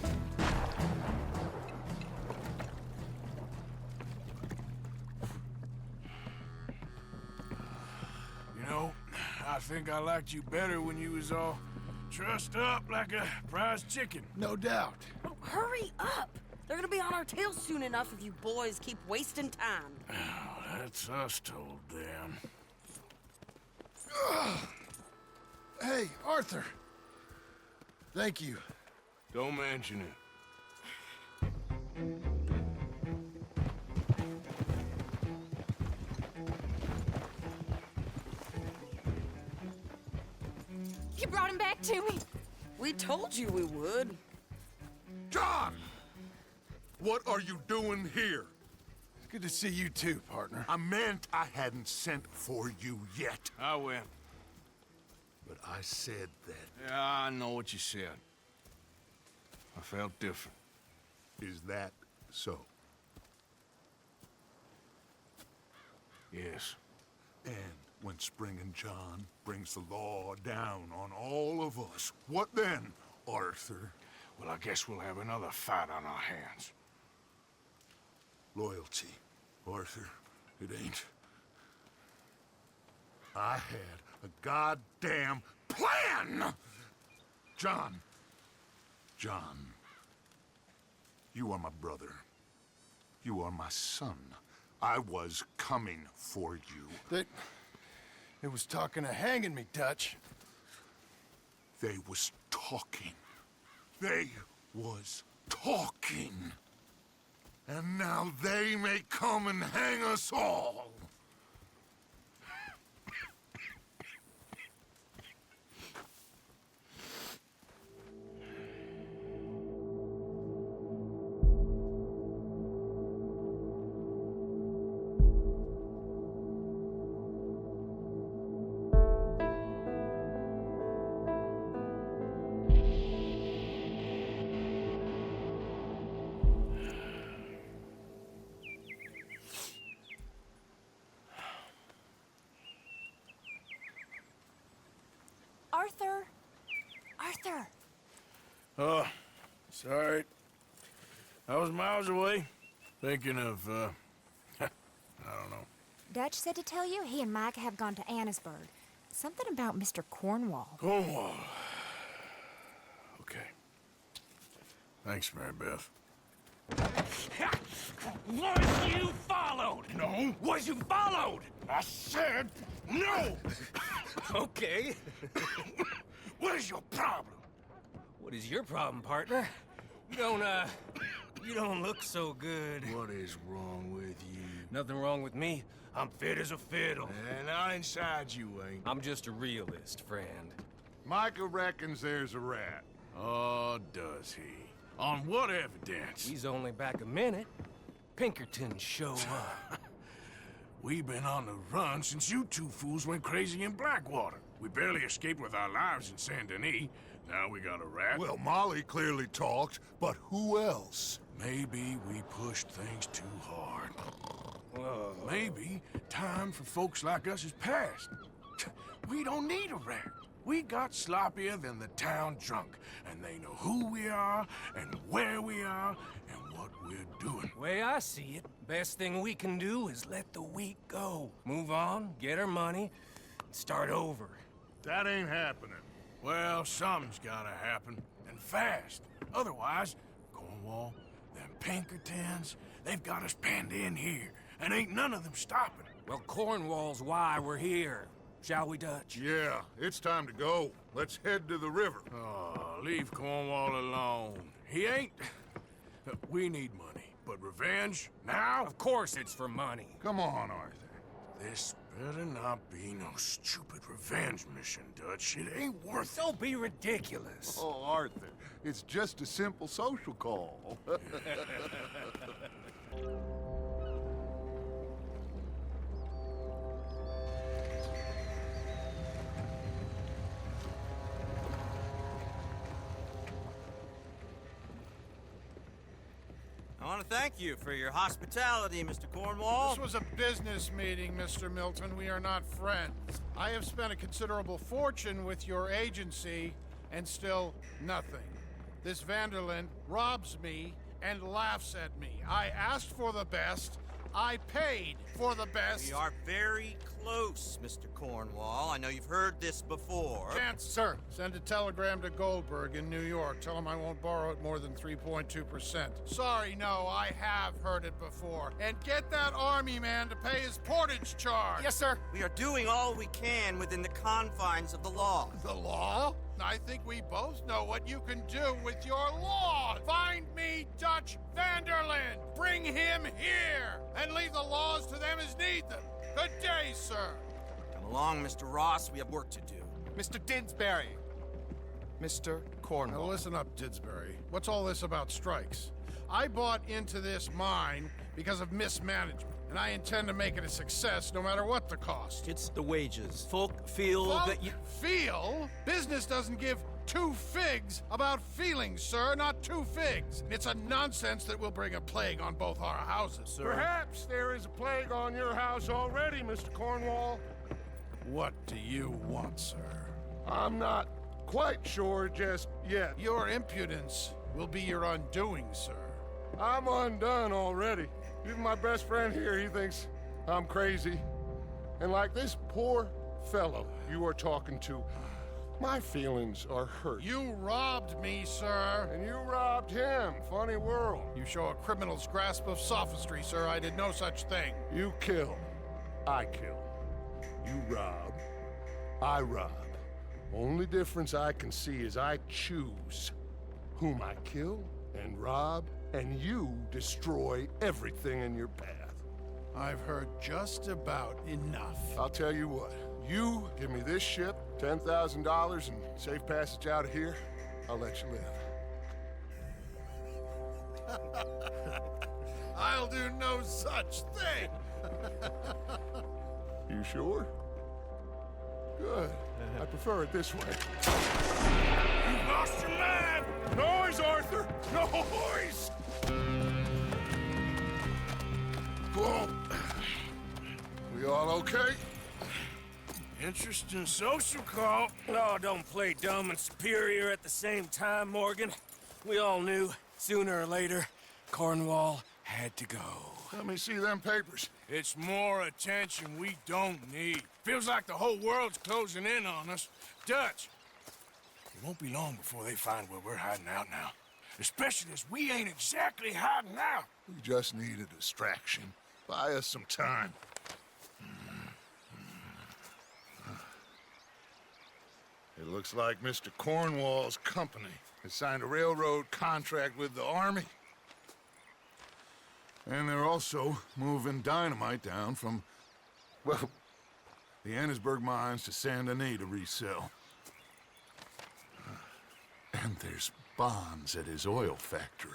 You know, I think I liked you better when you was all trussed up like a prize chicken. No doubt. Oh, hurry up. They're gonna be on our tails soon enough if you boys keep wasting time. Oh, that's us told them. Hey, Arthur. Thank you. Don't mention it. You brought him back to me. We told you we would. John! What are you doing here? It's good to see you too, partner. I meant I hadn't sent for you yet. I went. But I said that. Yeah, I know what you said. I felt different. Is that so? Yes. And when Spring and John brings the law down on all of us, what then, Arthur? Well, I guess we'll have another fight on our hands. Loyalty, Arthur, it ain't. I had a goddamn plan! John, you are my brother. You are my son. I was coming for you. They was talking of hanging me, Dutch. They was talking. They was talking. and now they may come and hang us all. Arthur! Arthur! Oh, sorry. I was miles away, thinking of, I don't know. Dutch said to tell you he and Mike have gone to Annisburg. Something about Mr. Cornwall. Cornwall. Okay. Thanks, Mary Beth. Was you followed? No. Was you followed? I said no! Okay. What is your problem? What is your problem, partner? You don't look so good. What is wrong with you? Nothing wrong with me. I'm fit as a fiddle. And not inside you ain't. I'm just a realist, friend. Micah reckons there's a rat. Oh, does he? On what evidence? He's only back a minute. Pinkerton show up. We've been on the run since you two fools went crazy in Blackwater. We barely escaped with our lives in Saint Denis. Now we got a rat. Well, Molly clearly talked, but who else? Maybe we pushed things too hard. Maybe time for folks like us is past. We don't need a rat. We got sloppier than the town drunk, and they know who we are, and where we are, and what we're doing. Way I see it, best thing we can do is let the week go. Move on, get our money, and start over. That ain't happening. Well, something's gotta happen, and fast. Otherwise, Cornwall, them Pinkertons, they've got us penned in here, and ain't none of them stopping. Well, Cornwall's why we're here. Shall we, Dutch? Yeah, it's time to go. Let's head to the river. Oh, leave Cornwall alone. He ain't... We need money, but revenge, now? Of course it's for money. Come on, Arthur. This better not be no stupid revenge mission, Dutch. It ain't worth it. Don't be ridiculous. Oh, Arthur, it's just a simple social call. I want to thank you for your hospitality, Mr. Cornwall. This was a business meeting, Mr. Milton. We are not friends. I have spent a considerable fortune with your agency, and still nothing. This Vanderlyn robs me and laughs at me. I asked for the best. I paid for the best. We are very close, Mr. Cornwall. I know you've heard this before. Chance, sir, send a telegram to Goldberg in New York. Tell him I won't borrow it more than 3.2%. Sorry, no, I have heard it before. And get that army man to pay his portage charge. Yes, sir. We are doing all we can within the confines of the law. The law? I think we both know what you can do with your law. Find me Dutch Vanderlyn. Bring him here. And leave the laws to them as need them. Good day, sir. Come along, Mr. Ross. We have work to do. Mr. Didsbury. Mr. Cornwall. Now listen up, Didsbury. What's all this about strikes? I bought into this mine because of mismanagement, and I intend to make it a success no matter what the cost. It's the wages. Folk feel that you... Feel? Business doesn't give two figs about feelings, sir, not two figs. It's a nonsense that will bring a plague on both our houses, sir. Perhaps there is a plague on your house already, Mr. Cornwall. What do you want, sir? I'm not quite sure just yet. Your impudence will be your undoing, sir. I'm undone already. Even my best friend here, he thinks I'm crazy. And like this poor fellow you are talking to, my feelings are hurt. You robbed me, sir. And you robbed him. Funny world. You show a criminal's grasp of sophistry, sir. I did no such thing. You kill. I kill. You rob. I rob. Only difference I can see is I choose whom I kill and rob and you destroy everything in your path. I've heard just about enough. I'll tell you what. You give me this ship, $10,000, and safe passage out of here, I'll let you live. I'll do no such thing. You sure? Good. I prefer it this way. You lost your mind! Noise, Arthur! Noise! Whoa. We all okay? Interesting social call. Oh, don't play dumb and superior at the same time, Morgan. We all knew, sooner or later, Cornwall had to go. Let me see them papers. It's more attention we don't need. Feels like the whole world's closing in on us. Dutch, it won't be long before they find where we're hiding out now. Especially as we ain't exactly hiding out. We just need a distraction. Buy us some time. It looks like Mr. Cornwall's company has signed a railroad contract with the Army. And they're also moving dynamite down from, well, the Annesburg mines to Saint Denis to resell. And there's bonds at his oil factory.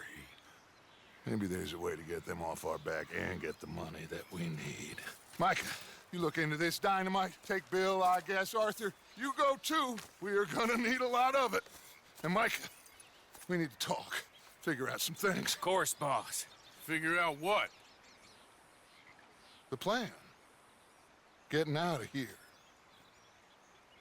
Maybe there's a way to get them off our back and get the money that we need. Micah, you look into this dynamite. Take Bill, I guess. Arthur, you go too. We are gonna need a lot of it. And Micah, we need to talk. Figure out some things. Of course, boss. Figure out what? The plan. Getting out of here.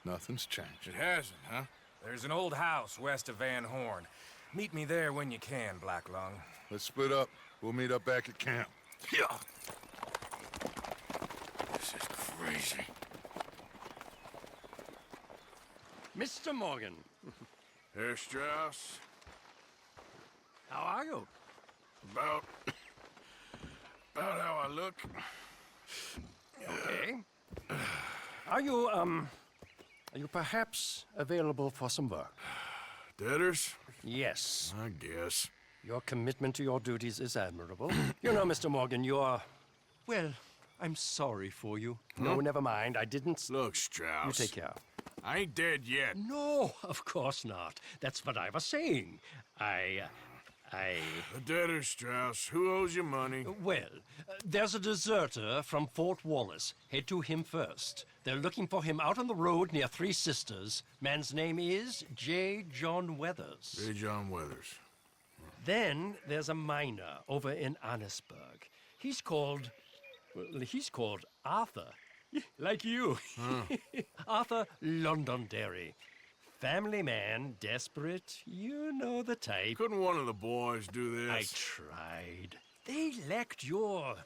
Nothing's changed. It hasn't, huh? There's an old house west of Van Horn. Meet me there when you can, Black Lung. Let's split up. We'll meet up back at camp. Yeah. This is crazy. Mr. Morgan. Herr Strauss. How are you? About how I look. Okay. Are you perhaps available for some work? Debtors? Yes. I guess. Your commitment to your duties is admirable. You know, Mr. Morgan, you are... Well, I'm sorry for you. No, never mind. I didn't... Look, Strauss. You take care. I ain't dead yet. No, of course not. That's what I was saying. The debtor, Strauss. Who owes you money? Well, there's a deserter from Fort Wallace. Head to him first. They're looking for him out on the road near Three Sisters. Man's name is J. John Weathers. J. John Weathers. Then there's a miner over in Annesburg. He's called Arthur. Like you. Huh. Arthur Londonderry. Family man, desperate, you know the type. Couldn't one of the boys do this? I tried. They lacked your...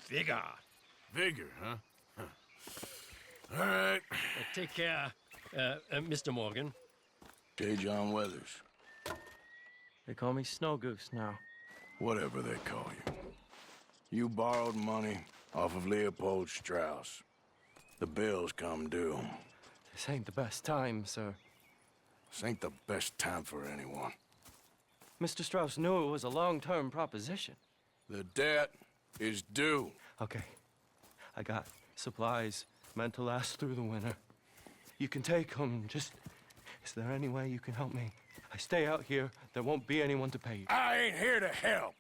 vigor. Vigor, huh? All right. Take care, Mr. Morgan. J. John Weathers. They call me Snow Goose now. Whatever they call you. You borrowed money off of Leopold Strauss. The bills come due. This ain't the best time, sir. This ain't the best time for anyone. Mr. Strauss knew it was a long-term proposition. The debt is due. Okay. I got supplies meant to last through the winter. You can take them. Just... Is there any way you can help me? I stay out here, there won't be anyone to pay you. I ain't here to help.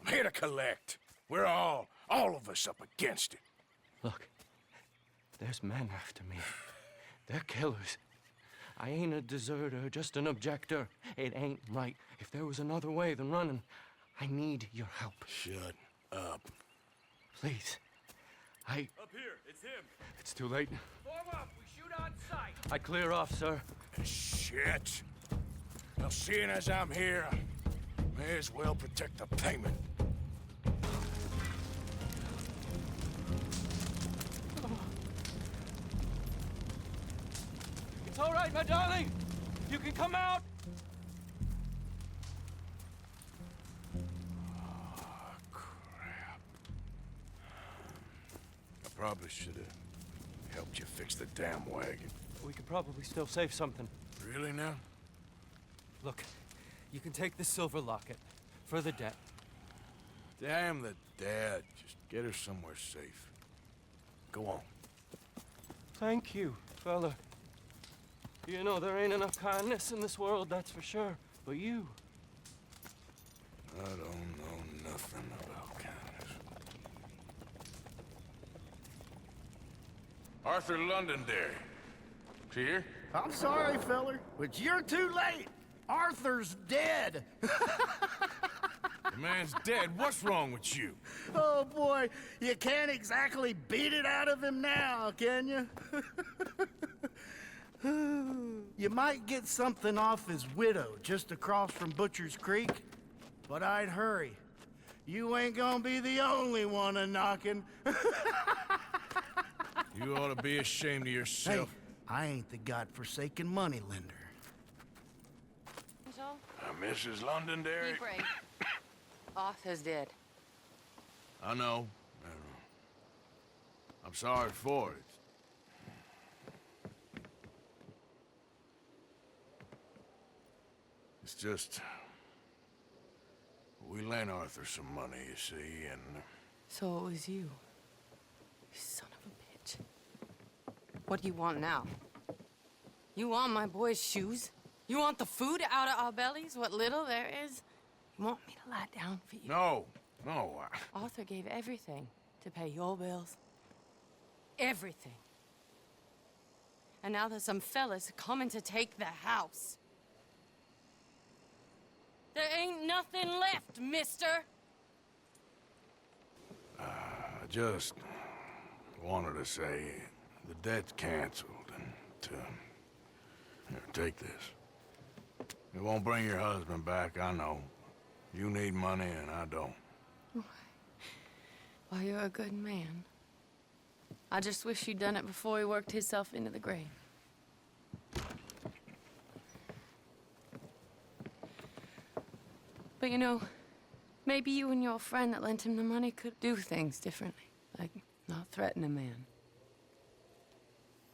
I'm here to collect. We're all of us up against it. Look, there's men after me. They're killers. I ain't a deserter, just an objector. It ain't right. If there was another way than running, I need your help. Shut up. Please. Up here, it's him. It's too late. Form up, we shoot on sight. I clear off, sir. Shit. Well, seeing as I'm here, I may as well protect the payment. It's all right, my darling. You can come out. Oh, crap. I probably should have helped you fix the damn wagon. We could probably still save something. Really now? Look, you can take this silver locket. for the debt. Damn the dad. Just get her somewhere safe. Go on. Thank you, fella. You know, there ain't enough kindness in this world, that's for sure. But you... I don't know nothing about kindness. Arthur Londonderry. Is he here? I'm sorry, feller, but you're too late. Arthur's dead. The man's dead. What's wrong with you? Oh, boy. You can't exactly beat it out of him now, can you? You might get something off his widow just across from Butcher's Creek, but I'd hurry. You ain't gonna be the only one a-knocking. You ought to be ashamed of yourself. Hey, I ain't the godforsaken money lender. Mrs. Londonderry. Be brave. Arthur's dead. I know. I'm sorry for it. It's just... we lent Arthur some money, you see, and... So it was you. You son of a bitch. What do you want now? You want my boy's shoes? You want the food out of our bellies, what little there is? You want me to lie down for you? No, no. Arthur gave everything to pay your bills. Everything. And now there's some fellas coming to take the house. There ain't nothing left, mister. I just wanted to say the debt's canceled and to... Here, take this. It won't bring your husband back, I know. You need money and I don't. Well, you're a good man. I just wish you'd done it before he worked himself into the grave. But you know, maybe you and your friend that lent him the money could do things differently. Like, not threaten a man.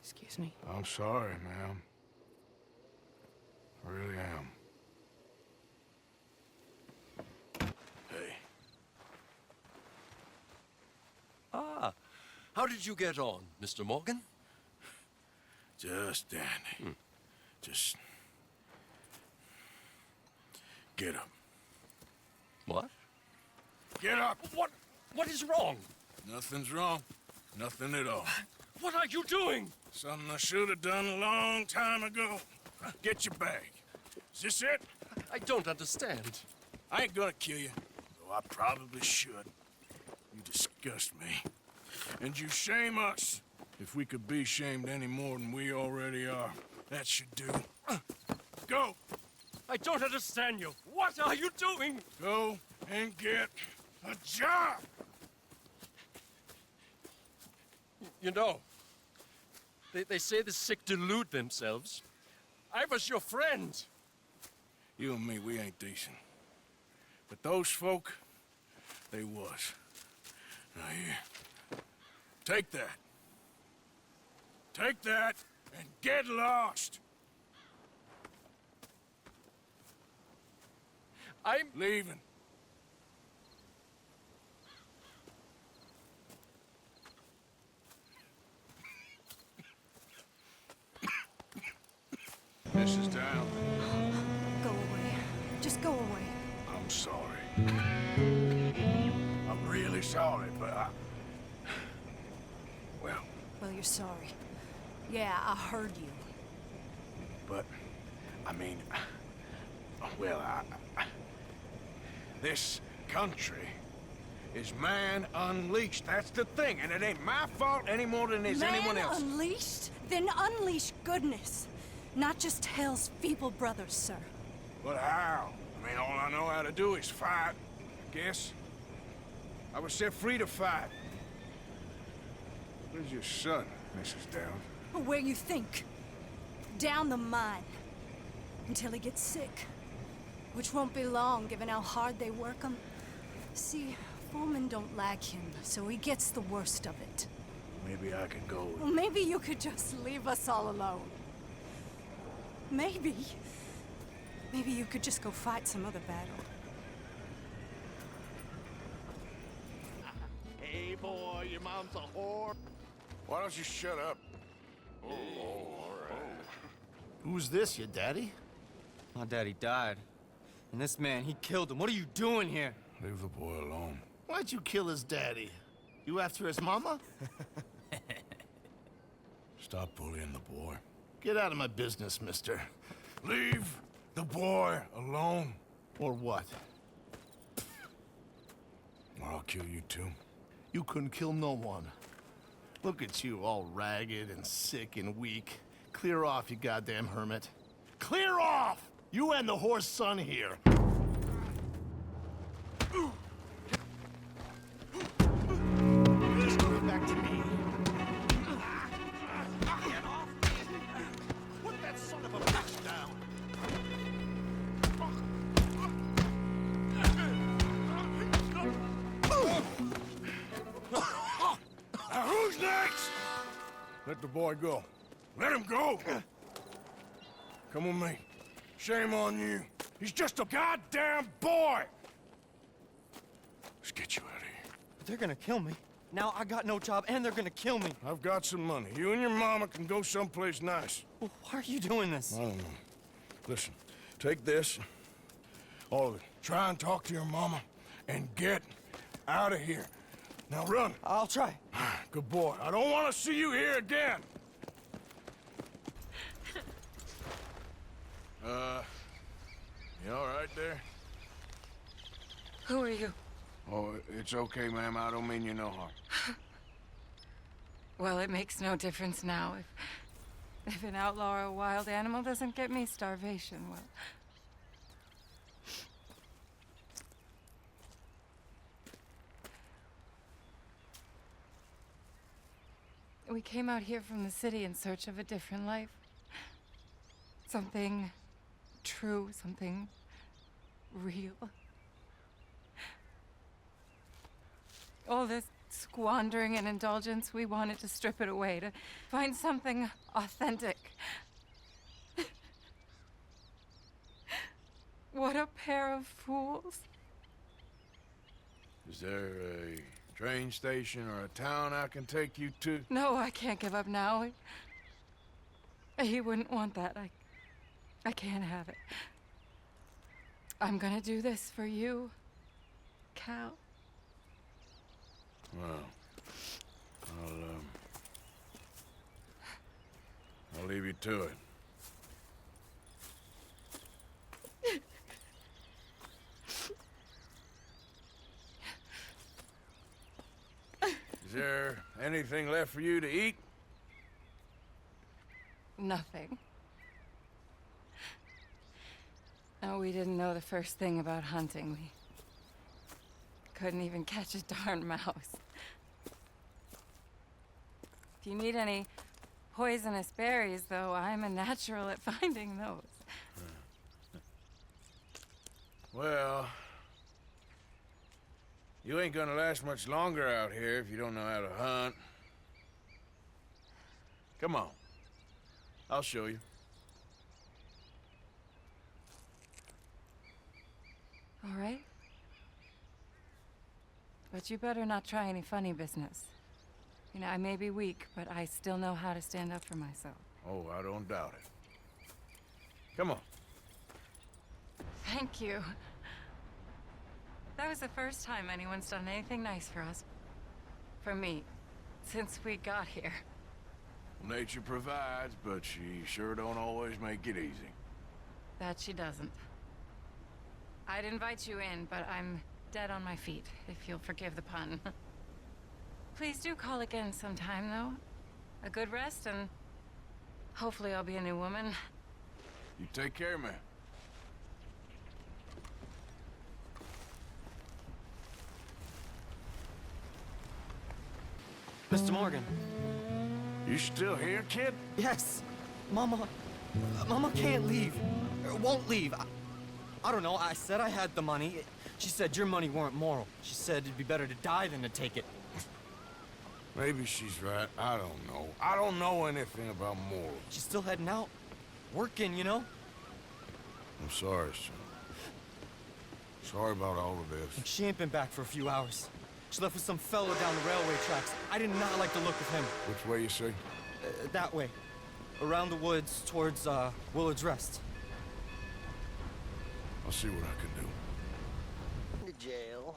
Excuse me. I'm sorry, ma'am. I really am. Hey. Ah, how did you get on, Mr. Morgan? Just dandy. Just... get up. What? Get up! What is wrong? Nothing's wrong. Nothing at all. What are you doing? Something I should have done a long time ago. Get your bag. Is this it? I don't understand. I ain't gonna kill you, though I probably should. You disgust me. And you shame us. If we could be shamed any more than we already are, that should do. Go! I don't understand you. What are you doing? Go and get a job! You know, they say the sick delude themselves. I was your friend. You and me, we ain't decent. But those folk, they was. Now here, take that. Take that and get lost. I'm leaving. Mrs. Down. Go away. Just go away. I'm sorry. I'm really sorry, but I... Well... Well, you're sorry. Yeah, I heard you. But, I mean... Well, this country is man unleashed. That's the thing, and it ain't my fault any more than it is anyone else. Man unleashed? Then unleash goodness. Not just hell's feeble brothers, sir. But how? I mean, all I know how to do is fight, I guess. I was set free to fight. Where's your son, Mrs. Downs? Where you think? Down the mine. Until he gets sick. Which won't be long, given how hard they work him. See, foremen don't like him, so he gets the worst of it. Maybe I can go... Well, maybe you could just leave us all alone. Maybe you could just go fight some other battle. boy. Your mom's a whore. Why don't you shut up? Oh, all right. Who's this, your daddy? My daddy died. And this man, he killed him. What are you doing here? Leave the boy alone. Why'd you kill his daddy? You after his mama? Stop bullying the boy. Get out of my business, mister. Leave the boy alone. Or what? Or I'll kill you too. You couldn't kill no one. Look at you, all ragged and sick and weak. Clear off, you goddamn hermit. Clear off! You and the whore's son here. Just give it back to me. Get off me! Put that son of a bitch down! Now who's next? Let the boy go. Let him go! Come with me. Shame on you. He's just a goddamn boy! Let's get you out of here. They're gonna kill me. Now I got no job and they're gonna kill me. I've got some money. You and your mama can go someplace nice. Well, why are you doing this? I don't know. Listen, take this. All of it. Try and talk to your mama and get out of here. Now run. I'll try. Good boy. I don't want to see you here again. You all right there? Who are you? Oh, it's okay, ma'am. I don't mean you no harm. Well, it makes no difference now. If an outlaw or a wild animal doesn't get me starvation, well... We came out here from the city in search of a different life. Something true, something real. All this squandering and indulgence, we wanted to strip it away, to find something authentic. What a pair of fools. Is there a train station or a town I can take you to? No, I can't give up now. He wouldn't want that. I can't have it. I'm gonna do this for you, Cal. Well, I'll leave you to it. Is there anything left for you to eat? Nothing. No, we didn't know the first thing about hunting. We couldn't even catch a darn mouse. If you need any poisonous berries, though, I'm a natural at finding those. Well, you ain't gonna last much longer out here if you don't know how to hunt. Come on. I'll show you. All right. But you better not try any funny business. You know, I may be weak, but I still know how to stand up for myself. Oh, I don't doubt it. Come on. Thank you. That was the first time anyone's done anything nice for us. For me, since we got here. Nature provides, but she sure don't always make it easy. That she doesn't. I'd invite you in, but I'm dead on my feet, if you'll forgive the pun. Please do call again sometime, though. A good rest, and hopefully I'll be a new woman. You take care, man. Mr. Morgan. You still here, kid? Yes. Mama can't leave. Won't leave. I don't know. I said I had the money. She said your money weren't moral. She said it'd be better to die than to take it. Maybe she's right. I don't know. I don't know anything about morals. She's still heading out. Working, you know? I'm sorry, son. Sorry about all of this. She ain't been back for a few hours. She left with some fellow down the railway tracks. I did not like the look of him. Which way you say? That way. Around the woods towards, Willard's Rest. I'll see what I can do. To jail.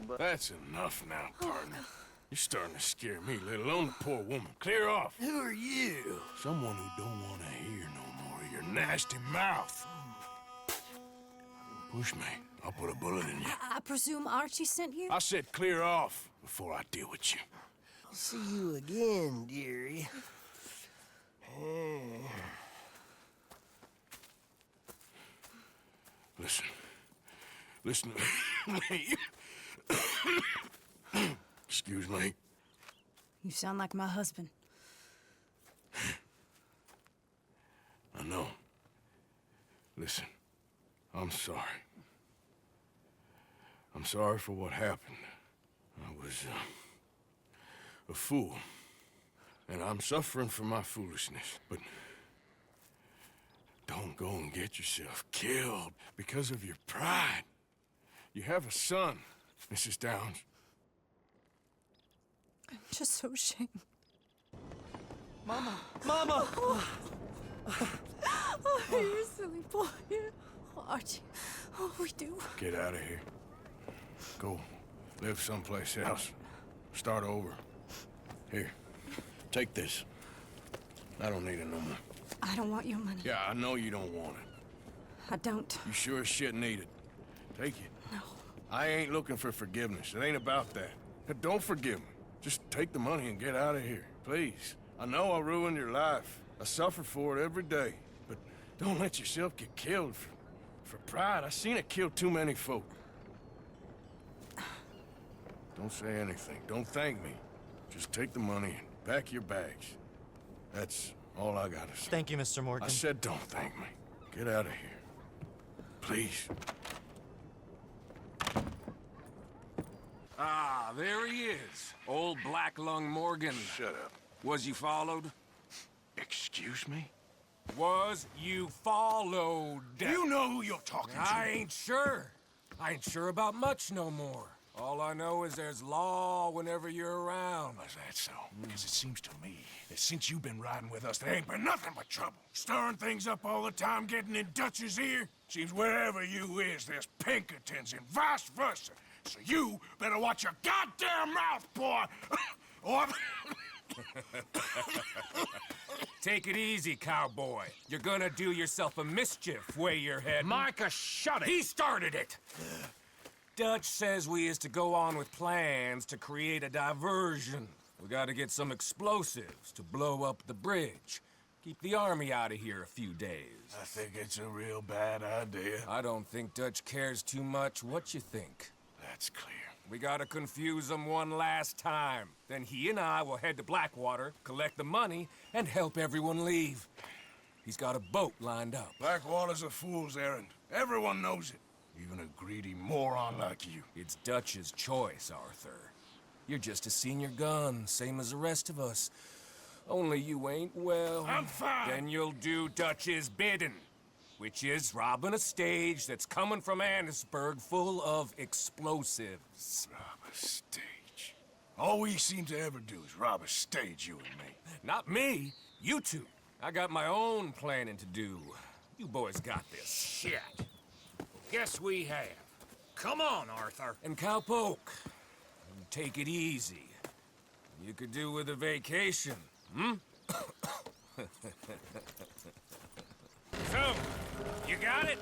But That's enough now, partner. You're starting to scare me, let alone the poor woman. Clear off. who are you? Someone who don't want to hear no more of your nasty mouth. Push me. I'll put a bullet in you. I presume Archie sent you? I said clear off before I deal with you. I'll see you again, dearie. Listen. Listen to me. Excuse me. You sound like my husband. I know. Listen, I'm sorry. I'm sorry for what happened. I was, a fool. And I'm suffering for my foolishness. But don't go and get yourself killed because of your pride. You have a son, Mrs. Downs. I'm just so ashamed. Mama! Mama! Oh, you silly boy. Oh, Archie, oh, we do. Get out of here. Go live someplace else. Start over. Here, take this. I don't need it no more. I don't want your money. Yeah, I know you don't want it. I don't. You sure as shit need it. Take it. No. I ain't looking for forgiveness. It ain't about that. But don't forgive me. Just take the money and get out of here, please. I know I ruined your life. I suffer for it every day. But don't let yourself get killed for pride. I seen it kill too many folk. Don't say anything. Don't thank me. Just take the money and pack your bags. That's all I gotta say. Thank you, Mr. Morgan. I said don't thank me. Get out of here. Please. Ah, there he is. Old Black Lung Morgan. Shut up. Was you followed? Excuse me? Was you followed? You know who you're talking to. I ain't sure. I ain't sure about much no more. All I know is there's law whenever you're around. Is that so? Because it seems to me that since you've been riding with us, there ain't been nothing but trouble. Stirring things up all the time, getting in Dutch's ear. Seems wherever you is, there's Pinkertons and vice versa. So you better watch your goddamn mouth, boy! Or... Take it easy, cowboy. You're gonna do yourself a mischief way you're heading. Micah, shut it! He started it! Dutch says we is to go on with plans to create a diversion. We gotta get some explosives to blow up the bridge. Keep the army out of here a few days. I think it's a real bad idea. I don't think Dutch cares too much what you think. That's clear. We gotta confuse him one last time. Then he and I will head to Blackwater, collect the money, and help everyone leave. He's got a boat lined up. Blackwater's a fool's errand. Everyone knows it. Even a greedy moron like you. It's Dutch's choice, Arthur. You're just a senior gun, same as the rest of us. Only you ain't well. I'm fine. Then you'll do Dutch's bidding, which is robbing a stage that's coming from Annisburg full of explosives. Rob a stage. All we seem to ever do is rob a stage, you and me. Not me, you two. I got my own planning to do. You boys got this. Shit. Guess we have. Come on, Arthur. And Cowpoke, take it easy. You could do with a vacation, hmm? So, you got it?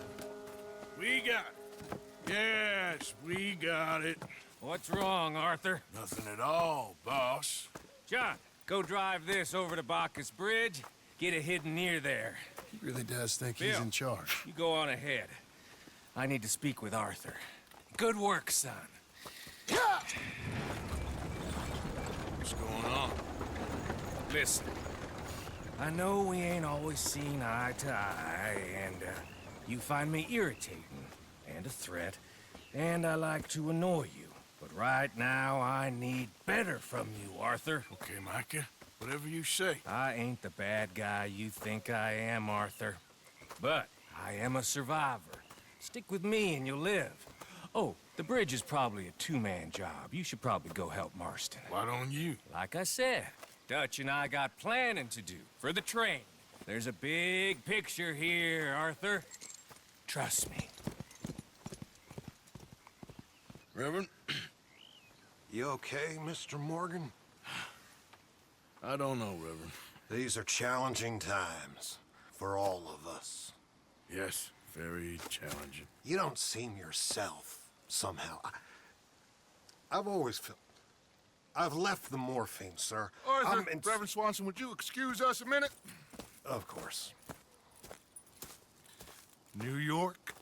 We got it. Yes, we got it. What's wrong, Arthur? Nothing at all, boss. John, go drive this over to Bacchus Bridge. Get it hidden near there. He really does think Bill, he's in charge. You go on ahead. I need to speak with Arthur. Good work, son. What's going on? Listen, I know we ain't always seen eye to eye, and you find me irritating and a threat, and I like to annoy you. But right now, I need better from you, Arthur. Okay, Micah. Whatever you say. I ain't the bad guy you think I am, Arthur. But I am a survivor. Stick with me and you'll live. Oh, The bridge is probably a two-man job. You should probably go help Marston. Why don't you? Like I said, Dutch and I got planning to do for the train. There's a big picture here, Arthur. Trust me. Reverend? You okay, Mr. Morgan? I don't know, Reverend. These are challenging times for all of us. Yes, very challenging. You don't seem yourself, somehow. I've always felt... I've left the morphine, sir. Arthur, Reverend Swanson, would you excuse us a minute? Of course. New York.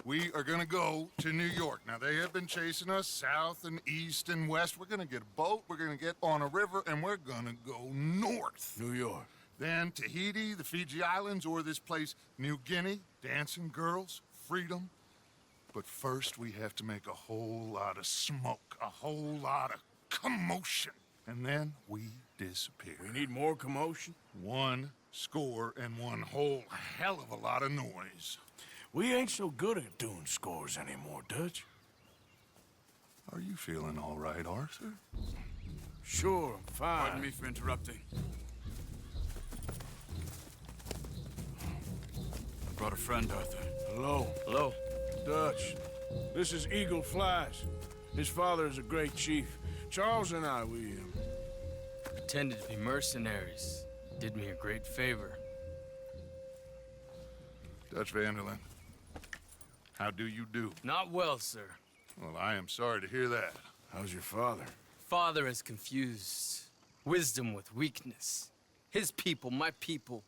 We are gonna go to New York. Now, they have been chasing us south and east and west. We're gonna get a boat, we're gonna get on a river, and we're gonna go north. New York. Then Tahiti, the Fiji Islands, or this place, New Guinea, dancing girls, freedom. But first, we have to make a whole lot of smoke, a whole lot of commotion. And then we disappear. We need more commotion? 1 score and 1 whole hell of a lot of noise. We ain't so good at doing scores anymore, Dutch. Are you feeling all right, Arthur? Sure, I'm fine. Pardon me for interrupting. I brought a friend, Arthur. Hello. Hello. Dutch. This is Eagle Flies. His father is a great chief. Charles and I, we pretended to be mercenaries. Did me a great favor. Dutch Vanderlyn, how do you do? Not well, sir. Well, I am sorry to hear that. How's your father? Father has confused wisdom with weakness. His people, my people,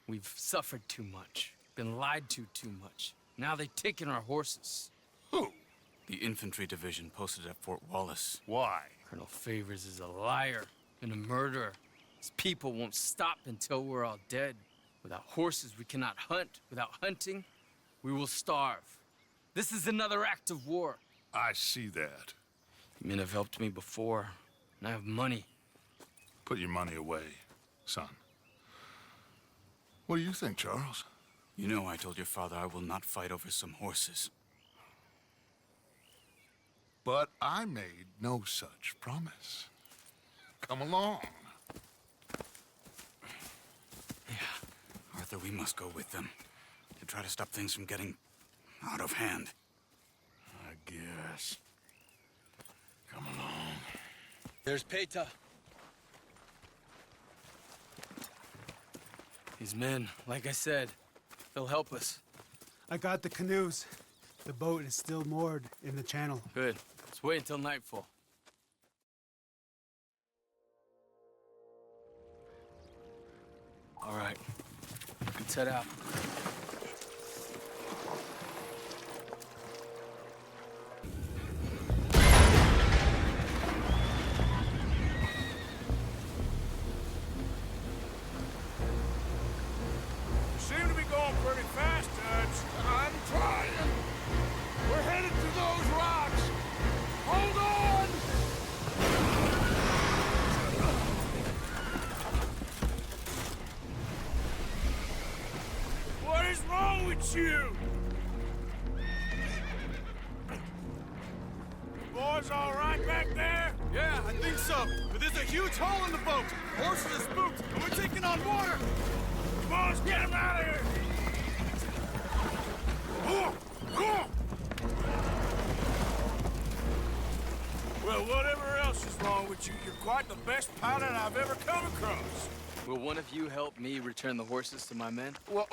we've suffered too much, been lied to too much. Now they've taken our horses. Who? The infantry division posted at Fort Wallace. Why? Colonel Favors is a liar and a murderer. His people won't stop until we're all dead. Without horses, we cannot hunt. Without hunting, we will starve. This is another act of war. I see that. You men have helped me before, and I have money. Put your money away, son. What do you think, Charles? You know I told your father I will not fight over some horses. But I made no such promise. Come along. Arthur, we must go with them to try to stop things from getting out of hand. I guess. Come along. There's Peta. These men, like I said, they'll help us. I got the canoes. The boat is still moored in the channel. Good. Let's wait until nightfall. All right. Let's head out. You seem to be going pretty fast, Dutch. I'm trying. We're headed to those rocks. Hold on! What is wrong with you? Boys all right back there? Yeah, I think so. But there's a huge hole in the boat. Horses are spooked, and we're taking on water. Come on, let's get him out of here. Well, whatever else is wrong with you, you're quite the best pilot I've ever come across. Will one of you help me return the horses to my men? Well,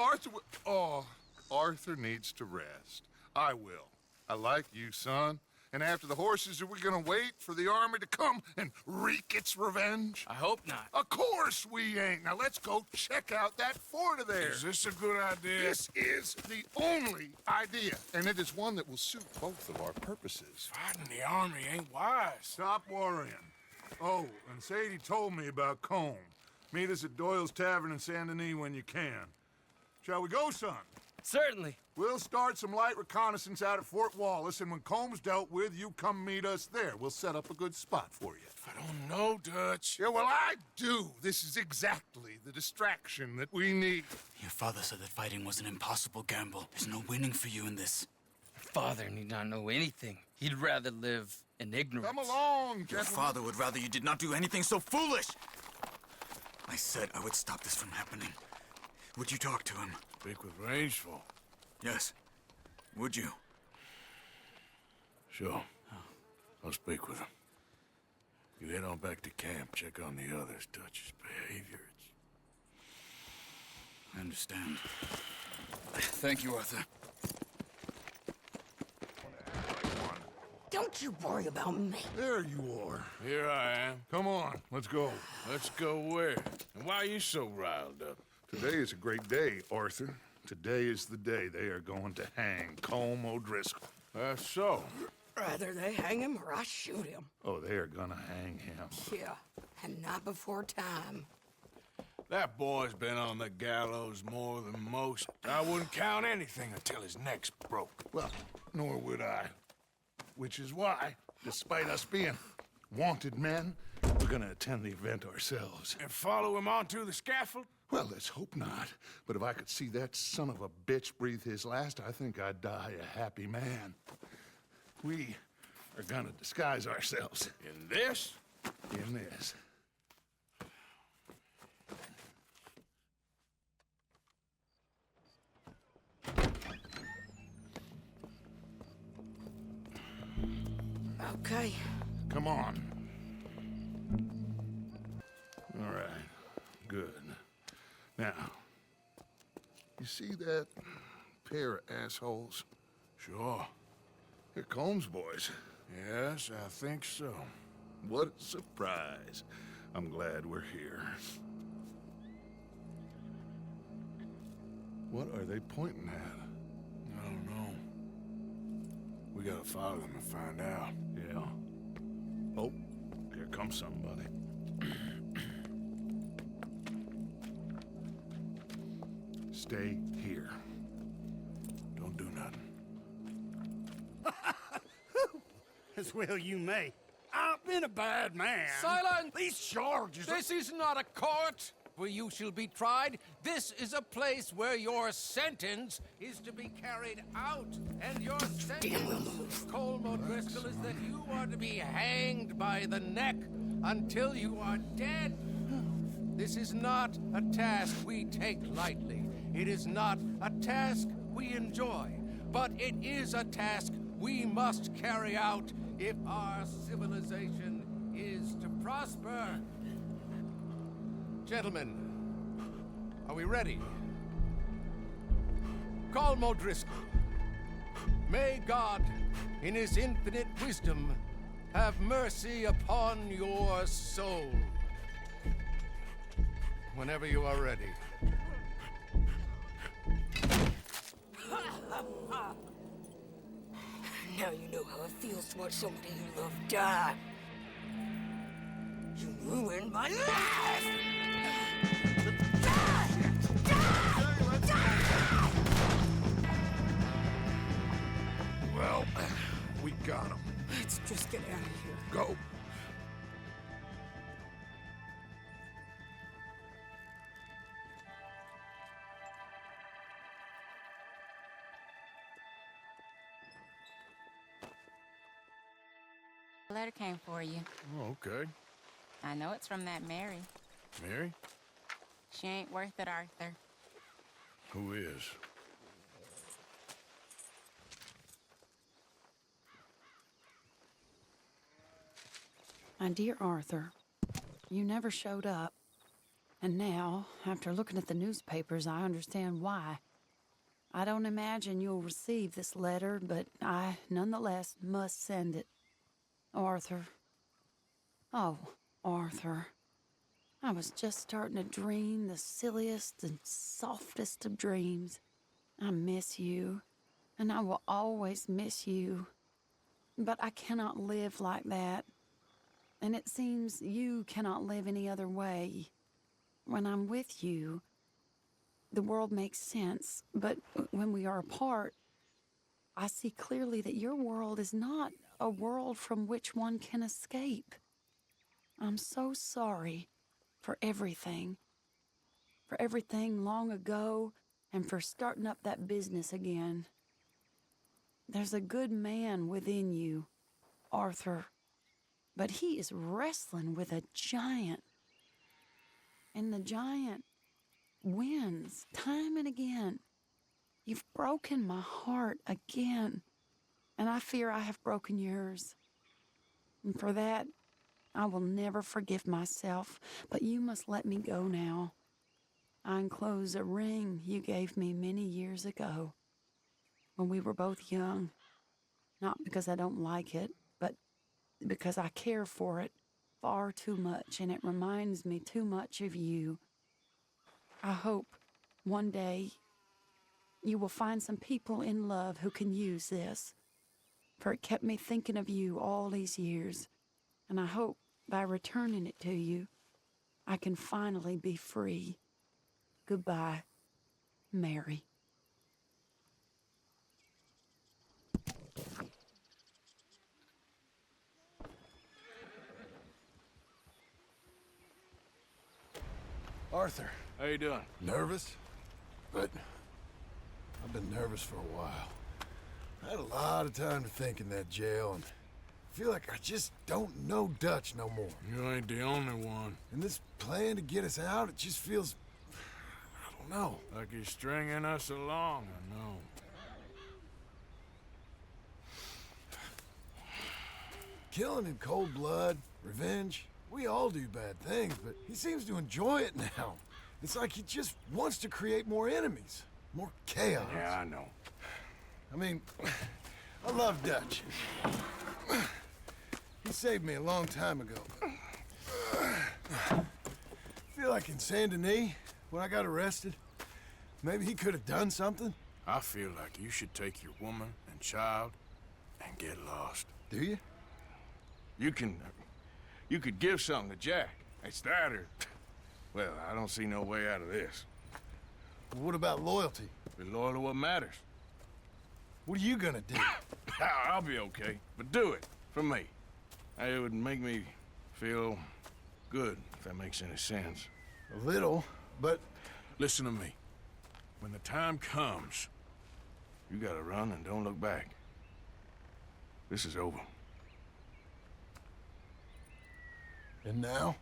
Arthur needs to rest. I will. I like you, son. And after the horses, are we gonna wait for the army to come and wreak its revenge? I hope not. Of course we ain't. Now let's go check out that fort of theirs. Is this a good idea? This is the only idea, and it is one that will suit both of our purposes. Fighting the army ain't wise. Stop worrying. Oh, and Sadie told me about Combe. Meet us at Doyle's Tavern in Saint Denis when you can. Shall we go, son? Certainly. We'll start some light reconnaissance out at Fort Wallace, and when Combs dealt with, you come meet us there. We'll set up a good spot for you. I don't know, Dutch. Yeah, well, I do. This is exactly the distraction that we need. Your father said that fighting was an impossible gamble. There's no winning for you in this. Father need not know anything. He'd rather live in ignorance. Come along, Your gentlemen. father would rather you did not do anything so foolish. I said I would stop this from happening. Would you talk to him? Speak with Rangeful. Yes. Would you? Sure. I'll speak with him. You head on back to camp, check on the others, Dutch's behavior. I understand. Thank you, Arthur. Don't you worry about me. There you are. Here I am. Come on, let's go. Let's go where? And why are you so riled up? Today is a great day, Arthur. Today is the day they are going to hang Colm O'Driscoll. That's so. Rather they hang him or I shoot him. Oh, they are gonna hang him. Yeah, and not before time. That boy's been on the gallows more than most. I wouldn't count anything until his neck's broke. Well, nor would I. Which is why, despite us being wanted men, we're gonna attend the event ourselves. And follow him onto the scaffold? Well, let's hope not. But if I could see that son of a bitch breathe his last, I think I'd die a happy man. We are gonna disguise ourselves. In this? In this. Okay. Come on. All right. Good. Now, you see that pair of assholes? Sure. They're Combs boys. Yes, I think so. What a surprise. I'm glad we're here. What are they pointing at? I don't know. We gotta follow them and find out. Yeah. Oh, here comes somebody. Stay here. Don't do nothing. As well you may. I've been a bad man. Silence! These charges This is not a court where you shall be tried. This is a place where your sentence is to be carried out. And your sentence, Colm O'Driscoll, is that you are to be hanged by the neck until you are dead. This is not a task we take lightly. It is not a task we enjoy. But it is a task we must carry out if our civilization is to prosper. Gentlemen, are we ready? Colm O'Driscoll, may God, in his infinite wisdom, have mercy upon your soul. Whenever you are ready. Now you know how it feels to watch somebody you love die. You ruined my life! Well, we got him. Let's just get out of here. Go. A letter came for you. Oh, okay. I know it's from that Mary. Mary? She ain't worth it, Arthur. Who is? My dear Arthur, you never showed up. And now, after looking at the newspapers, I understand why. I don't imagine you'll receive this letter, but I, nonetheless, must send it. Arthur. Oh, Arthur. I was just starting to dream the silliest and softest of dreams. I miss you, and I will always miss you. But I cannot live like that. And it seems you cannot live any other way. When I'm with you, the world makes sense, but when we are apart, I see clearly that your world is not a world from which one can escape. I'm so sorry for everything long ago, and for starting up that business again. There's a good man within you, Arthur, but he is wrestling with a giant. And the giant wins time and again. You've broken my heart again, and I fear I have broken yours. And for that, I will never forgive myself, but you must let me go now. I enclose a ring you gave me many years ago when we were both young, not because I don't like it, but because I care for it far too much, and it reminds me too much of you. I hope one day you will find some people in love who can use this, for it kept me thinking of you all these years, and I hope by returning it to you, I can finally be free. Goodbye, Mary. Arthur. How you doing? Nervous? But I've been nervous for a while. I had a lot of time to think in that jail, and I feel like I just don't know Dutch no more. You ain't the only one. And this plan to get us out, it just feels... I don't know. Like he's stringing us along, I know. Killing in cold blood, revenge, we all do bad things, but he seems to enjoy it now. It's like he just wants to create more enemies, more chaos. Yeah, I know. I mean, I love Dutch. He saved me a long time ago. I feel like in Saint Denis, when I got arrested, maybe he could have done something. I feel like you should take your woman and child and get lost. Do you? You could give something to Jack. It's that or... Well, I don't see no way out of this. What about loyalty? Be loyal to what matters. What are you gonna do? I'll be okay, but do it for me. It would make me feel good, if that makes any sense. A little, but... Listen to me. When the time comes... You gotta run and don't look back. This is over. And now?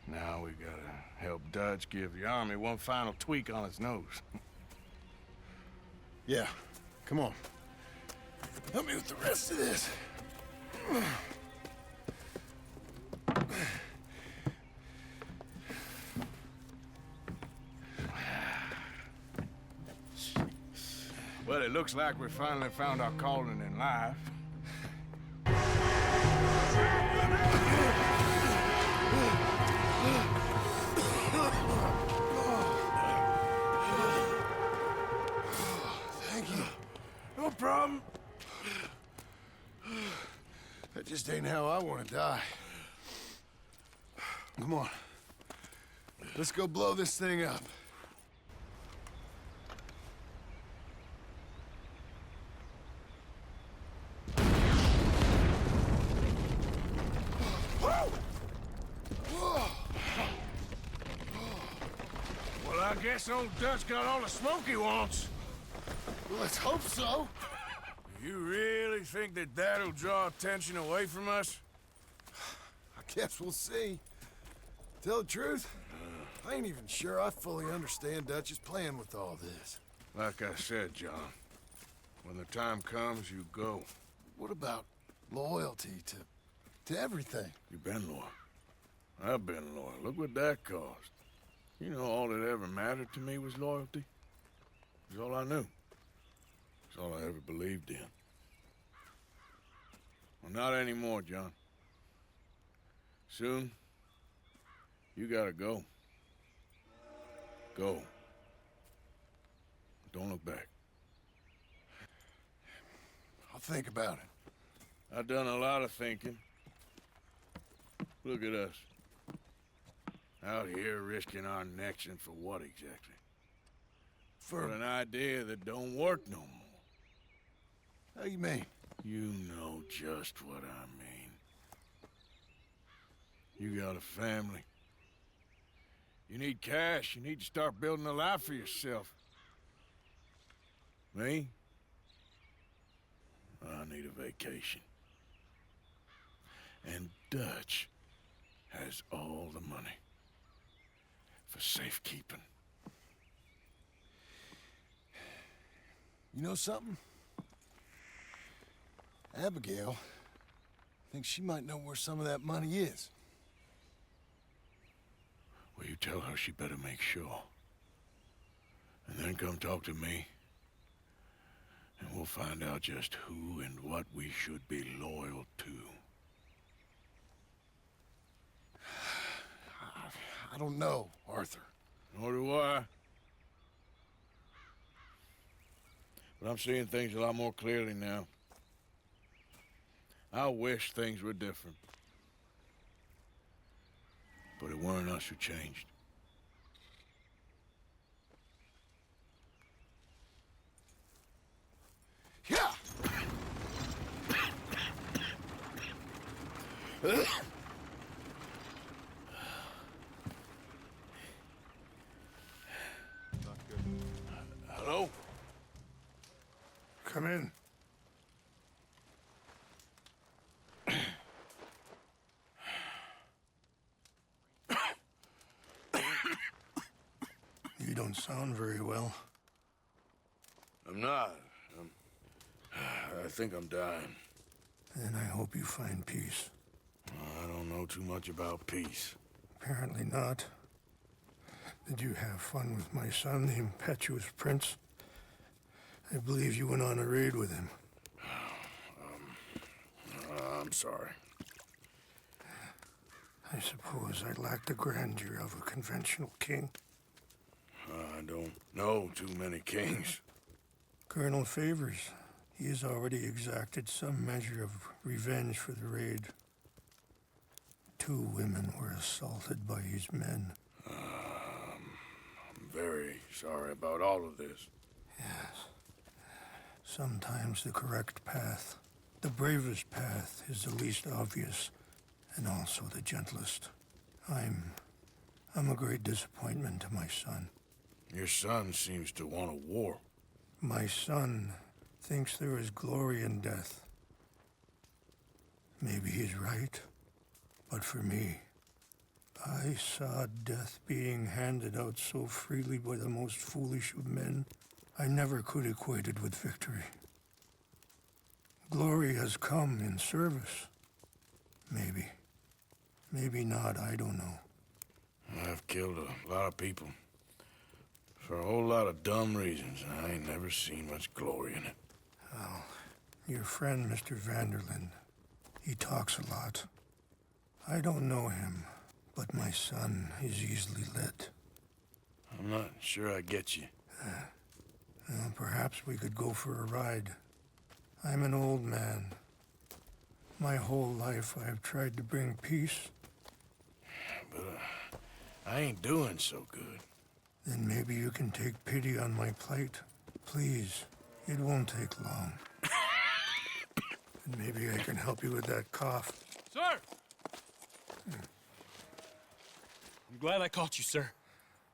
Now we gotta help Dutch give the army one final tweak on its nose. Yeah, come on. Help me with the rest of this. Well, it looks like we finally found our calling in life. Thank you. No problem. That just ain't how I want to die. Come on. Let's go blow this thing up. Well, I guess old Dutch got all the smoke he wants. Well, let's hope so. You really think that that'll draw attention away from us? I guess we'll see. Tell the truth, I ain't even sure I fully understand Dutch's plan with all this. Like I said, John, when the time comes, you go. What about loyalty to everything? You've been loyal. I've been loyal. Look what that cost. You know, all that ever mattered to me was loyalty. It was all I knew. It's all I ever believed in. Well, not anymore, John. Soon, you gotta go. Go. Don't look back. I'll think about it. I've done a lot of thinking. Look at us. Out here risking our necks, and for what exactly? For an idea that don't work no more. How you mean? You know just what I mean. You got a family. You need cash. You need to start building a life for yourself. Me? I need a vacation. And Dutch has all the money for safekeeping. You know something? Abigail thinks she might know where some of that money is. Well, you tell her she better make sure. And then come talk to me. And we'll find out just who and what we should be loyal to. I don't know, Arthur. Nor do I. But I'm seeing things a lot more clearly now. I wish things were different. But it weren't us who changed. Yeah! Hello? Come in. You don't sound very well. I'm not. I think I'm dying. Then I hope you find peace. I don't know too much about peace. Apparently not. Did you have fun with my son, the impetuous prince? I believe you went on a raid with him. I'm sorry. I suppose I lack the grandeur of a conventional king. I don't know too many kings. Colonel Favors, he has already exacted some measure of revenge for the raid. 2 women were assaulted by his men. I'm very sorry about all of this. Yes. Sometimes the correct path, the bravest path, is the least obvious and also the gentlest. I'm a great disappointment to my son. Your son seems to want a war. My son thinks there is glory in death. Maybe he's right, but for me, I saw death being handed out so freely by the most foolish of men, I never could equate it with victory. Glory has come in service. Maybe. Maybe not, I don't know. I've killed a lot of people. For a whole lot of dumb reasons, and I ain't never seen much glory in it. Well, your friend, Mr. Vanderlyn, he talks a lot. I don't know him, but my son is easily led. I'm not sure I get you. Well, perhaps we could go for a ride. I'm an old man. My whole life I have tried to bring peace. But I ain't doing so good. Then maybe you can take pity on my plight. Please, it won't take long. And maybe I can help you with that cough. Sir! I'm glad I caught you, sir.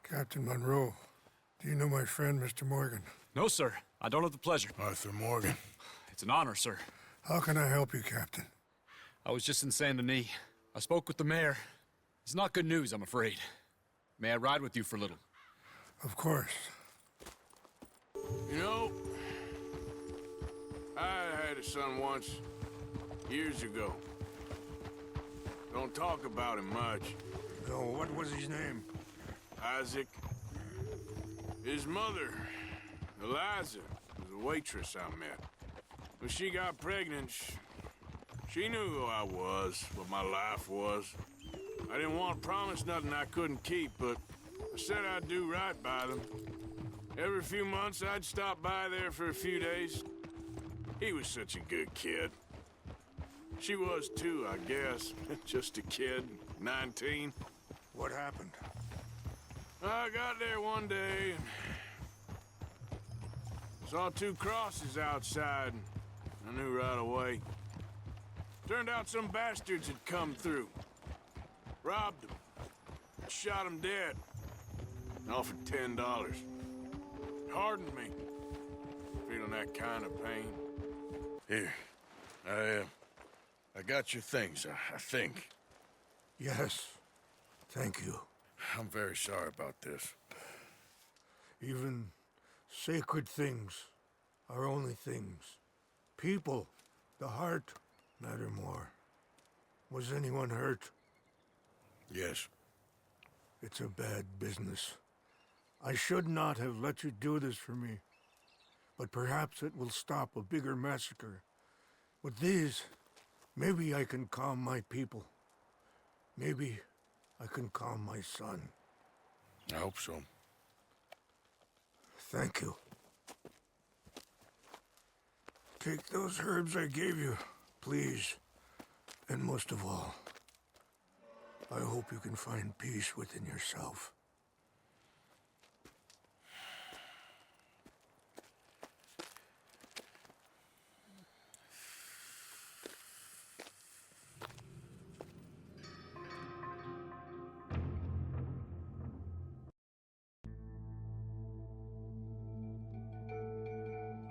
Captain Monroe, do you know my friend, Mr. Morgan? No, sir. I don't have the pleasure. Arthur Morgan. It's an honor, sir. How can I help you, Captain? I was just in Saint Denis. I spoke with the mayor. It's not good news, I'm afraid. May I ride with you for a little? Of course. You know, I had a son once, years ago. Don't talk about him much. No, what was his name? Isaac. His mother, Eliza, was a waitress I met. When she got pregnant, she knew who I was, what my life was. I didn't want to promise nothing I couldn't keep, but I said I'd do right by them. Every few months, I'd stop by there for a few days. He was such a good kid. She was too, I guess. Just a kid, 19. What happened? I got there one day and saw 2 crosses outside. I knew right away. Turned out some bastards had come through. Robbed them. Shot them dead. And offered $10. Hardened me. Feeling that kind of pain. Here. I got your things, I think. Yes. Thank you. I'm very sorry about this. Even sacred things are only things. People, the heart, matter more. Was anyone hurt? Yes. It's a bad business. I should not have let you do this for me. But perhaps it will stop a bigger massacre. With these, maybe I can calm my people. Maybe I can calm my son. I hope so. Thank you. Take those herbs I gave you, please. And most of all, I hope you can find peace within yourself.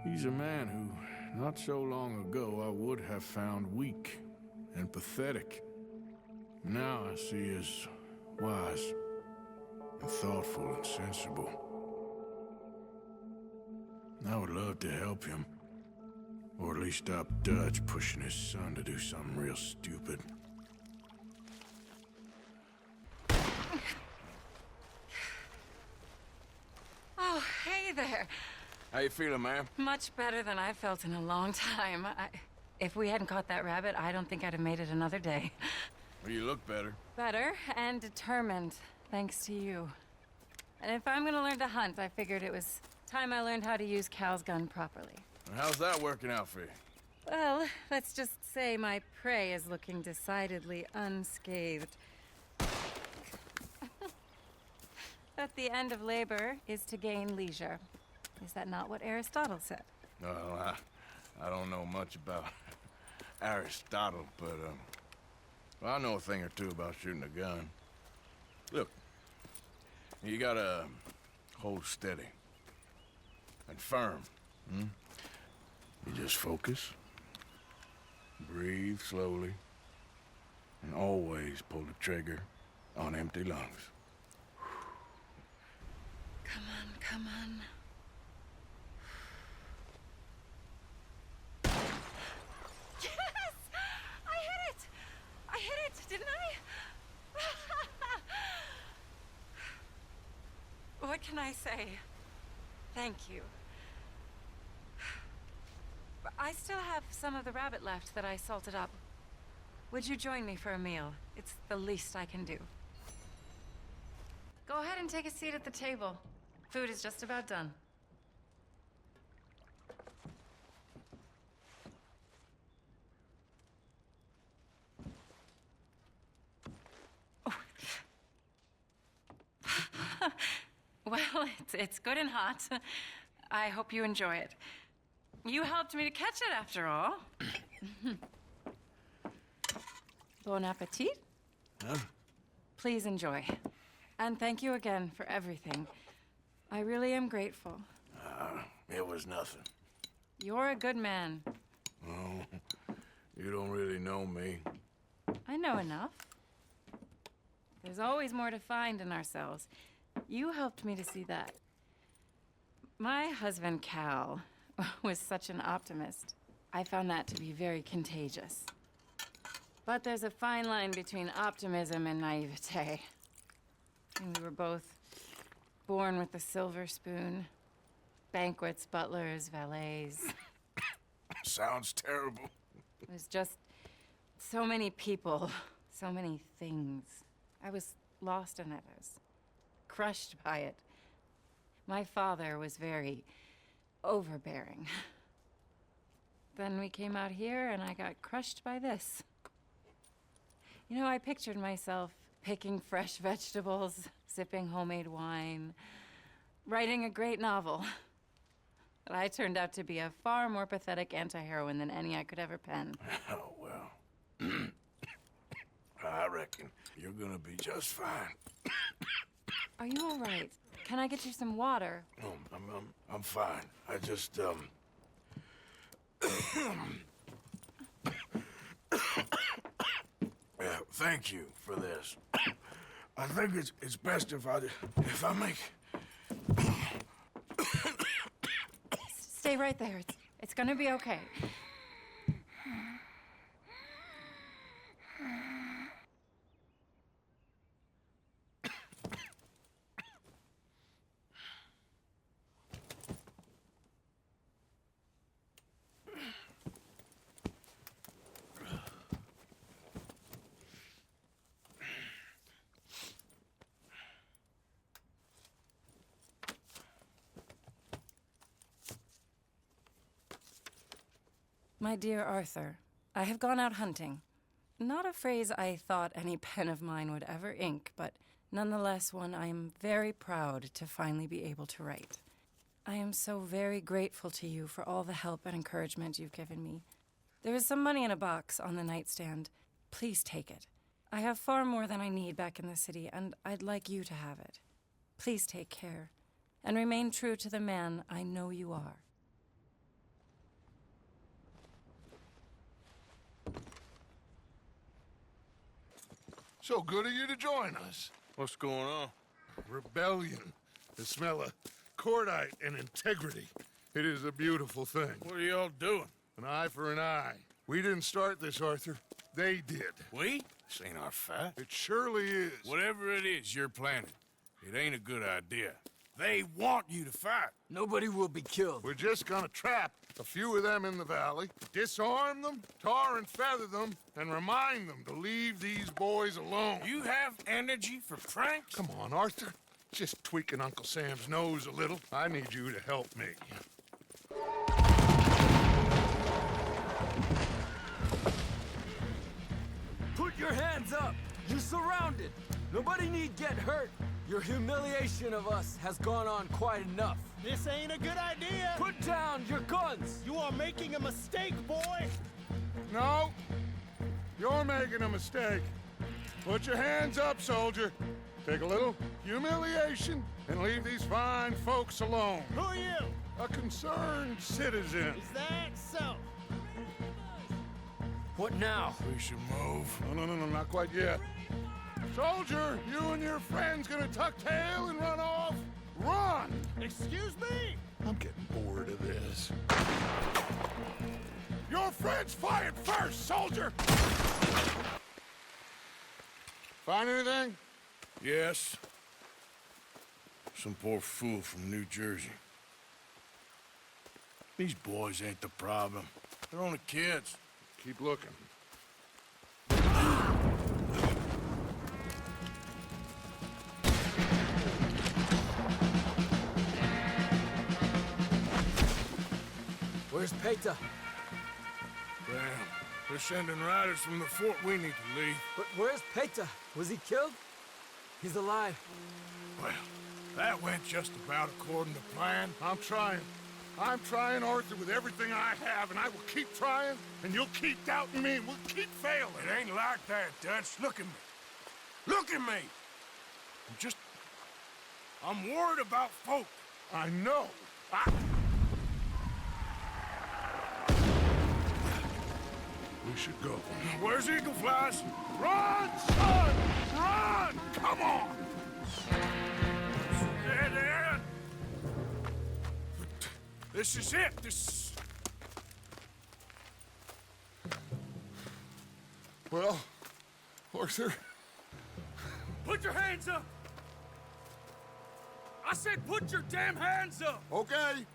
He's a man who, not so long ago, I would have found weak and pathetic. Now I see as wise and thoughtful and sensible. I would love to help him, or at least stop Dutch pushing his son to do something real stupid. Oh, hey there. How you feeling, ma'am? Much better than I've felt in a long time. If we hadn't caught that rabbit, I don't think I'd have made it another day. Well, you look better. Better and determined, thanks to you. And if I'm gonna learn to hunt, I figured it was time I learned how to use Cal's gun properly. How's that working out for you? Well, let's just say my prey is looking decidedly unscathed. That the end of labor is to gain leisure. Is that not what Aristotle said? Well, I don't know much about Aristotle, but, well, I know a thing or two about shooting a gun. Look, you gotta hold steady and firm, hmm? You just focus, breathe slowly, and always pull the trigger on empty lungs. Come on, come on. Yes! I hit it! I hit it, didn't I? What can I say? Thank you. But I still have some of the rabbit left that I salted up. Would you join me for a meal? It's the least I can do. Go ahead and take a seat at the table. Food is just about done. Well, it's good and hot. I hope you enjoy it. You helped me to catch it, after all. Bon appetit. Huh? Please enjoy. And thank you again for everything. I really am grateful. It was nothing. You're a good man. Oh, you don't really know me. I know enough. There's always more to find in ourselves. You helped me to see that. My husband, Cal, was such an optimist. I found that to be very contagious. But there's a fine line between optimism and naivete. And we were both born with a silver spoon. Banquets, butlers, valets. Sounds terrible. It was just so many people, so many things. I was lost in it. I was crushed by it. My father was very overbearing. Then we came out here and I got crushed by this. You know, I pictured myself picking fresh vegetables, sipping homemade wine, writing a great novel. But I turned out to be a far more pathetic anti-heroine than any I could ever pen. Oh, well. I reckon you're gonna be just fine. Are you all right? Can I get you some water? No, I'm fine. I just, thank you for this. I think it's best if I make... Stay right there. It's gonna be okay. My dear Arthur, I have gone out hunting. Not a phrase I thought any pen of mine would ever ink, but nonetheless one I am very proud to finally be able to write. I am so very grateful to you for all the help and encouragement you've given me. There is some money in a box on the nightstand. Please take it. I have far more than I need back in the city, and I'd like you to have it. Please take care, and remain true to the man I know you are. So good of you to join us. What's going on? Rebellion. The smell of cordite and integrity. It is a beautiful thing. What are y'all doing? An eye for an eye. We didn't start this, Arthur. They did. We? This ain't our fight. It surely is. Whatever it is you're planning, it ain't a good idea. They want you to fight. Nobody will be killed. We're just gonna trap a few of them in the valley, disarm them, tar and feather them, and remind them to leave these boys alone. You have energy for pranks? Come on, Arthur. Just tweaking Uncle Sam's nose a little. I need you to help me. Put your hands up! You're surrounded! Nobody need get hurt! Your humiliation of us has gone on quite enough. This ain't a good idea! Put down your guns! You are making a mistake, boy! No, you're making a mistake. Put your hands up, soldier. Take a little humiliation and leave these fine folks alone. Who are you? A concerned citizen. Is that so? What now? We should move. No, not quite yet. Soldier, you and your friends gonna tuck tail and run off? Run! Excuse me? I'm getting bored of this. Your friends fired first, soldier! Find anything? Yes. Some poor fool from New Jersey. These boys ain't the problem. They're only kids. Keep looking. Where's Peta? Damn. They're sending riders from the fort. We need to leave. But where's Peta? Was he killed? He's alive. Well, that went just about according to plan. I'm trying, Arthur, with everything I have, and I will keep trying, and you'll keep doubting me, and we'll keep failing. It ain't like that, Dutch. Look at me. Look at me! I'm worried about folk. I know. We should go. Where's Eagle Flies? Run, son! Run! Come on! Dead. This is it. Well, Arthur... Put your hands up! I said put your damn hands up! Okay.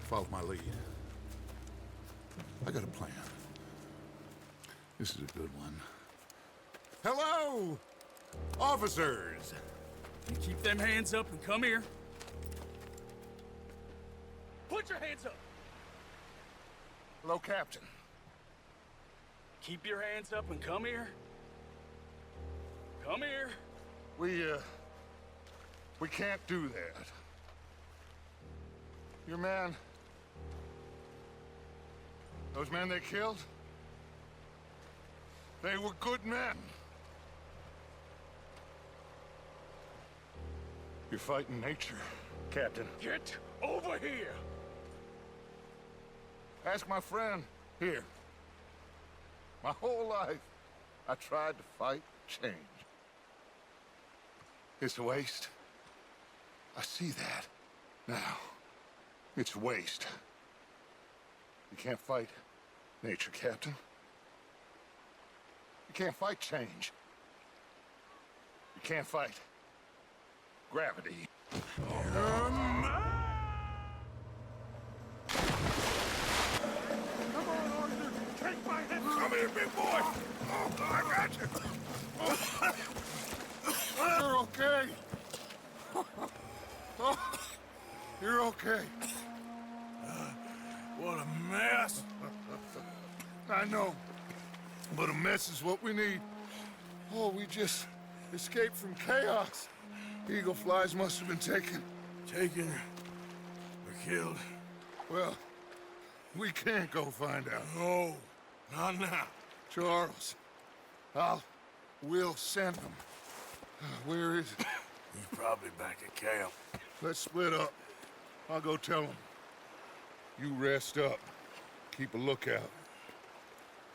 Follow my lead. I got a plan. This is a good one. Hello, officers! You keep them hands up and come here. Put your hands up! Hello, Captain. Keep your hands up and come here. Come here. We can't do that. Your man... Those men they killed? They were good men. You're fighting nature, Captain. Get over here! Ask my friend. Here. My whole life, I tried to fight change. It's a waste. I see that now. It's waste. You can't fight nature, Captain. You can't fight change. You can't fight gravity. Come here, big boy! Oh, I got you! You're okay. Oh, you're okay. What a mess. I know, but a mess is what we need. Oh, we just escaped from chaos. Eagle flies must have been taken. Taken or killed? Well, we can't go find out. No, not now. Charles, we'll send him. Where is he? He's probably back at camp. Let's split up. I'll go tell him. You rest up. Keep a lookout.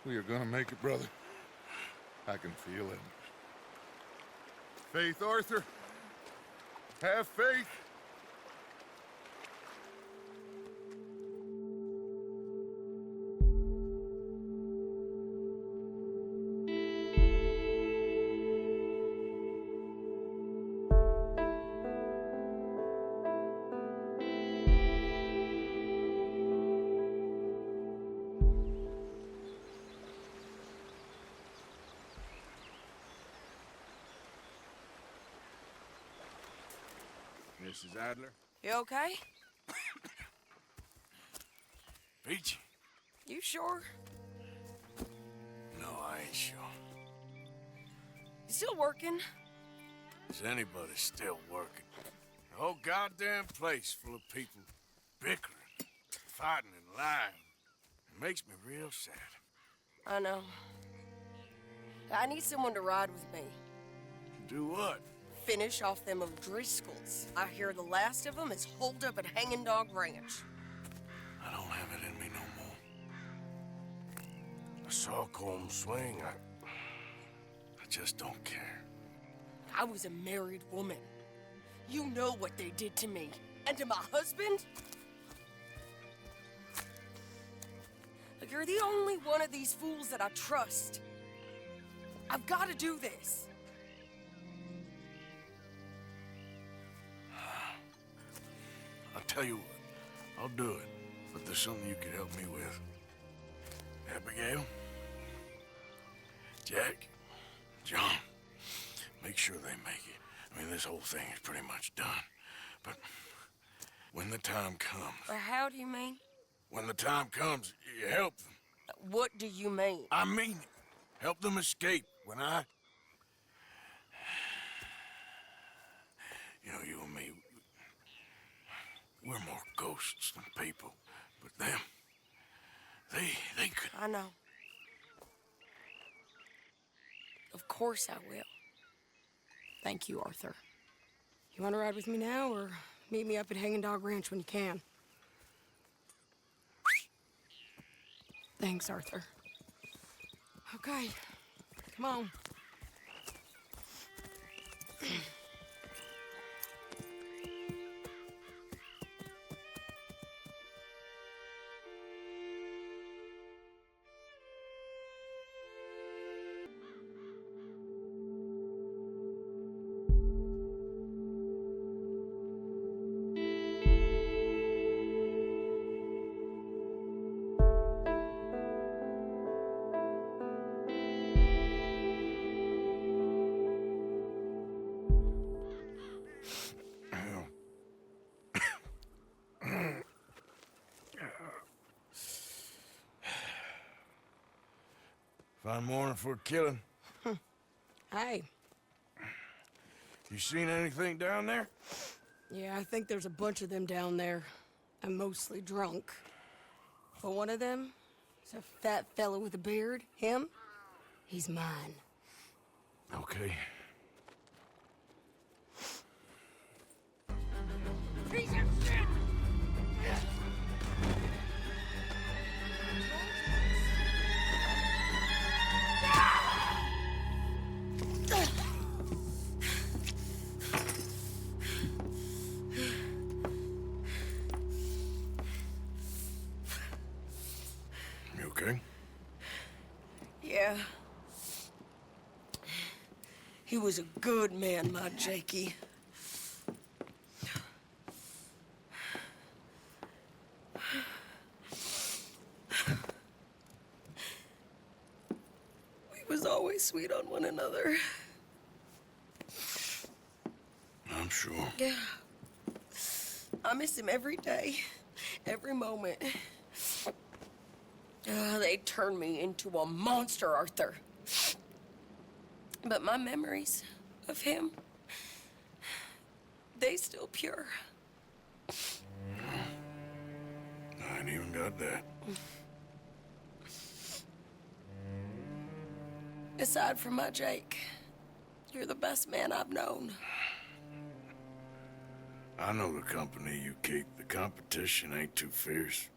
We are gonna make it, brother. I can feel it. Faith, Arthur. Have faith. Mrs. Adler? You okay? Peachy? You sure? No, I ain't sure. You still working? Is anybody still working? The whole goddamn place full of people bickering, fighting and lying. It makes me real sad. I know. I need someone to ride with me. Do what? Finish off them O'Driscolls. I hear the last of them is holed up at Hanging Dog Ranch. I don't have it in me no more. I saw Colm swing. I just don't care. I was a married woman. You know what they did to me. And to my husband? Look, you're the only one of these fools that I trust. I've got to do this. I'll tell you what, I'll do it, but there's something you could help me with. Abigail, Jack, John, make sure they make it. I mean, this whole thing is pretty much done, but when the time comes... How do you mean? When the time comes, you help them. What do you mean? I mean it. Help them escape when I... You know, you and me, we're more ghosts than people, but them, they could... I know. Of course I will. Thank you, Arthur. You want to ride with me now, or meet me up at Hanging Dog Ranch when you can? Thanks, Arthur. Okay, come on. Fine morning for a killing. Hey. You seen anything down there? Yeah, I think there's a bunch of them down there. I'm mostly drunk. But one of them is a fat fella with a beard. Him, he's mine. Okay. Piece of shit! Yeah. He was a good man, my Jakey. We was always sweet on one another. I'm sure. Yeah. I miss him every day, every moment. They turned me into a monster, Arthur. But my memories of him, they still pure. I ain't even got that. Aside from my Jake, you're the best man I've known. I know the company you keep. The competition ain't too fierce.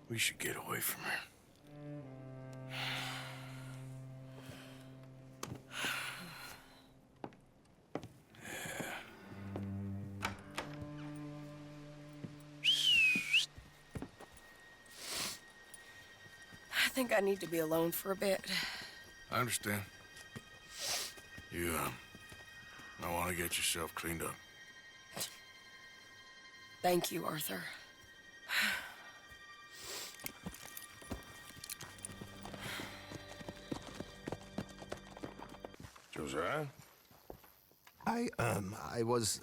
We should get away from here. I think I need to be alone for a bit. I understand. You, I want to get yourself cleaned up. Thank you, Arthur. Josiah? I was,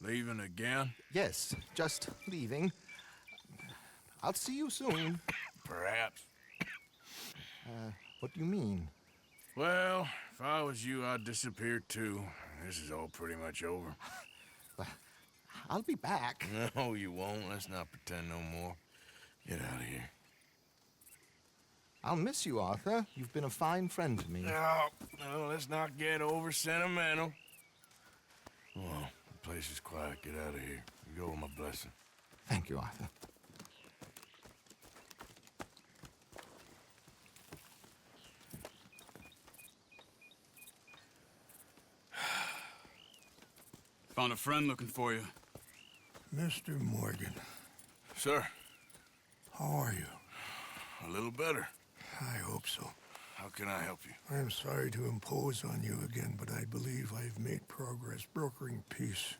Leaving again? yes, just leaving. I'll see you soon. Perhaps. What do you mean? Well, if I was you, I'd disappear too. This is all pretty much over. I'll be back. No, you won't. Let's not pretend no more. Get out of here. I'll miss you, Arthur. You've been a fine friend to me. No, let's not get over sentimental. Well, the place is quiet. Get out of here. You go with my blessing. Thank you, Arthur. Found a friend looking for you. Mr. Morgan. Sir. How are you? A little better. I hope so. How can I help you? I am sorry to impose on you again, but I believe I have made progress brokering peace.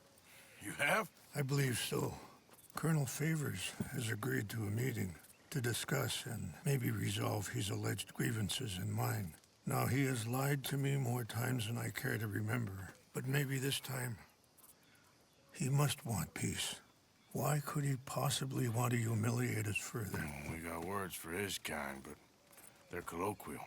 You have? I believe so. Colonel Favors has agreed to a meeting to discuss and maybe resolve his alleged grievances and mine. Now, he has lied to me more times than I care to remember, but maybe this time he must want peace. Why could he possibly want to humiliate us further? We got words for his kind, but they're colloquial.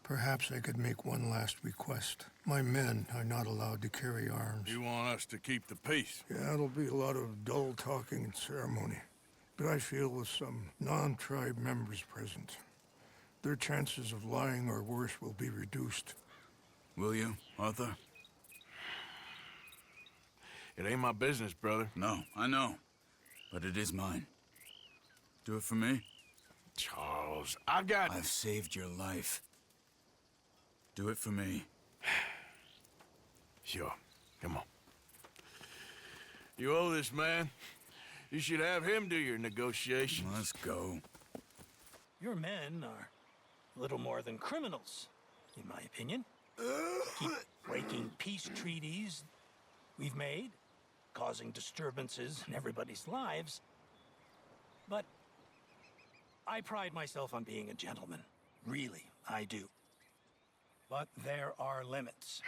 Perhaps I could make one last request. My men are not allowed to carry arms. You want us to keep the peace? Yeah, it'll be a lot of dull talking and ceremony. But I feel with some non-tribe members present, their chances of lying or worse will be reduced. Will you, Arthur? It ain't my business, brother. No, I know. But it is mine. Do it for me? Charles, I've saved your life. Do it for me. Sure. Come on. You owe this man. You should have him do your negotiations. Let's go. Your men are little more than criminals, in my opinion. Keep breaking peace treaties we've made, causing disturbances in everybody's lives. But I pride myself on being a gentleman. Really, I do. But there are limits.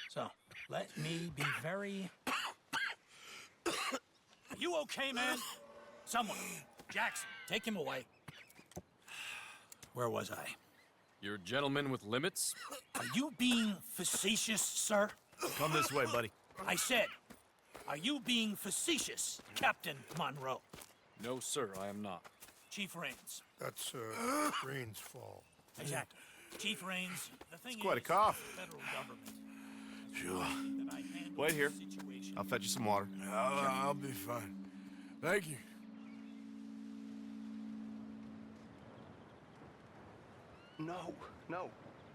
So, let me be very... Are you okay, man? Someone. Jackson, take him away. Where was I? You're a gentleman with limits? Are you being facetious, sir? Come this way, buddy. I said, are you being facetious, Captain Monroe? No, sir, I am not. Chief Rains. That's, Rains' fault. Exactly. Chief Rains, the thing It's quite a is, cough. the federal government. Sure. Wait here. I'll fetch you some water. I'll be fine. Thank you. No, no.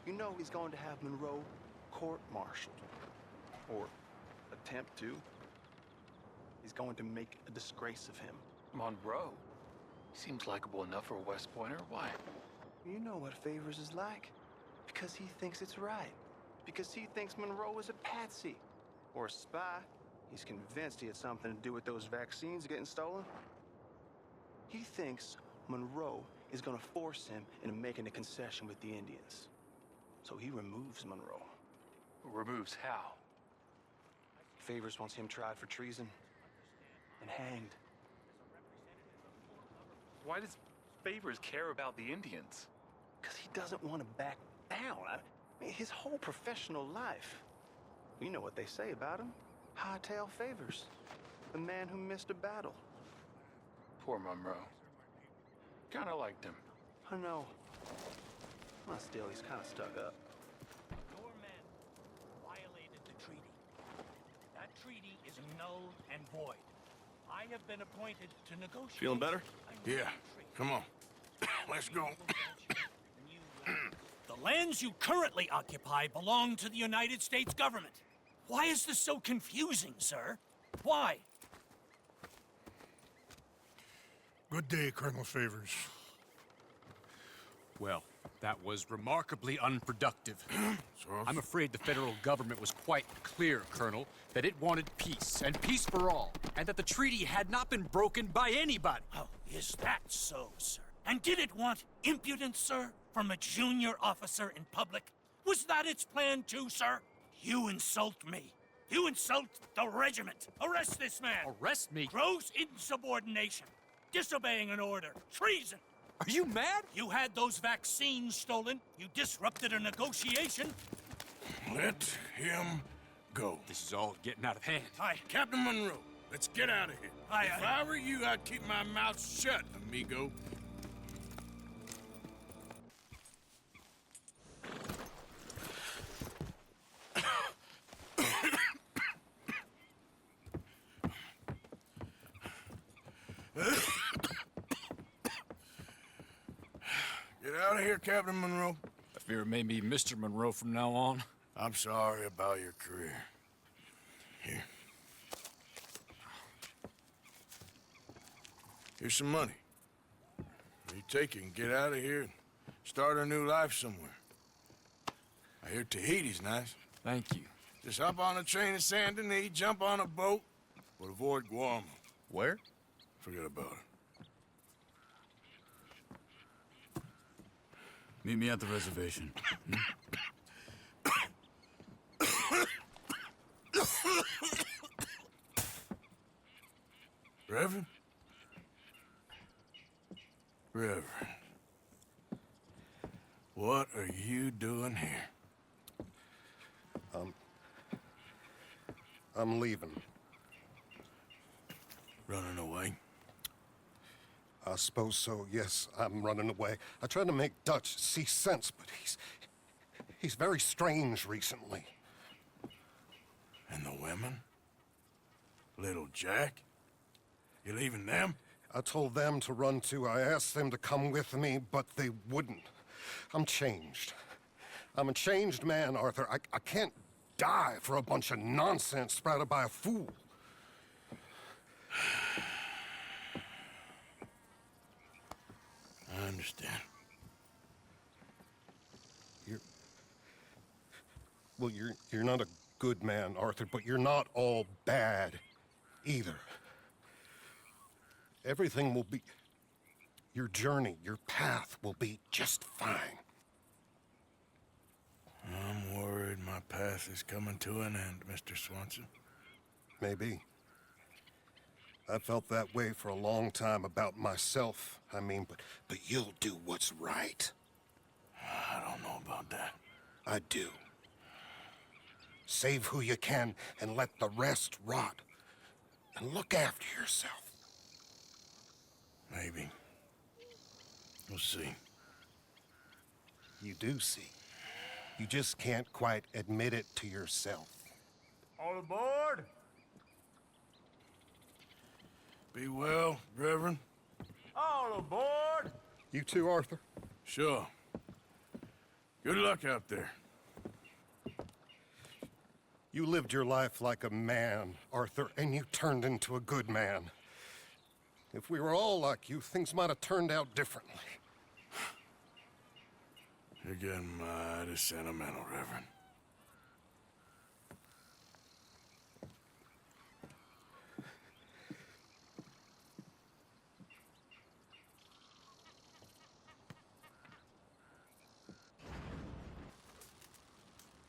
You know he's going to have Monroe court-martialed. Or attempt to. He's going to make a disgrace of him. Monroe? Seems likable enough for a West Pointer. Why? You know what Favors is like. Because he thinks it's right. Because he thinks Monroe is a patsy. Or a spy. He's convinced he had something to do with those vaccines getting stolen. He thinks Monroe is gonna force him into making a concession with the Indians. So he removes Monroe. Removes how? Favors wants him tried for treason and hanged. Why does Favors care about the Indians? Because he doesn't want to back down. I mean, his whole professional life. You know what they say about him. Hightail Favors. The man who missed a battle. Poor Monroe. Kinda liked him. I know. Well, still, he's kind of stuck up. Your men violated the treaty. That treaty is null and void. I have been appointed to negotiate. Feeling better? Yeah. Come on. Let's go. The lands you currently occupy belong to the United States government. Why is this so confusing, sir? Why? Good day, Colonel Favors. Well, that was remarkably unproductive. I'm afraid the federal government was quite clear, Colonel, that it wanted peace, and peace for all, and that the treaty had not been broken by anybody. Oh, is that so, sir? And did it want impudence, sir, from a junior officer in public? Was that its plan too, sir? You insult me. You insult the regiment. Arrest this man. Arrest me? Gross insubordination. Disobeying an order. Treason. Are you mad? You had those vaccines stolen. You disrupted a negotiation. Let him go. This is all getting out of hand. Captain Monroe, let's get out of here. If I were you, I'd keep my mouth shut, amigo. Get out of here, Captain Monroe. I fear it may be Mr. Monroe from now on. I'm sorry about your career. Here. Here's some money. You take it and get out of here and start a new life somewhere. I hear Tahiti's nice. Thank you. Just hop on a train to Saint Denis, jump on a boat, but avoid Guam. Where? Forget about it. Meet me at the reservation. Reverend? Reverend. What are you doing here? I'm leaving. Running away? I suppose so, yes. I'm running away. I tried to make Dutch see sense, but he's very strange recently. And the women? Little Jack? You leaving them? I told them to run too. I asked them to come with me, but they wouldn't. I'm changed. I'm a changed man, Arthur. I can't die for a bunch of nonsense sprouted by a fool. I understand. You're not a good man, Arthur, but you're not all bad either. Everything will be... Your journey, your path will be just fine. I'm worried my path is coming to an end, Mr. Swanson. Maybe. I felt that way for a long time about myself, I mean, but you'll do what's right. I don't know about that. I do. Save who you can and let the rest rot. And look after yourself. Maybe. We'll see. You do see. You just can't quite admit it to yourself. All aboard! Be well, Reverend. All aboard! You too, Arthur? You lived your life like a man, Arthur, and you turned into a good man. If we were all like you, things might have turned out differently. You're getting mighty sentimental, Reverend.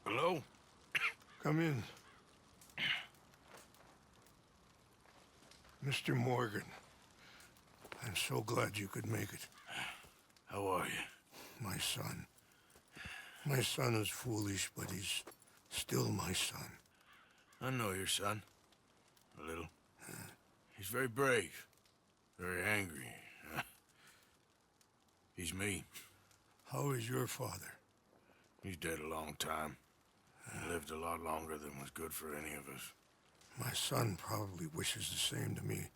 Hello? Come in. Mr. Morgan, I'm so glad you could make it. How are you? My son. My son is foolish, but he's still my son. I know your son. A little. He's very brave. Very angry. He's me. How is your father? He's dead a long time. He lived a lot longer than was good for any of us. My son probably wishes the same to me.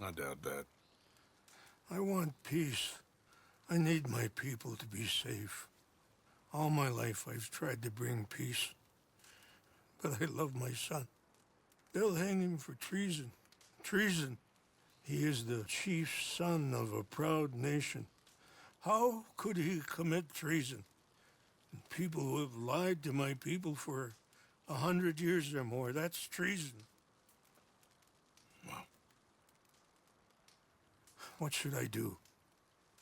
I doubt that. I want peace. I need my people to be safe. All my life I've tried to bring peace. But I love my son. They'll hang him for treason. Treason. He is the chief son of a proud nation. How could he commit treason? People who have lied to my people for 100 years or more, that's treason. Well, what should I do?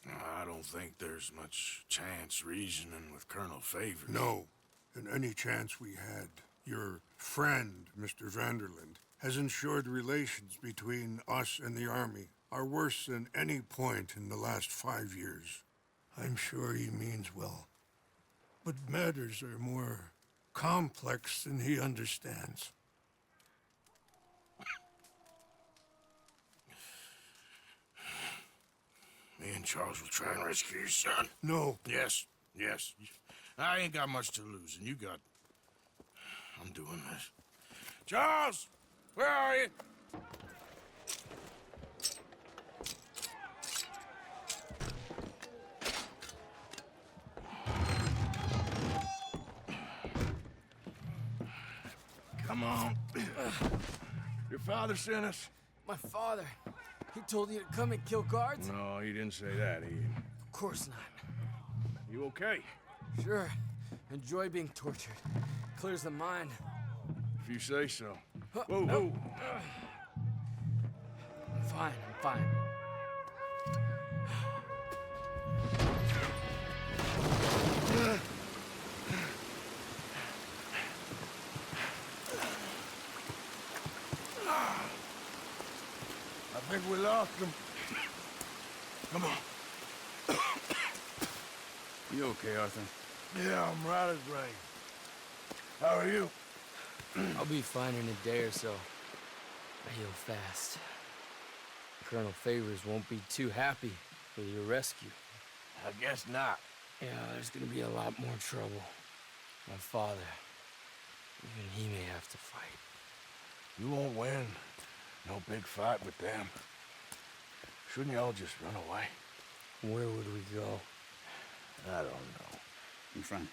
I don't think there's much chance reasoning with Colonel Favors. No. And any chance we had, your friend, Mr. Vanderland, has ensured relations between us and the Army are worse than any point in the last 5 years. I'm sure he means well. But matters are more complex than he understands. Me and Charles will try and rescue your son. No. Yes, yes. I ain't got much to lose, and you got... I'm doing this. Charles! Where are you? Come on. Your father sent us? My father. He told you to come and kill guards? No, he didn't say that. Of course not. You okay? Sure. Enjoy being tortured. Clears the mind. If you say so. Whoa, whoa. I'm fine, I'm fine. I think we lost him. Come on. You okay, Arthur? Yeah, I'm right as rain. How are you? I'll be fine in a day or so. I heal fast. Colonel Favors won't be too happy with your rescue. I guess not. Yeah, there's gonna be a lot more trouble. My father, even he may have to fight. You won't win. No big fight with them. Shouldn't y'all just run away? Where would we go? I don't know. I'm fine.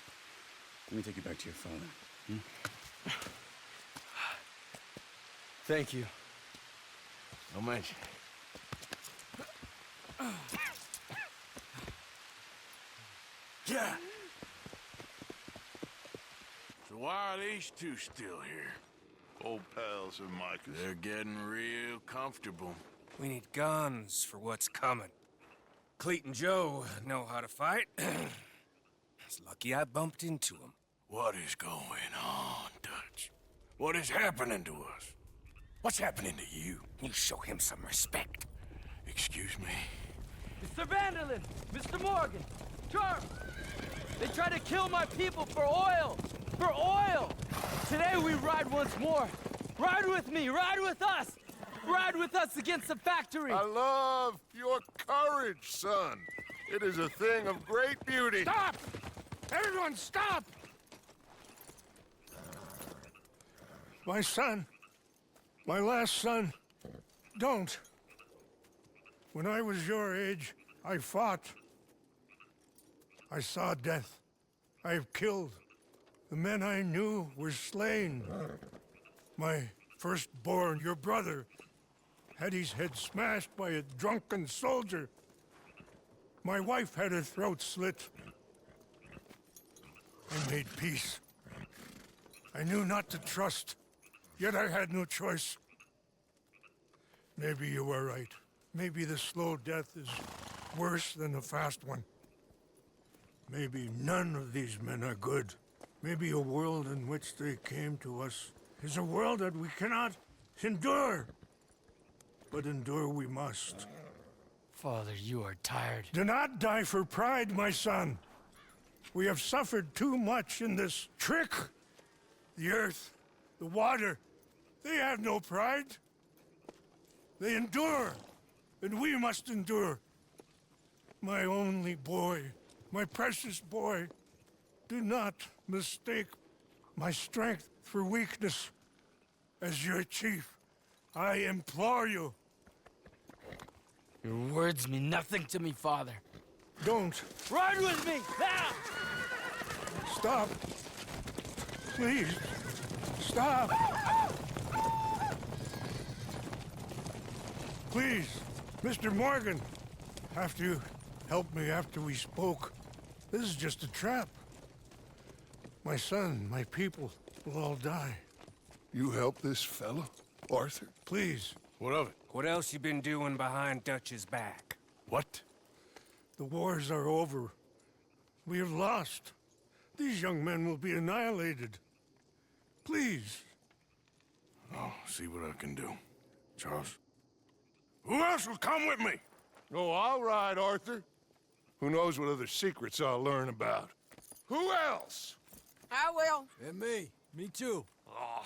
Let me take you back to your father. Thank you. No mention. Yeah. So why are these two still here? Old pals of Micah's. They're getting real comfortable. We need guns for what's coming. Cleet and Joe know how to fight. It's lucky I bumped into them. What is going on, Dutch? What is happening to us? What's happening to you? You show him some respect. Excuse me? Mr. Vanderland! Mr. Morgan! Charles! They try to kill my people for oil! For oil! Today we ride once more! Ride with me! Ride with us! Ride with us against the factory! I love your courage, son. It is a thing of great beauty. Stop! Everyone stop! My son. My last son. Don't. When I was your age, I fought. I saw death. I've killed. The men I knew were slain. My firstborn, your brother, had his head smashed by a drunken soldier. My wife had her throat slit. I made peace. I knew not to trust, yet I had no choice. Maybe you were right. Maybe the slow death is worse than the fast one. Maybe none of these men are good. Maybe a world in which they came to us is a world that we cannot endure. But endure we must. Father, you are tired. Do not die for pride, my son. We have suffered too much in this trick. The earth, the water, they have no pride. They endure, and we must endure. My only boy, my precious boy, do not mistake my strength for weakness. As your chief, I implore you. Your words mean nothing to me, Father. Don't. Ride with me! Now! Stop. Please. Stop. Please, Mr. Morgan. After you helped me after we spoke, this is just a trap. My son, my people will all die. You help this fellow, Arthur? Please. What of it? What else you been doing behind Dutch's back? What? The wars are over. We have lost. These young men will be annihilated. Please. I'll see what I can do. Charles? Who else will come with me? Oh, all right, Arthur. Who knows what other secrets I'll learn about? Who else? I will. And me. Me too. Oh,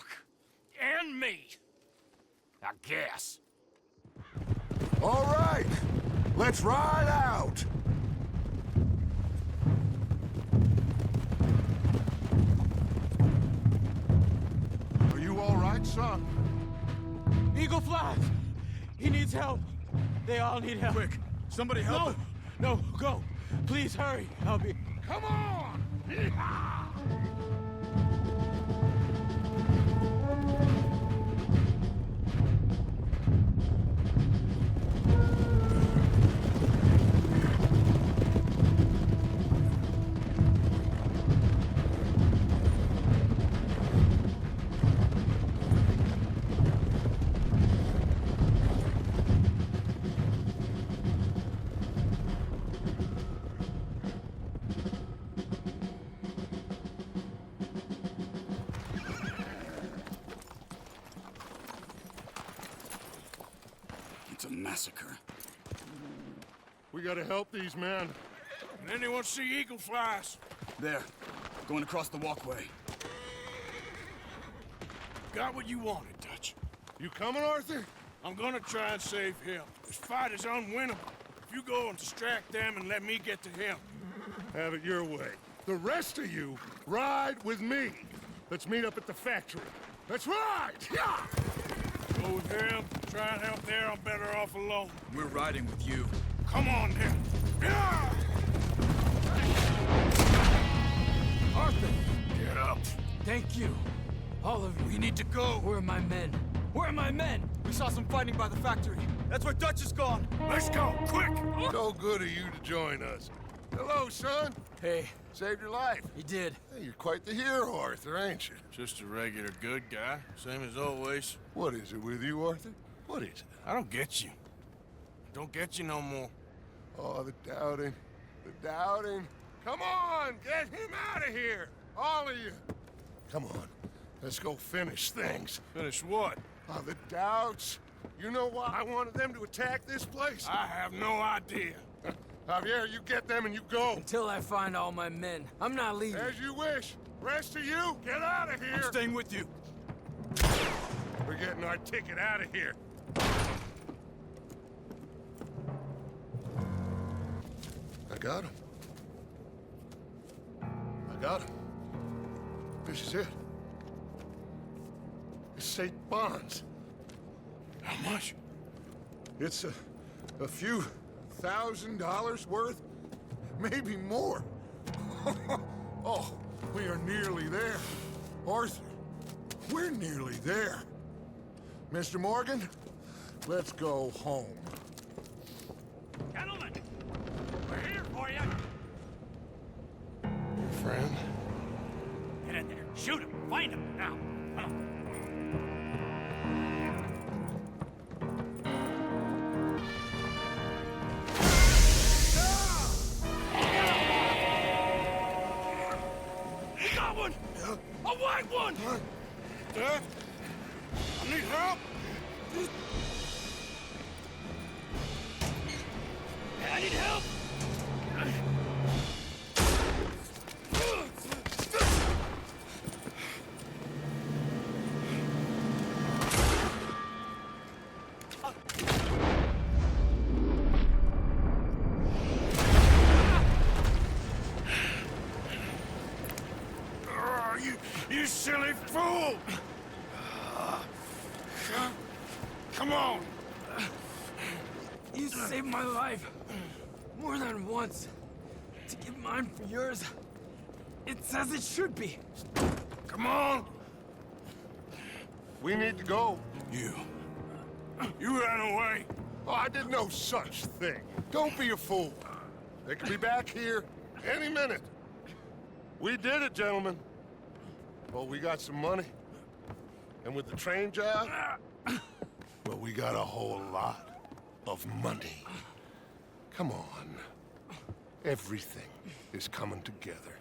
and me. I guess. All right, let's ride out. Are you all right, son? Eagle flies! He needs help. They all need help. Quick, somebody help him. No, go. Please hurry. I'll be... Come on! Yeehaw! It's a massacre. We gotta help these men. Can anyone see eagle flies? There, going across the walkway. Got what you wanted, Dutch. You coming, Arthur? I'm gonna try and save him. This fight is unwinnable. If you go and distract them and let me get to him. Have it your way. The rest of you, ride with me. Let's meet up at the factory. Let's ride! Yeah! Go with him. Try and help there. I'm better off alone. We're riding with you. Come on, then. Yeah! Arthur! Get up. Thank you. All of you. We need to go. Where are my men? Where are my men? We saw some fighting by the factory. That's where Dutch is gone. Let's go, quick! So good of you to join us. Hello, son. Hey. Saved your life. He did. Hey, you're quite the hero, Arthur, ain't you? Just a regular good guy, same as always. What is it with you, Arthur? What is it? I don't get you. Don't get you no more. Oh, the doubting. The doubting. Come on, get him out of here. All of you. Come on. Let's go finish things. Finish what? Oh, the doubts. You know why I wanted them to attack this place? I have no idea. Javier, you get them and you go. Until I find all my men. I'm not leaving. As you wish. Rest of you, get out of here. I'm staying with you. We're getting our ticket out of here. I got him. I got him. This is it. It's St. Bonds. How much? It's a few $1,000 worth, maybe more. Oh, We are nearly there. Arthur, we're nearly there. Mr. Morgan, let's go home. Gentlemen, we're here for you. Friend? Get in there. Shoot him. Find him. Now. Come on. We got one! A white one! Dad? I need help! I need help! You silly fool! Come on! You saved my life more than once. To give mine for yours, it's as it should be. Come on! We need to go. You ran away. Oh, I did no such thing. Don't be a fool. They could be back here any minute. We did it, gentlemen. Well, we got some money. And with the train job, well, we got a whole lot of money. Come on. Everything is coming together.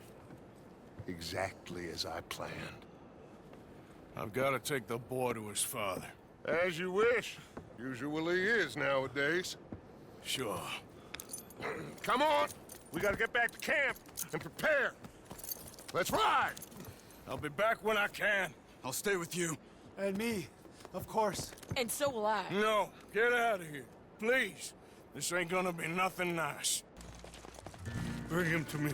Exactly as I planned. I've got to take the boy to his father. As you wish. Usually is nowadays. Sure. Come on! We gotta get back to camp and prepare. Let's ride! I'll be back when I can. I'll stay with you. And me, of course. And so will I. No, get out of here. Please. This ain't gonna be nothing nice. Bring him to me.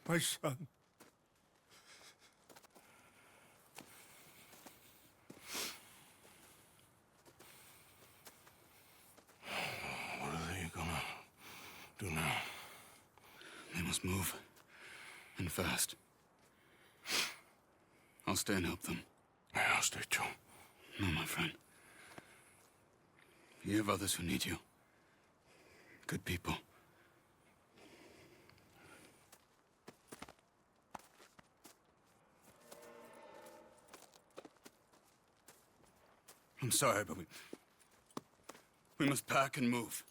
My son. What are they gonna do now? They must move. And fast. I'll stay and help them. Yeah, I'll stay too. No, my friend. You have others who need you. Good people. I'm sorry, but we must pack and move.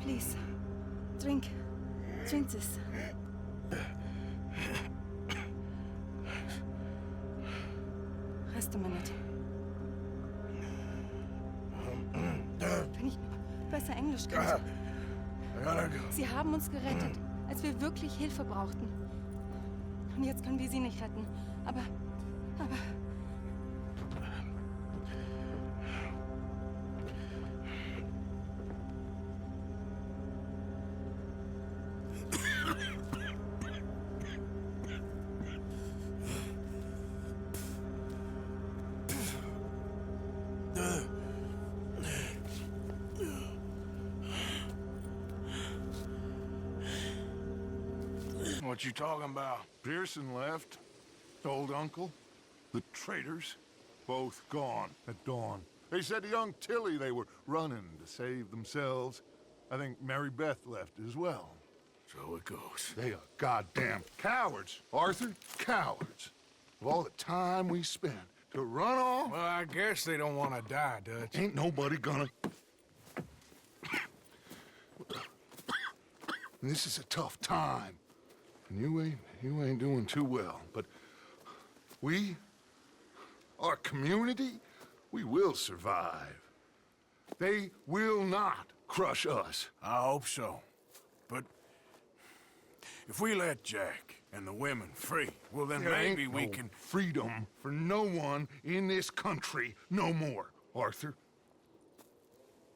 Please, drink. Drink this. Rest a minute. Wenn ich besser Englisch könnte. Sie haben uns gerettet, als wir wirklich Hilfe brauchten. Und jetzt können wir sie nicht retten. Aber... What you talking about? Pearson left. Old uncle. The traitors. Both gone at dawn. They said to young Tilly they were running to save themselves. I think Mary Beth left as well. So it goes. They are goddamn cowards, Arthur. Cowards. Of all the time we spent to run off... Well, I guess they don't want to die, Dutch. Ain't nobody gonna... This is a tough time. And you ain't doing too well. But we, our community, we will survive. They will not crush us. I hope so. But if we let Jack and the women free, well then There maybe ain't we no can... freedom for no one in this country no more, Arthur.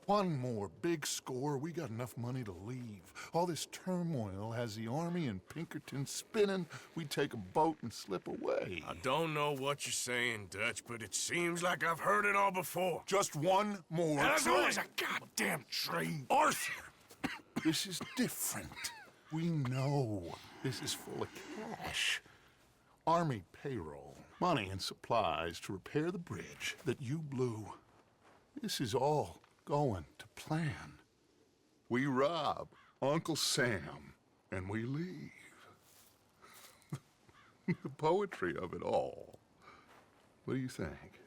One more big score, we got enough money to leave. All this turmoil has the army and Pinkerton spinning. We take a boat and slip away. I don't know what you're saying, Dutch, but it seems like I've heard it all before. Just one more And there's train. always a goddamn train. Arthur! This is different. We know this is full of cash. Army payroll, money and supplies to repair the bridge that you blew. This is all going to plan. We rob Uncle Sam, and we leave. The poetry of it all. What do you think?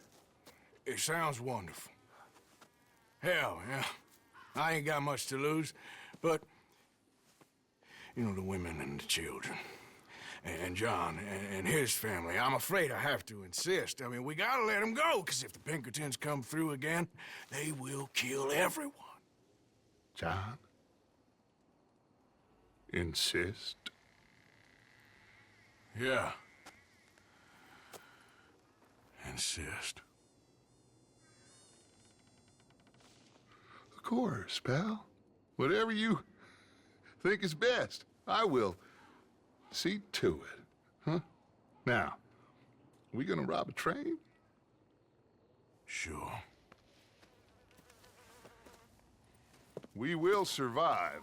It sounds wonderful. Hell, yeah. I ain't got much to lose, but... You know, the women and the children. And John and his family. I'm afraid I have to insist. I mean, we gotta let them go, because if the Pinkertons come through again, they will kill everyone. John? Insist? Yeah. Insist. Of course, pal. Whatever you think is best, I will see to it. Huh? Now, we gonna rob a train? Sure. We will survive.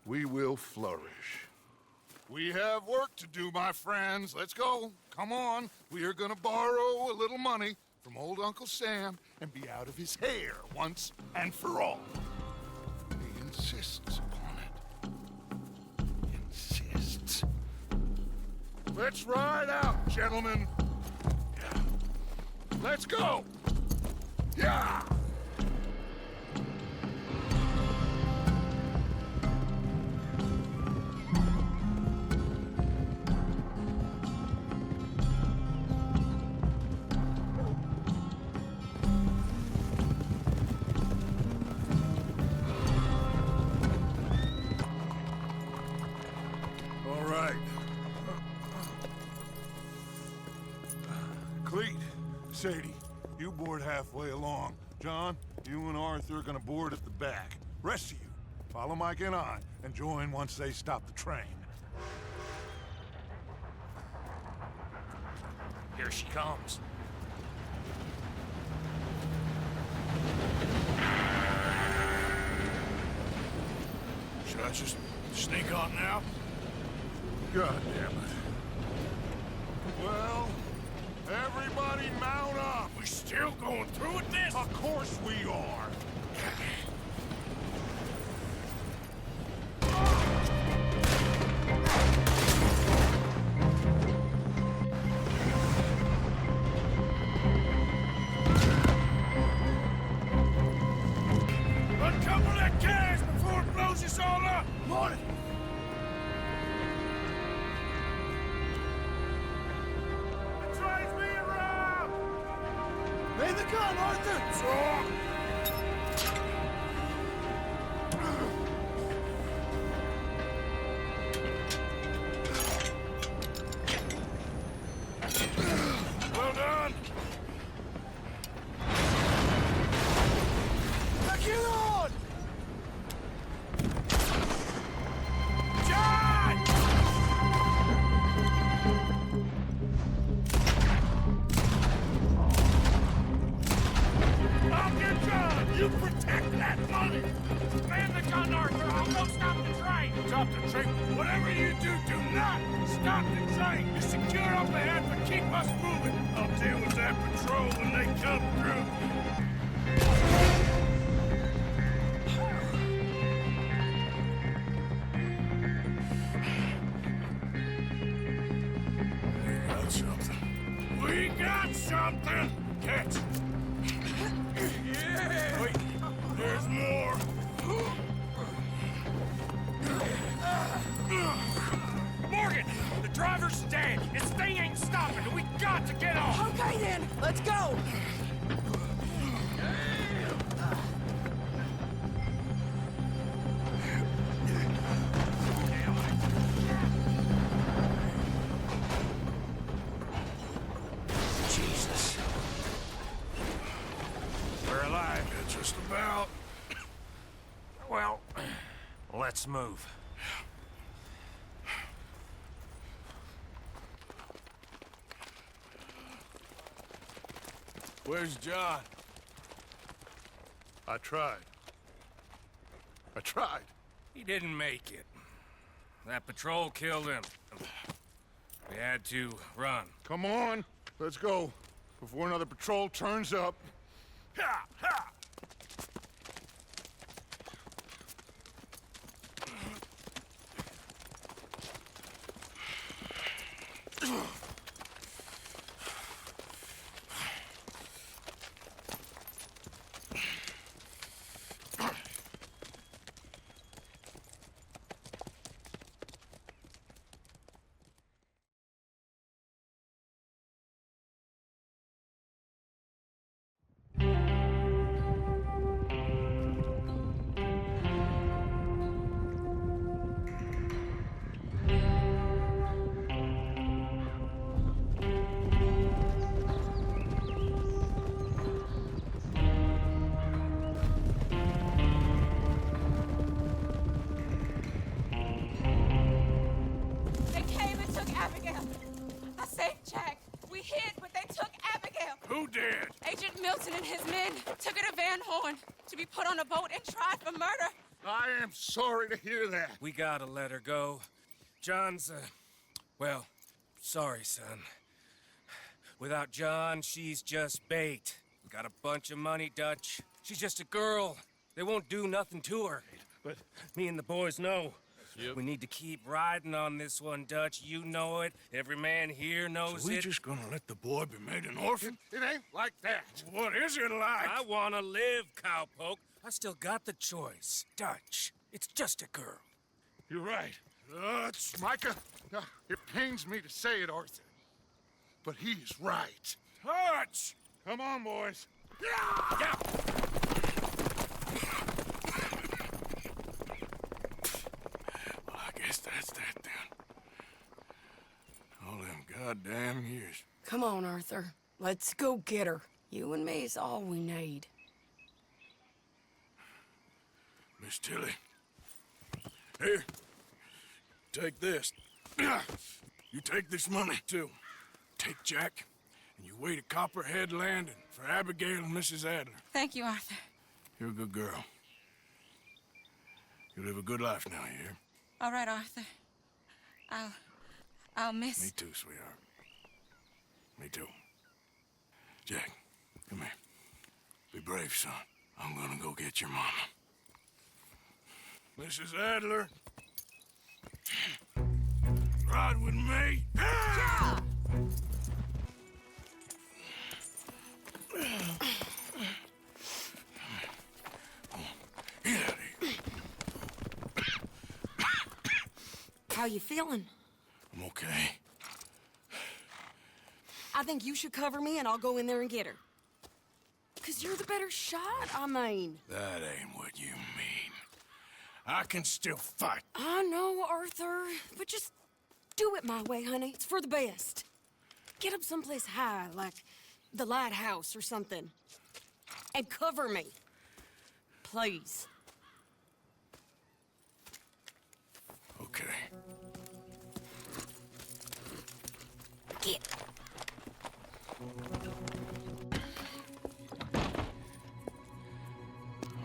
We will flourish. We have work to do, my friends. Let's go. Come on. We are gonna borrow a little money from old Uncle Sam and be out of his hair once and for all. He insists upon it. Insists. Let's ride out, gentlemen. Yeah. Let's go. Yeah. All right. Cleet, Sadie, you board halfway along. John, you and Arthur are gonna board at the back. Rest of you, follow Mike and I, and join once they stop the train. Here she comes. Should I just sneak on now? God damn it. Well, everybody mount up. We still going through with this? Of course we are. Uncouple that cash before blows us all up! Morning! Betrays me around! Lay the gun, Arthur! Well done! Now get on! John! I'll get John! You protect that money! Man the gun, Arthur! I'll go stop the train! Stop the train! Whatever you do, do not stop the train! You secure up ahead, but keep us moving! I'll deal with that patrol when they come through! We got something. We got something! Catch! Yeah! Wait, there's more! Morgan! The driver's dead! This thing ain't stopping! We got to get off! Okay then, let's go! Jesus. We're alive. Yeah, just about. Well, let's move. Where's John? I tried. I tried. He didn't make it. That patrol killed him. We had to run. Come on, let's go. Before another patrol turns up. Ha! Ha! They came and took Abigail. I saved Jack. We hid, but they took Abigail. Who did? Agent Milton and his men took her to Van Horn to be put on a boat and tried for murder. I am sorry to hear that. We gotta let her go. John's, well, sorry, son. Without John, she's just bait. We got a bunch of money, Dutch. She's just a girl. They won't do nothing to her. But me and the boys know. Yep. We need to keep riding on this one, Dutch. You know it. Every man here knows So we it. just gonna let the boy be made an orphan? It ain't like that. What is it like? I wanna live, cowpoke. I still got the choice. Dutch, it's just a girl. You're right. Dutch, Micah, it pains me to say it, Arthur, but he's right. Dutch! Come on, boys. Yeah! Well, I guess that's that then. All them goddamn years. Come on, Arthur. Let's go get her. You and me is all we need. Miss Tilly. Here. Take this. You take this money, too. Take Jack, and you wait at Copperhead Landing for Abigail and Mrs. Adler. Thank you, Arthur. You're a good girl. You live a good life now, you hear? All right, Arthur. I'll miss... Me too, sweetheart. Me too. Jack, come here. Be brave, son. I'm gonna go get your mama. Mrs. Adler. Ride with me. Yeah! Get out of here. How you feeling? I'm okay. I think you should cover me and I'll go in there and get her. 'Cause you're the better shot, I mean. That ain't what you mean. I can still fight. I know, Arthur, but just do it my way, honey. It's for the best. Get up someplace high, like the lighthouse or something. And cover me. Please. Okay. Get.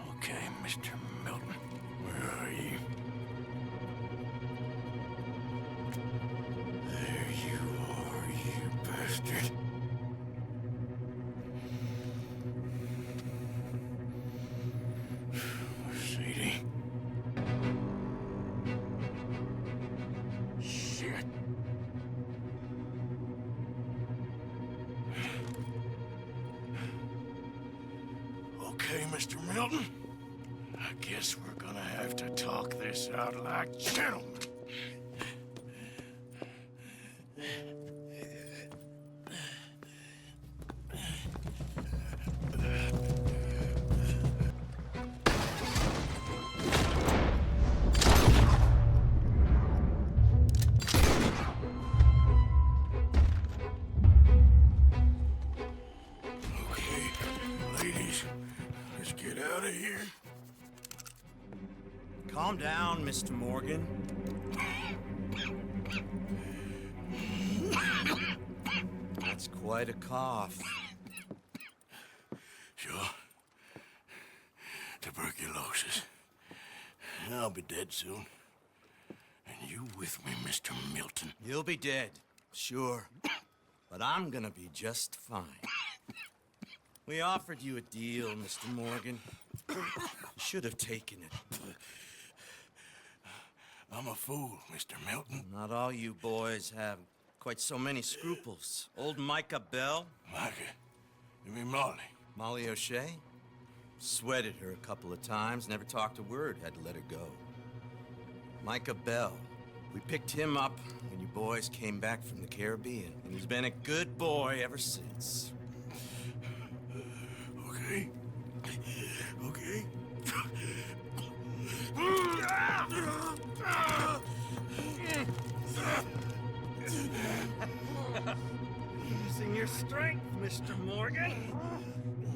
Okay, Mr. Milton. Where are you? There you are, you bastard. Mercedes. Shit. Okay, Mr. Milton. I guess we're gonna have to talk this out like gentlemen. Okay, ladies, let's get out of here. Calm down, Mr. Morgan. That's quite a cough. Sure. Tuberculosis. I'll be dead soon. And you with me, Mr. Milton. You'll be dead, sure. But I'm gonna be just fine. We offered you a deal, Mr. Morgan. You should have taken it. I'm a fool, Mr. Milton. Not all you boys have quite so many scruples. Old Micah Bell. Micah? You mean Molly? Molly O'Shea? Sweated her a couple of times, never talked a word, had to let her go. Micah Bell. We picked him up when you boys came back from the Caribbean, and he's been a good boy ever since. Okay. Okay. Using your strength, Mr. Morgan.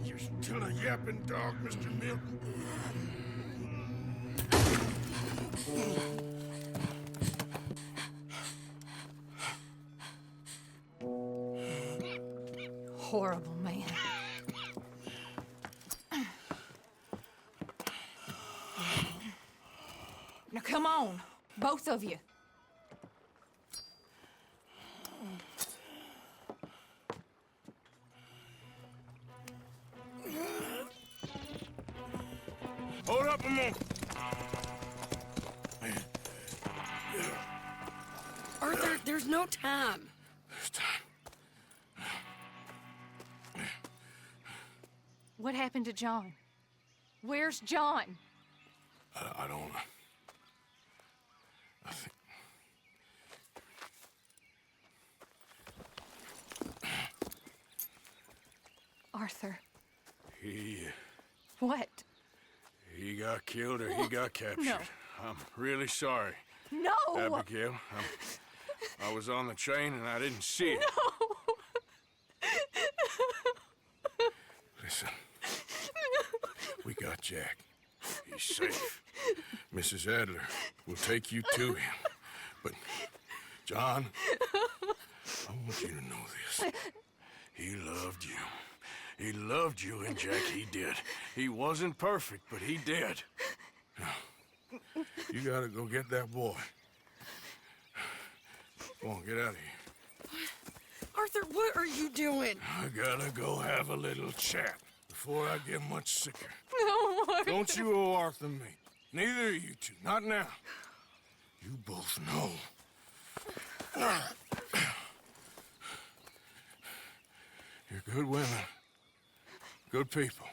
You're still a yapping dog, Mr. Milton. Horrible man. Now come on, both of you. Hold up a moment. Arthur, there's no time. There's time. What happened to John? Where's John? I don't know. I think... Arthur. He got killed or he got captured. No. I'm really sorry. No! Abigail, I was on the train and I didn't see it. No! Listen, we got Jack. He's safe. Mrs. Adler will take you to him. But, John, I want you to know this. He loved you. He loved you, and Jack, he did. He wasn't perfect, but he did. Now, you gotta go get that boy. Come on, get out of here. Arthur, what are you doing? I gotta go have a little chat before I get much sicker. No, Arthur. Don't you owe Arthur me. Neither of you two. Not now. You both know. You're good women. Good people.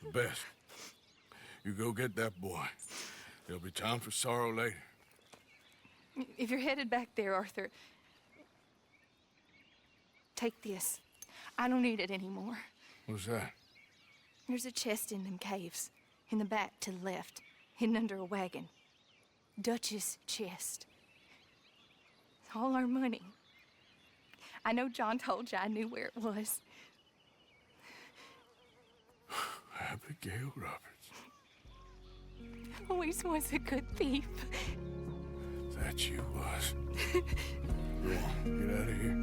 The best. You go get that boy. There'll be time for sorrow later. If you're headed back there, Arthur, take this. I don't need it anymore. What's that? There's a chest in them caves, in the back to the left, hidden under a wagon. Dutch's chest. It's all our money. I know John told you I knew where it was. Abigail Roberts. Always was a good thief. That you was. Go on, get out of here.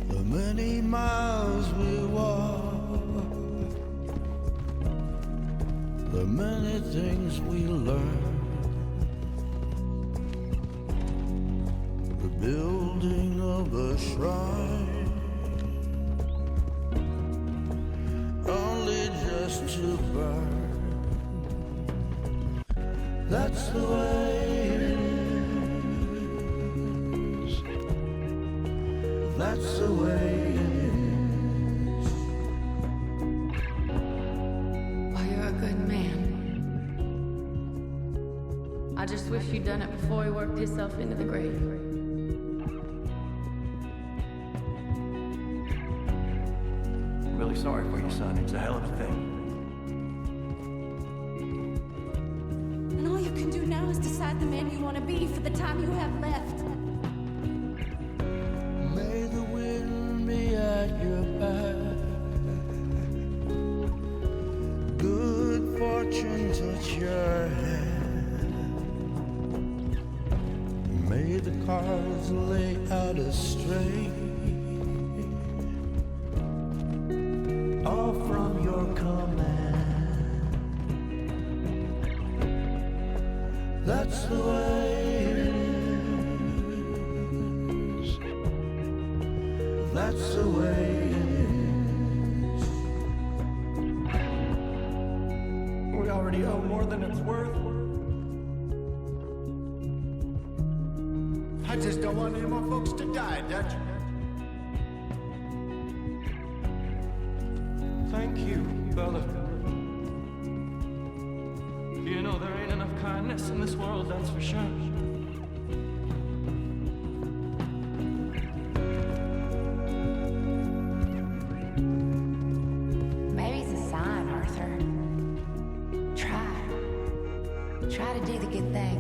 The many miles we walk, the many things we learn, the building of a shrine, only just to burn. That's the way it is. That's the way it is. Well, you're a good man. I just wish you'd done it before he worked himself into the grave. I'm really sorry for you, son. It's a hell of a thing. And all you can do now is decide the man you want to be for the time you have left. May the wind be at your back. Good fortune touch your hand. May the cards lay out astray. All from your command. That's the way it is. That's the way it is. We already owe more than it's worth. I just don't want any more folks to die, Dutch. Thank you, brother. You know, there ain't enough kindness in this world, that's for sure. Maybe it's a sign, Arthur. Try to do the good thing.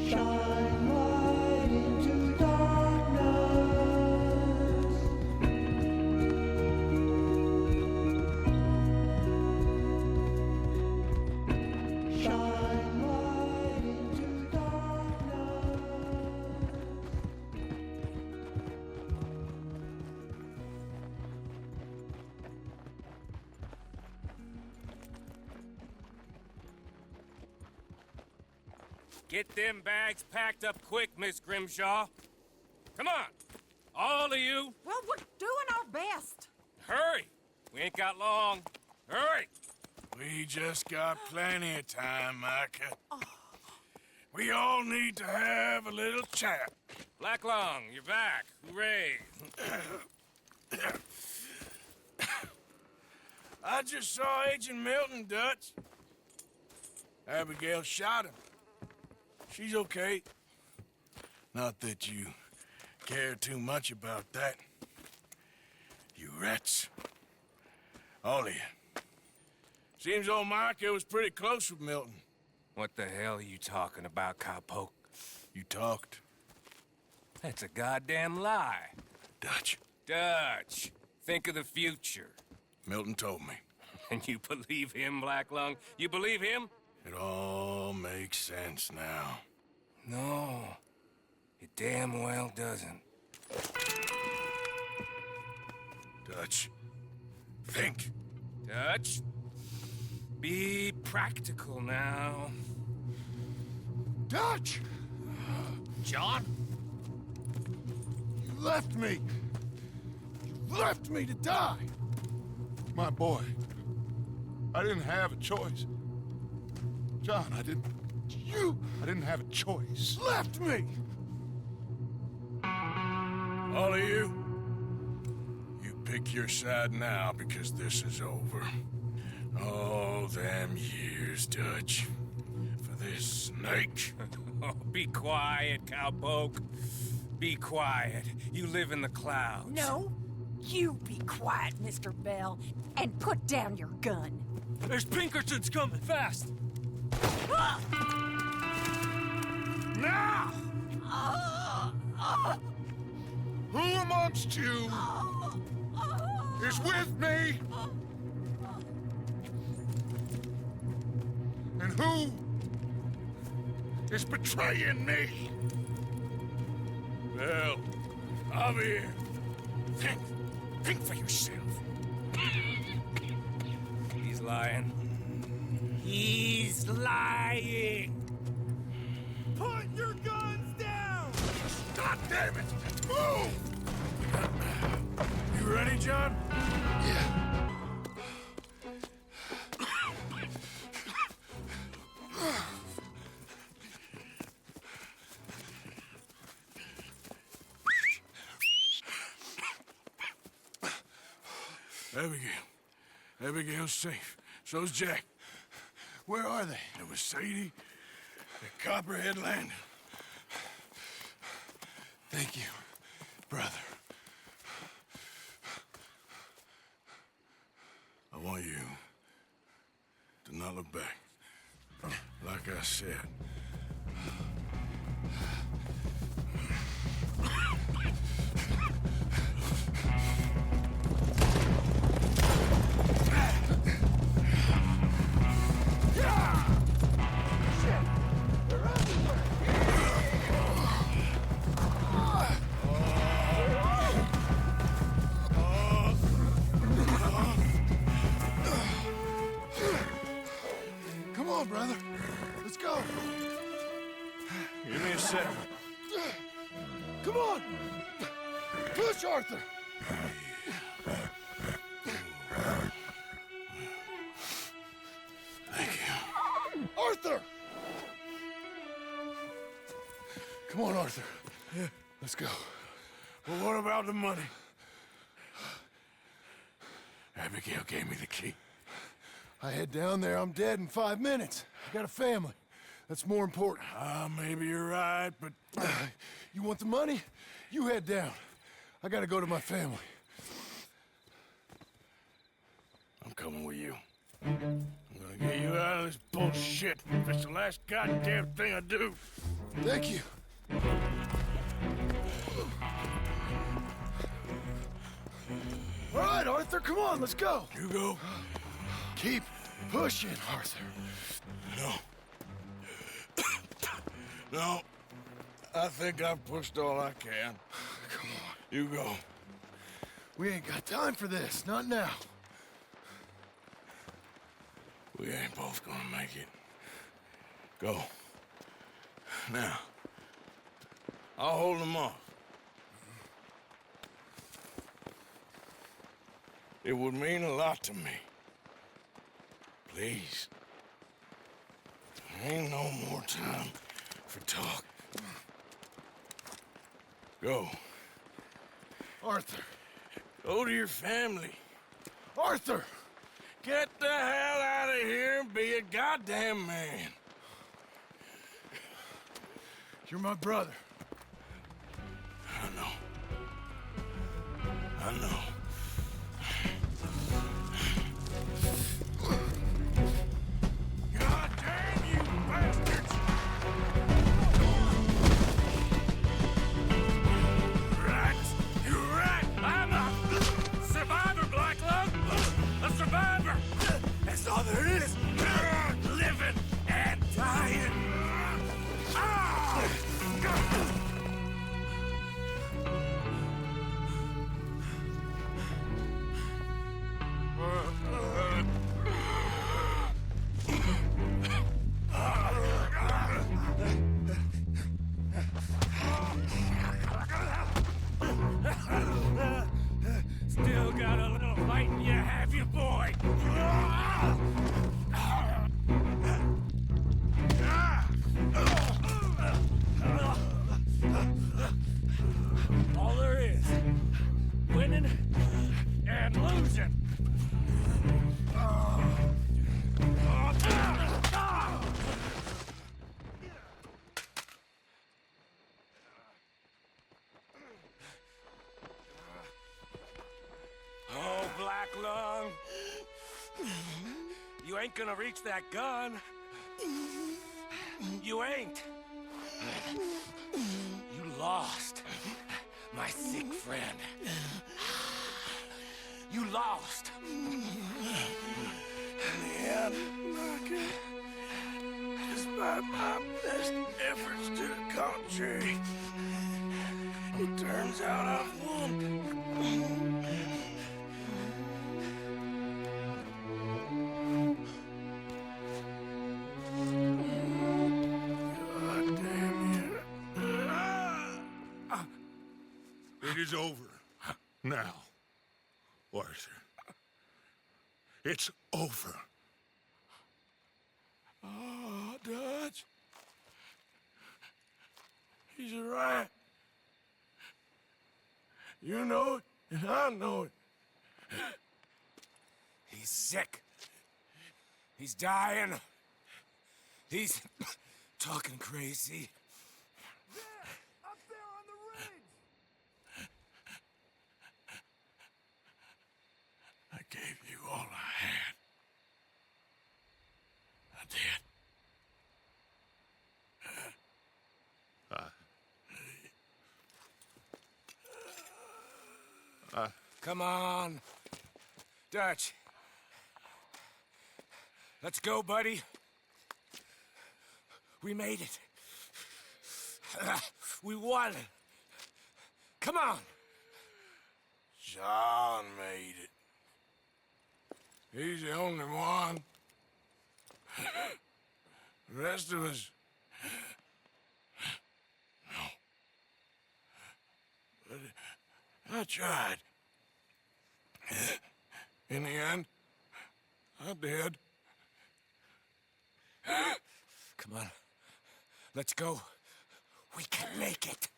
Shine light into darkness. Shine light into darkness. Get them bags packed up quick, Miss Grimshaw. Come on, all of you. Well, we're doing our best. Hurry. We ain't got long. Hurry. We just got plenty of time, Micah. We all need to have a little chat. Blacklong, you're back. Hooray. I just saw Agent Milton, Dutch. Abigail shot him. She's okay. Not that you care too much about that. You rats. All of you. Seems old Micah was pretty close with Milton. What the hell are you talking about, cowpoke? You talked. That's a goddamn lie. Dutch. Dutch, think of the future. Milton told me. And you believe him, Blacklung? You believe him? It all makes sense now. No, it damn well doesn't. Dutch, think. Dutch, be practical now. Dutch! John? You left me! You left me to die! My boy, I didn't have a choice. John, I didn't have a choice. Left me! All of you, you pick your side now because this is over. Oh, them years, Dutch. For this snake. Oh, be quiet, cowpoke. Be quiet. You live in the clouds. No, you be quiet, Mr. Bell, and put down your gun. There's Pinkertons coming, fast! Now! Who amongst you is with me? And who is betraying me? Well, I'm here. Think for yourself. He's lying. He's lying! Put your guns down! God damn it! Move! You ready, John? Yeah. Abigail's safe. So's Jack. Where are they? It was Sadie at Copperhead Landing. Thank you, brother. I want you to not look back. Like I said. Come on, brother. Let's go. Give me a second. Come on. Push, Arthur. Thank you. Arthur! Come on, Arthur. Yeah. Let's go. Well, what about the money? Abigail gave me the key. I head down there, I'm dead in 5 minutes. I got a family. That's more important. Maybe you're right, but... You want the money? You head down. I gotta go to my family. I'm coming with you. I'm gonna get you out of this bullshit. If it's the last goddamn thing I do. Thank you. All right, Arthur, come on, let's go. You go. Keep pushing, Arthur. No. No. I think I've pushed all I can. Come on. You go. We ain't got time for this, not now. We ain't both gonna make it. Go. Now. I'll hold them off. It would mean a lot to me. Please. There ain't no more time for talk. Go. Arthur. Go to your family. Arthur! Get the hell out of here and be a goddamn man. You're my brother. I know. I know. God damn you bastards! Right! You're right! I'm a survivor, Blacklug! A survivor! That's all there is! Living and dying! Ah! Still got a little fight in you, have you, boy? losing! Oh, Black Lung. You ain't gonna reach that gun. You ain't. You lost, my sick friend. You lost. In the end, despite my best efforts to the contrary, it turns out I've won. God damn you. It is over. Now, Arthur. It's over. Oh, Dutch. He's right. You know it, and I know it. He's sick. He's dying. He's talking crazy. Up there on the ridge! I gave you all I had. I did. Come on. Dutch. Let's go, buddy. We made it. We won. Come on. John made it. He's the only one. The rest of us... No. But I tried. In the end, I did. Come on. Let's go. We can make it.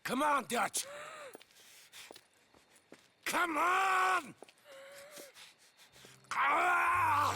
Come on, Dutch. Come on! Ah!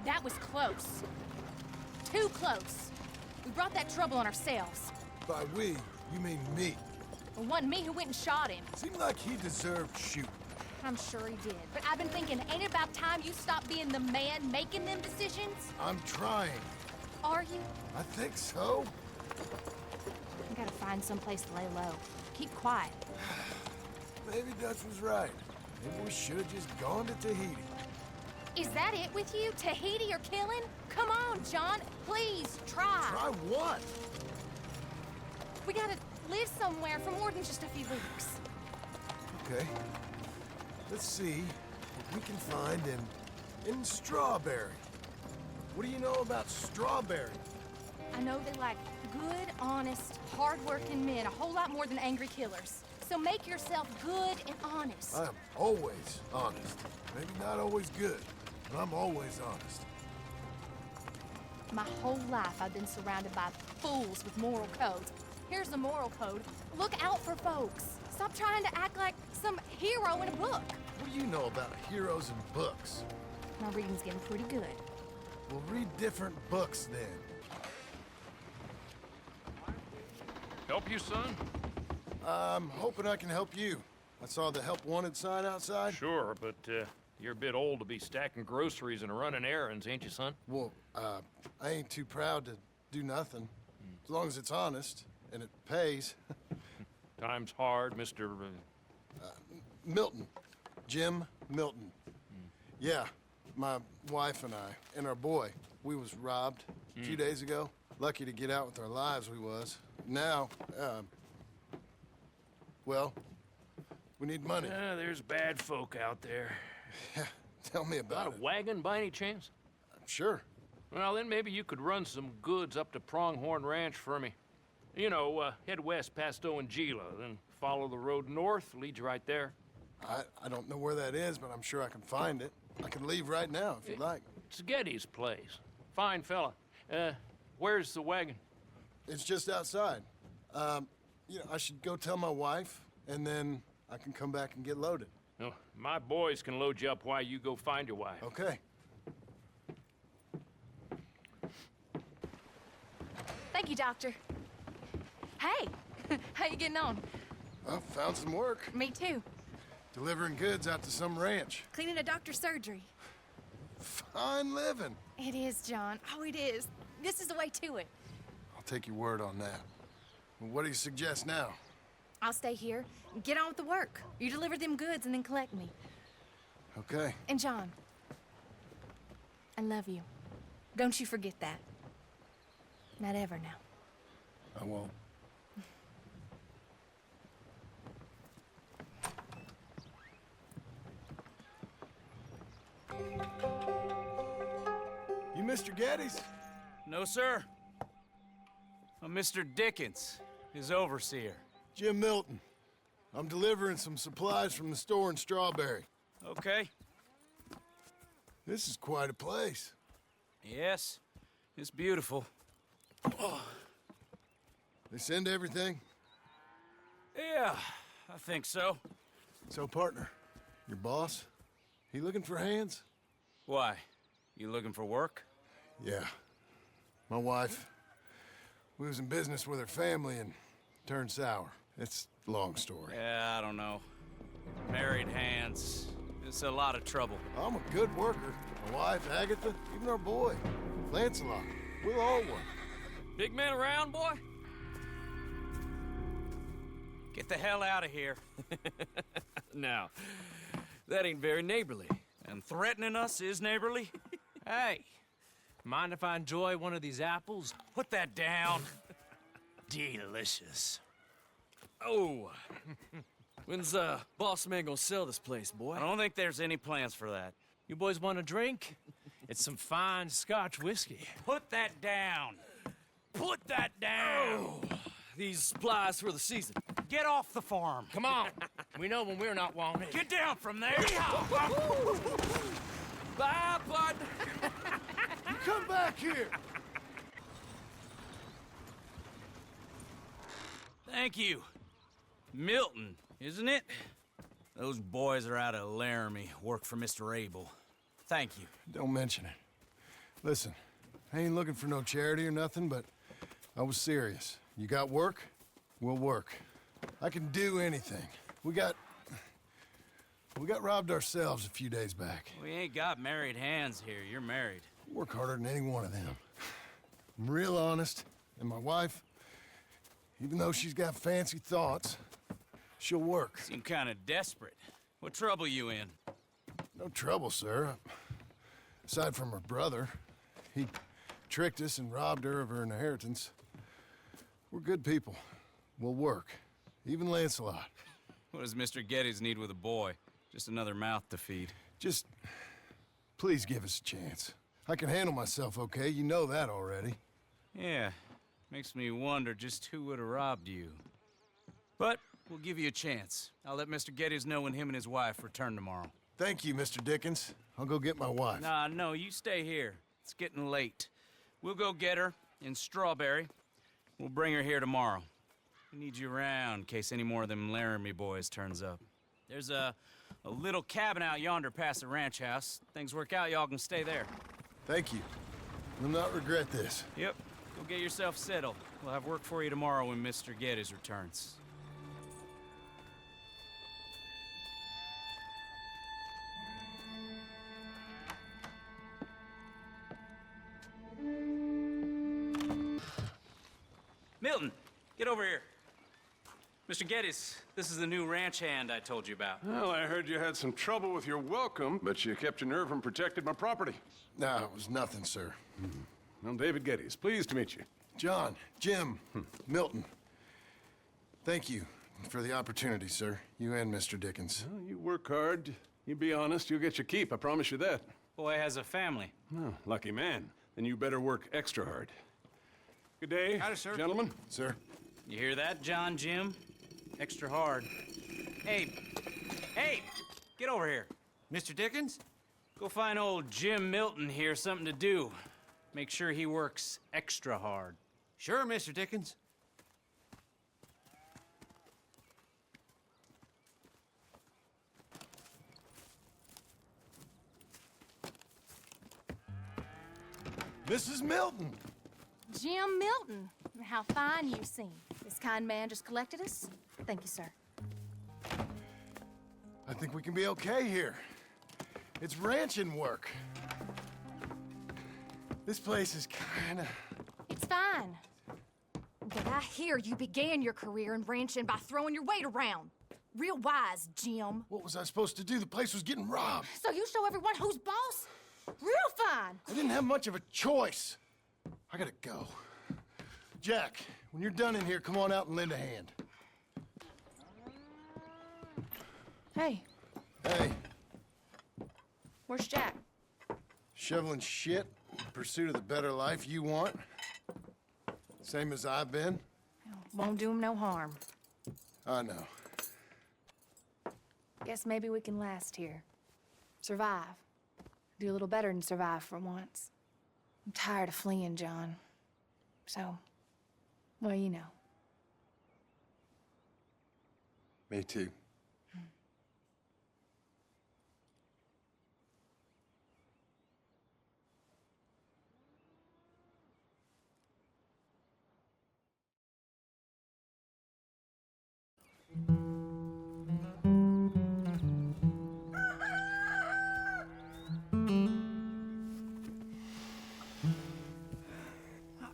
That was close. Too close. We brought that trouble on ourselves. By we, you mean me. wasn't me who went and shot him. Seemed like he deserved shooting. I'm sure he did. But I've been thinking, ain't it about time you stop being the man making them decisions? I'm trying. Are you? I think so. I gotta find someplace to lay low. Keep quiet. Maybe Dutch was right. Maybe we should have just gone to Tahiti. Is that it with you? Tahiti or killing? Come on, John. Please, try. Try what? We gotta live somewhere for more than just a few weeks. Okay. Let's see what we can find in Strawberry. What do you know about Strawberry? I know they like good, honest, hard-working men a whole lot more than angry killers. So make yourself good and honest. I'm always honest. Maybe not always good, but I'm always honest. My whole life I've been surrounded by fools with moral codes. Here's the moral code. Look out for folks. Stop trying to act like some hero in a book. What do you know about heroes and books? My reading's getting pretty good. We'll read different books then. Help you, son? I'm hoping I can help you. I saw the help wanted sign outside. Sure, but you're a bit old to be stacking groceries and running errands, ain't you, son? Well, I ain't too proud to do nothing. As long as it's honest and it pays. Time's hard, Mr. Milton. Jim Milton. Yeah, my wife and I, and our boy, we was robbed a few days ago. Lucky to get out with our lives, we was. Now, well, we need money. There's bad folk out there. Yeah, tell me about Got it. a wagon by any chance? Sure. Well, then maybe you could run some goods up to Pronghorn Ranch for me. You know, head west past Owanjila, then follow the road north, leads you right there. I don't know where that is, but I'm sure I can find it. I can leave right now if you'd like. It's Getty's place. Fine fella. Where's the wagon? It's just outside. You know, I should go tell my wife, and then I can come back and get loaded. No, my boys can load you up while you go find your wife. Okay. Thank you, Doctor. Hey, how you getting on? Well, found some work. Me too. Delivering goods out to some ranch. Cleaning a doctor's surgery. Fine living. It is, John. Oh, it is. This is the way to it. I'll take your word on that. Well, what do you suggest now? I'll stay here. Get on with the work. You deliver them goods and then collect me. Okay. And John, I love you. Don't you forget that. Not ever now. I won't. You Mr. Geddes? No, sir. I'm Mr. Dickens, his overseer. Jim Milton. I'm delivering some supplies from the store in Strawberry. Okay. This is quite a place. Yes, it's beautiful. They send everything? Yeah, I think so. So, partner, your boss, he looking for hands? Why? You looking for work? Yeah. My wife, we was in business with her family and turned sour. It's a long story. Yeah, I don't know. Married hands. It's a lot of trouble. I'm a good worker. My wife, Agatha, even our boy, Lancelot. We'll all work. Big man around, boy? Get the hell out of here. Now, that ain't very neighborly. And threatening us is neighborly? Hey, mind if I enjoy one of these apples? Put that down. Delicious. Oh. When's boss man gonna sell this place, boy? I don't think there's any plans for that. You boys want a drink? It's some fine Scotch whiskey. Put that down. Put that down. Oh. These supplies for the season. Get off the farm. Come on. We know when we're not wanted. Get down from there. Bye, bud. You come back here. Thank you. Milton, isn't it? Those boys are out of Laramie, work for Mr. Abel. Thank you. Don't mention it. Listen, I ain't looking for no charity or nothing, but I was serious. You got work? We'll work. I can do anything. We got robbed ourselves a few days back. We ain't got married hands here. You're married. Work harder than any one of them. I'm real honest, and my wife, even though she's got fancy thoughts, she'll work. Seem kind of desperate. What trouble you in? No trouble, sir. Aside from her brother, he tricked us and robbed her of her inheritance. We're good people. We'll work. Even Lancelot. What does Mr. Geddes need with a boy? Just another mouth to feed. Just, please give us a chance. I can handle myself okay, you know that already. Yeah, makes me wonder just who would have robbed you. But we'll give you a chance. I'll let Mr. Geddes know when him and his wife return tomorrow. Thank you, Mr. Dickens. I'll go get my wife. Nah, no, you stay here. It's getting late. We'll go get her in Strawberry. We'll bring her here tomorrow. We need you around in case any more of them Laramie boys turns up. There's a little cabin out yonder past the ranch house. Things work out, y'all can stay there. Thank you. You'll not regret this. Yep. Go get yourself settled. We'll have work for you tomorrow when Mr. Geddes returns. Milton, get over here. Mr. Geddes, this is the new ranch hand I told you about. Well, I heard you had some trouble with your welcome, but you kept your nerve and protected my property. No, it was nothing, sir. I'm David Geddes. Pleased to meet you. John, Jim, Milton. Thank you for the opportunity, sir. You and Mr. Dickens. Well, you work hard. You be honest, you'll get your keep. I promise you that. Boy has a family. Oh, lucky man. Then you better work extra hard. Good day, Howdy, sir. gentlemen. Sir. You hear that, John, Jim? Extra hard. Hey, get over here. Mr. Dickens? Go find old Jim Milton here something to do. Make sure he works extra hard. Sure, Mr. Dickens. Mrs. Milton! Jim Milton. How fine you seem. This kind man just collected us. Thank you, sir. I think we can be okay here. It's ranching work. This place is kinda... It's fine. But I hear you began your career in ranching by throwing your weight around. Real wise, Jim. What was I supposed to do? The place was getting robbed. So you show everyone who's boss? Real fine. I didn't have much of a choice. I gotta go. Jack, when you're done in here, come on out and lend a hand. Hey, Hey, where's Jack? shoveling shit in pursuit of the better life you want. Same as I've been. Won't do him no harm. I know. Guess maybe we can last here. Survive. Do a little better than survive for once. I'm tired of fleeing, John. So, well, you know. Me too.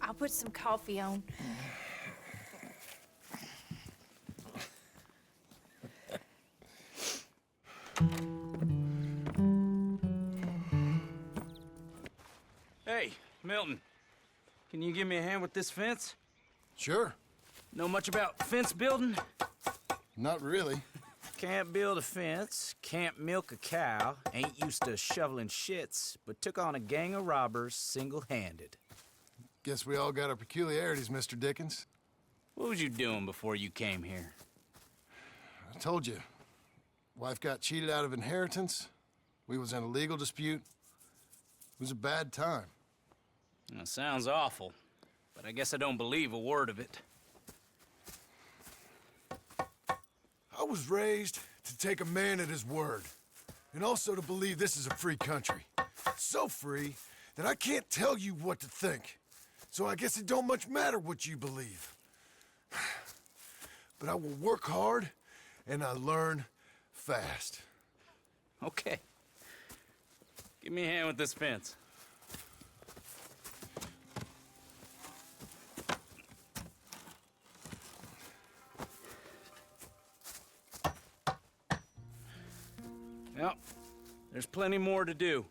I'll put some coffee on. Hey, Milton. Can you give me a hand with this fence? Sure. Know much about fence building? Not really. Can't build a fence, can't milk a cow, ain't used to shoveling shits, but took on a gang of robbers single-handed. Guess we all got our peculiarities, Mr. Dickens. What was you doing before you came here? I told you. Wife got cheated out of inheritance. We was in a legal dispute. It was a bad time. That sounds awful, but I guess I don't believe a word of it. I was raised to take a man at his word, and also to believe this is a free country. So free that I can't tell you what to think. So I guess it don't much matter what you believe. but I will work hard and I learn fast. Okay. Give me a hand with this fence. Well, there's plenty more to do.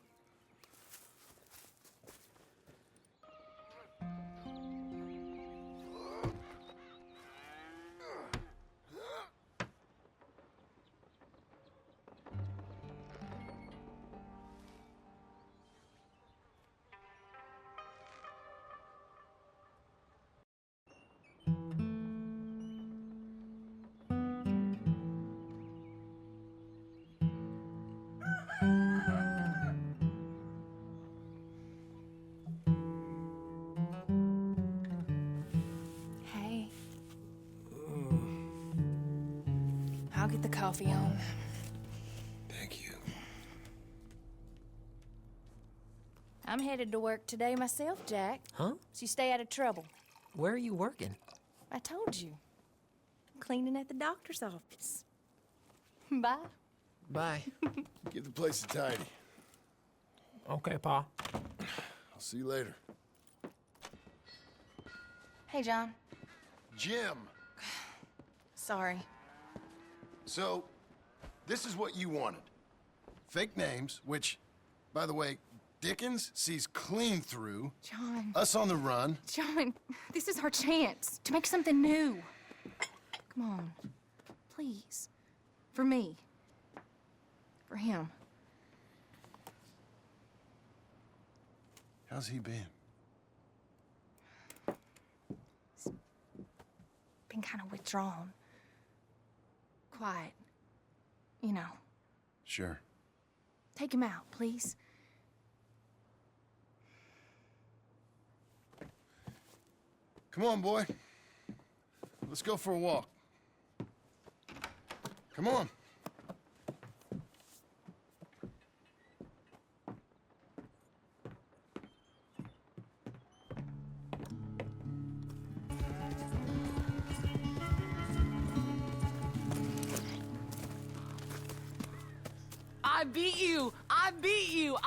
Hey. I'll get the coffee on. Thank you. I'm headed to work today myself, Jack. Huh? So you stay out of trouble. Where are you working? I told you. I'm cleaning at the doctor's office. Bye. Bye. Give the place a tidy. Okay, Pa. I'll see you later. Hey, John. Jim! Sorry. So, this is what you wanted. Fake names, which, by the way, Dickens sees clean through. John. Us on the run. John, this is our chance to make something new. Come on. Please. For me. For him. How's he been? Been kind of withdrawn. Quiet. You know. Sure. Take him out, please. Come on, boy. Let's go for a walk. Come on. I beat you! I beat you!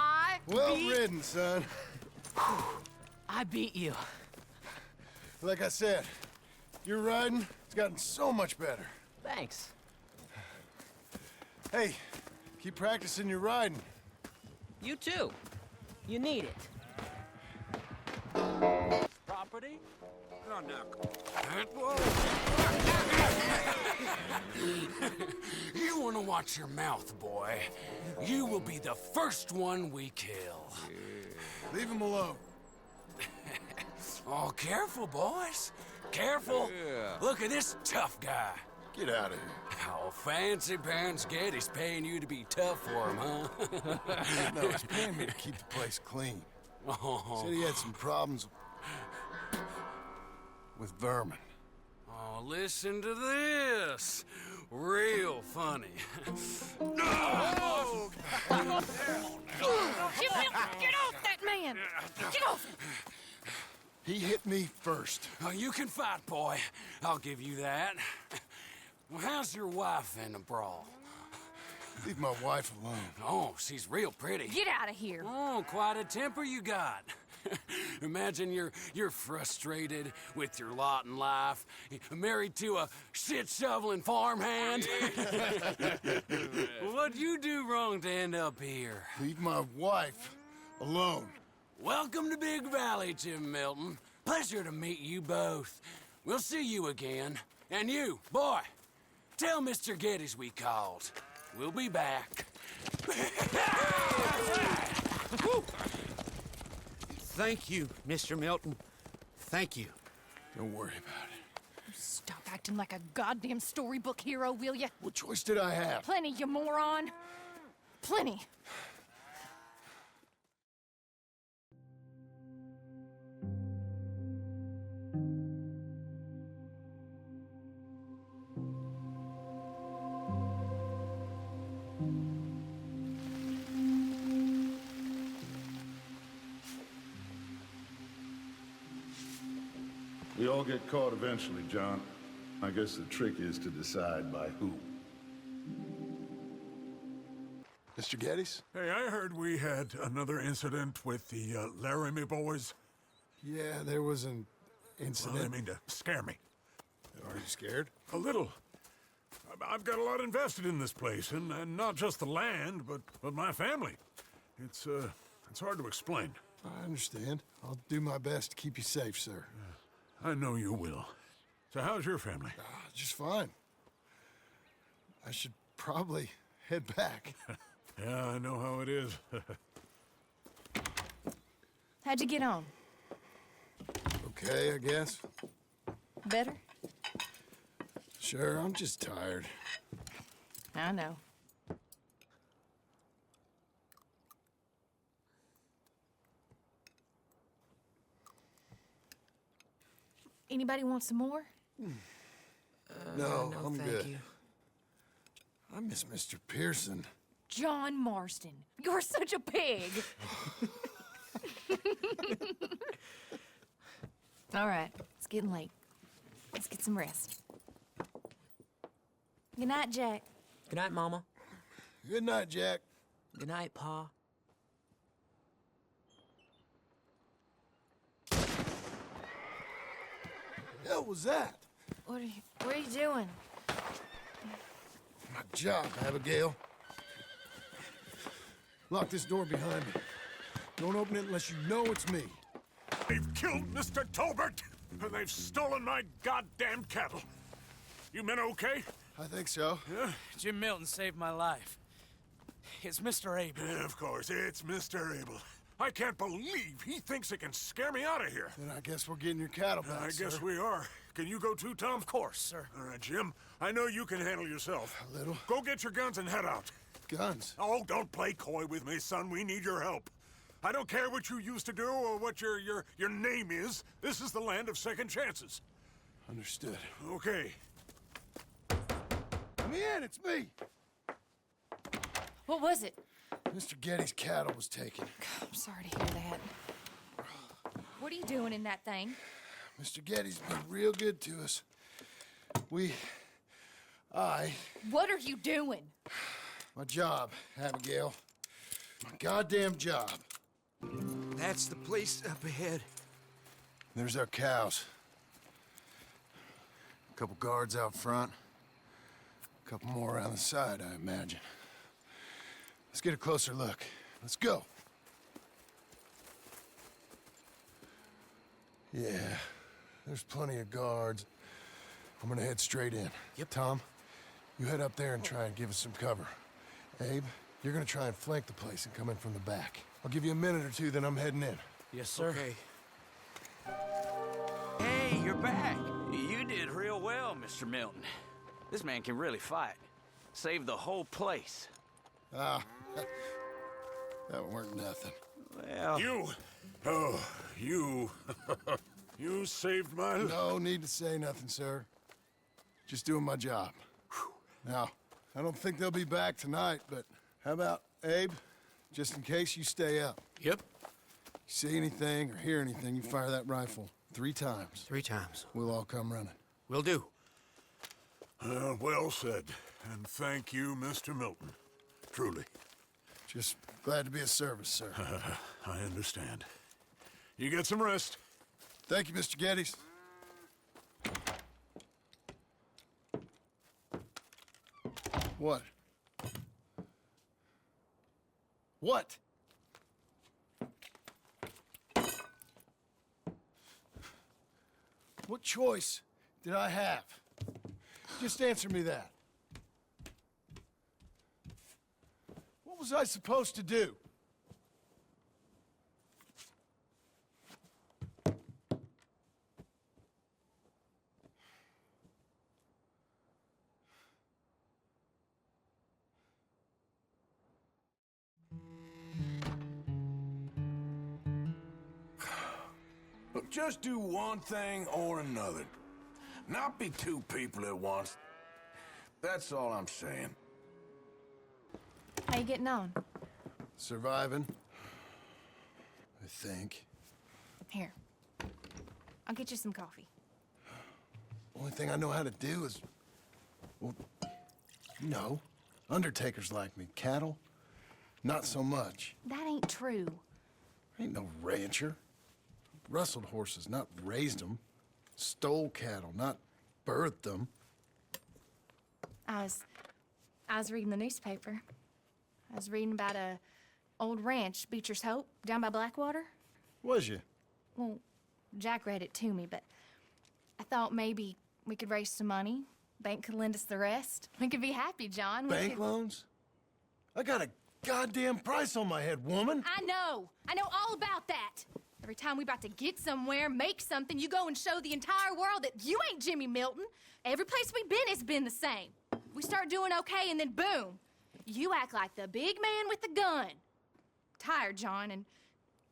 Well ridden, son. I beat you. Like I said, your riding has gotten so much better. Thanks. Hey, keep practicing your riding. You too. You need it. Property? No, no. You want to watch your mouth, boy. You will be the first one we kill. Leave him alone. Oh, careful, boys. Careful. Look at this tough guy. Get out of here. Oh, fancy pants Getty's paying you to be tough for him, huh? No, he's paying me to keep the place clean. Oh. Said he had some problems with vermin. Oh, listen to this. Real funny. Oh. Get off that man! Get off! He hit me first. Oh, you can fight, boy. I'll give you that. Well, how's your wife in the brawl? Leave my wife alone. Oh, she's real pretty. Get out of here. Oh, quite a temper you got. Imagine you're frustrated with your lot in life, married to a shit-shoveling farmhand. What'd you do wrong to end up here? Leave my wife alone. Welcome to Big Valley, Jim Milton. Pleasure to meet you both. We'll see you again. And you, boy, tell Mr. Geddes we called. We'll be back. Thank you, Mr. Milton. Thank you. Don't worry about it. Stop acting like a goddamn storybook hero, will ya? What choice did I have? Plenty, you moron. Plenty. We all get caught eventually, John. I guess the trick is to decide by who. Mr. Geddes? Hey, I heard we had another incident with the Laramie boys. Yeah, there was an incident. Well, I mean to scare me. Are you scared? A little. I've got a lot invested in this place, and not just the land, but my family. It's hard to explain. I understand. I'll do my best to keep you safe, sir. I know you will. So how's your family? Just fine. I should probably head back. Yeah, I know how it is. How'd you get on? Okay, I guess. Better? Sure, I'm just tired. I know. Anybody want some more? No, no, I'm thank good. you. I miss Mr. Pearson. John Marston, you're such a pig. All right, it's getting late. Let's get some rest. Good night, Jack. Good night, Mama. Good night, Jack. Good night, Pa. Hell was that? What are you doing? My job, Abigail. Lock this door behind me. Don't open it unless you know it's me. They've killed Mr. Tolbert, and they've stolen my goddamn cattle. You men okay? I think so. Yeah? Jim Milton saved my life. It's Mr. Abel. Yeah, of course, it's Mr. Abel. I can't believe he thinks he can scare me out of here. Then I guess we're getting your cattle back, I guess sir. we are. Can you go too, Tom? Of course, sir. All right, Jim. I know you can handle yourself. A little. Go get your guns and head out. Guns? Oh, don't play coy with me, son. We need your help. I don't care what you used to do or what your name is. This is the land of second chances. Understood. Okay. Let me in, it's me. What was it? Mr. Geddes' cattle was taken. I'm sorry to hear that. What are you doing in that thing? Mr. Geddes been real good to us. What are you doing? My job, Abigail. My goddamn job. That's the place up ahead. There's our cows. A couple guards out front. A couple more around the side, I imagine. Let's get a closer look. Let's go. Yeah, there's plenty of guards. I'm gonna head straight in. Yep. Tom, you head up there and try and give us some cover. Abe, you're gonna try and flank the place and come in from the back. I'll give you a minute or two, then I'm heading in. Yes, sir. Okay. Hey, you're back. You did real well, Mr. Milton. This man can really fight. Saved the whole place. Ah, that weren't nothing. Well... You you saved my life. No need to say nothing, sir. Just doing my job. Now, I don't think they'll be back tonight, but how about, Abe? Just in case you stay up. Yep. See anything or hear anything, you fire that rifle 3 times. 3 times. We'll all come running. Will do. Well said. And thank you, Mr. Milton. Truly. Just glad to be of service, sir. I understand. You get some rest. Thank you, Mr. Geddes. What? What? What choice did I have? Just answer me that. What was I supposed to do? Look, just do one thing or another. Not be 2 people at once. That's all I'm saying. How you getting on? Surviving. I think. Here. I'll get you some coffee. Only thing I know how to do is, well, you know, undertakers like me. Cattle, not so much. That ain't true. Ain't no rancher. Rustled horses, not raised them. Stole cattle, not birthed them. I was reading the newspaper. I was reading about a old ranch, Beecher's Hope, down by Blackwater. Was you? Well, Jack read it to me, but I thought maybe we could raise some money. Bank could lend us the rest. We could be happy, John. Bank loans? I got a goddamn price on my head, woman. I know all about that. Every time we about to get somewhere, make something, you go and show the entire world that you ain't Jimmy Milton. Every place we've been, it's been the same. We start doing okay, and then boom, you act like the big man with the gun. Tired, John, and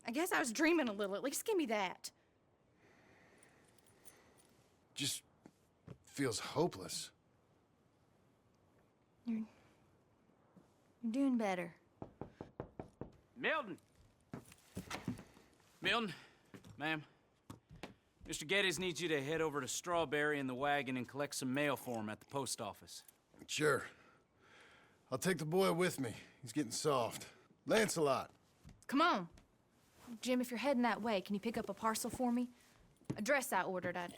I guess I was dreaming a little. At least give me that. Just feels hopeless. You're doing better. Milton! Milton, ma'am. Mr. Geddes needs you to head over to Strawberry in the wagon and collect some mail for him at the post office. Sure. I'll take the boy with me. He's getting soft. Lancelot. Come on. Jim, if you're heading that way, can you pick up a parcel for me? A dress I ordered. I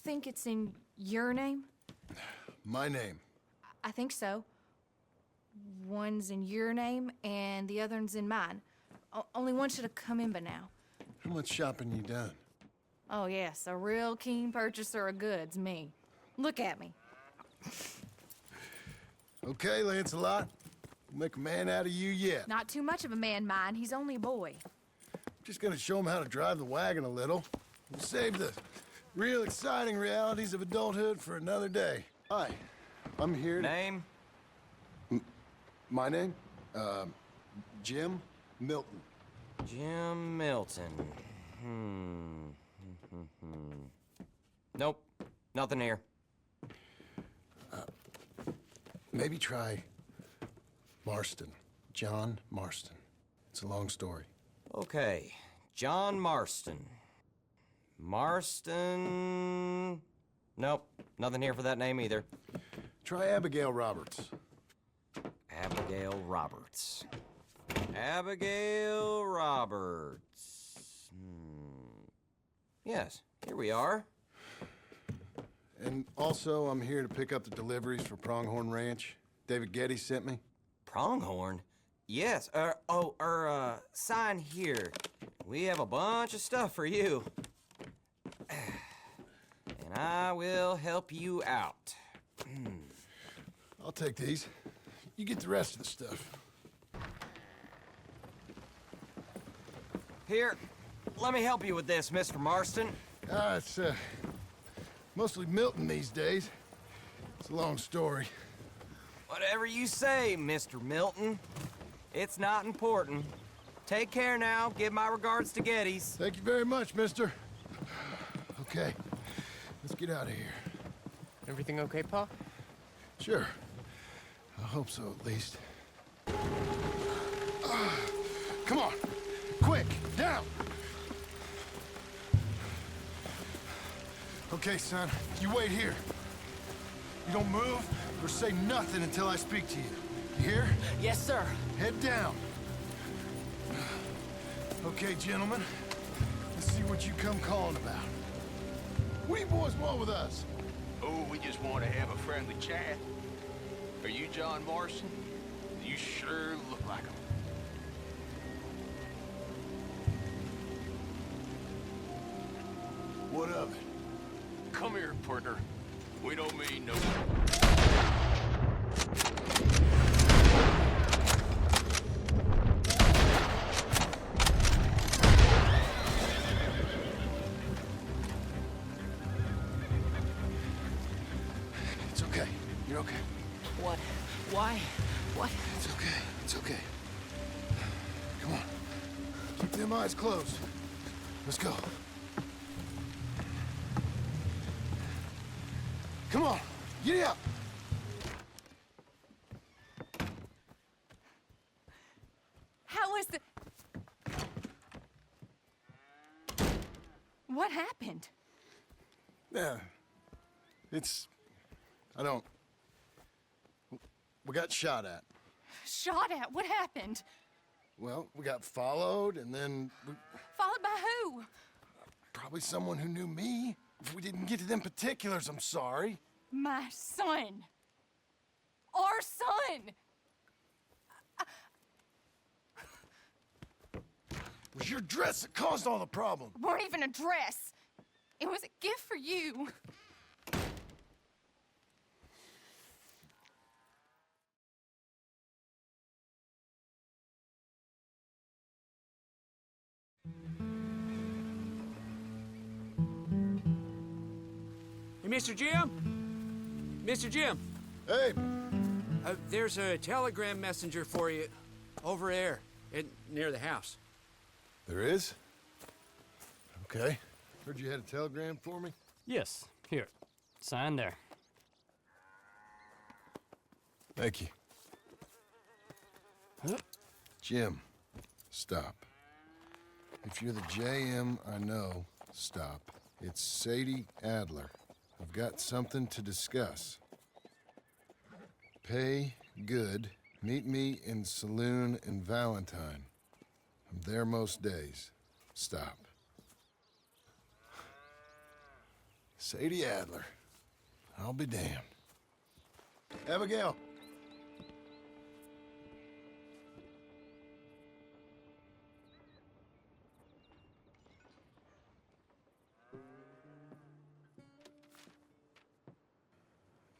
think it's in your name? My name. I think so. One's in your name, and the other one's in mine. Only one should have come in by now. How much shopping you done? Oh, yes, a real keen purchaser of goods, me. Look at me. Okay, Lancelot. We'll make a man out of you yet. Not too much of a man, mine. He's only a boy. Just gonna show him how to drive the wagon a little. We'll save the real exciting realities of adulthood for another day. Hi, I'm here to... Name? My name? Jim Milton. Jim Milton. Nope, nothing here. Maybe try Marston. John Marston. It's a long story. Okay, John Marston. Marston... Nope, nothing here for that name either. Try Abigail Roberts. Abigail Roberts. Abigail Roberts. Yes, here we are. And also, I'm here to pick up the deliveries for Pronghorn Ranch. David Geddes sent me. Pronghorn? Yes, sign here. We have a bunch of stuff for you. And I will help you out. I'll take these. You get the rest of the stuff. Here, let me help you with this, Mr. Marston. It's, mostly Milton these days. It's a long story. Whatever you say, Mr. Milton. It's not important. Take care now. Give my regards to Geddes. Thank you very much, mister. Okay, let's get out of here. Everything okay, Pa? Sure. I hope so, at least. Come on! Quick! Down! Okay, son. You wait here. You don't move or say nothing until I speak to you. You hear? Yes, sir. Head down. Okay, gentlemen. Let's see what you come calling about. What do you boys want with us? Oh, we just want to have a friendly chat. Are you John Marston? You sure look like him. What of it? Come here, partner. We don't mean no... It's okay. You're okay. What? Why? What? It's okay. It's okay. Come on. Keep them eyes closed. Let's go. Come on. Giddy up. How was the... What happened? Yeah. I don't... We got shot at. Shot at? What happened? Well, we got followed, and then Followed by who? probably someone who knew me. If we didn't get to them particulars, I'm sorry. My son. Our son. It was your dress that caused all the problem. It weren't even a dress. It was a gift for you. Hey, Mr. Jim? Mr. Jim? Hey! There's a telegram messenger for you over there, near the house. There is? Okay. Heard you had a telegram for me? Yes. Here. Sign there. Thank you. Jim, stop. If you're the JM I know, stop. It's Sadie Adler. I've got something to discuss. Pay good. Meet me in saloon in Valentine. I'm there most days. Stop. Sadie Adler. I'll be damned. Abigail.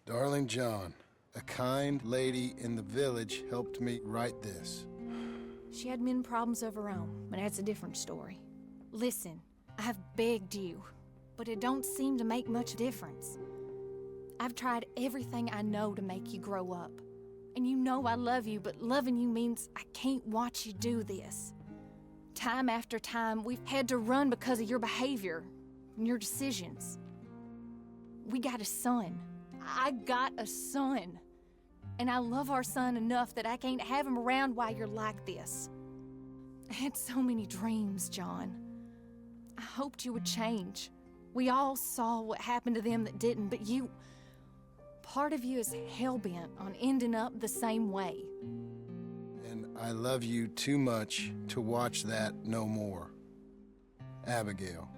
Darling John, a kind lady in the village helped me write this. She had men problems of her own, but that's a different story. Listen, I've begged you, but it don't seem to make much difference. I've tried everything I know to make you grow up. And you know I love you, but loving you means I can't watch you do this. Time after time, we've had to run because of your behavior and your decisions. We got a son. I got a son. And I love our son enough that I can't have him around while you're like this. I had so many dreams, John. I hoped you would change. We all saw what happened to them that didn't, but you... Part of you is hell-bent on ending up the same way. And I love you too much to watch that no more. Abigail.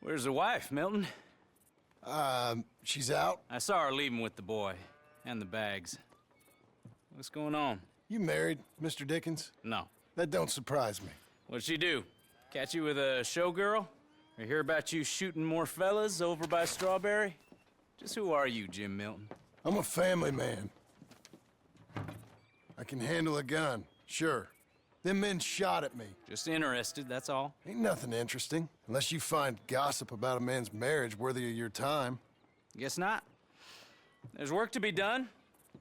Where's the wife, Milton? She's out. I saw her leaving with the boy. And the bags. What's going on? You married, Mr. Dickens? No. That don't surprise me. What'd she do? Catch you with a showgirl? Or hear about you shooting more fellas over by Strawberry? Just who are you, Jim Milton? I'm a family man. I can handle a gun, sure. Them men shot at me. Just interested, that's all. Ain't nothing interesting, unless you find gossip about a man's marriage worthy of your time. Guess not. There's work to be done,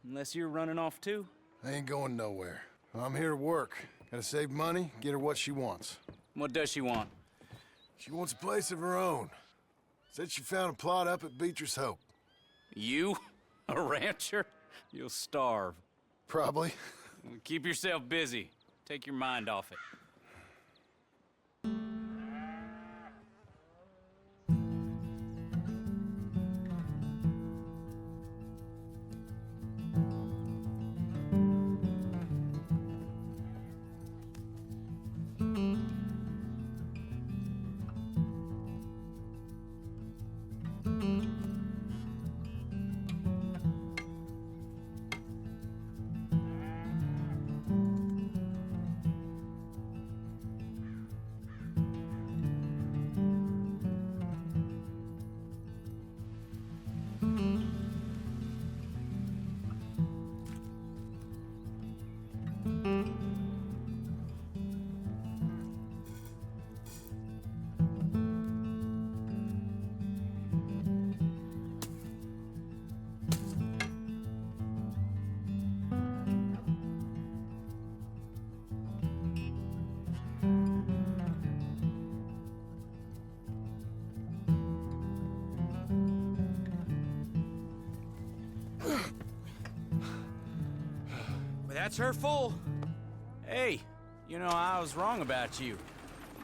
unless you're running off too. I ain't going nowhere. I'm here to work. Gotta save money, get her what she wants. What does she want? She wants a place of her own. Said she found a plot up at Beecher's Hope. You? A rancher? You'll starve. Probably. Keep yourself busy. Take your mind off it. That's her full. Hey, you know, I was wrong about you.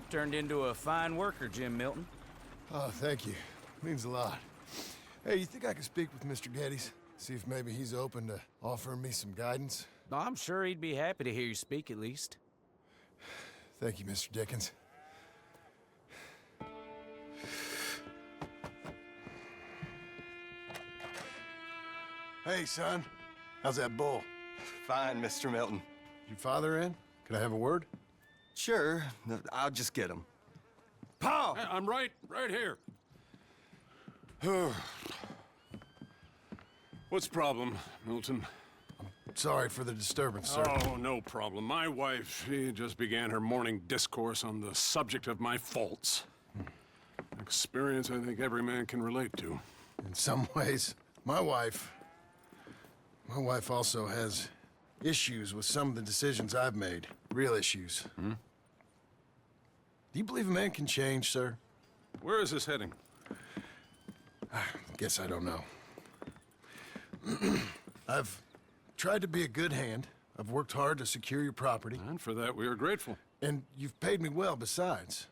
Turned into a fine worker, Jim Milton. Oh, thank you. Means a lot. Hey, you think I could speak with Mr. Geddes? See if maybe he's open to offering me some guidance? I'm sure he'd be happy to hear you speak, at least. Thank you, Mr. Dickens. Hey, son. How's that bull? Fine, Mr. Milton. Your father in? Could I have a word? Sure. I'll just get him. Pa! I'm right here. What's the problem, Milton? Sorry for the disturbance, sir. Oh, no problem. My wife, she just began her morning discourse on the subject of my faults. Experience I think every man can relate to. In some ways, my wife also has issues with some of the decisions I've made. Real issues. Hmm? Do you believe a man can change, sir? Where is this heading? Guess I don't know. I've tried to be a good hand. I've worked hard to secure your property. And for that, we are grateful. And you've paid me well besides.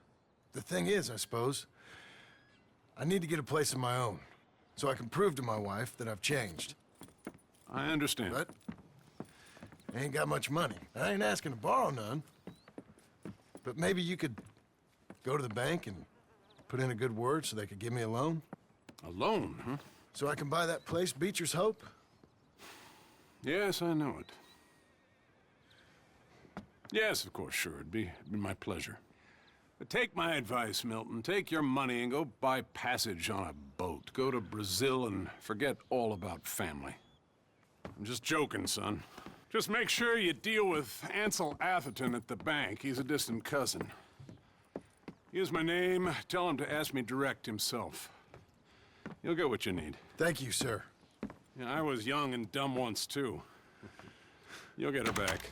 The thing is, I suppose, I need to get a place of my own, so I can prove to my wife that I've changed. I understand. But I ain't got much money. I ain't asking to borrow none. But maybe you could go to the bank and put in a good word so they could give me a loan? A loan, huh? So I can buy that place, Beecher's Hope? Yes, I know it. Yes, of course, sure. It'd be my pleasure. But take my advice, Milton. Take your money and go buy passage on a boat. Go to Brazil and forget all about family. I'm just joking, son. Just make sure you deal with Ansel Atherton at the bank. He's a distant cousin. Use my name. Tell him to ask me direct himself. You'll get what you need. Thank you, sir. Yeah, I was young and dumb once, too. You'll get her back.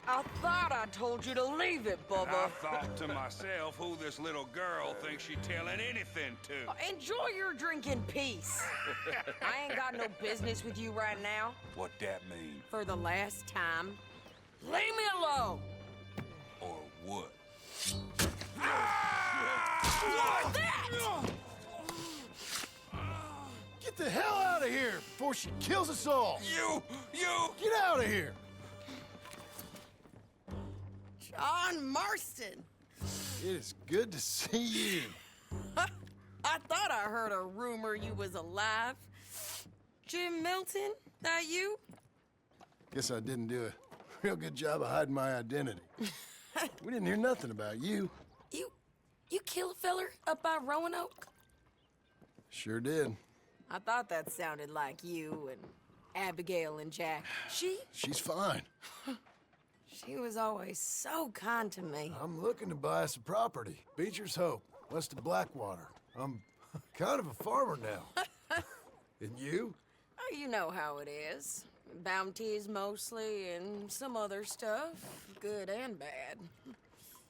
I thought I told you to leave it, Bubba. I thought to myself who this little girl thinks she telling anything to. Enjoy your drink in peace. I ain't got no business with you right now. What that mean? For the last time, leave me alone. Or what? What's that? Get the hell out of here before she kills us all! You! Get out of here! John Marston. It is good to see you. I thought I heard a rumor you was alive. Jim Milton, that you? Guess I didn't do a real good job of hiding my identity. We didn't hear nothing about you. You kill a feller up by Roanoke? Sure did. I thought that sounded like you and Abigail and Jack. She's fine. She was always so kind to me. I'm looking to buy us a property. Beecher's Hope, west of Blackwater. I'm kind of a farmer now. And you? Oh, you know how it is. Bounties mostly, and some other stuff, good and bad.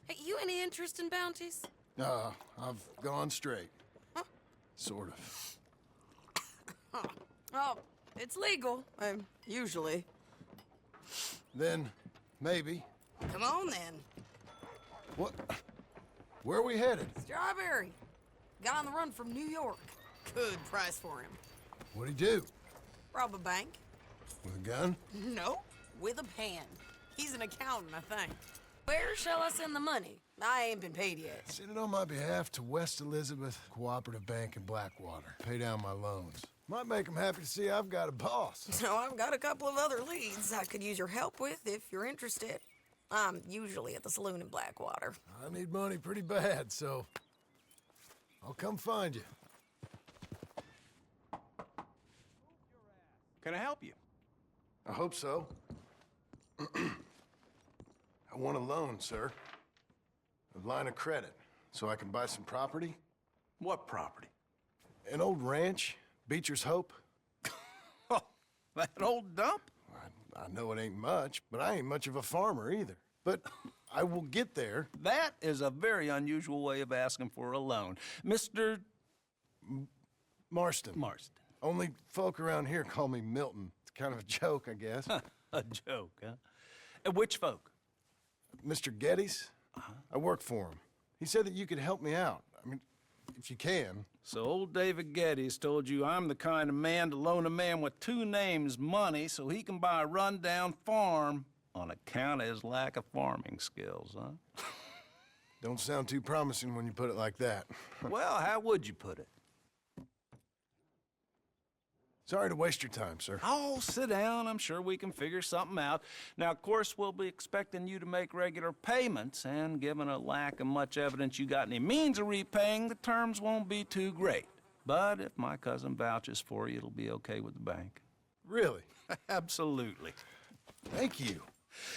Hey, you any interest in bounties? I've gone straight. Sort of. Oh, it's legal, usually. Then, maybe. Come on, then. What? Where are we headed? Strawberry. Got on the run from New York. Good price for him. What'd he do? Rob a bank. With a gun? No, with a pen. He's an accountant, I think. Where shall I send the money? I ain't been paid yet. Send it on my behalf to West Elizabeth Cooperative Bank in Blackwater. Pay down my loans. Might make them happy to see I've got a boss. So I've got a couple of other leads I could use your help with if you're interested. I'm usually at the saloon in Blackwater. I need money pretty bad, so I'll come find you. Can I help you? I hope so. I want a loan, sir. A line of credit, so I can buy some property. What property? An old ranch, Beecher's Hope. Oh, that old dump? I know it ain't much, but I ain't much of a farmer either. But I will get there. That is a very unusual way of asking for a loan. Mr. Marston. Marston. Only folk around here call me Milton. It's kind of a joke, I guess. A joke, huh? And which folk? Mr. Geddes. I work for him. He said that you could help me out. I mean, if you can. So old David Geddes told you I'm the kind of man to loan a man with two names money so he can buy a rundown farm on account of his lack of farming skills, huh? Don't sound too promising when you put it like that. Well, how would you put it? Sorry to waste your time, sir. Oh, sit down. I'm sure we can figure something out. Now, of course, we'll be expecting you to make regular payments, and given a lack of much evidence you got any means of repaying, the terms won't be too great. But if my cousin vouches for you, it'll be okay with the bank. Really? Absolutely. Thank you.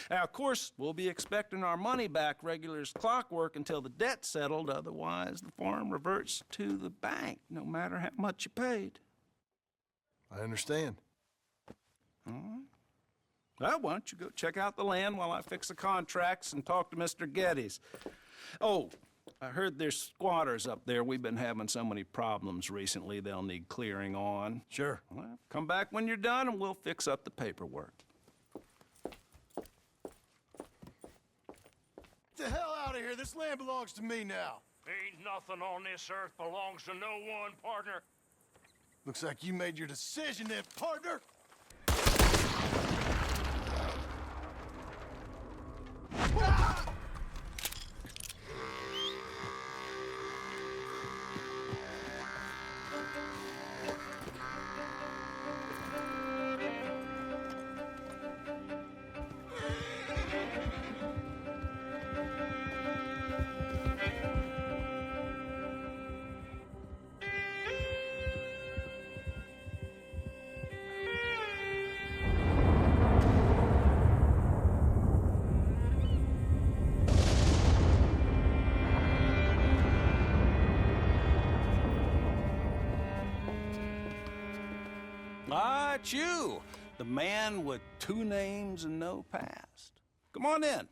Now, of course, we'll be expecting our money back regular as clockwork until the debt's settled. Otherwise, the farm reverts to the bank, no matter how much you paid. I understand. All right. Well, why don't you go check out the land while I fix the contracts and talk to Mr. Geddes. Oh, I heard there's squatters up there. We've been having so many problems recently, they'll need clearing on. Sure. Well, come back when you're done and we'll fix up the paperwork. Get the hell out of here. This land belongs to me now. Ain't nothing on this earth belongs to no one, partner. Looks like you made your decision then, partner. Ah, it's you, the man with two names and no past. Come on in.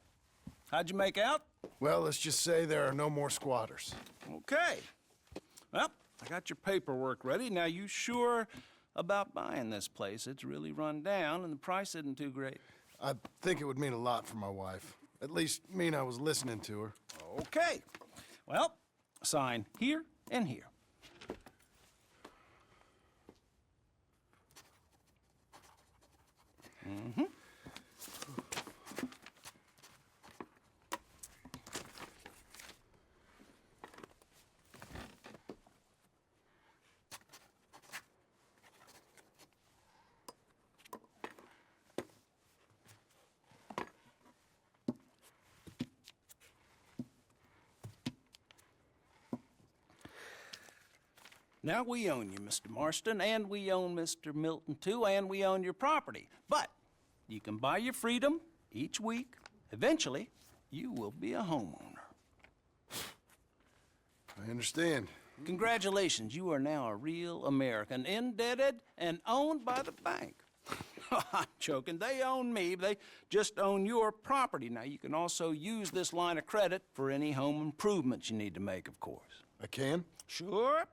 How'd you make out? Well, let's just say there are no more squatters. Okay. Well, I got your paperwork ready. Now, you sure about buying this place? It's really run down, and the price isn't too great. I think it would mean a lot for my wife. At least mean I was listening to her. Okay. Well, sign here and here. Mm-hmm. Now, we own you, Mr. Marston, and we own Mr. Milton, too, and we own your property. But you can buy your freedom each week. Eventually, you will be a homeowner. I understand. Congratulations, you are now a real American, indebted and owned by the bank. I'm joking. They own me. They just own your property. Now, you can also use this line of credit for any home improvements you need to make, of course. I can? Sure.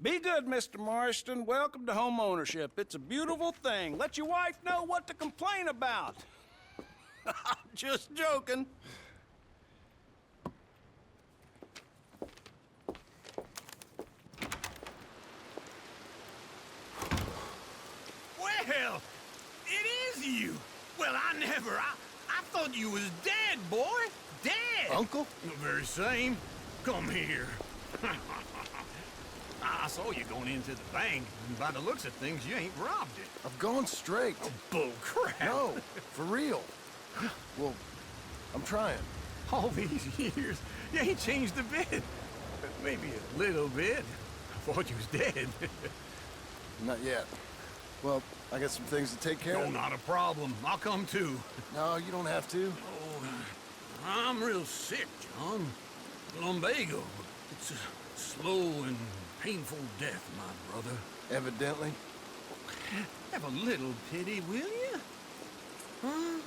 Be good, Mr. Marston. Welcome to home ownership. It's a beautiful thing. Let your wife know what to complain about. I'm just joking. Well, it is you. Well, I thought you was dead, boy. Dead. Uncle? The very same. Come here. I saw you going into the bank, and by the looks of things, you ain't robbed it. I've gone straight. Oh, bull crap. No, for real. Well, I'm trying. All these years, you ain't changed a bit. Maybe a little bit. I thought you was dead. Not yet. Well, I got some things to take care No, of. not a problem. I'll come too. No, you don't have to. Oh, I'm real sick, John. Lumbago. It's a slow and painful death, my brother. Evidently. Have a little pity, will you? Huh?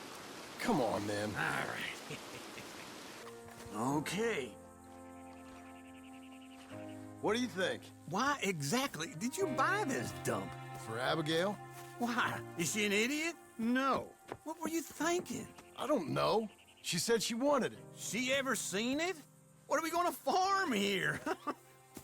Come on, then. All right. Okay. What do you think? Why exactly did you buy this dump? For Abigail? Why? Is she an idiot? No. What were you thinking? I don't know. She said she wanted it. She ever seen it? What are we gonna farm here?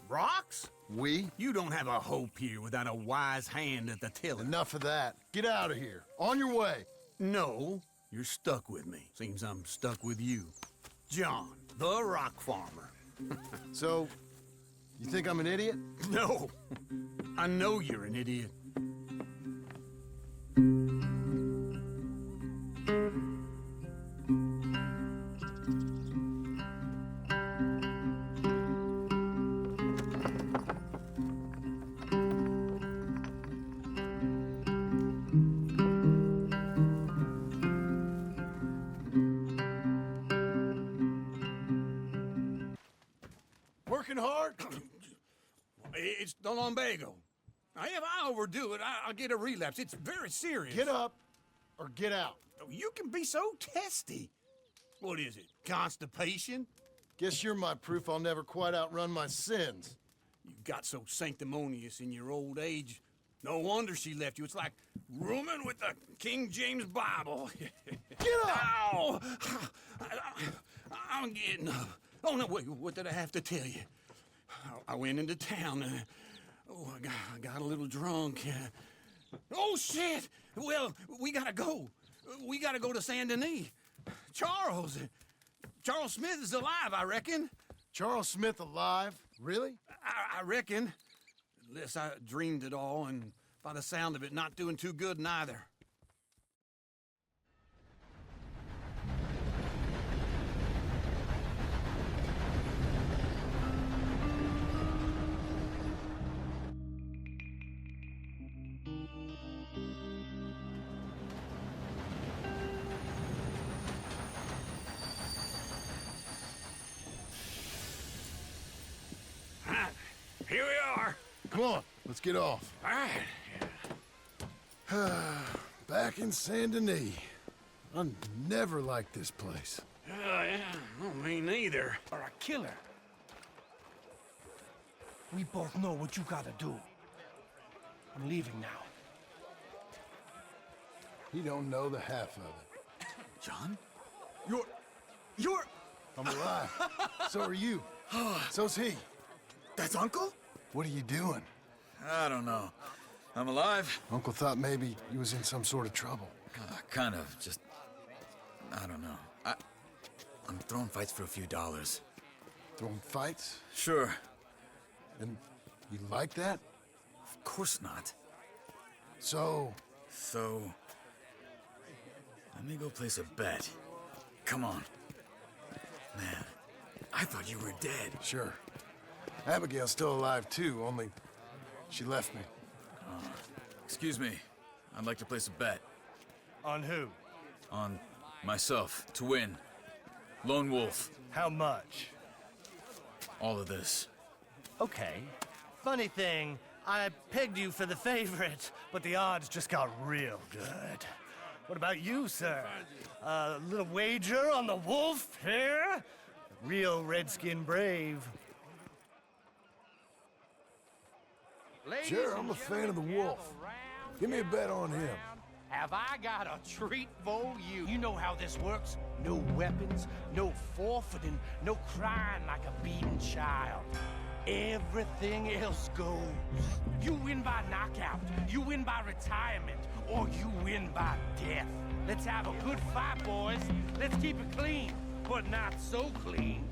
Rocks? We? You don't have a hope here without a wise hand at the tiller. Enough of that. Get out of here. On your way. No, you're stuck with me. Seems I'm stuck with you. John, the rock farmer. So, you think I'm an idiot? No. I know you're an idiot. Working hard? It's the lumbago. Now, if I overdo it, I'll get a relapse. It's very serious. Get up or get out. You can be so testy. What is it, constipation? Guess you're my proof I'll never quite outrun my sins. You got so sanctimonious in your old age. No wonder she left you. It's like rooming with the King James Bible. Get up! Ow! I'm getting up. Oh, no, wait, what did I have to tell you? I went into town. I got a little drunk. Oh, shit! Well, we gotta go. We gotta go to Saint Denis. Charles Smith is alive, I reckon. Charles Smith alive? Really? I reckon. Unless I dreamed it all, and by the sound of it, not doing too good neither. Here we are. Come on, let's get off. All right. Back in Saint Denis. I never liked this place. Yeah, well, me neither. Or a killer. We both know what you gotta do. I'm leaving now. He don't know the half of it. John? You're... I'm alive. So are you. So's he. That's Uncle? What are you doing? I don't know. I'm alive. Uncle thought maybe he was in some sort of trouble. Kind of. Just... I don't know. I'm throwing fights for a few dollars. Throwing fights? Sure. And you like that? Of course not. So, let me go place a bet. Come on. Man, I thought you were dead. Sure. Abigail's still alive too, only she left me. Excuse me. I'd like to place a bet. On who? On myself, to win. Lone Wolf. How much? All of this. Okay. Funny thing, I pegged you for the favorite, but the odds just got real good. What about you, sir? A little wager on the wolf here? Real redskin brave. Sure, I'm a fan of the wolf. Give me a bet on him. Have I got a treat for you? You know how this works. No weapons, no forfeiting, no crying like a beaten child. Everything else goes. You win by knockout, you win by retirement, or you win by death. Let's have a good fight, boys. Let's keep it clean, but not so clean.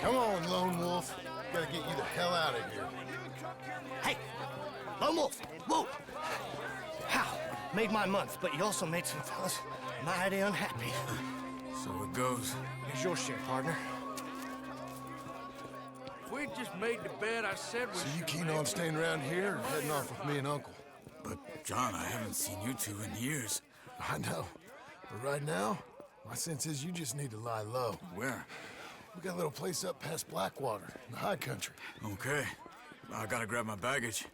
Come on, Lone Wolf. Gotta get you the hell out of here. Hey, Lone Wolf, whoa! How? Made my month, but you also made some fellas mighty unhappy. So it goes. Here's your share, partner. If we'd just made the bed I said we So you keen on staying around here or heading off with me and Uncle? But, John, I haven't seen you two in years. I know. But right now, my sense is you just need to lie low. Where? We got a little place up past Blackwater, in the high country. Okay. I gotta grab my baggage.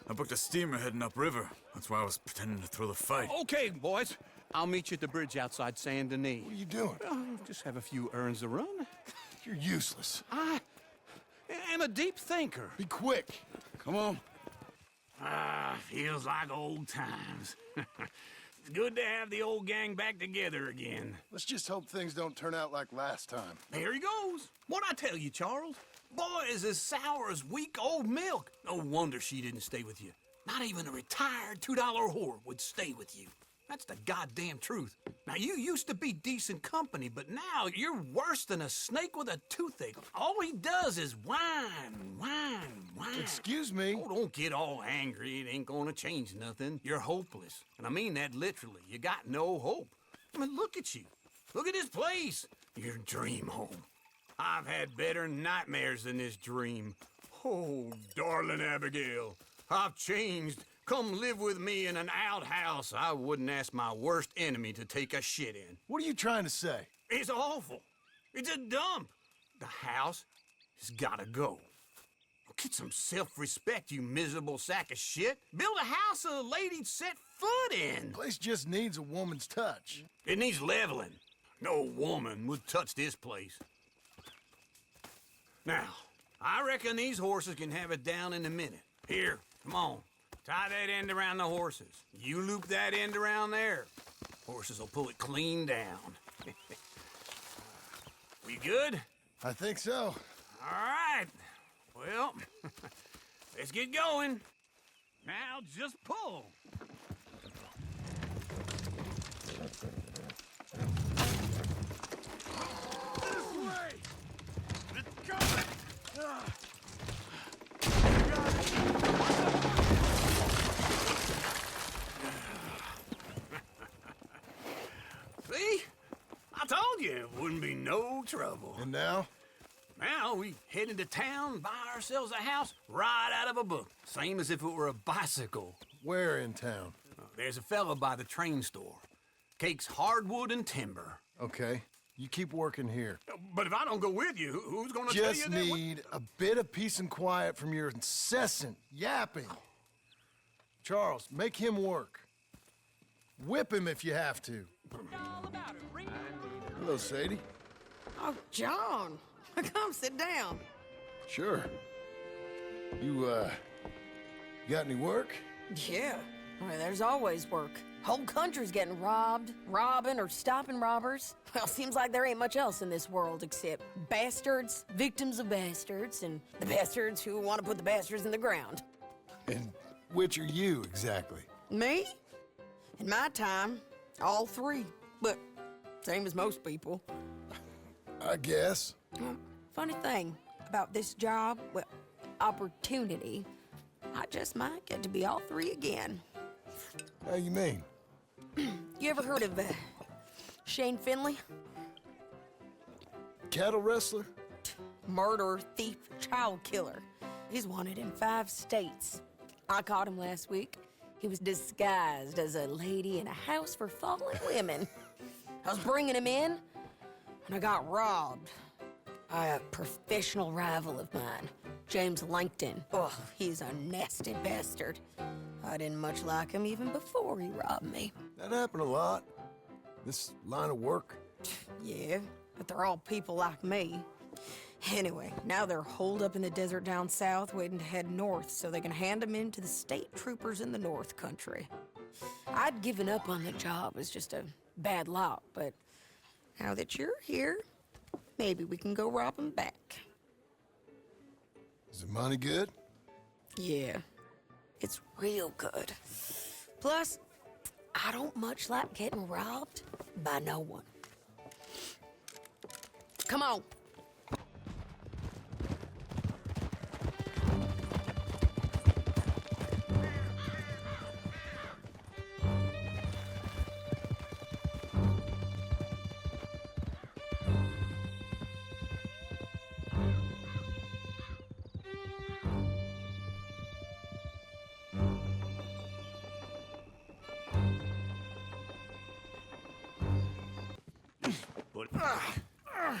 I booked a steamer heading upriver. That's why I was pretending to throw the fight. Okay, boys. I'll meet you at the bridge outside Saint Denis. What are you doing? Just have a few errands to run. You're useless. I am a deep thinker. Be quick. Come on. Feels like old times. It's good to have the old gang back together again. Let's just hope things don't turn out like last time. Here he goes. What'd I tell you, Charles? Boy is as sour as week-old milk. No wonder she didn't stay with you. Not even a retired $2 whore would stay with you. That's the goddamn truth. Now, you used to be decent company, but now you're worse than a snake with a toothache. All he does is whine, whine, whine. Excuse me? Oh, don't get all angry. It ain't gonna change nothing. You're hopeless. And I mean that literally. You got no hope. I mean, look at you. Look at this place. Your dream home. I've had better nightmares than this dream. Oh, darling Abigail, I've changed. Come live with me in an outhouse I wouldn't ask my worst enemy to take a shit in. What are you trying to say? It's awful. It's a dump. The house has gotta go. Get some self-respect, you miserable sack of shit. Build a house a lady'd set foot in. Place just needs a woman's touch. It needs leveling. No woman would touch this place. Now, I reckon these horses can have it down in a minute. Here, come on. Tie that end around the horses. You loop that end around there. Horses will pull it clean down. We good? I think so. All right. Well, let's get going. Now just pull. This way! It's coming! See? I told you it wouldn't be no trouble. And now? Now we head into town, buy ourselves a house right out of a book. Same as if it were a bicycle. Where in town? There's a fella by the train store. Cakes hardwood and timber. Okay. You keep working here. But if I don't go with you, who's gonna tell you Just that? need a bit of peace and quiet from your incessant yapping. Charles, make him work. Whip him if you have to. Hello, Sadie. Oh, John. Come sit down. Sure. You got any work? Yeah. Well, there's always work. Whole country's getting robbed, robbing, or stopping robbers. Well, seems like there ain't much else in this world except bastards, victims of bastards, and the bastards who want to put the bastards in the ground. And which are you, exactly? Me? In my time, all three. But same as most people. I guess. Funny thing about this job, well, opportunity, I just might get to be all three again. How you mean? You ever heard of Shane Finley? Cattle wrestler? Murderer, thief, child killer. He's wanted in 5 states. I caught him last week. He was disguised as a lady in a house for fallen women. I was bringing him in, and I got robbed by a professional rival of mine, James Langton. Oh, he's a nasty bastard. I didn't much like him even before he robbed me. That happened a lot. This line of work? Yeah, but they're all people like me. Anyway, now they're holed up in the desert down south, waiting to head north so they can hand them in to the state troopers in the north country. I'd given up on the job as just a bad lot, but now that you're here, maybe we can go rob them back. Is the money good? Yeah, it's real good. Plus, I don't much like getting robbed by no one. Come on.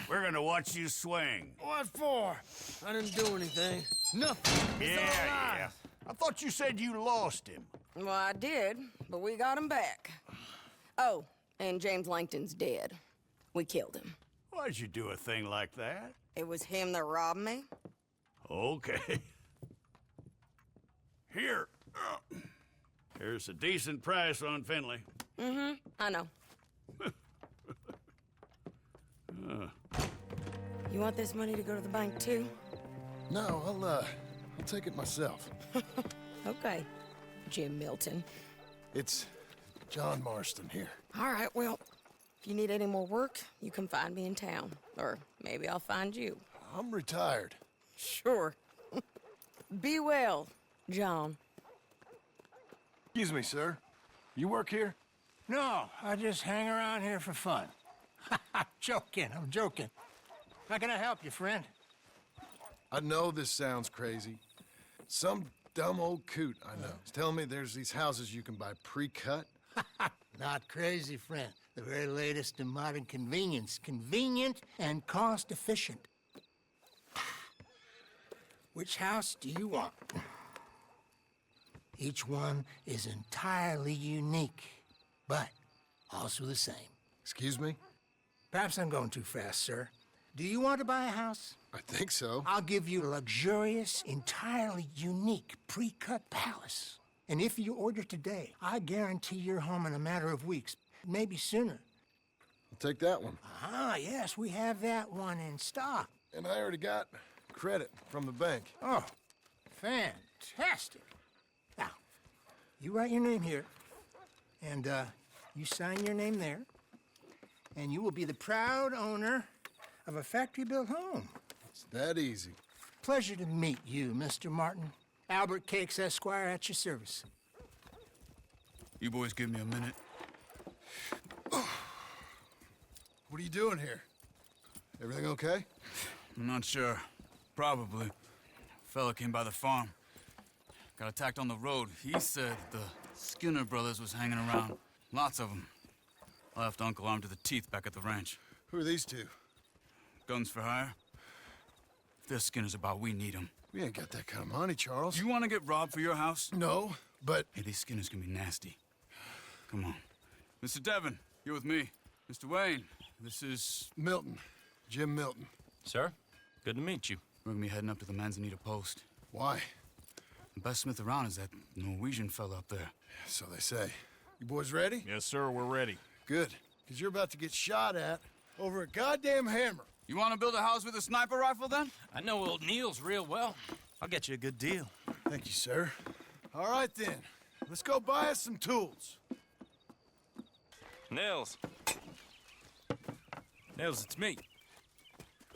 We're gonna watch you swing. What for? I didn't do anything. Nothing. It's all right. I thought you said you lost him. Well, I did, but we got him back. Oh, and James Langton's dead. We killed him. Why'd you do a thing like that? It was him that robbed me. Okay. Here. Here's a decent price on Finley. Mm-hmm, I know. You want this money to go to the bank, too? No, I'll take it myself. Okay, Jim Milton. It's John Marston here. All right, well, if you need any more work, you can find me in town. Or maybe I'll find you. I'm retired. Sure. Be well, John. Excuse me, sir. You work here? No, I just hang around here for fun. I'm joking. How can I help you, friend? I know this sounds crazy. Some dumb old coot I know is telling me there's these houses you can buy pre-cut. Not crazy, friend. The very latest in modern convenience. Convenient and cost-efficient. Which house do you want? Each one is entirely unique, but also the same. Excuse me? Perhaps I'm going too fast, sir. Do you want to buy a house? I think so. I'll give you a luxurious, entirely unique pre-cut palace. And if you order today, I guarantee you're home in a matter of weeks, maybe sooner. I'll take that one. Ah, yes, we have that one in stock. And I already got credit from the bank. Oh, fantastic. Now, you write your name here, and you sign your name there, and you will be the proud owner of a factory-built home. It's that easy. Pleasure to meet you, Mr. Martin. Albert Cakes, Esquire, at your service. You boys give me a minute. What are you doing here? Everything okay? I'm not sure. Probably. Fella came by the farm. Got attacked on the road. He said the Skinner brothers was hanging around. Lots of them. I left Uncle armed to the teeth back at the ranch. Who are these two? Guns for hire. If they're Skinner's about, we need them. We ain't got that kind of money, Charles. You want to get robbed for your house? No, but... Hey, these Skinners can be nasty. Come on. Mr. Devon, you're with me. Mr. Wayne, this is... Milton. Jim Milton. Sir, good to meet you. We're gonna be heading up to the Manzanita Post. Why? The best smith around is that Norwegian fella up there. So they say. You boys ready? Yes, sir, we're ready. Good, because you're about to get shot at over a goddamn hammer. You want to build a house with a sniper rifle, then? I know old Neil's real well. I'll get you a good deal. Thank you, sir. All right, then. Let's go buy us some tools. Nils. Nils, it's me.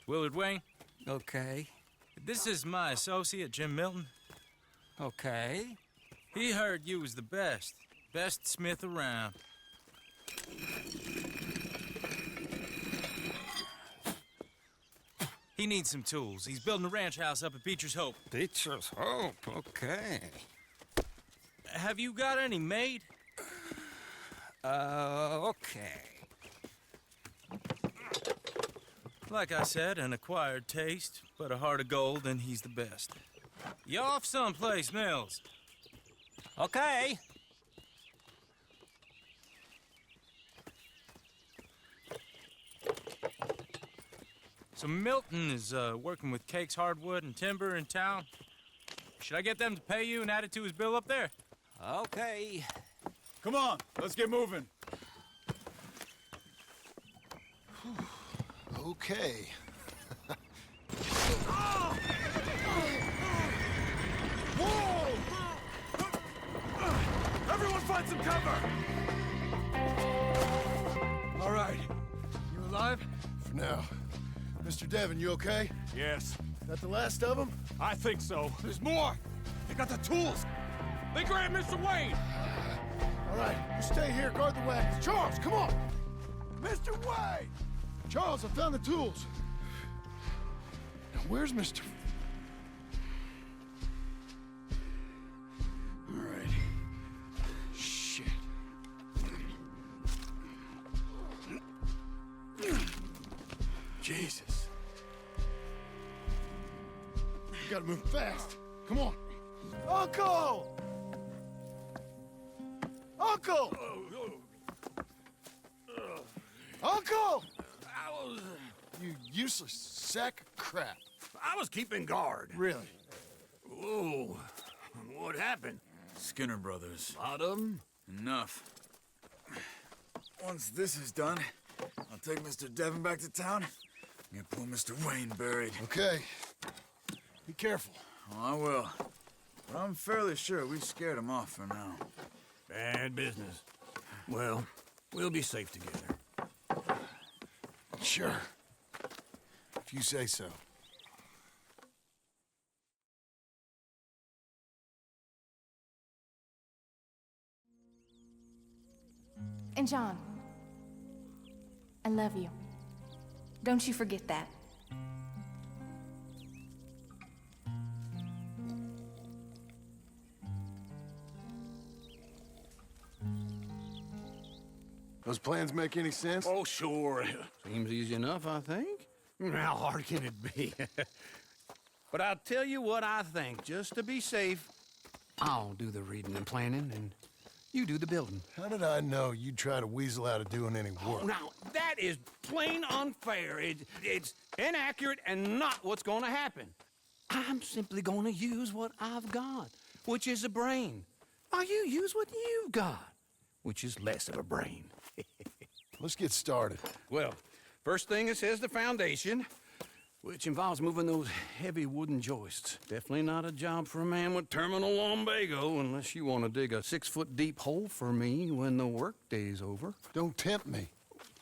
Willard Wayne. Okay. This is my associate, Jim Milton. Okay. He heard you was the best. Best smith around. He needs some tools. He's building a ranch house up at Beecher's Hope. Beecher's Hope, okay. Have you got any made? Okay. Like I said, an acquired taste, but a heart of gold, and he's the best. You off someplace, Nils? Okay. So Milton is working with Cakes Hardwood and Timber in town. Should I get them to pay you and add it to his bill up there? Okay. Come on, let's get moving. Okay. Whoa! Everyone find some cover! All right. You alive? For now. Mr. Devon, you okay? Yes. That the last of them? I think so. There's more! They got the tools! They grabbed Mr. Wayne! All right, you stay here, guard the wagons. Charles, come on! Mr. Wayne! Charles, I found the tools. Now, where's Mr. All right. Shit. Jesus. You gotta move fast. Come on. Uncle! Uncle! Uncle! You useless sack of crap. I was keeping guard. Really? Whoa. What happened? Skinner Brothers. A lot of them? Enough. Once this is done, I'll take Mr. Devon back to town and get poor Mr. Wayne buried. Okay. Be careful. Oh, I will. But I'm fairly sure we scared him off for now. Bad business. Well, we'll be safe together. Sure. If you say so. And John, I love you. Don't you forget that. Those plans make any sense? Oh, sure. Seems easy enough, I think. How hard can it be? But I'll tell you what I think, just to be safe. I'll do the reading and planning, and you do the building. How did I know you'd try to weasel out of doing any work? Now, that is plain unfair. It's inaccurate and not what's going to happen. I'm simply going to use what I've got, which is a brain. While you use what you've got, which is less of a brain. Let's get started. Well, first thing it says the foundation, which involves moving those heavy wooden joists. Definitely not a job for a man with terminal lumbago, unless you want to dig a 6-foot deep hole for me when the workday's over. Don't tempt me.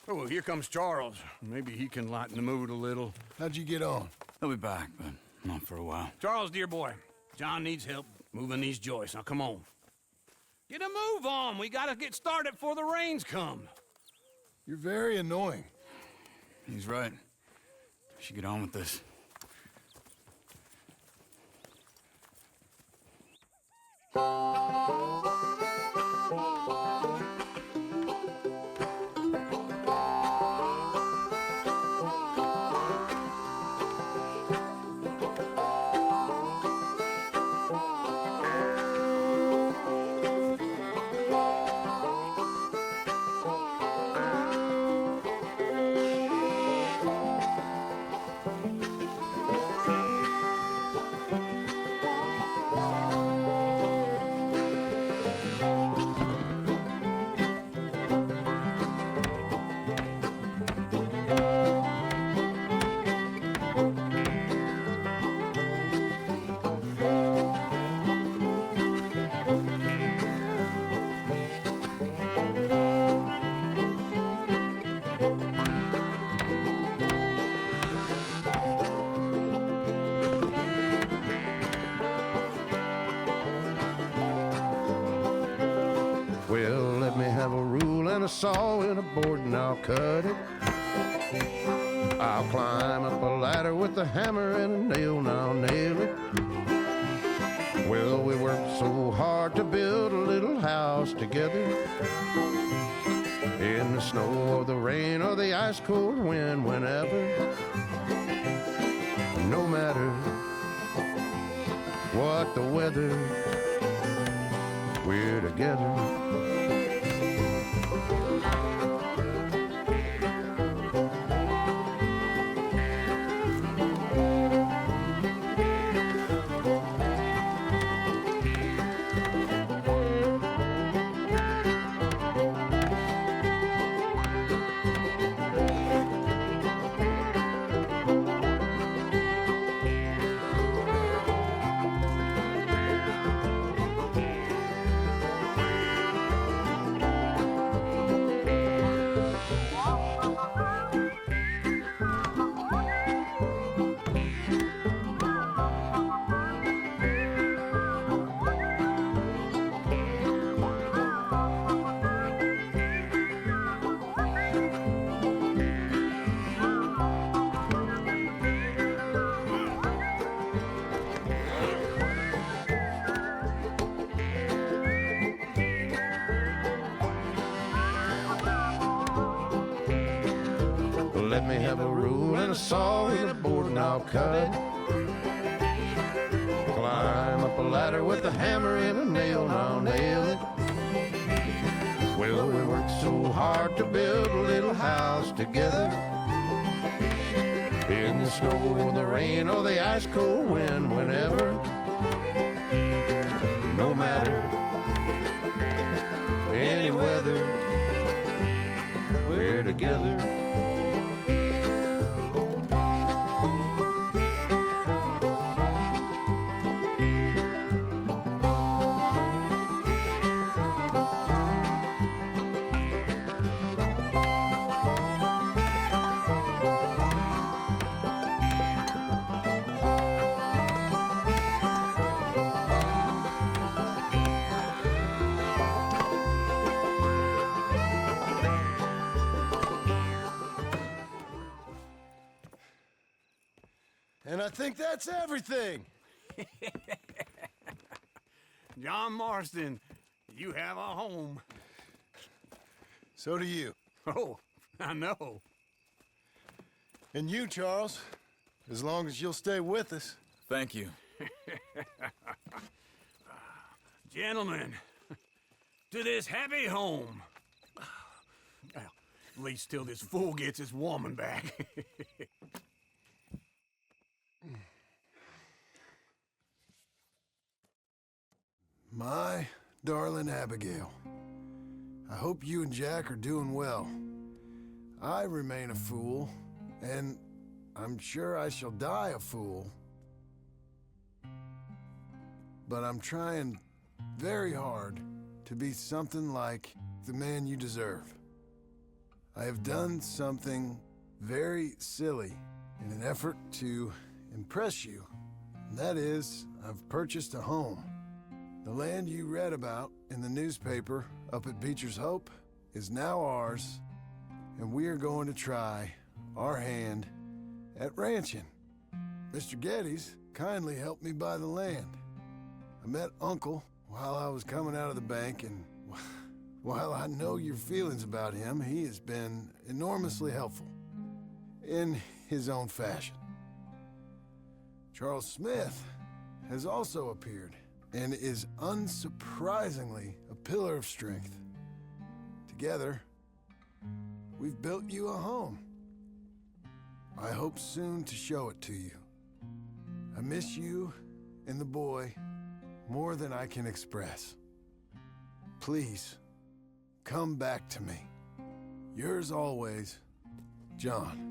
Oh, well, here comes Charles. Maybe he can lighten the mood a little. How'd you get on? He'll be back, but not for a while. Charles, dear boy, John needs help moving these joists. Now, come on. Get a move on. We gotta get started before the rains come. You're very annoying. He's right. We should get on with this. Well, let me have a rule and a saw and a board and I'll cut it. I'll climb up a ladder with a hammer and a nail and I'll nail it. Well, we worked so hard to build a little house together. In the snow or the rain or the ice cold wind, whenever. No matter what the weather, we're together. let me have a rule and a saw and a board and I'll cut it. Climb up a ladder with a hammer and a nail and I'll nail it. Well, we worked so hard to build a little house together. In the snow, the rain, or the ice cold wind, whenever. No matter any weather, we're together. And I think that's everything. John Marston, you have a home. So do you. Oh, I know. And you, Charles, as long as you'll stay with us. Thank you. Gentlemen, to this happy home. Well, at least till this fool gets his woman back. My darling Abigail, I hope you and Jack are doing well. I remain a fool, and I'm sure I shall die a fool. But I'm trying very hard to be something like the man you deserve. I have done something very silly in an effort to impress you. And that is, I've purchased a home. The land you read about in the newspaper up at Beecher's Hope is now ours, and we are going to try our hand at ranching. Mr. Geddes kindly helped me buy the land. I met Uncle while I was coming out of the bank, and while I know your feelings about him, he has been enormously helpful in his own fashion. Charles Smith has also appeared and is unsurprisingly a pillar of strength. Together, we've built you a home. I hope soon to show it to you. I miss you and the boy more than I can express. Please, come back to me. Yours always, John.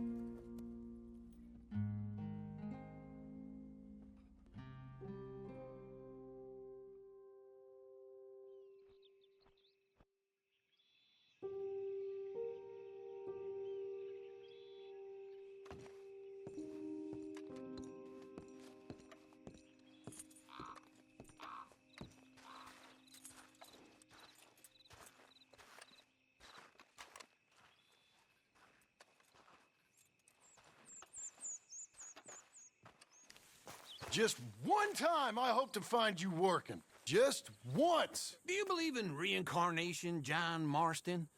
Just one time I hope to find you working. Just once. Do you believe in reincarnation, John Marston?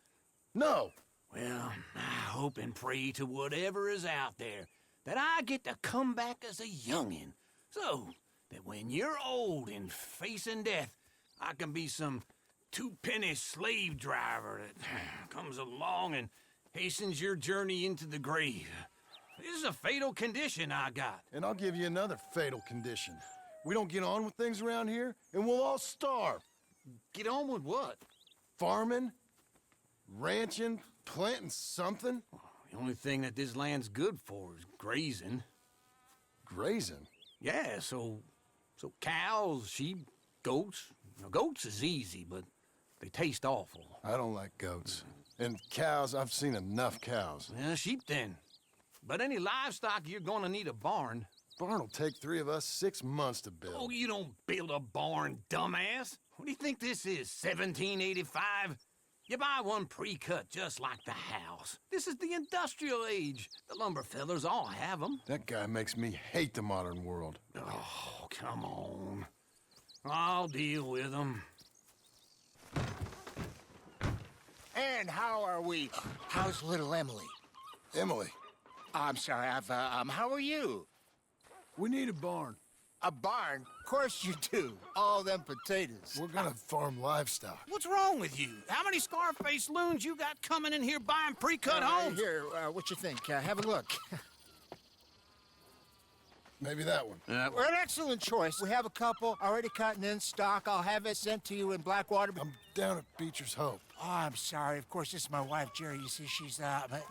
No. Well, I hope and pray to whatever is out there that I get to come back as a youngin', so that when you're old and facing death, I can be some two-penny slave driver that comes along and hastens your journey into the grave. This is a fatal condition I got. And I'll give you another fatal condition. We don't get on with things around here, and we'll all starve. Get on with what? Farming, ranching, planting something. The only thing that this land's good for is grazing. Grazing? Yeah, so cows, sheep, goats. Now, goats is easy, but they taste awful. I don't like goats. And cows, I've seen enough cows. Yeah, sheep then. But any livestock, you're gonna need a barn. Barn will take 3 of us 6 months to build. Oh, you don't build a barn, dumbass. What do you think this is, 1785? You buy one pre-cut just like the house. This is the industrial age. The lumber fellers all have them. That guy makes me hate the modern world. Oh, come on. I'll deal with them. And how are we? How's little Emily? Emily? I'm sorry, how are you? We need a barn. A barn? Of course you do. All them potatoes. We're gonna farm livestock. What's wrong with you? How many Scarface loons you got coming in here buying pre-cut homes? Here, what you think? Have a look. Maybe that one. We're an excellent choice. We have a couple already cut and in stock. I'll have it sent to you in Blackwater. I'm down at Beecher's Hope. Oh, I'm sorry. Of course, this is my wife, Jerry. You see, she's, but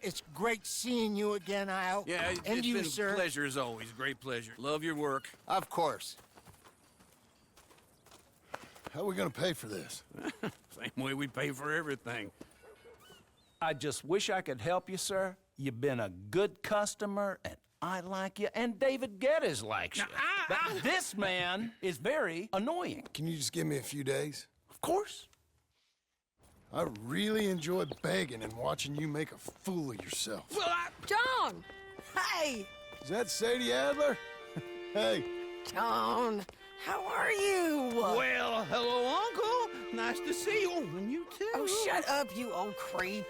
it's great seeing you again, Al. Yeah, and it's you, been sir. a pleasure as always. Great pleasure. Love your work. Of course. How are we gonna pay for this? Same way we pay for everything. I just wish I could help you, sir. You've been a good customer, and I like you, and David Geddes likes you. But this man is very annoying. Can you just give me a few days? Of course. I really enjoy begging and watching you make a fool of yourself. Well, John! Hey! Is that Sadie Adler? Hey. John, how are you? Well, hello, Uncle. Nice to see you. And you too. Oh, shut up, you old creep.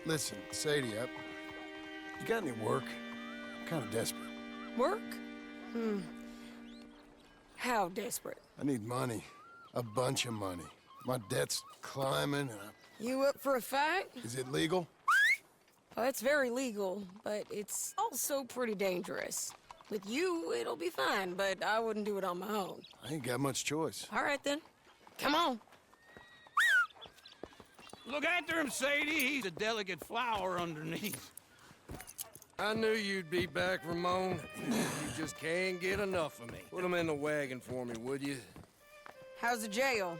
Listen, Sadie, you got any work? I'm kind of desperate. Work? How desperate? I need money. A bunch of money. My debt's climbing, and You up for a fight? Is it legal? Well, it's very legal, but it's also pretty dangerous. With you, it'll be fine, but I wouldn't do it on my own. I ain't got much choice. All right, then. Come on. Look after him, Sadie. He's a delicate flower underneath. I knew you'd be back, Ramon. You just can't get enough of me. Put him in the wagon for me, would you? How's the jail?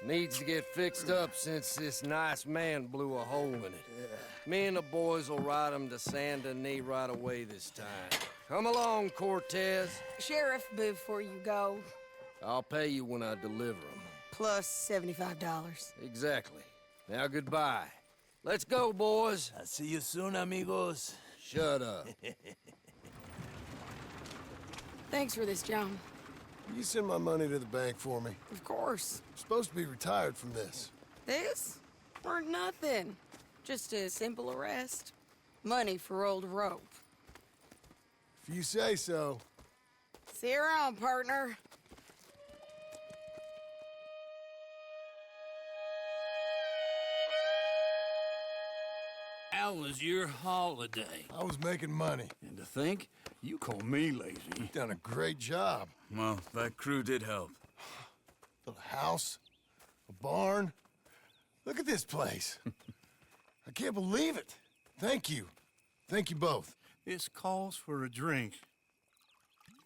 Needs to get fixed up since this nice man blew a hole in it. Me and the boys will ride him to Saint Denis right away this time. Come along, Cortez. Sheriff, before you go, I'll pay you when I deliver him. plus $75. Exactly. Now goodbye. Let's go, boys. I'll see you soon, amigos. Shut up. Thanks for this, John. You send my money to the bank for me. Of course. I'm supposed to be retired from this. This? Weren't nothing. Just a simple arrest. Money for old rope. If you say so. See you around, partner. How was your holiday? I was making money. And to think, you call me lazy. You've done a great job. Well, that crew did help. A house, a barn. Look at this place. I can't believe it. Thank you. Thank you both. This calls for a drink.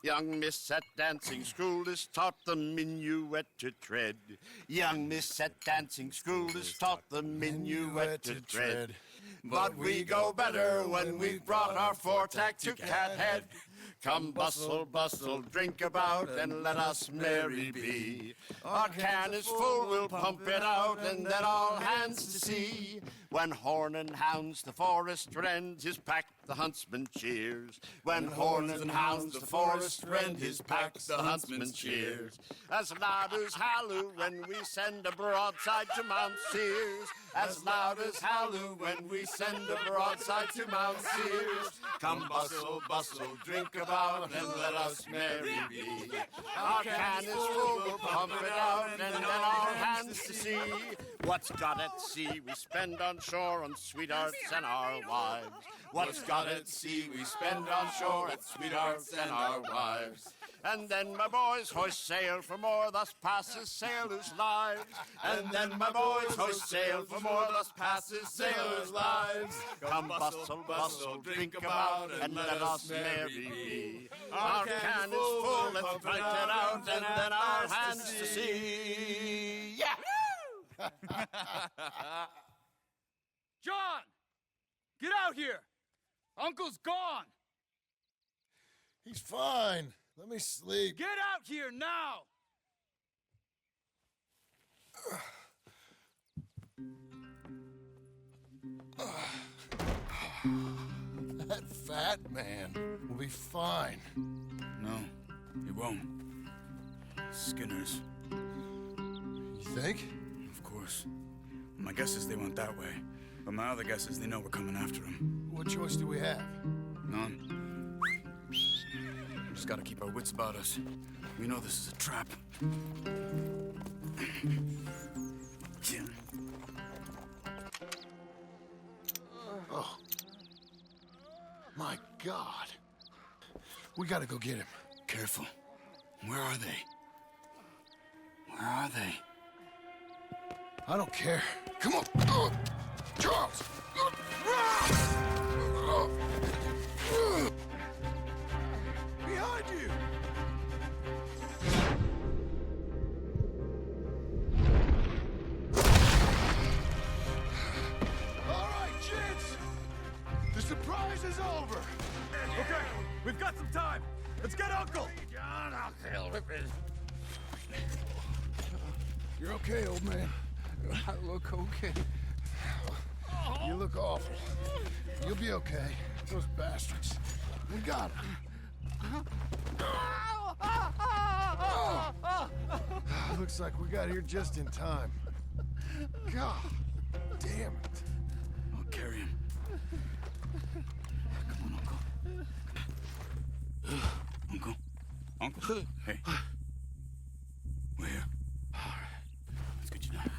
Young miss at dancing school is taught the minuet to tread. Young miss at dancing school is taught the minuet to tread. But we go better when we've brought our four-tack to Cathead. Come bustle, bustle, drink about, and let us merry be. Our can is full, we'll pump it out, and then all hands to sea. When horn and hounds the forest rend his pack, the huntsman cheers. When horn and hounds the forest rend his pack, the huntsman cheers. As loud as halloo when we send a broadside to Mount Sears. As loud as halloo when we send a broadside to Mount Sears. Come bustle, bustle, drink about, and let us merry be. Our can is full, we'll pump it out, and then all hands to sea. What's got at sea we spend on shore on sweethearts and our wives. What's got at sea we spend on shore at sweethearts and our wives. And then my boys hoist sail for more, thus passes sailors' lives. And then my boys hoist sail for more, thus passes sailors' lives. Come bustle, bustle, drink about, and let us merry be. Our can is full, let's drink it out, and then our hands to sea. Yeah! John! Get out here! Uncle's gone! He's fine. Let me sleep. Get out here now! That fat man will be fine. No, he won't. Skinner's. You think? Of course. My guess is they went that way. But my other guess is they know we're coming after him. What choice do we have? None. Just gotta keep our wits about us. We know this is a trap. Yeah. Oh. My God. We gotta go get him. Careful. Where are they? Where are they? I don't care. Come on. Charles! Behind you! All right, gents. The surprise is over. Okay, we've got some time. Let's get Uncle! John, I'll hell with it. You're okay, old man. I look okay. You look awful. You'll be okay. Those bastards. We got them. Looks like we got here just in time. God damn it. I'll carry him. Come on, Uncle. Uncle. Hey. We're here. Let's get you down.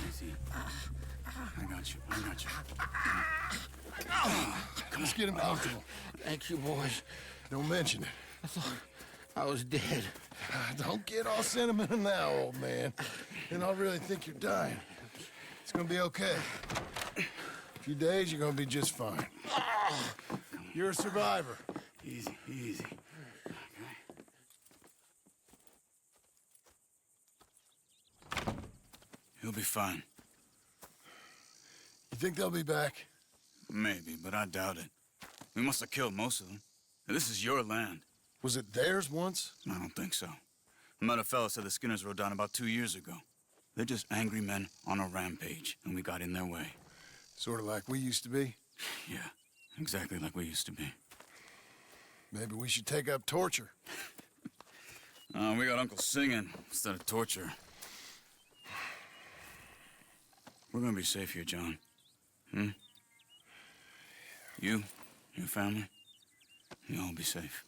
Easy. I got you. Come Let's get him comfortable. Thank you, boys. Don't mention it. I thought I was dead. Don't get all sentimental now, old man. Then I'll really think you're dying. It's gonna be okay. A few days, you're gonna be just fine. You're a survivor. Easy. He'll be fine. You think they'll be back? Maybe, but I doubt it. We must have killed most of them. And this is your land. Was it theirs once? I don't think so. I met a fella said the Skinners rode down about 2 years ago. They're just angry men on a rampage, and we got in their way. Sort of like we used to be? Yeah, exactly like we used to be. Maybe we should take up torture. We got Uncle singing instead of torture. We're gonna be safe here, John. You, your family, you'll all be safe.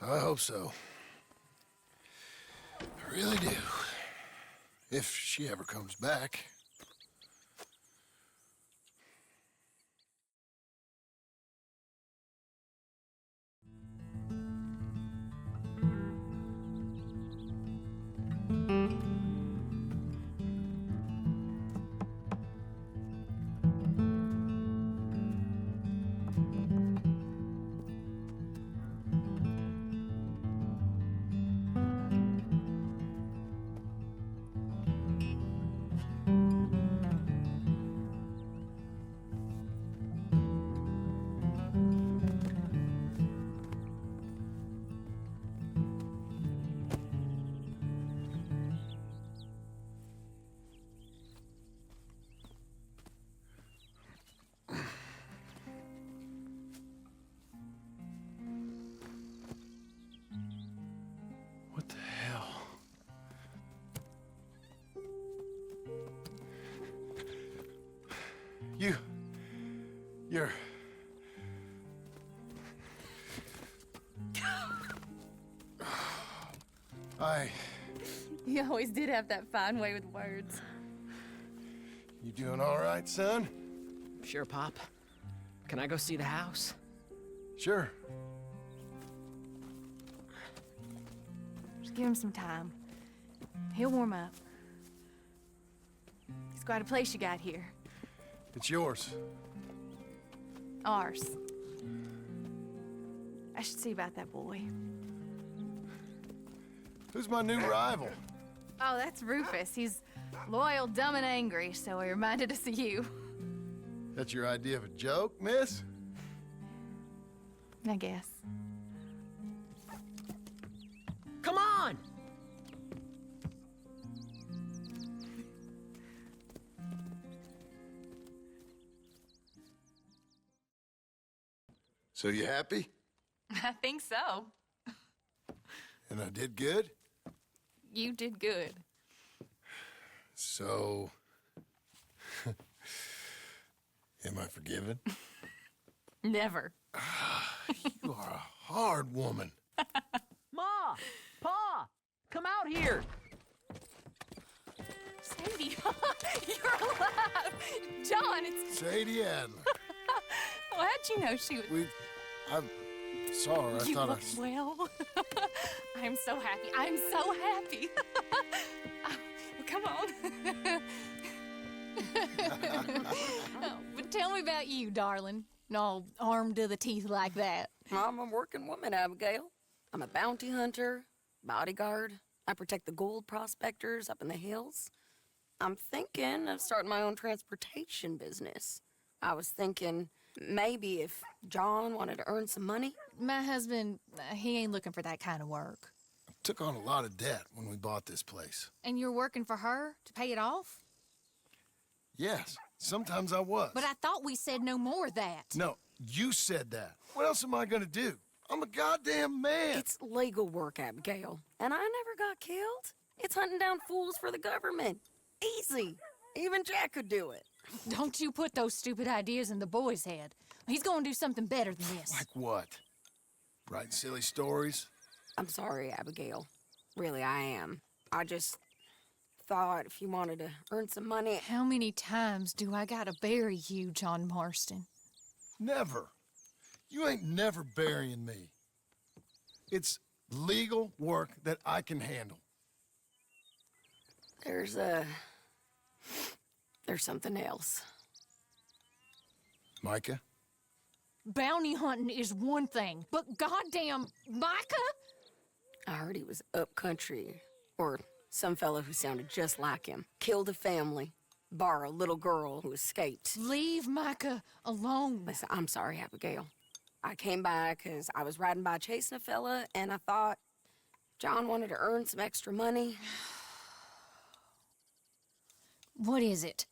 I hope so. I really do. If she ever comes back. What the hell? You're... You always did have that fine way with words. You doing all right, son? Sure, Pop. Can I go see the house? Sure. Just give him some time. He'll warm up. It's quite a place you got here. It's yours. Ours. I should see about that boy. Who's my new rival? Oh, that's Rufus. He's loyal, dumb, and angry, so he reminded us of you. That's your idea of a joke, miss? I guess. Come on! So you happy? I think so. And I did good? You did good. So, Am I forgiven? Never. You are a hard woman. Ma! Pa! Come out here! Sadie, you're alive! John, it's... Sadie Adler. Well, how'd you know she was... I saw her. I You thought look well. I'm so happy. I'm so happy. Well, come on. Oh, but tell me about you, darling. All armed to the teeth like that. I'm a working woman, Abigail. I'm a bounty hunter, bodyguard. I protect the gold prospectors up in the hills. I'm thinking of starting my own transportation business. I was thinking maybe if John wanted to earn some money. My husband, he ain't looking for that kind of work. took on a lot of debt when we bought this place. And you're working for her to pay it off? Yes, sometimes I was. But I thought we said no more of that. No, you said that. What else am I gonna do? I'm a goddamn man. It's legal work, Abigail. And I never got killed. It's hunting down fools for the government. Easy. Even Jack could do it. Don't you put those stupid ideas in the boy's head. He's gonna do something better than this. Like what? Writing silly stories? I'm sorry, Abigail. Really, I am. I just thought if you wanted to earn some money... How many times do I gotta bury you, John Marston? Never. You ain't never burying me. It's legal work that I can handle. There's something else. Micah? Bounty hunting is one thing, but goddamn Micah? I heard he was up country, or some fellow who sounded just like him. Killed a family, bar a little girl who escaped. Leave Micah alone. Listen, I'm sorry, Abigail. I came by because I was riding by chasing a fella, and I thought John wanted to earn some extra money. What is it?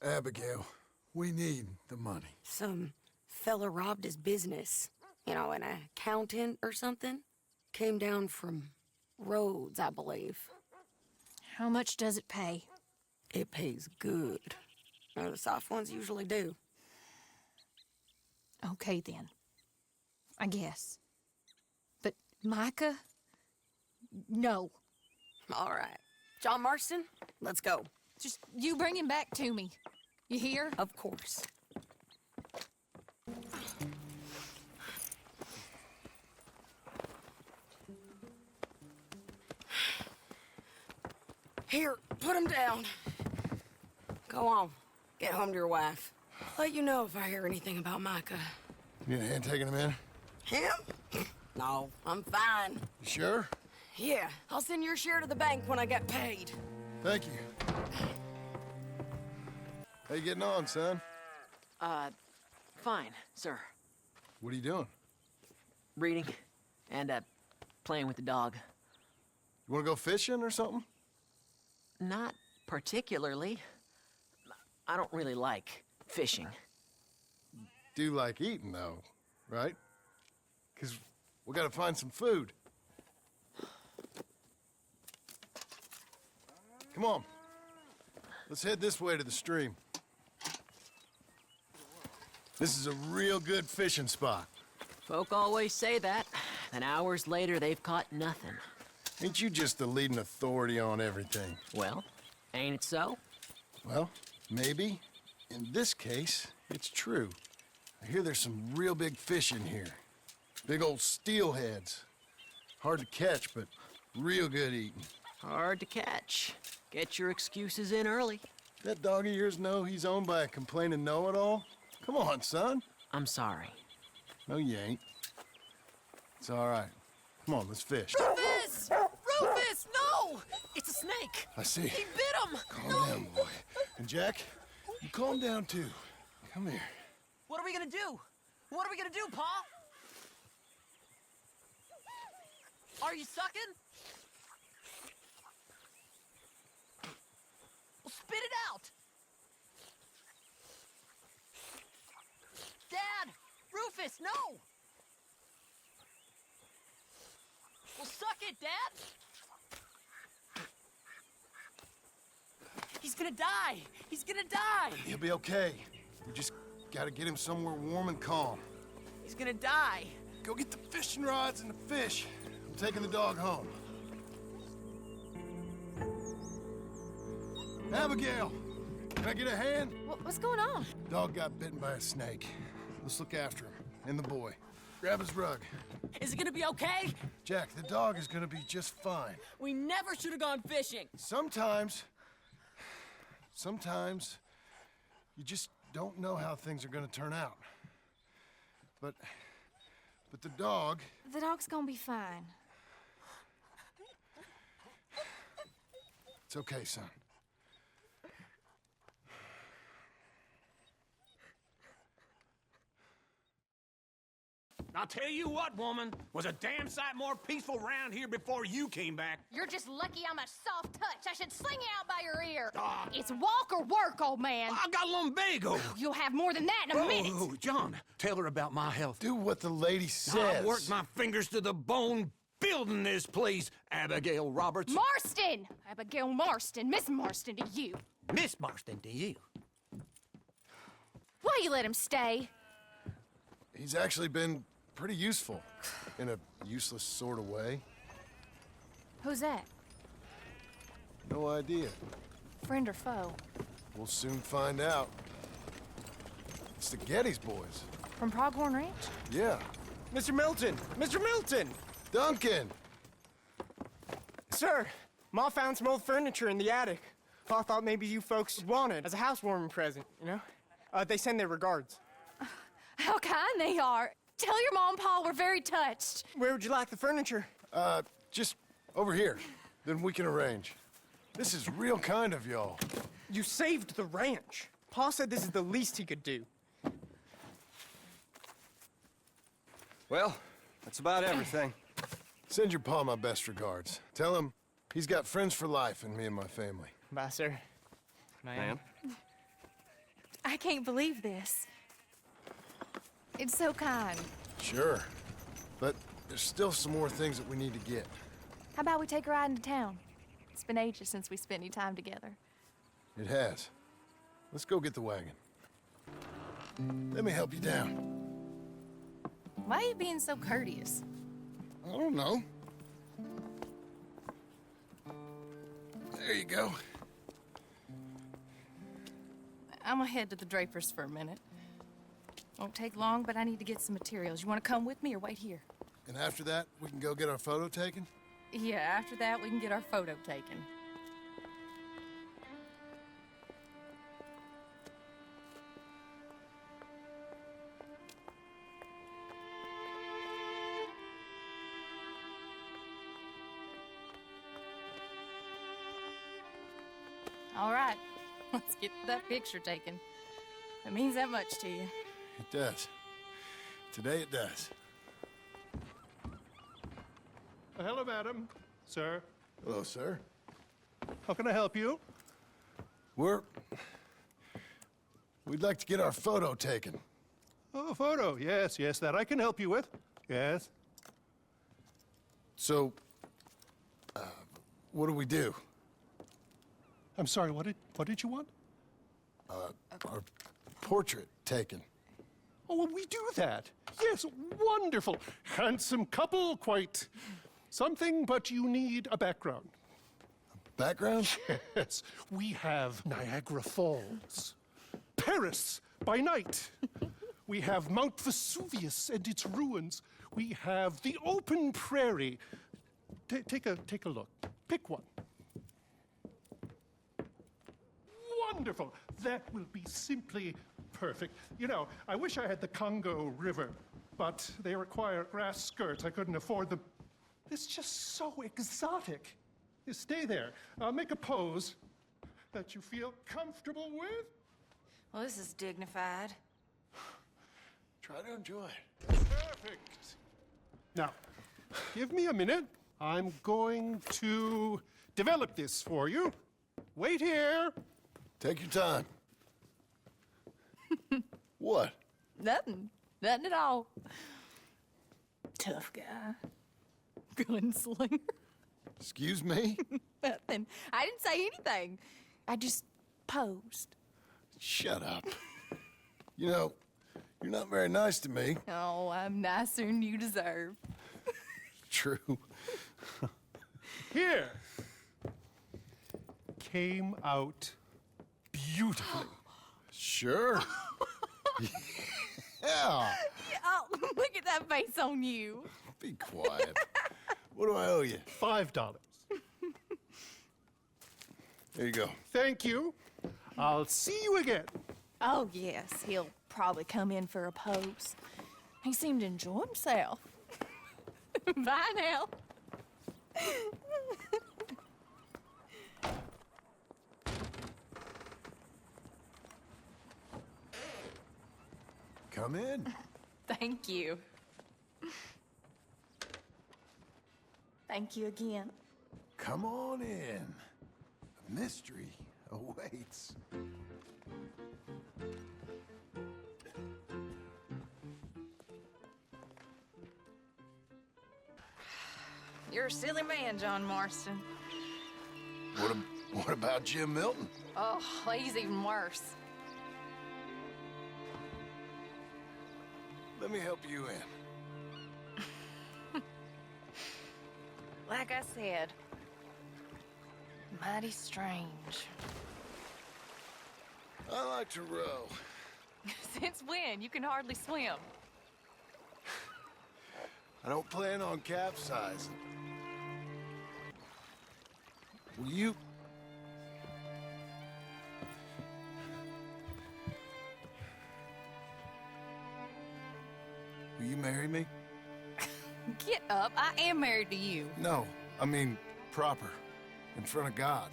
Abigail, we need the money. Some fella robbed his business. You know, an accountant or something. Came down from Rhodes, I believe. How much does it pay? It pays good. Well, the soft ones usually do. Okay, then. I guess. But Micah? No. All right. John Marston, let's go. Just you bring him back to me. You hear? Of course. Here, put him down. Go on. Get home to your wife. Let you know if I hear anything about Micah. You need a hand taking him in? Him? No, I'm fine. You sure? Yeah, I'll send your share to the bank when I get paid. Thank you. How you getting on, son? Fine, sir. What are you doing? Reading and, playing with the dog. You wanna go fishing or something? Not particularly. I don't really like fishing. Do like eating, though, right? 'Cause we gotta find some food. Come on. Let's head this way to the stream. This is a real good fishing spot. Folk always say that, and hours later they've caught nothing. Ain't you just the leading authority on everything? Well, ain't it so? Well, maybe. In this case, it's true. I hear there's some real big fish in here. Big old steelheads. Hard to catch, but real good eating. Hard to catch. Get your excuses in early. That dog of yours know he's owned by a complaining know-it-all? Come on, son. I'm sorry. No, you ain't. It's all right. Come on, let's fish. Rufus! Rufus, no! It's a snake. I see. He bit him. Calm down, boy. And Jack, you calm down, too. Come here. What are we gonna do? What are we gonna do, Pa? Are you sucking? Well, spit it out. Dad! Rufus, no! Well, suck it, Dad! He's He's gonna die! He's gonna die! He'll be okay. We just gotta get him somewhere warm and calm. He's gonna die! Go get the fishing rods and the fish. I'm taking the dog home. Abigail, can I get a hand? What's going on? Dog got bitten by a snake. Let's look after him and the boy. Grab his rug. Is it gonna be okay? Jack, the dog is gonna be just fine. We never should have gone fishing. Sometimes you just don't know how things are gonna turn out. But the dog... The dog's gonna be fine. It's okay, son. I'll tell you what, woman, was a damn sight more peaceful round here before you came back. You're just lucky I'm a soft touch. I should sling you out by your ear. It's walk or work, old man. I got lumbago. You'll have more than that in a minute. Oh, John, tell her about my health. Do what the lady says. I've worked my fingers to the bone building this place, Abigail Roberts. Marston! Abigail Marston. Miss Marston to you. Miss Marston to you. Why you let him stay? He's actually been pretty useful, in a useless sort of way. Who's that? No idea. Friend or foe? We'll soon find out. It's the Geddes boys. From Pronghorn Ranch? Yeah. Mr. Milton! Mr. Milton! Duncan! Sir, Ma found some old furniture in the attic. I thought maybe you folks would want it as a housewarming present, you know? They send their regards. How kind they are. Tell your mom and pa we're very touched. Where would you like the furniture? Just over here. Then we can arrange. This is real kind of y'all. You saved the ranch. Pa said this is the least he could do. Well, that's about everything. Send your pa my best regards. Tell him he's got friends for life in me and my family. Bye, sir. Ma'am? I can't believe this. It's so kind. Sure. But there's still some more things that we need to get. How about we take a ride into town? It's been ages since we spent any time together. It has. Let's go get the wagon. Let me help you down. Why are you being so courteous? I don't know. There you go. I'm gonna head to the Drapers for a minute. Won't take long, but I need to get some materials. You want to come with me or wait here? And after that, we can go get our photo taken? Yeah, after that, we can get our photo taken. All right, let's get that picture taken. It means that much to you. It does. Today it does. Hello, madam. Sir. Hello, sir. How can I help you? We'd like to get our photo taken. Oh, photo. Yes, yes, that I can help you with. Yes. So, what do we do? I'm sorry, what did you want? Our portrait taken. Oh, well, we do that. Yes, wonderful. Handsome couple, quite something, but you need a background. Background? Yes, we have Niagara Falls, Paris by night. We have Mount Vesuvius and its ruins. We have the open prairie. Take a look. Pick one. Wonderful. That will be simply perfect. You know, I wish I had the Congo River, but they require grass skirts. I couldn't afford them. It's just so exotic. You stay there. Make a pose that you feel comfortable with. Well, this is dignified. Try to enjoy it. Perfect. Now, give me a minute. I'm going to develop this for you. Wait here. Take your time. What? Nothing. Nothing at all. Tough guy. Gunslinger. Excuse me? Nothing. I didn't say anything. I just posed. Shut up. You know, you're not very nice to me. Oh, I'm nicer than you deserve. True. Here. Came out beautifully. Sure. Yeah. Oh, look at that face on you. Be quiet. What do I owe you? $5. There you go. Thank you. I'll see you again. Oh, yes, he'll probably come in for a pose. He seemed to enjoy himself. Bye now. Come in. Thank you. Thank you again. Come on in. A mystery awaits. You're a silly man, John Marston. What about Jim Milton? Oh, he's even worse. Let me help you in. Like I said, mighty strange. I like to row. Since when? You can hardly swim. I don't plan on capsizing. Will you... Will you marry me? Get up. I am married to you. No, I mean proper. In front of God.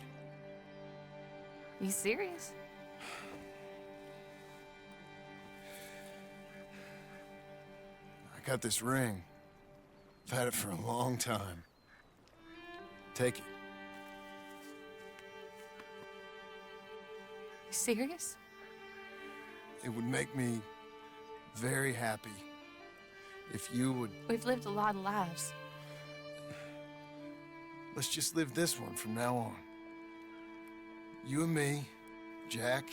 You serious? I got this ring. I've had it for a long time. Take it. You serious? It would make me very happy if you would... We've lived a lot of lives. Let's just live this one from now on. You and me, Jack,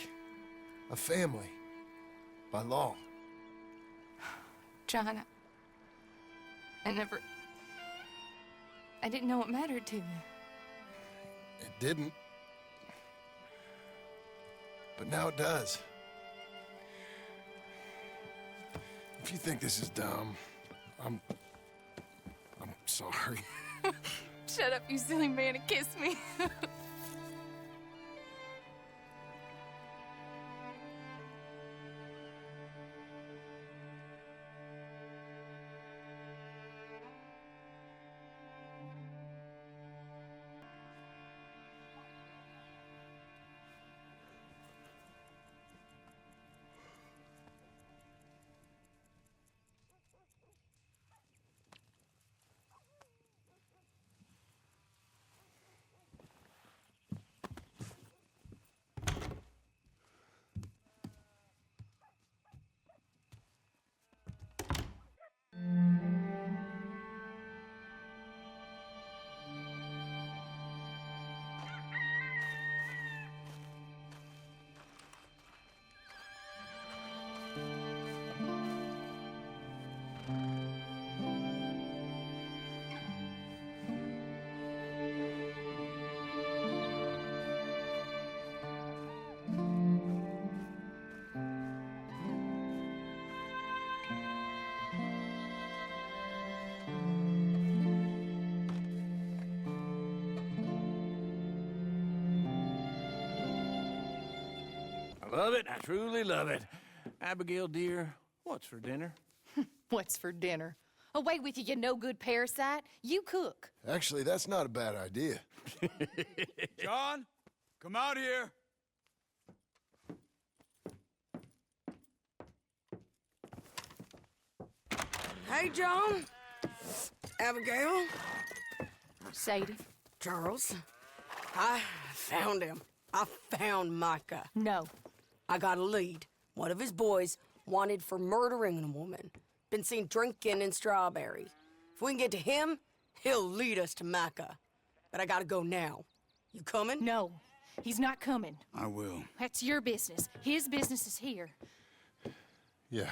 a family, by law. John, I didn't know it mattered to you. It didn't. But now it does. If you think this is dumb, I'm sorry. Shut up, you silly man, and kiss me. Love it. I truly love it. Abigail, dear, what's for dinner? What's for dinner? Away with you, you no-good parasite. You cook. Actually, that's not a bad idea. John, come out here. Hey, John. Abigail. Sadie. Charles. I found him. I found Micah. No. I got a lead. One of his boys wanted for murdering a woman. Been seen drinking in Strawberry. If we can get to him, he'll lead us to Micah. But I gotta go now. You coming? No. He's not coming. I will. That's your business. His business is here. Yeah.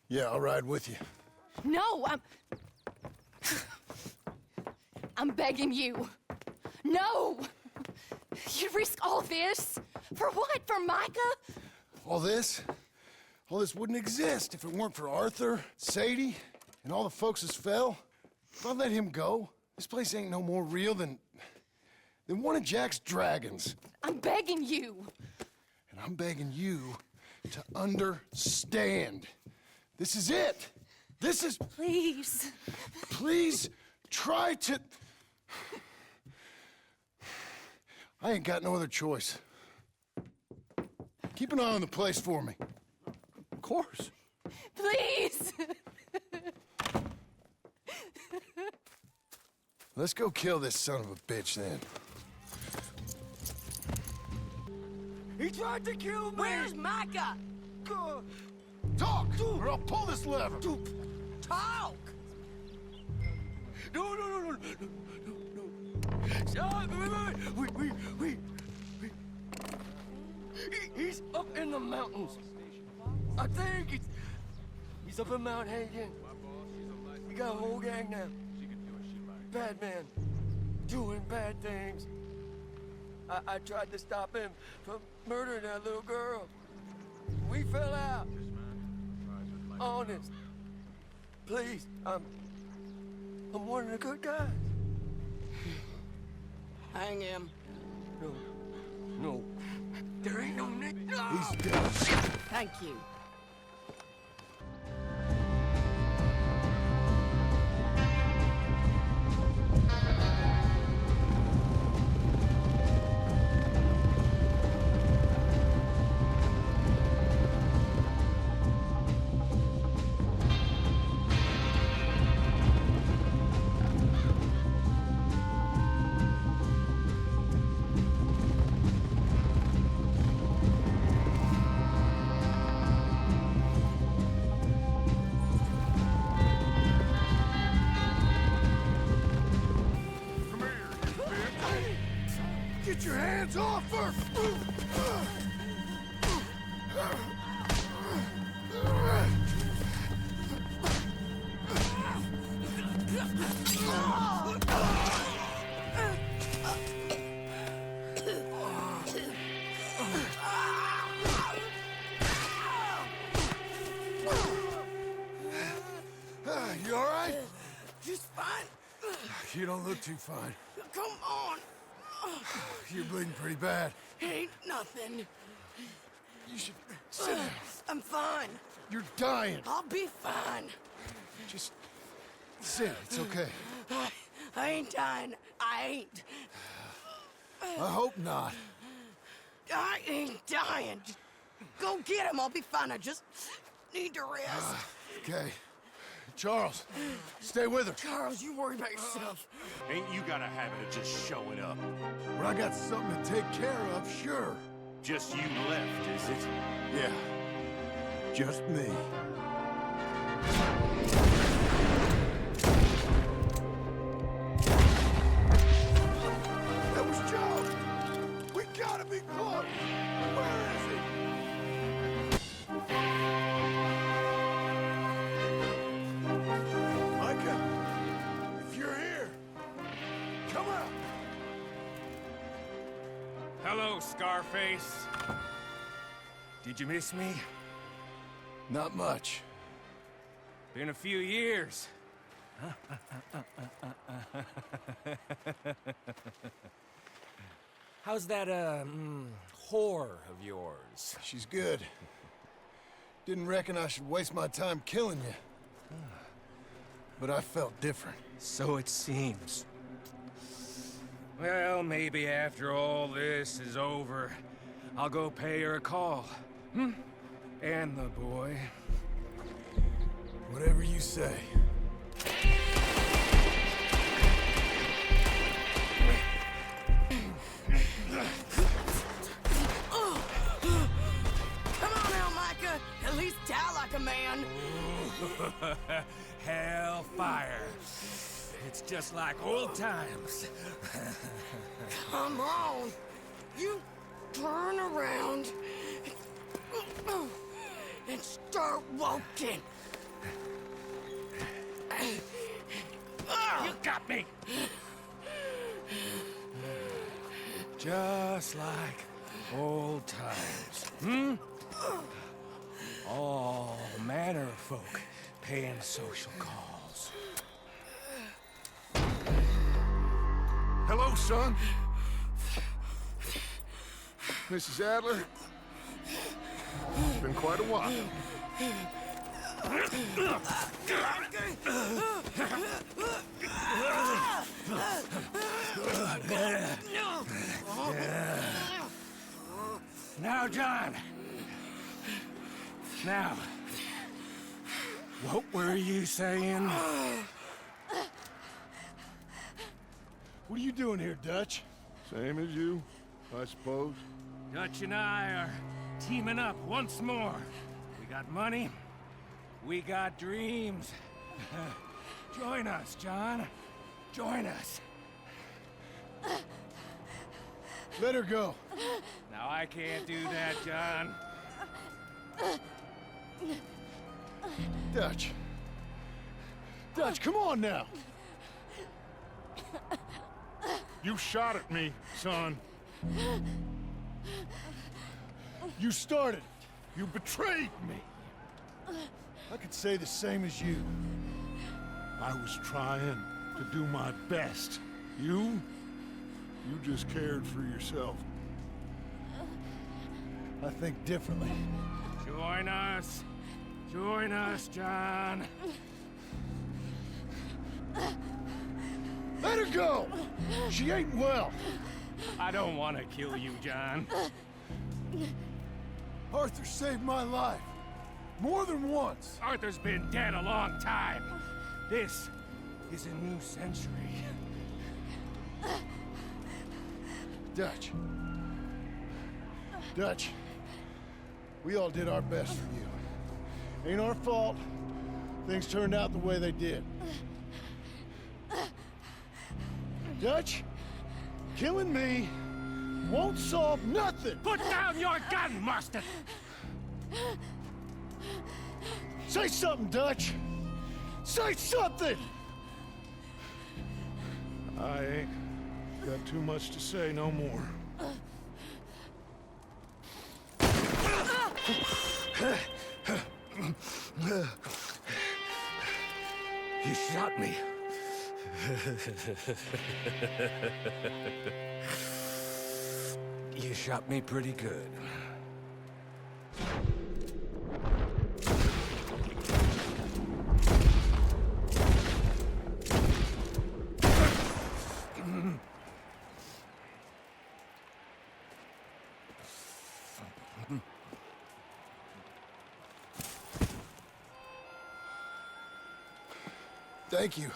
Yeah, I'll ride with you. No, I'm begging you. No! You risk all this? For what? For Micah? All this wouldn't exist if it weren't for Arthur, Sadie, and all the folks as fell. If I let him go, this place ain't no more real than one of Jack's dragons. I'm begging you. And I'm begging you to understand. This is it. This is... Please. Please try to... I ain't got no other choice. Keep an eye on the place for me. Of course. Please. Let's go kill this son of a bitch then. He tried to kill me! Where's Micah? Talk, or I'll pull this lever. Talk! No. Stop! Wait. He's up in the mountains. I think he's up in Mount Hagen. He got a whole gang now. Bad man, doing bad things. I tried to stop him from murdering that little girl. We fell out. Honest. Please, I'm one of the good guys. Hang him. No. There ain't no need. He's dead. Thank you. Get your hands off her! You all right? Just fine. You don't look too fine. Come on. You're bleeding pretty bad. Ain't nothing. You should sit down. I'm fine. You're dying. I'll be fine. Just sit. It's okay. I ain't dying. I ain't. I hope not. I ain't dying. Just go get him. I'll be fine. I just need to rest. Okay. Charles, stay with her. Charles, you worry about yourself. Ain't you got a habit of just showing up? When I got something to take care of, sure. Just you left, is it? Yeah. Just me. That was Joe! We gotta be close! Where is he? Micah, if you're here, come out! Hello, Scarface. Did you miss me? Not much. Been a few years. How's that, whore of yours? She's good. Didn't reckon I should waste my time killing you. But I felt different. So it seems. Well, maybe after all this is over, I'll go pay her a call. And the boy. Whatever you say. Come on now, Micah. At least die like a man. Hellfire. It's just like old times. Come on. You turn around and start walking. You got me! Just like old times, hmm? All manner of folk paying social calls. Hello, son. Mrs. Adler. It's been quite a while. Now, John. Now, what were you saying? What are you doing here, Dutch? Same as you, I suppose. Dutch and I are teaming up once more. We got money. We got dreams. Join us, John. Join us. Let her go. Now, I can't do that, John. Dutch. Dutch, come on now. You shot at me, son. You started. You betrayed me. I could say the same as you. I was trying to do my best. You just cared for yourself. I think differently. Join us. Join us, John. Let her go! She ain't well. I don't want to kill you, John. Arthur saved my life. More than once. Arthur's been dead a long time. This is a new century. Dutch. Dutch. We all did our best for you. Ain't our fault things turned out the way they did. Dutch, killing me won't solve nothing. Put down your gun, Marston! Say something, Dutch! Say something! I ain't got too much to say no more. You shot me. You shot me pretty good. Thank you.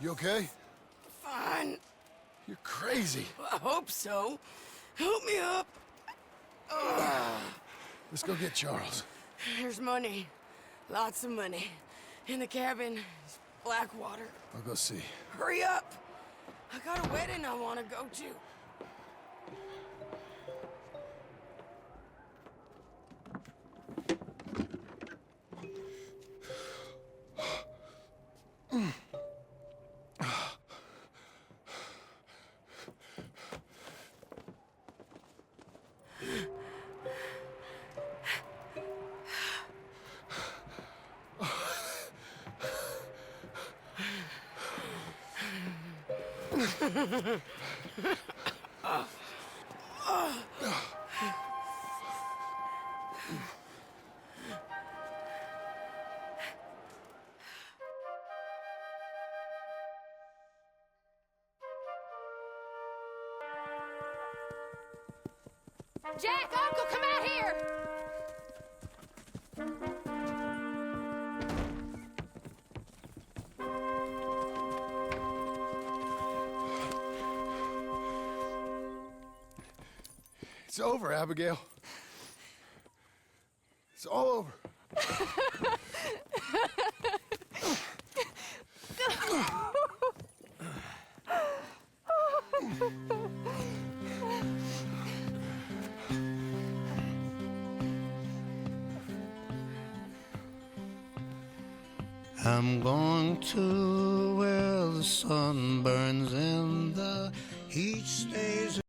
You okay? Fine. You're crazy. I hope so. Help me up. Let's go get Charles. There's money. Lots of money. In the cabin, it's Blackwater. I'll go see. Hurry up! I got a wedding I want to go to. Jack, Uncle, come out here! It's over, Abigail. It's all over. I'm going to where the sun burns and the heat stays